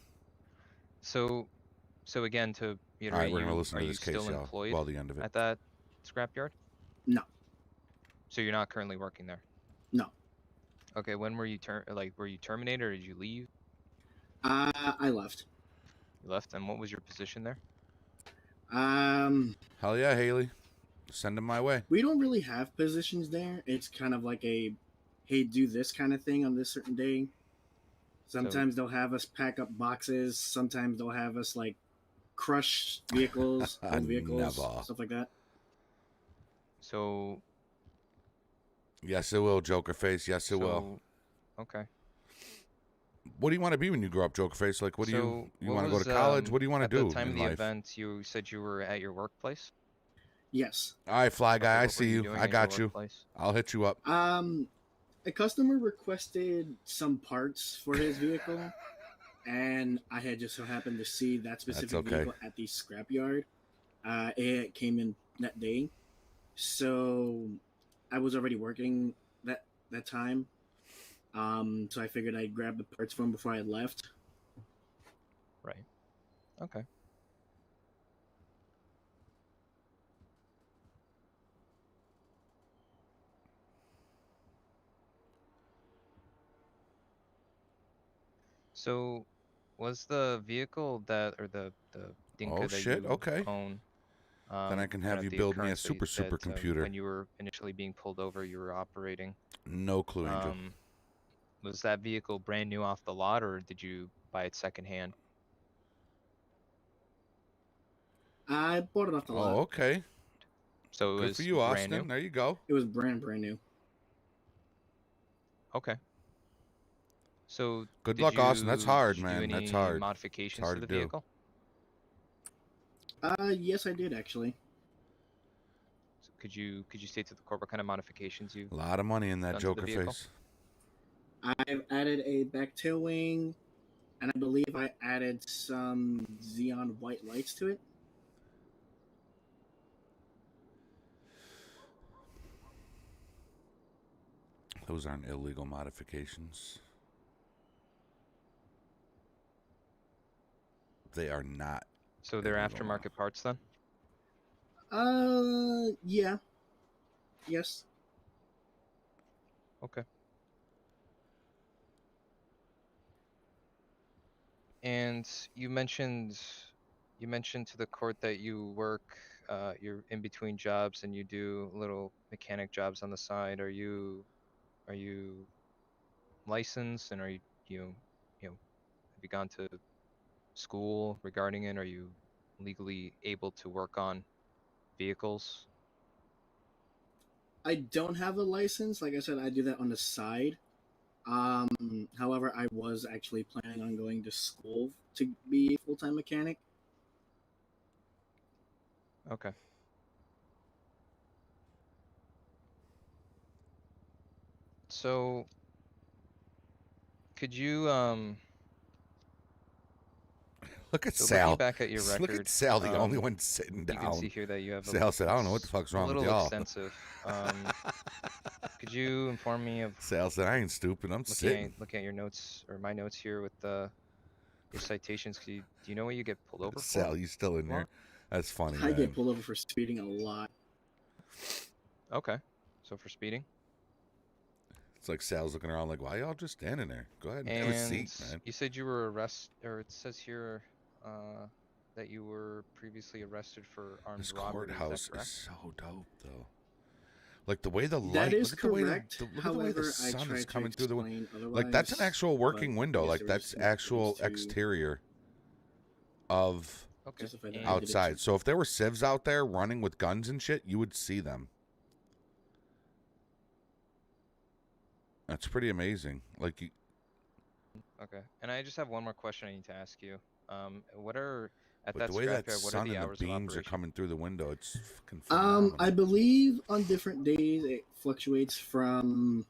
So again, to reiterate, All right, we're gonna listen are to you this case, still y'all. employed Well, the end of it. at that scrapyard? No. So you're not currently working there? No. Okay, when were you were you terminated or did you leave? I left. You left, and what was your position there? Hell yeah, Haley. Send them my way. We don't really have positions there. It's kind of like a, hey, do this kind of thing on this certain day. Sometimes they'll have us pack up boxes. Sometimes they'll have us like crush vehicles, old vehicles, Never. stuff like that. So. Yes, it will, Joker Face. Yes, it will. Okay. What do you want to be when you grow up, Joker Face? Like, what do you want to go to college? What do you want to do at the time in of the life? event? You said you were at your workplace. Yes. All right, Fly Guy, Okay, I what were see you you. doing I at your got you. workplace? I'll hit you up. A customer requested some parts for his vehicle, and I had just so happened to see that specific okay. vehicle at the scrapyard. It came in that day, so I was already working that time. So I figured I'd grab the parts for him before I left. Right. Okay. So, was the vehicle that, or the Dinka that you okay. own? Then I can have you the build me a occurrence that you said, supercomputer. when you were initially being pulled over, you were operating. No clue, Angel. Was that vehicle brand new off the lot, or did you buy it secondhand? I bought it off the lot. Oh, okay. So it Good was for you, brand Austin. new? There you go. It was brand new. Okay. So Good did luck, Austin. That's you- hard, did you man. do That's any hard. Modifications It's hard to the to do. vehicle? Yes, I did actually. So could you state to the court what kind of modifications you? A lot of money in that done to the Joker vehicle? Face. I've added a back tail wing, and I believe I added some xenon white lights to it. Those aren't illegal modifications. They are not. So they're illegal. aftermarket parts then? Yeah. Yes. Okay. And you mentioned to the court that you work you're in between jobs and you do little mechanic jobs on the side, are you licensed, and are you have you gone to school regarding it? Are you legally able to work on vehicles? I don't have a license. Like I said, I do that on the side. However, I was actually planning on going to school to be a full-time mechanic. Okay. So, could you Look at so Sal. looking back at your record, Look at Sal, the only one sitting down. You can see here that you have Sal said, "I don't know what the fuck's wrong a with little y'all." extensive. Could you inform me of? Sal said, "I ain't stupid. I'm sitting." Looking at your notes or my notes here with your citations. Do you know what you get pulled over Sal, for? you still in there? That's funny, I man. get pulled over for speeding a lot. Okay, so for speeding. It's like Sal's looking around like, why y'all just standing there? Go ahead and have a seat, man. You said you were arrested, or it says here that you were previously arrested for armed This robbery. courthouse Is that correct? so dope, though. Like the way the light. That is look at correct. The way the, look at the way the However, I sun tried is to coming through the window. explain Like that's an otherwise, actual working but window. I guess Like there were that's some actual things to exterior of justify that I did it outside. too. So if there were civs out there running with guns and shit, you would see them. That's pretty amazing. Like you. Okay, and I just have one more question I need to ask you. What are at But that the way that scrapyard? What are sun the and the hours of beams are operation? coming through the window, it's fucking phenomenal. I believe on different days it fluctuates from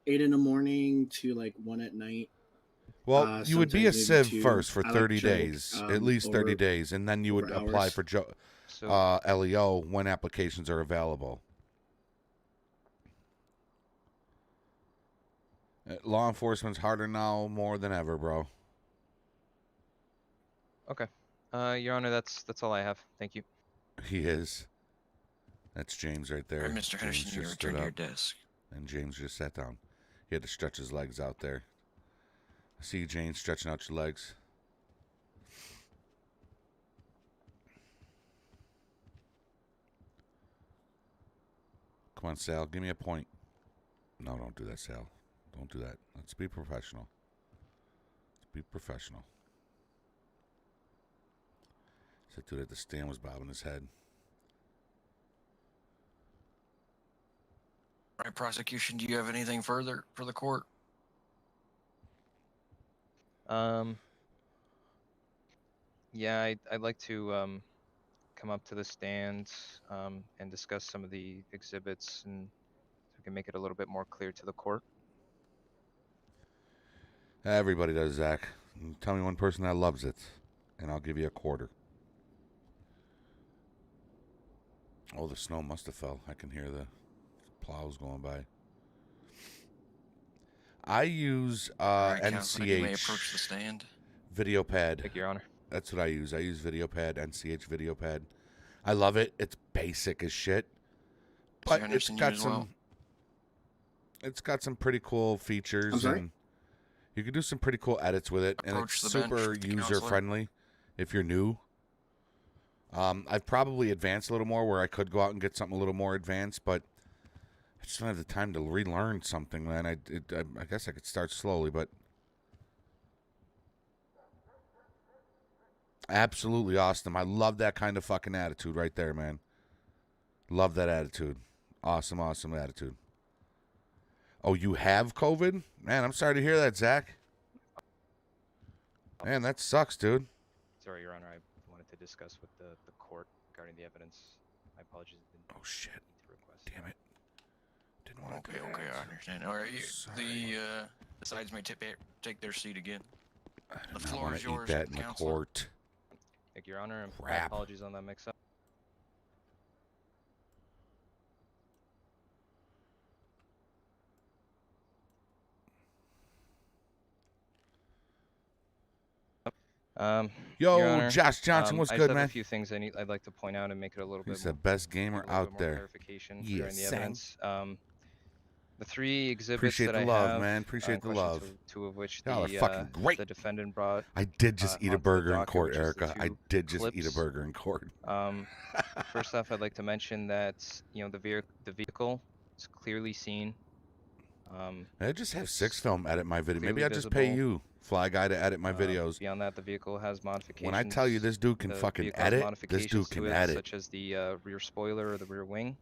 8 in the morning to like 1 at night. Well, you would be a sometimes civ maybe 2. first for I like 30 to check, days, at least 30 over- days, and then you would over apply hours. for So- LEO when applications are available. Law enforcement's harder now more than ever, bro. Okay, Your Honor, that's all I have. Thank you. He is. That's James right there. All right, Mr. Henderson, James you just return stood to your up, desk. and James just sat down. He had to stretch his legs out there. I see you, James, stretching out your legs. Come on, Sal, give me a point. No, don't do that, Sal. Don't do that. Let's be professional. Let's be professional. That dude at the stand was bobbing his head. All right, prosecution, do you have anything further for the court? Yeah, I'd like to come up to the stand and discuss some of the exhibits, and so we can make it a little bit more clear to the court. Everybody does, Zach. Tell me one person that loves it, and I'll give you a quarter. Oh, the snow must have fell. I can hear the plows going by. I use All right, counsel, you may NCH approach the stand. video pad. Thank you, Your Honor. That's what I use. I use video pad, NCH video pad. I love it. It's basic as shit, but it's Henderson, you got as some. well? It's got some pretty cool features, I'm sorry? and you can do some pretty cool edits with it, and Approach it's the bench, super the user counselor. friendly if you're new. I've probably advanced a little more where I could go out and get something a little more advanced, but I just don't have the time to relearn something, man. I guess I could start slowly, but absolutely awesome. I love that kind of fucking attitude right there, man. Love that attitude. Awesome, awesome attitude. Oh, you have COVID? Man, I'm sorry to hear that, Zach. Man, that sucks, dude. Sorry, Your Honor, I wanted to discuss with the court regarding the evidence. My apologies. Oh, shit. Damn it. Didn't want Okay, okay, I understand. All right, the sides may take their seat again. The I floor want is to eat yours, that in the counselor. court. Thank you, Your Honor, and my Crap. apologies on that mix-up. Yo, Your Honor, Josh Johnson, what's I good, just have man? a few things I'd like to point out and make it a little He's bit the more, best gamer make it a little out bit more there. clarification Yeah, during the Sam. evidence. The 3 exhibits Appreciate that the I love, have, man. in Appreciate the question, love. two of which Y'all are the fucking great. the defendant brought. I did just eat a onto the burger in docket, court, which is the Erica. I 2 did just eat a clips. burger in court. First off, I'd like to mention that the vehicle is clearly seen. I just have it's Six Film edit my video. Maybe clearly I just pay visible. you, Fly Guy, to edit my videos. Beyond that, the vehicle has modifications. When I tell you this dude can The fucking vehicle has edit, this modifications dude to can it, edit. such as the rear spoiler or the rear wing.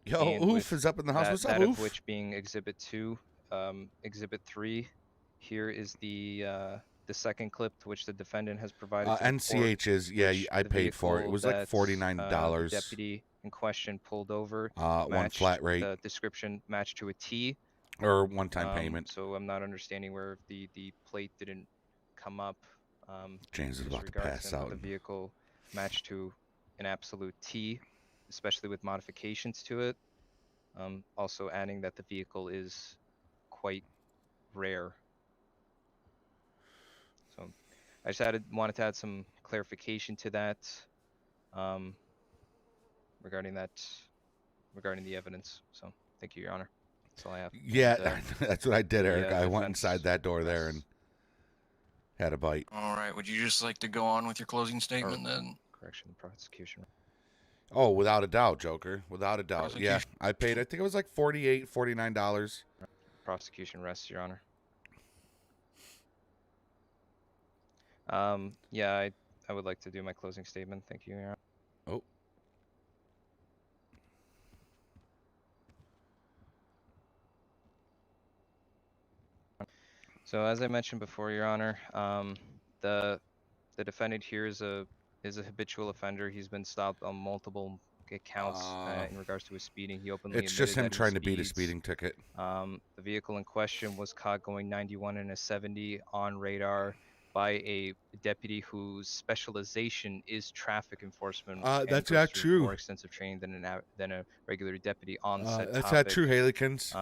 Yo, and Oof with is up in the house. that, What's up, that of Oof? which being Exhibit 2. Exhibit 3, here is the second clip to which the defendant has provided to the NCH court, is, yeah, which I the paid for it. It vehicle was like that, $49. the deputy in question pulled over. One matched flat rate. The description matched to a T. Or one-time payment. So I'm not understanding where the plate didn't come up. James is just about to regards pass that out. The vehicle matched to an absolute T, especially with modifications to it. Also adding that the vehicle is quite rare. So I just wanted to add some clarification to that regarding the evidence. So thank you, Your Honor. That's all I have. Yeah, And, that's what I did, the, Eric. I went defense inside that door there and had a bite. All right. Would you just like to go on with your closing statement then? Correction, prosecution. Oh, without a doubt, Joker. Without a doubt. Yeah, Prosecution. I paid, I think it was like $48, $49. Prosecution rests, Your Honor. Yeah, I would like to do my closing statement. Thank you, Your Honor. Oh. So as I mentioned before, Your Honor, the defendant here is a habitual offender. He's been stopped on multiple accounts in regards to his speeding. He openly It's just admitted him that he trying to beat a speeds. speeding ticket. The vehicle in question was caught going 91 and a 70 on radar by a deputy whose specialization is traffic enforcement. And That's goes not through true. More extensive training than a regular deputy on said That's topic. not true, Halekins.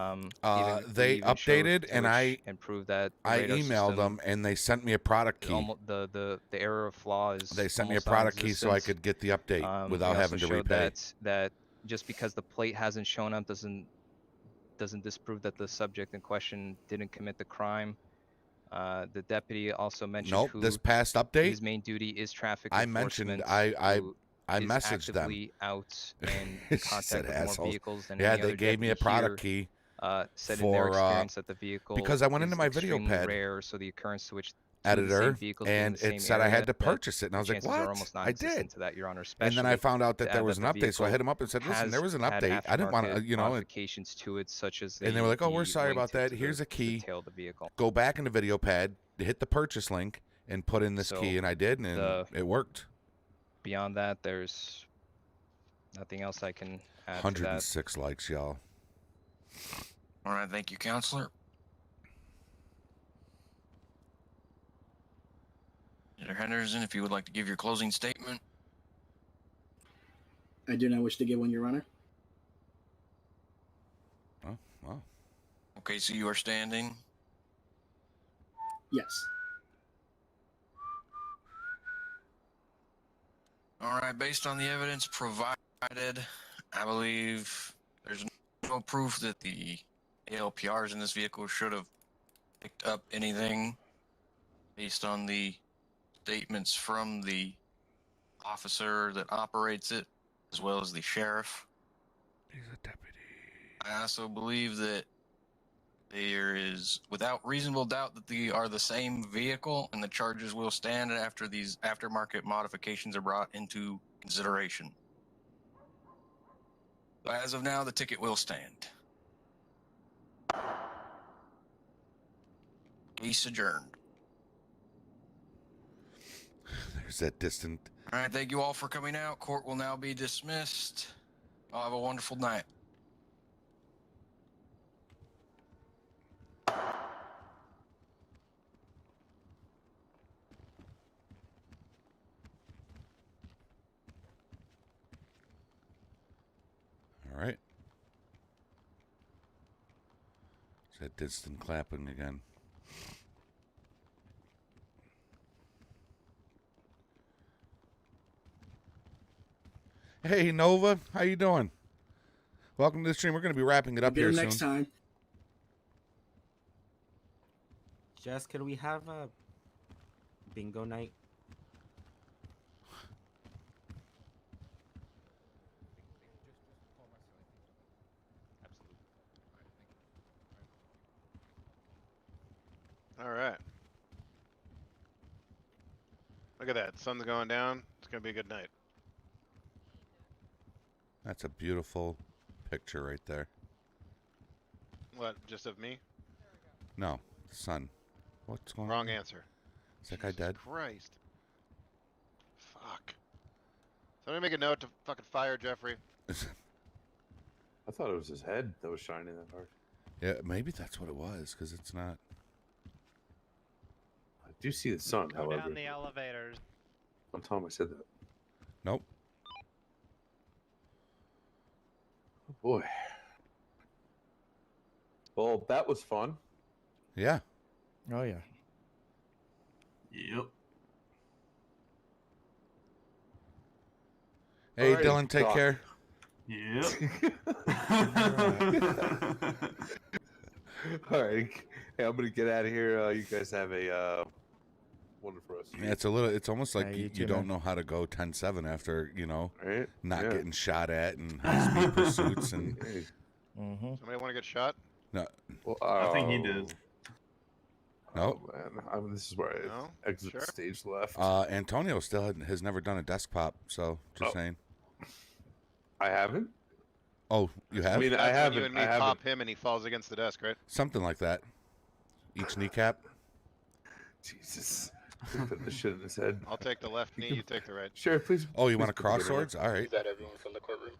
They updated, and I proved that the I radar emailed system, them, and they sent me a product key. the error of flaw is. They sent me a almost product key so I non-existent. could get the update without They having also to showed repay. that just because the plate hasn't shown up doesn't disprove that the subject in question didn't commit the crime. The deputy also mentioned Nope, who this past update, his main duty is traffic I enforcement. mentioned I who is messaged them. actively out and She in said contact with more assholes. vehicles than Yeah, any they other gave me a deputy product here, key said in their for experience that the vehicle because I went into is my video extremely pad rare, so the occurrence to which two of the same editor, vehicles within and the same it said I area, had to that purchase it, and I was like, chances are "What? almost I non-existent did." to that, Your Honor, And then I especially found out that to there add was an that the update, so I hit them up and said, "Listen, has there was an had update. I didn't want to, aftermarket you know." modifications to it, such as And they were like, "Oh, we're the sorry about wingtip that. to Here's a the key. tail of the vehicle." Go back into video pad, hit the purchase link, and put in this So key, and I did, and it worked. Beyond that, there's nothing else I can add to that. 106 likes, y'all. All right. Thank you, Counselor. Mr. Henderson, if you would like to give your closing statement. I do not wish to give one, Your Honor. Oh, wow. Okay, so you are standing. Yes. All right, based on the evidence provided, I believe there's no proof that the ALPRs in this vehicle should have picked up anything based on the statements from the officer that operates it, as well as the sheriff. He's a deputy. I also believe that there is, without reasonable doubt, that they are the same vehicle, and the charges will stand after these aftermarket modifications are brought into consideration. So as of now, the ticket will stand. Case adjourned. There's that distant. All right, thank you all for coming out. Court will now be dismissed. I'll have a wonderful night. All right. It's that distant clapping again. Hey, Nova, how you doing? Welcome to the stream. We're going to be wrapping it up Get here him soon. next time. Jess, could we have a bingo night? All right. Look at that. Sun's going down. It's gonna be a good night. That's a beautiful picture right there. What? Just of me? No, the sun. What's going on? Wrong answer. Is that guy dead? Christ. Fuck. Somebody make a note to fucking fire Jeffrey. I thought it was his head that was shining that hard. Yeah, maybe that's what it was, because it's not. I do see the sun, Go however. down the elevators. One time I said that. Nope. Oh boy. Well, that was fun. Yeah. Oh yeah. Yep. Hey, All right, Dylan, take Doc. care. Yep. All right. Hey, I'm gonna get out of here. You guys have a wonderful rest. Yeah, it's a little. It's almost like Yeah, you, you too, you don't man. know how to go 10-7 after Right? not Yeah. getting shot at and high-speed pursuits and. Hey. Mm-hmm. Somebody want to get shot? No. Well, I think he did. Nope. Oh, man. This is where I No? exit Sure. stage left. Antonio still has never done a desk pop, so just saying. I haven't. Oh, you have? I mean, I That's when haven't. you and me I haven't. pop him and he falls against the desk, right? Something like that. Each kneecap. Jesus. Put the shit in his head. I'll take the left knee, you take the right. Sure, please. Oh, you want to please cross put the right. swords? All right. Is that everyone from the courtroom?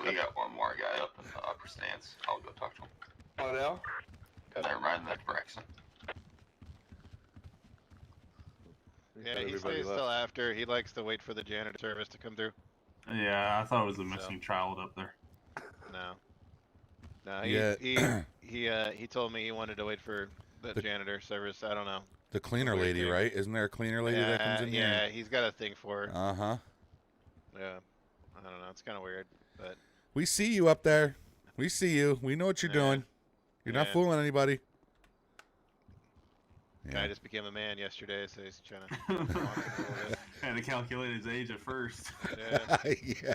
We got one more guy up in the upper stands. I'll go talk to him. Oh, now? Never mind, that's Braxton. Yeah, he Everybody stays left. till after. He likes to wait for the janitor service to come through. Yeah, I thought it was a missing child up there. No. No, he, Yeah. he told me he wanted to wait for the janitor service. I don't know. The cleaner Weird lady, thing. right? Isn't there a cleaner lady that comes in here? Yeah, he's got a thing for her. Uh-huh. Yeah. I don't know. It's kind of weird, but We see you up there. We see you. We know what you're doing. You're not Yeah. fooling anybody. guy just became a man yesterday, so he's trying to walk it a little bit. Had to calculate his age at first. Yeah. Yeah.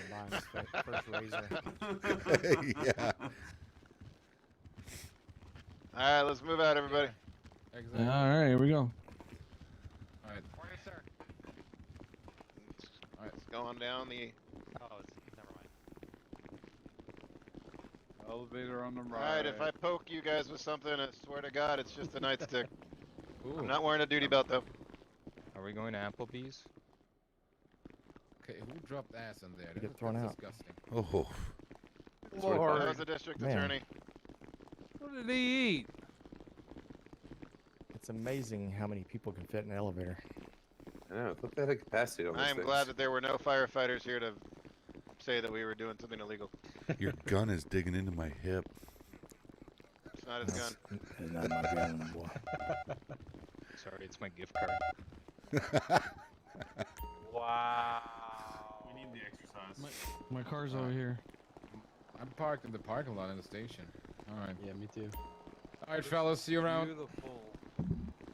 Mine's first razor. Yeah. All right, let's move out, everybody. All right, here we go. All right. Morning, sir. It's going down the. Oh, never mind. Elevator on the right. All right, if I poke you guys with something, I swear to God, it's just a nightstick. Ooh. I'm not wearing a duty belt though. Are we going to Applebee's? Okay, who dropped ass in there? You get That's thrown out. disgusting. Oh. Lord. How's the district Man. attorney? What did he eat? It's amazing how many people can fit in an elevator. I know. I thought they had capacity on those I am things. glad that there were no firefighters here to say that we were doing something illegal. Your gun is digging into my hip. It's not his gun. It's not my gun, boy. Sorry, it's my gift card. Wow. We need the exercise. My car's over here. I'm parked in the parking lot in the station. All right. Yeah, me too. All right, fellas. See you around. Beautiful.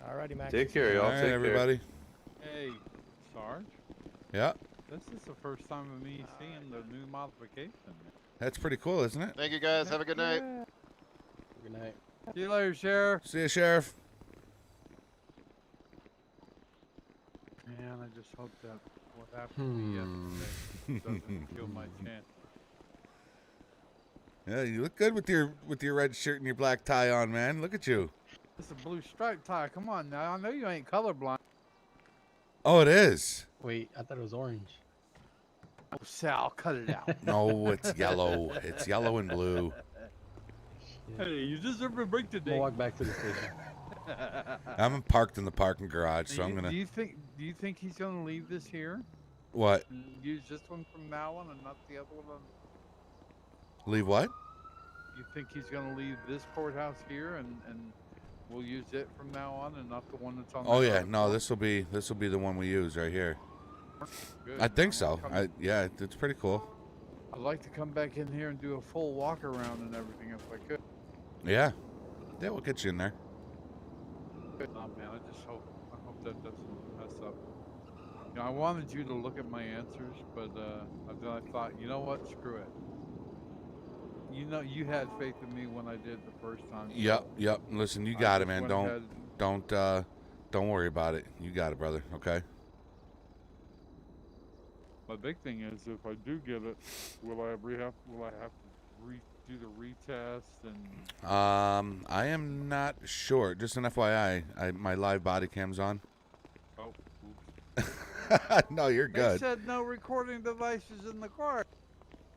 Alrighty, Max. Take care, y'all. All right, Take everybody. Hey, Sarge. Yeah. This is the first time of me seeing the new modification. That's pretty cool, isn't it? Thank you guys. Have a good night. Good night. See you later, Sheriff. See you, Sheriff. Man, I just hope that what happened to me yesterday doesn't kill my chance. Yeah, you look good with your red shirt and your black tie on, man. Look at you. It's a blue stripe tie. Come on now. I know you ain't colorblind. Oh, it is. Wait, I thought it was orange. Oh, Sal, cut it out. No, it's yellow. It's yellow and blue. Hey, you deserve a break today. We'll walk back to the station. I'm parked in the parking garage, so Do I'm you- gonna. Do you think he's gonna leave this here? What? Use this one from now on and not the other one? Leave what? You think he's gonna leave this courthouse here and we'll use it from now on and not the one that's on? Oh the yeah, other no, floor? this will be the one we use right here. Good. I think No, so. I'll come- Yeah, it's pretty cool. I'd like to come back in here and do a full walk around and everything if I could. Yeah. Yeah, we'll get you in there. Oh man, I hope that doesn't mess up. You know, I wanted you to look at my answers, but then I thought, you know what? Screw it. You know, you had faith in me when I did it the first time. Yep, yep. Listen, you got it, man. went ahead Don't worry about it. You got it, brother. Okay. My big thing is, if I do get it, will I have to do the retest and? I am not sure. Just an FYI, my live body cam's on. Oh, No, you're They good. said no recording devices in the car.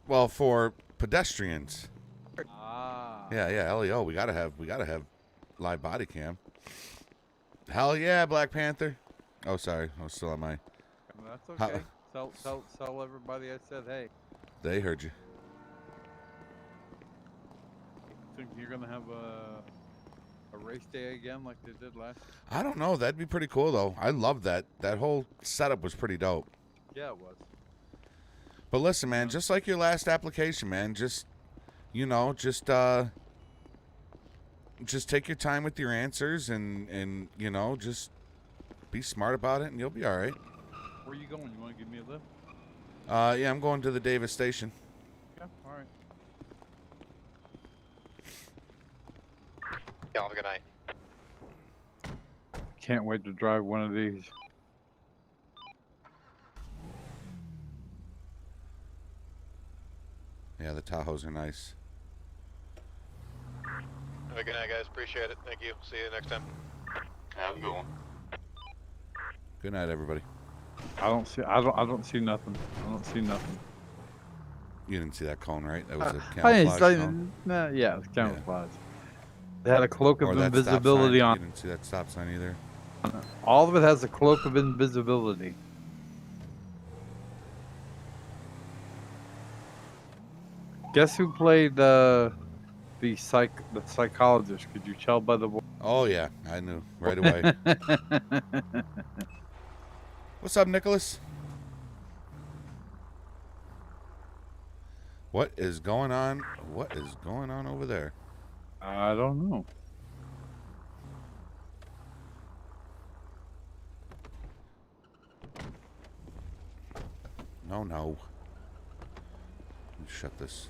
Well, for pedestrians. Ah. Yeah, LEO. We gotta have live body cam. Hell yeah, Black Panther. Oh, sorry, I was still on my. That's okay. Tell everybody I said hey. They heard you. Think you're gonna have a race day again like they did last? I don't know. That'd be pretty cool though. I love that. That whole setup was pretty dope. Yeah, it was. But listen, man, just like your last application, man, just take your time with your answers and just be smart about it and you'll be all right. Where are you going? You want to give me a lift? Yeah, I'm going to the Davis station. Yeah, all right. Yeah, have a good night. Can't wait to drive one of these. Yeah, the Tahoes are nice. Have a good night, guys. Appreciate it. Thank you. See you next time. Have a good one. Good night, everybody. I don't see nothing. I don't see nothing. You didn't see that cone, right? That was a I didn't camouflage see- cone. Nah, yeah, it was camouflage. They had a cloak of Or that stop invisibility sign. on. You didn't see that stop sign either. All of it has a cloak of invisibility. Guess who played the psychologist? Could you tell by the voice? Oh yeah, I knew right away. What's up, Nicholas? What is going on? What is going on over there? I don't know. No. Let me shut this.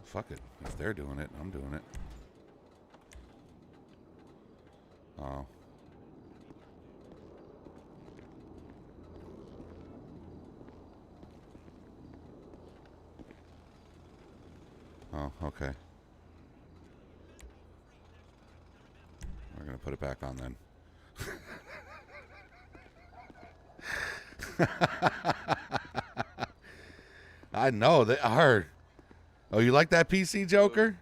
Fuck it. If they're doing it, I'm doing it. Oh. Oh, okay. We're gonna put it back on then. I know they are. Oh, you like that PC Joker?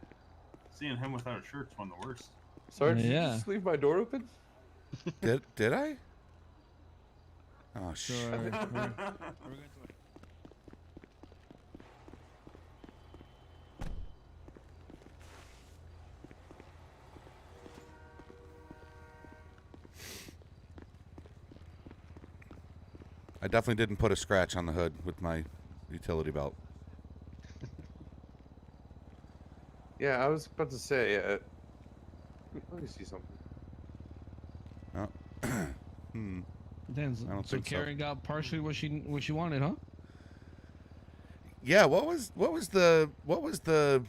Seeing him without a shirt's one of the worst. Sorry, did you just leave my door open? Did I? Oh shit. I definitely didn't put a scratch on the hood with my utility belt. Yeah, I was about to say. Let me see something. Oh. Damn, I don't so think so. Karen got partially what she wanted, huh? Yeah, what was the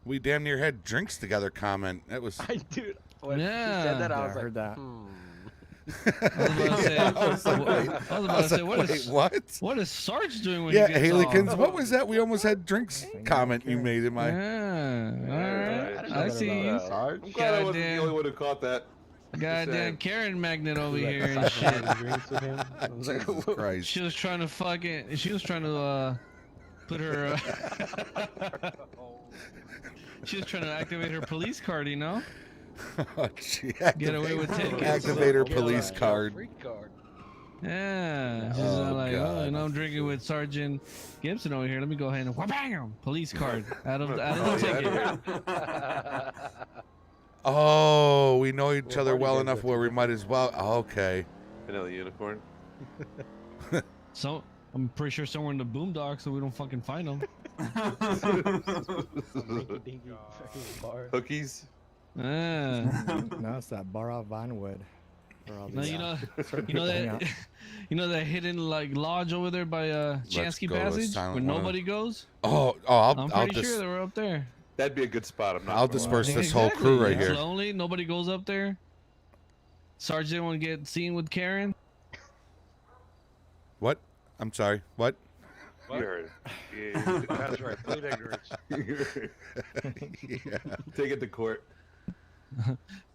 we damn near had drinks together comment? That was Dude, when Yeah. she said that, I Yeah, was I like, heard that. I was like, wait. I was about to say, what? What is Sarge doing when Yeah, he gets Halekins, off? what was that? We almost had drinks comment you made in my. Yeah, all right. I see you. I'm glad I wasn't the only one who caught that. Goddamn Karen magnet over here and shit. Jesus Christ. She was trying to she was trying to put her she was trying to activate her police card, you know? Oh, gee, Get away with tickets. Activate her police card. Yeah, she's Oh, like, God. oh, you know, I'm drinking with Sergeant Gibson over here. Let me go ahead and wha-bang! Police card out of the ticket. Oh, we know each Well, other Barney well guys enough have where to we might as well. Okay. Vanilla unicorn. So I'm pretty sure somewhere in the boondocks, so we don't fucking find them. Hookies. No, it's that bar off Vinewood. For all No, these, you know, certain you know people hang out. that, you know that hidden like lodge over there by Chansky go to Passage Silent where One. nobody goes. I'm I'm pretty sure they were up there. That'd be a good spot. I'm not. I'll gonna lie. disperse this whole crew right It's here. lonely. Nobody goes up there. Sergeant didn't want to get seen with Karen. What? I'm sorry. What? You heard it. Yeah. That's right. Plead ignorance. Yeah. Take it to court.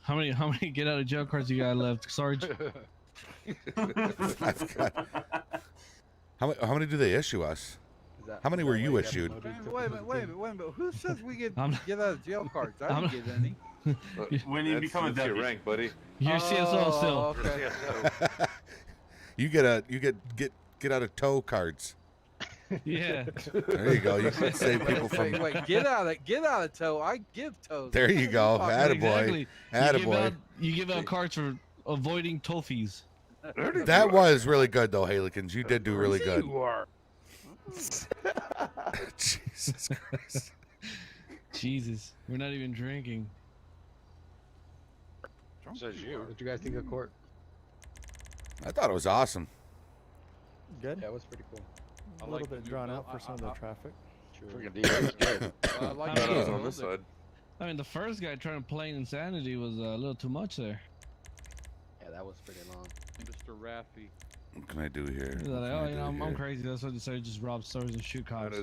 How many get out of jail cards you got left, Sarge? I've got... How many do they issue us? How many were you issued? Wait a minute. Who says we get out of jail cards? I I'm- didn't get any. When you become a That's your deputy. rank, buddy. You're CSO still. Okay. You get out of tow cards. Yeah. There you go. You can save people from. Wait, get out of tow. I give tows. There you go. Attaboy. Exactly. Attaboy. You give out cards for avoiding toll fees. That was really good though, Halikins. You did do really good. You are. Jesus Christ. Jesus, we're not even drinking. Says you. What you guys think of court? I thought it was awesome. Good. Yeah, it was pretty cool. A little bit drawn out for some of the traffic. Freaking DA is good. I like I That mean, was on this side. I mean, the first guy trying to play insanity was a little too much there. Yeah, that was pretty long. Mr. Raffy. What can I do here? He was What like, can I oh, you know, do I'm here? crazy. That's why I decided to just rob stores and shoot cops.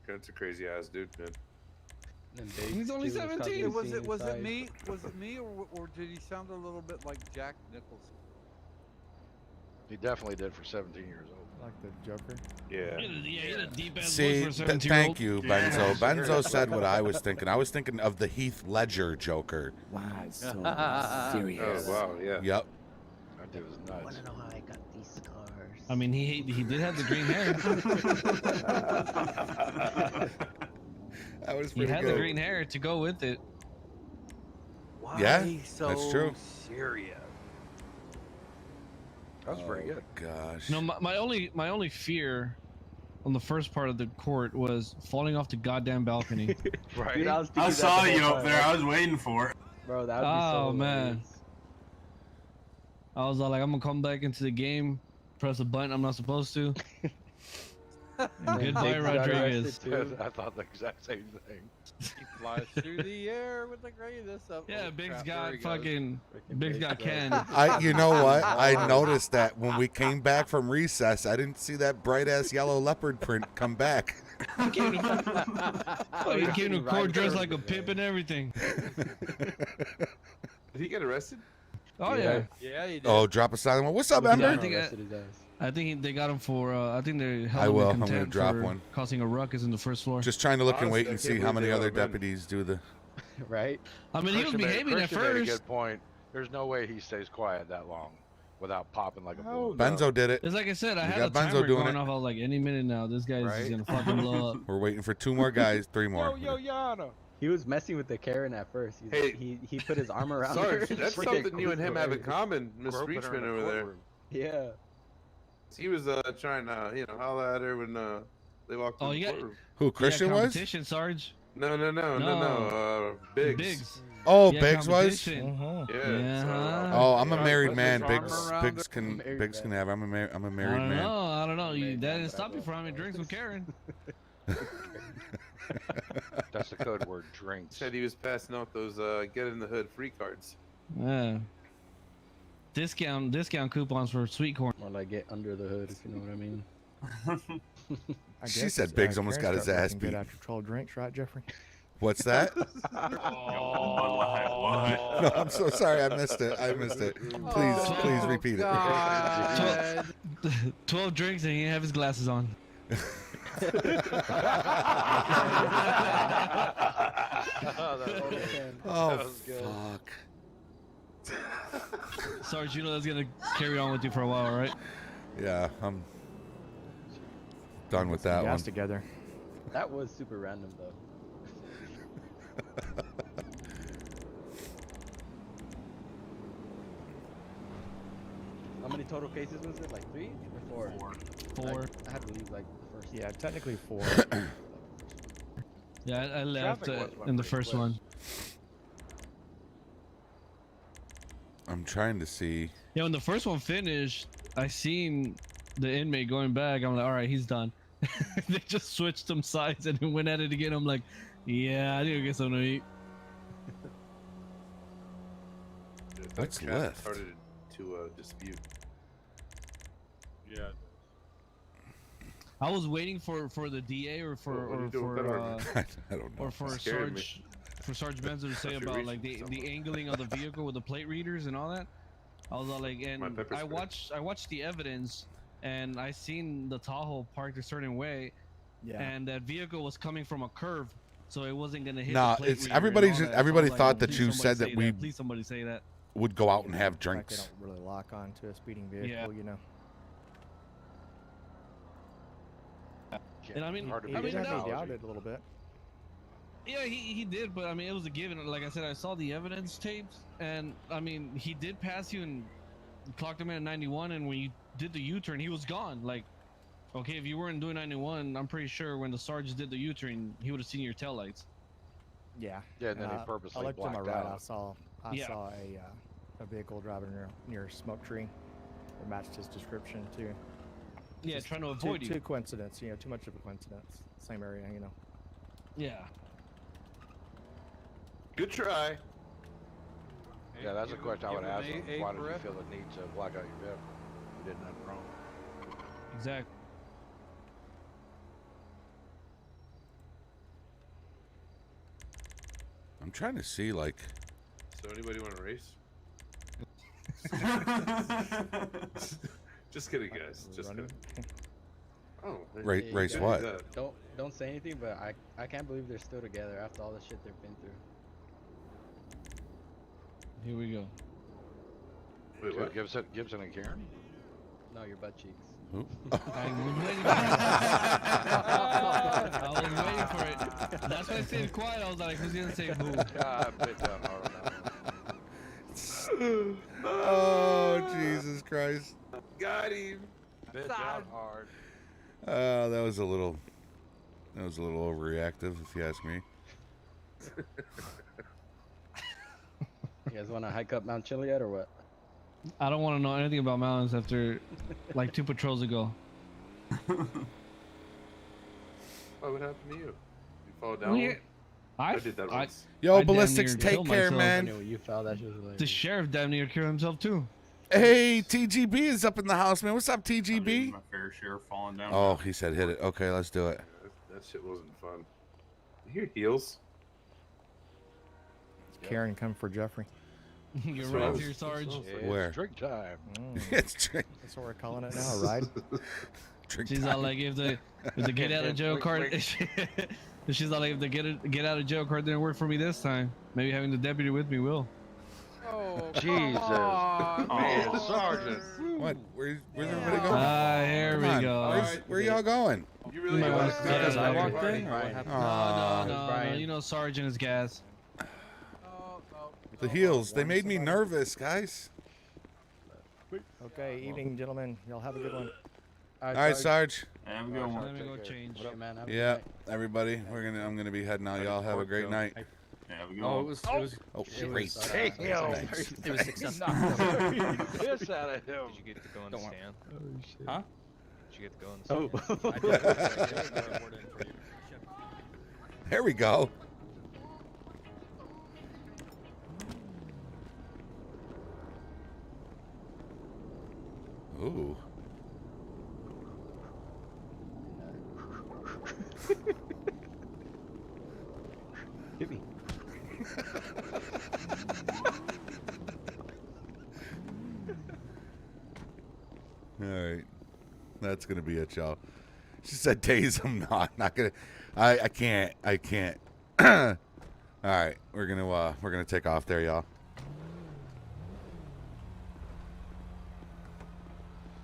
That's a crazy ass dude, man. He's only 17. Was it me, or did he sound a little bit like Jack Nicholson? He definitely did for 17 years old. Like the Joker. Yeah. He had a deep ass See, voice for a 17-year-old. thank you, Benzo. Benzo said what I was thinking. I was thinking of the Heath Ledger Joker. Wow, it's so serious. Oh wow, yeah. Yep. That dude was I nuts. wanna know how I got these scars. I mean, he did have the green hair. That was He pretty had good. the green hair to go with it. Why Yeah, so that's true. serious? That was pretty good. Gosh. No, my only fear on the first part of the court was falling off the goddamn balcony. Right. Dude, was I thinking saw that the you whole up time. there. I was waiting for it. Bro, that would be so Oh, man. hilarious. I was all like, I'm gonna come back into the game, press a button I'm not supposed to. And goodbye, Biggs got Rodriguez. arrested, too. I thought the exact same thing. He flies through the air with the greatest of. Yeah, oh, Biggs crap, there got he goes. fucking. Freaking Biggs got Biggs, canned. You know what? I noticed that when we came back from recess, I didn't see that bright ass yellow leopard print come back. He came to court dressed like a pimp and everything. Did he get arrested? Oh yeah. Yeah, he did. Oh, drop a silent one. What's up, Yeah, I Ember? think Arrested his ass. I think they got him for. I think they held I him will. in I'm gonna contempt drop for one. causing a ruckus in the first floor. Just trying to look and Honestly, wait I and can't see how believe many they other let him in. deputies do the. Right? I mean, he was behaving at Christian made a first. good point. There's no way he stays quiet that long without popping like a balloon. Benzo did it. It's like I said, I You had a got Benzo timer doing going it. off. I was like, any minute now, this guy's just Right? gonna fucking blow up. We're waiting for 2 more guys, 3 more. Yo, Yana. He was messing with the Karen at first. Hey, he put his arm around her. Sarge, and that's freaking something you and him have in common, Miss Groping her in Reachman the over there. courtroom. Yeah. He was trying to, holler at her when they walked Oh, in the you got- courtroom. Who, Christian was? competition, Sarge. No. Biggs. Biggs. Oh, Yeah, Biggs was? competition. Yeah. Yeah. Oh, I'm a Yeah, married put man. his Biggs, arm around Biggs her. can, Married Biggs can man. have. I'm a I married don't man. know. I don't know. Married That man, didn't but I stop you love from it. having drinks with Karen. That's the code word, drinks. Said he was passing out those get in the hood free cards. Yeah. Discount coupons for sweet corn. More like get under the hood, if you know what I mean. I She guess said it's, Biggs almost Karen's got his got ass fucking good beat. after 12 drinks, right, Jeffrey? What's that? Oh, No, I'm so sorry. I missed it. Please repeat it. God. 12 drinks and he didn't have his glasses on. Oh, was good. fuck. Sarge, you know that's gonna carry on with you for a while, right? Yeah, I'm done with that Gas one. together. That was super random though. many total cases was it? Like 3 or 4? Four. I had to leave like the first. Yeah, technically 4. Yeah, I left Traffic was in the pretty first quick. one. I'm trying to see. Yeah, when the first one finished, I seen the inmate going back. I'm like, all right, he's done. They just switched some sides and then went at it again. I'm like, yeah, I need to get something to eat. What's Cat left? Started to dispute. Yeah. I was waiting for the DA or What are you for doing better than that? I don't know. or for Scared me. Sarge Benzo to say Should about reach like the someone. angling of the vehicle with the plate readers and all that. I was all like, My and pepper I spray. watched the evidence, and I seen the Tahoe parked a certain way, Yeah. and that vehicle was coming from a curve, so it wasn't gonna hit. Nah, the plate it's reader and everybody. all Just that. So I everybody was like, thought oh, that please you somebody said that say we Please somebody say that. would go out and have Like they drinks. don't really lock on to a speeding vehicle, Yeah. you know. And I mean, Hard to He I did mean, have me no, doubted a little bit. yeah, he did, but I mean, it was a given. Like I said, I saw the evidence tapes, and I mean, he did pass you and clocked him in at 91, and when you did the U-turn, he was gone. Like, okay, if you weren't doing 91, I'm pretty sure when the sergeant did the U-turn, he would have seen your taillights. Yeah. Yeah, and then he I purposely looked to my blacked right. out. I Yeah. saw a vehicle driving near a smoke tree that matched his description too. Yeah, Just trying to avoid you. Too coincidence, you know, too much of a coincidence. Same area, you know. Yeah. Good try. Yeah, that's a question I would ask him. Eight Why did you breath. feel the need to black out your vehicle? You did nothing wrong. Exactly. I'm trying to see like. So anybody want to race? Just kidding, guys. Just Running. kidding. Oh, Race you race guys what? Don't say anything, but I can't believe they're still together after all the shit they've been through. Here we go. Wait, what? Gibson and Karen? No, your butt cheeks. Who? I was waiting for it. I was waiting for it. That's why I stayed quiet. I was like, who's gonna say who? Yeah, I bit down hard on that one. Oh Jesus Christ! Got him. Bit down hard. That was a little overreactive, if you ask me. You guys want to hike up Mount Chiliad or what? I don't want to know anything about mountains after like 2 patrols ago. What happened to you? You fall down? We- one? I did that once. Yo, I damn ballistics, near take killed care, myself. man. Anyway, you fell. That shit was hilarious. The sheriff damn near killed himself too. Hey, TGB is up in the house, man. What's up, I did TGB? my fair share of falling down. Oh, he said hit it. Okay, let's do it. That shit wasn't fun. You hear heels? Karen come for Jeffrey. You're That's what I right was- here, Sarge. It's Where? drink time. It's drink. That's what we're calling it now, right? Drink She's time. all like, if the get out of jail Wait, card, wait. she's all like, if the get out of jail card didn't work for me this time, maybe having the deputy with me will. Oh, Jesus. Man, Sergeant. What? Where's everybody going? Here Come we on. go. Where y'all going? You really might want wanna to stay see as I that? walked in. Aw. No, you know Sergeant is gas. The heels. They made me nervous, guys. Okay, evening, gentlemen. Y'all have a good one. All right, Sarge. Have a good one. Let me go change. Yeah, man. Have a good Yeah, night. everybody. I'm gonna be heading out. Y'all have a great night. Have a good Oh, one. it was Oh, It great. was, Take him. Thanks. it was successful. Piss out of him. Did you get to go on the Don't worry. stand? Huh? Did you get to go on the stand? Oh. There we go. Ooh. Hit me. All right. That's gonna be it, y'all. She said tase him. No, I'm not gonna. I can't. I can't. All right. We're gonna take off there, y'all.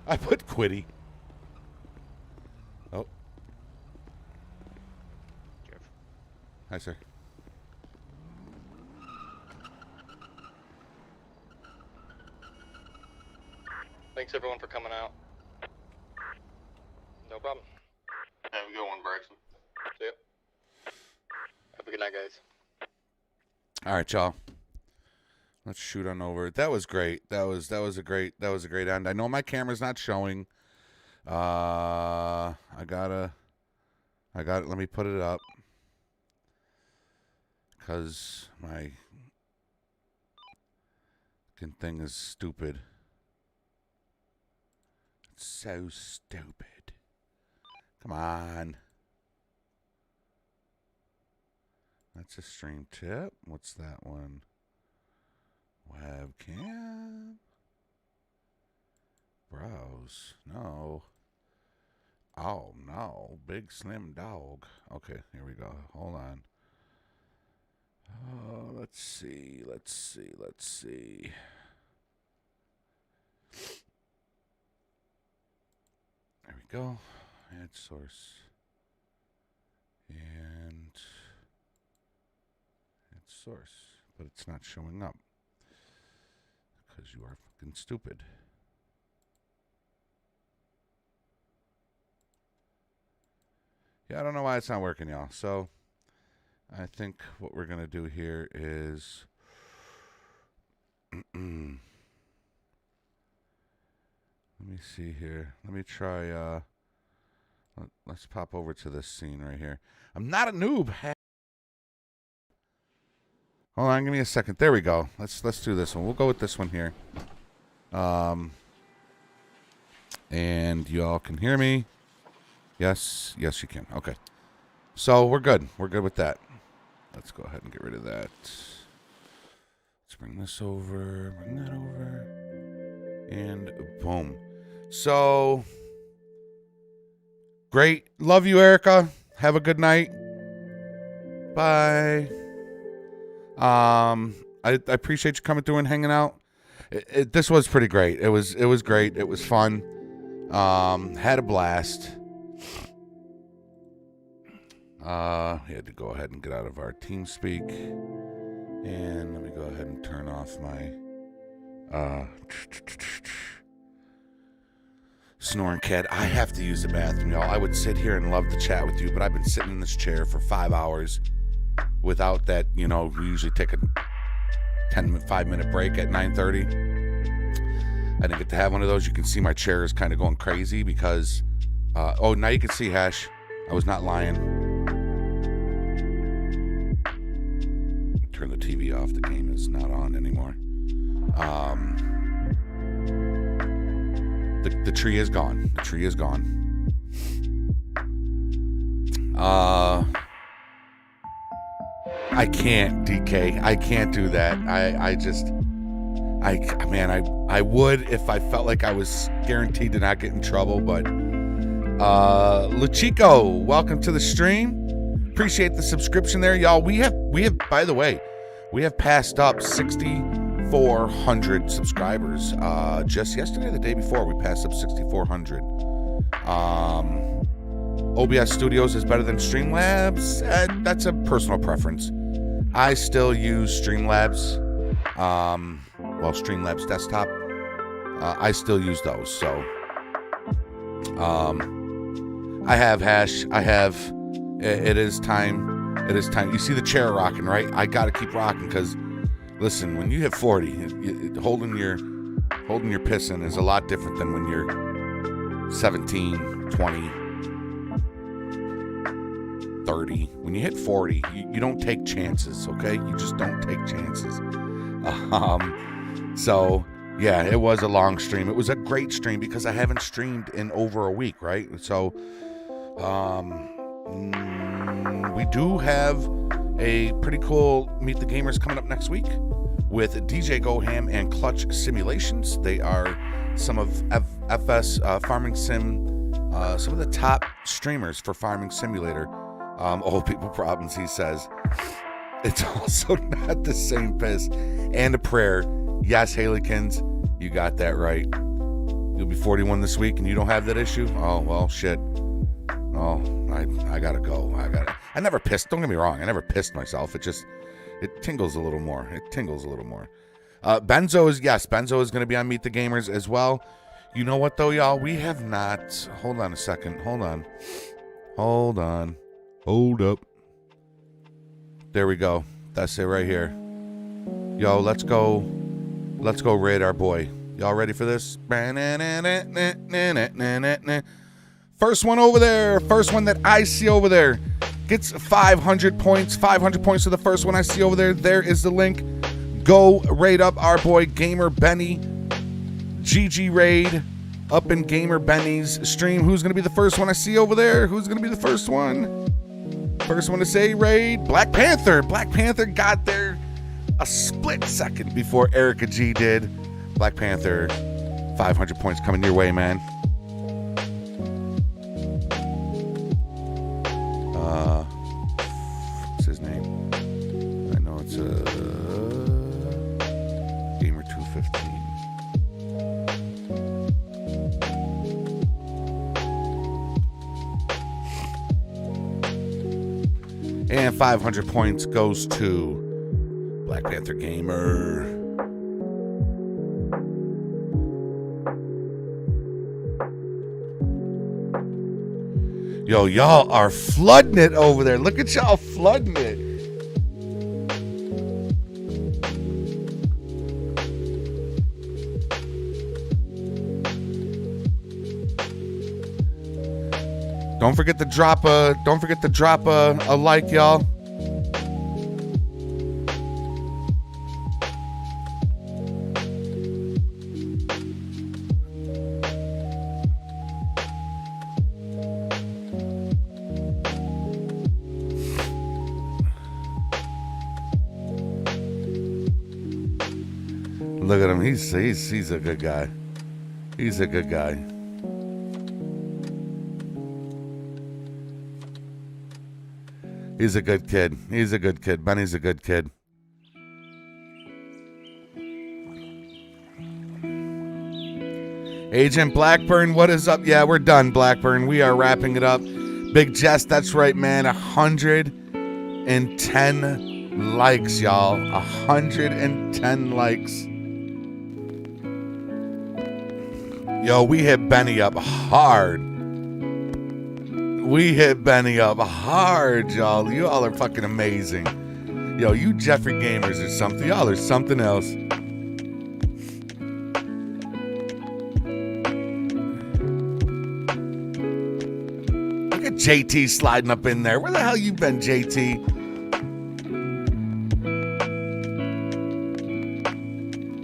I put Quiddy. Oh. Jeff. Hi, sir. Thanks everyone for coming out. No problem. Have a good one, Braxton. See ya. Have a good night, guys. All right, y'all. Let's shoot on over. That was great. That was a great end. I know my camera's not showing. I got it. Let me put it up. Cause my fucking thing is stupid. It's so stupid. Come on. That's a stream tip. What's that one? Webcam. Browse. No. Oh, no. Big slim dog. Okay, here we go. Hold on. Oh, let's see. There we go. Add source. And add source. But it's not showing up. Because you are fucking stupid. Yeah, I don't know why it's not working, y'all. So, I think what we're going to do here is... Let me see here. Let me try... Let's pop over to this scene right here. I'm not a noob. Hold on, give me a second. There we go. Let's do this one. We'll go with this one here. And you all can hear me. Yes, you can. Okay. So we're good. We're good with that. Let's go ahead and get rid of that. Let's bring this over. Bring that over. And boom. So great. Love you, Erica. Have a good night. Bye. I appreciate you coming through and hanging out. This was pretty great. It was great. It was fun. Had a blast. We had to go ahead and get out of our TeamSpeak. And let me go ahead and turn off my snoring cat. I have to use the bathroom, y'all. I would sit here and love to chat with you, but I've been sitting in this chair for 5 hours without that. You know, we usually take a 5-minute break at 9:30. I didn't get to have one of those. You can see my chair is kind of going crazy because oh, now you can see, Hash. I was not lying. Turn the TV off. The game is not on anymore. The tree is gone. The tree is gone. I can't, DK. I can't do that. I would if I felt like I was guaranteed to not get in trouble, but Luchico, welcome to the stream. Appreciate the subscription there, y'all. We have by the way, we have passed up 6,400 subscribers. Just yesterday or the day before, we passed up 6,400. OBS Studios is better than Streamlabs. That's a personal preference. I still use Streamlabs. Well, Streamlabs desktop. I still use those. So, I have Hash. I have. It is time. It is time. You see the chair rocking, right? I got to keep rocking because, listen, when you hit 40, holding your pissin is a lot different than when you're 17, 20, 30. When you hit 40, you don't take chances, okay? You just don't take chances. So, yeah, it was a long stream. It was a great stream because I haven't streamed in over a week, right? So, we do have a pretty cool Meet the Gamers coming up next week with DJ GoHam and Clutch Simulations. They are some of FS Farming Sim, some of the top streamers for Farming Simulator. Old people problems, he says. It's also not the same piss. And a prayer. Yes, Haleykins, you got that right. You'll be 41 this week and you don't have that issue? Oh, well, shit. Oh, I gotta go. I never pissed. Don't get me wrong. I never pissed myself. It tingles a little more. Benzo is going to be on Meet the Gamers as well. You know what, though, y'all? We have not... Hold on a second. Hold on. Hold on. Hold up. There we go. That's it right here. Yo, let's go. Let's go raid our boy. Y'all ready for this? First one over there. First one that I see over there. Gets 500 points. 500 points to the first one I see over there. There is the link. Go raid up our boy Gamer Benny. GG raid up in Gamer Benny's stream. Who's going to be the first one I see over there? Who's going to be the first one? First one to say raid. Black Panther. Black Panther got there a split second before Erica G did. Black Panther, 500 points coming your way, man. What's his name? I know it's Gamer 215. And 500 points goes to Black Panther Gamer. Yo, y'all are flooding it over there. Look at y'all flooding it. Don't forget to drop a like, y'all. Look at him. He's a good guy. He's a good guy. He's a good kid. He's a good kid. Benny's a good kid. Agent Blackburn, what is up? Yeah, we're done, Blackburn. We are wrapping it up. Big Jess, that's right, man. 110 likes, y'all. 110 likes. Yo, we hit Benny up hard. We hit Benny up hard, y'all. You all are fucking amazing. Yo, you Jeffrey Gamers are something. Y'all are something else. Look at JT sliding up in there. Where the hell you been, JT?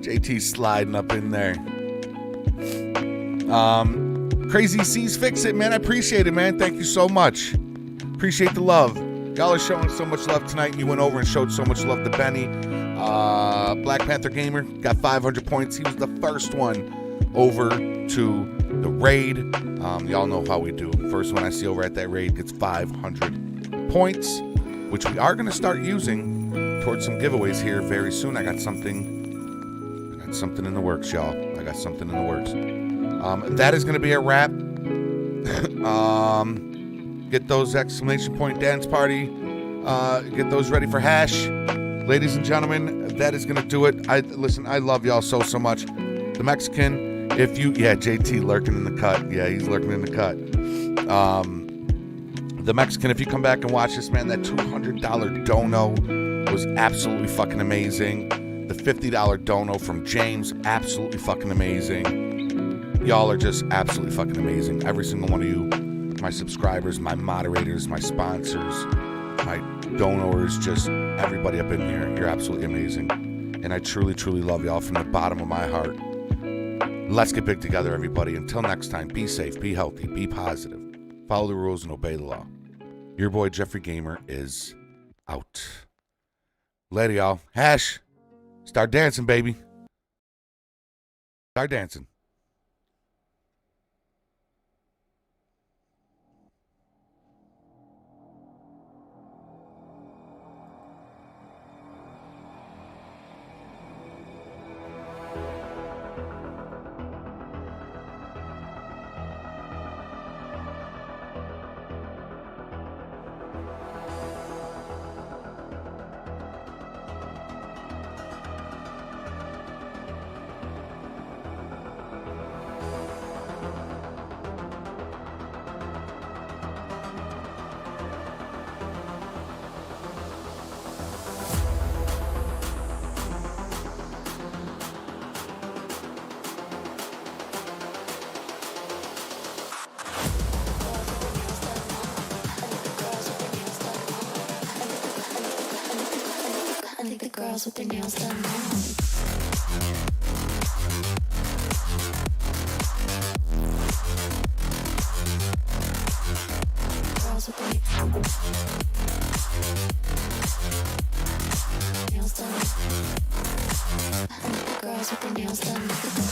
JT sliding up in there. Crazy C's Fix It, man. I appreciate it, man. Thank you so much. Appreciate the love. Y'all are showing so much love tonight. You went over and showed so much love to Benny. Black Panther Gamer got 500 points. He was the first one over to the raid. Y'all know how we do. First one I see over at that raid gets 500 points, which we are going to start using towards some giveaways here very soon. I got something in the works, y'all. I got something in the works. That is going to be a wrap. Get those exclamation point dance party. Get those ready for hash. Ladies and gentlemen, that is going to do it. Listen, I love y'all so much. The Mexican, JT lurking in the cut. Yeah, he's lurking in the cut. The Mexican, if you come back and watch this, man, that $200 dono was absolutely fucking amazing. The $50 dono from James, absolutely fucking amazing. Y'all are just absolutely fucking amazing. Every single one of you, my subscribers, my moderators, my sponsors, my donors, just everybody up in here. You're absolutely amazing. And I truly, truly love y'all from the bottom of my heart. Let's get big together, everybody. Until next time, be safe, be healthy, be positive. Follow the rules and obey the law. Your boy, Jeffrey Gamer, is out. Later, y'all. Hash, start dancing, baby. Start dancing. girls with their nails done now. Girls with their nails done. Girls with their nails done.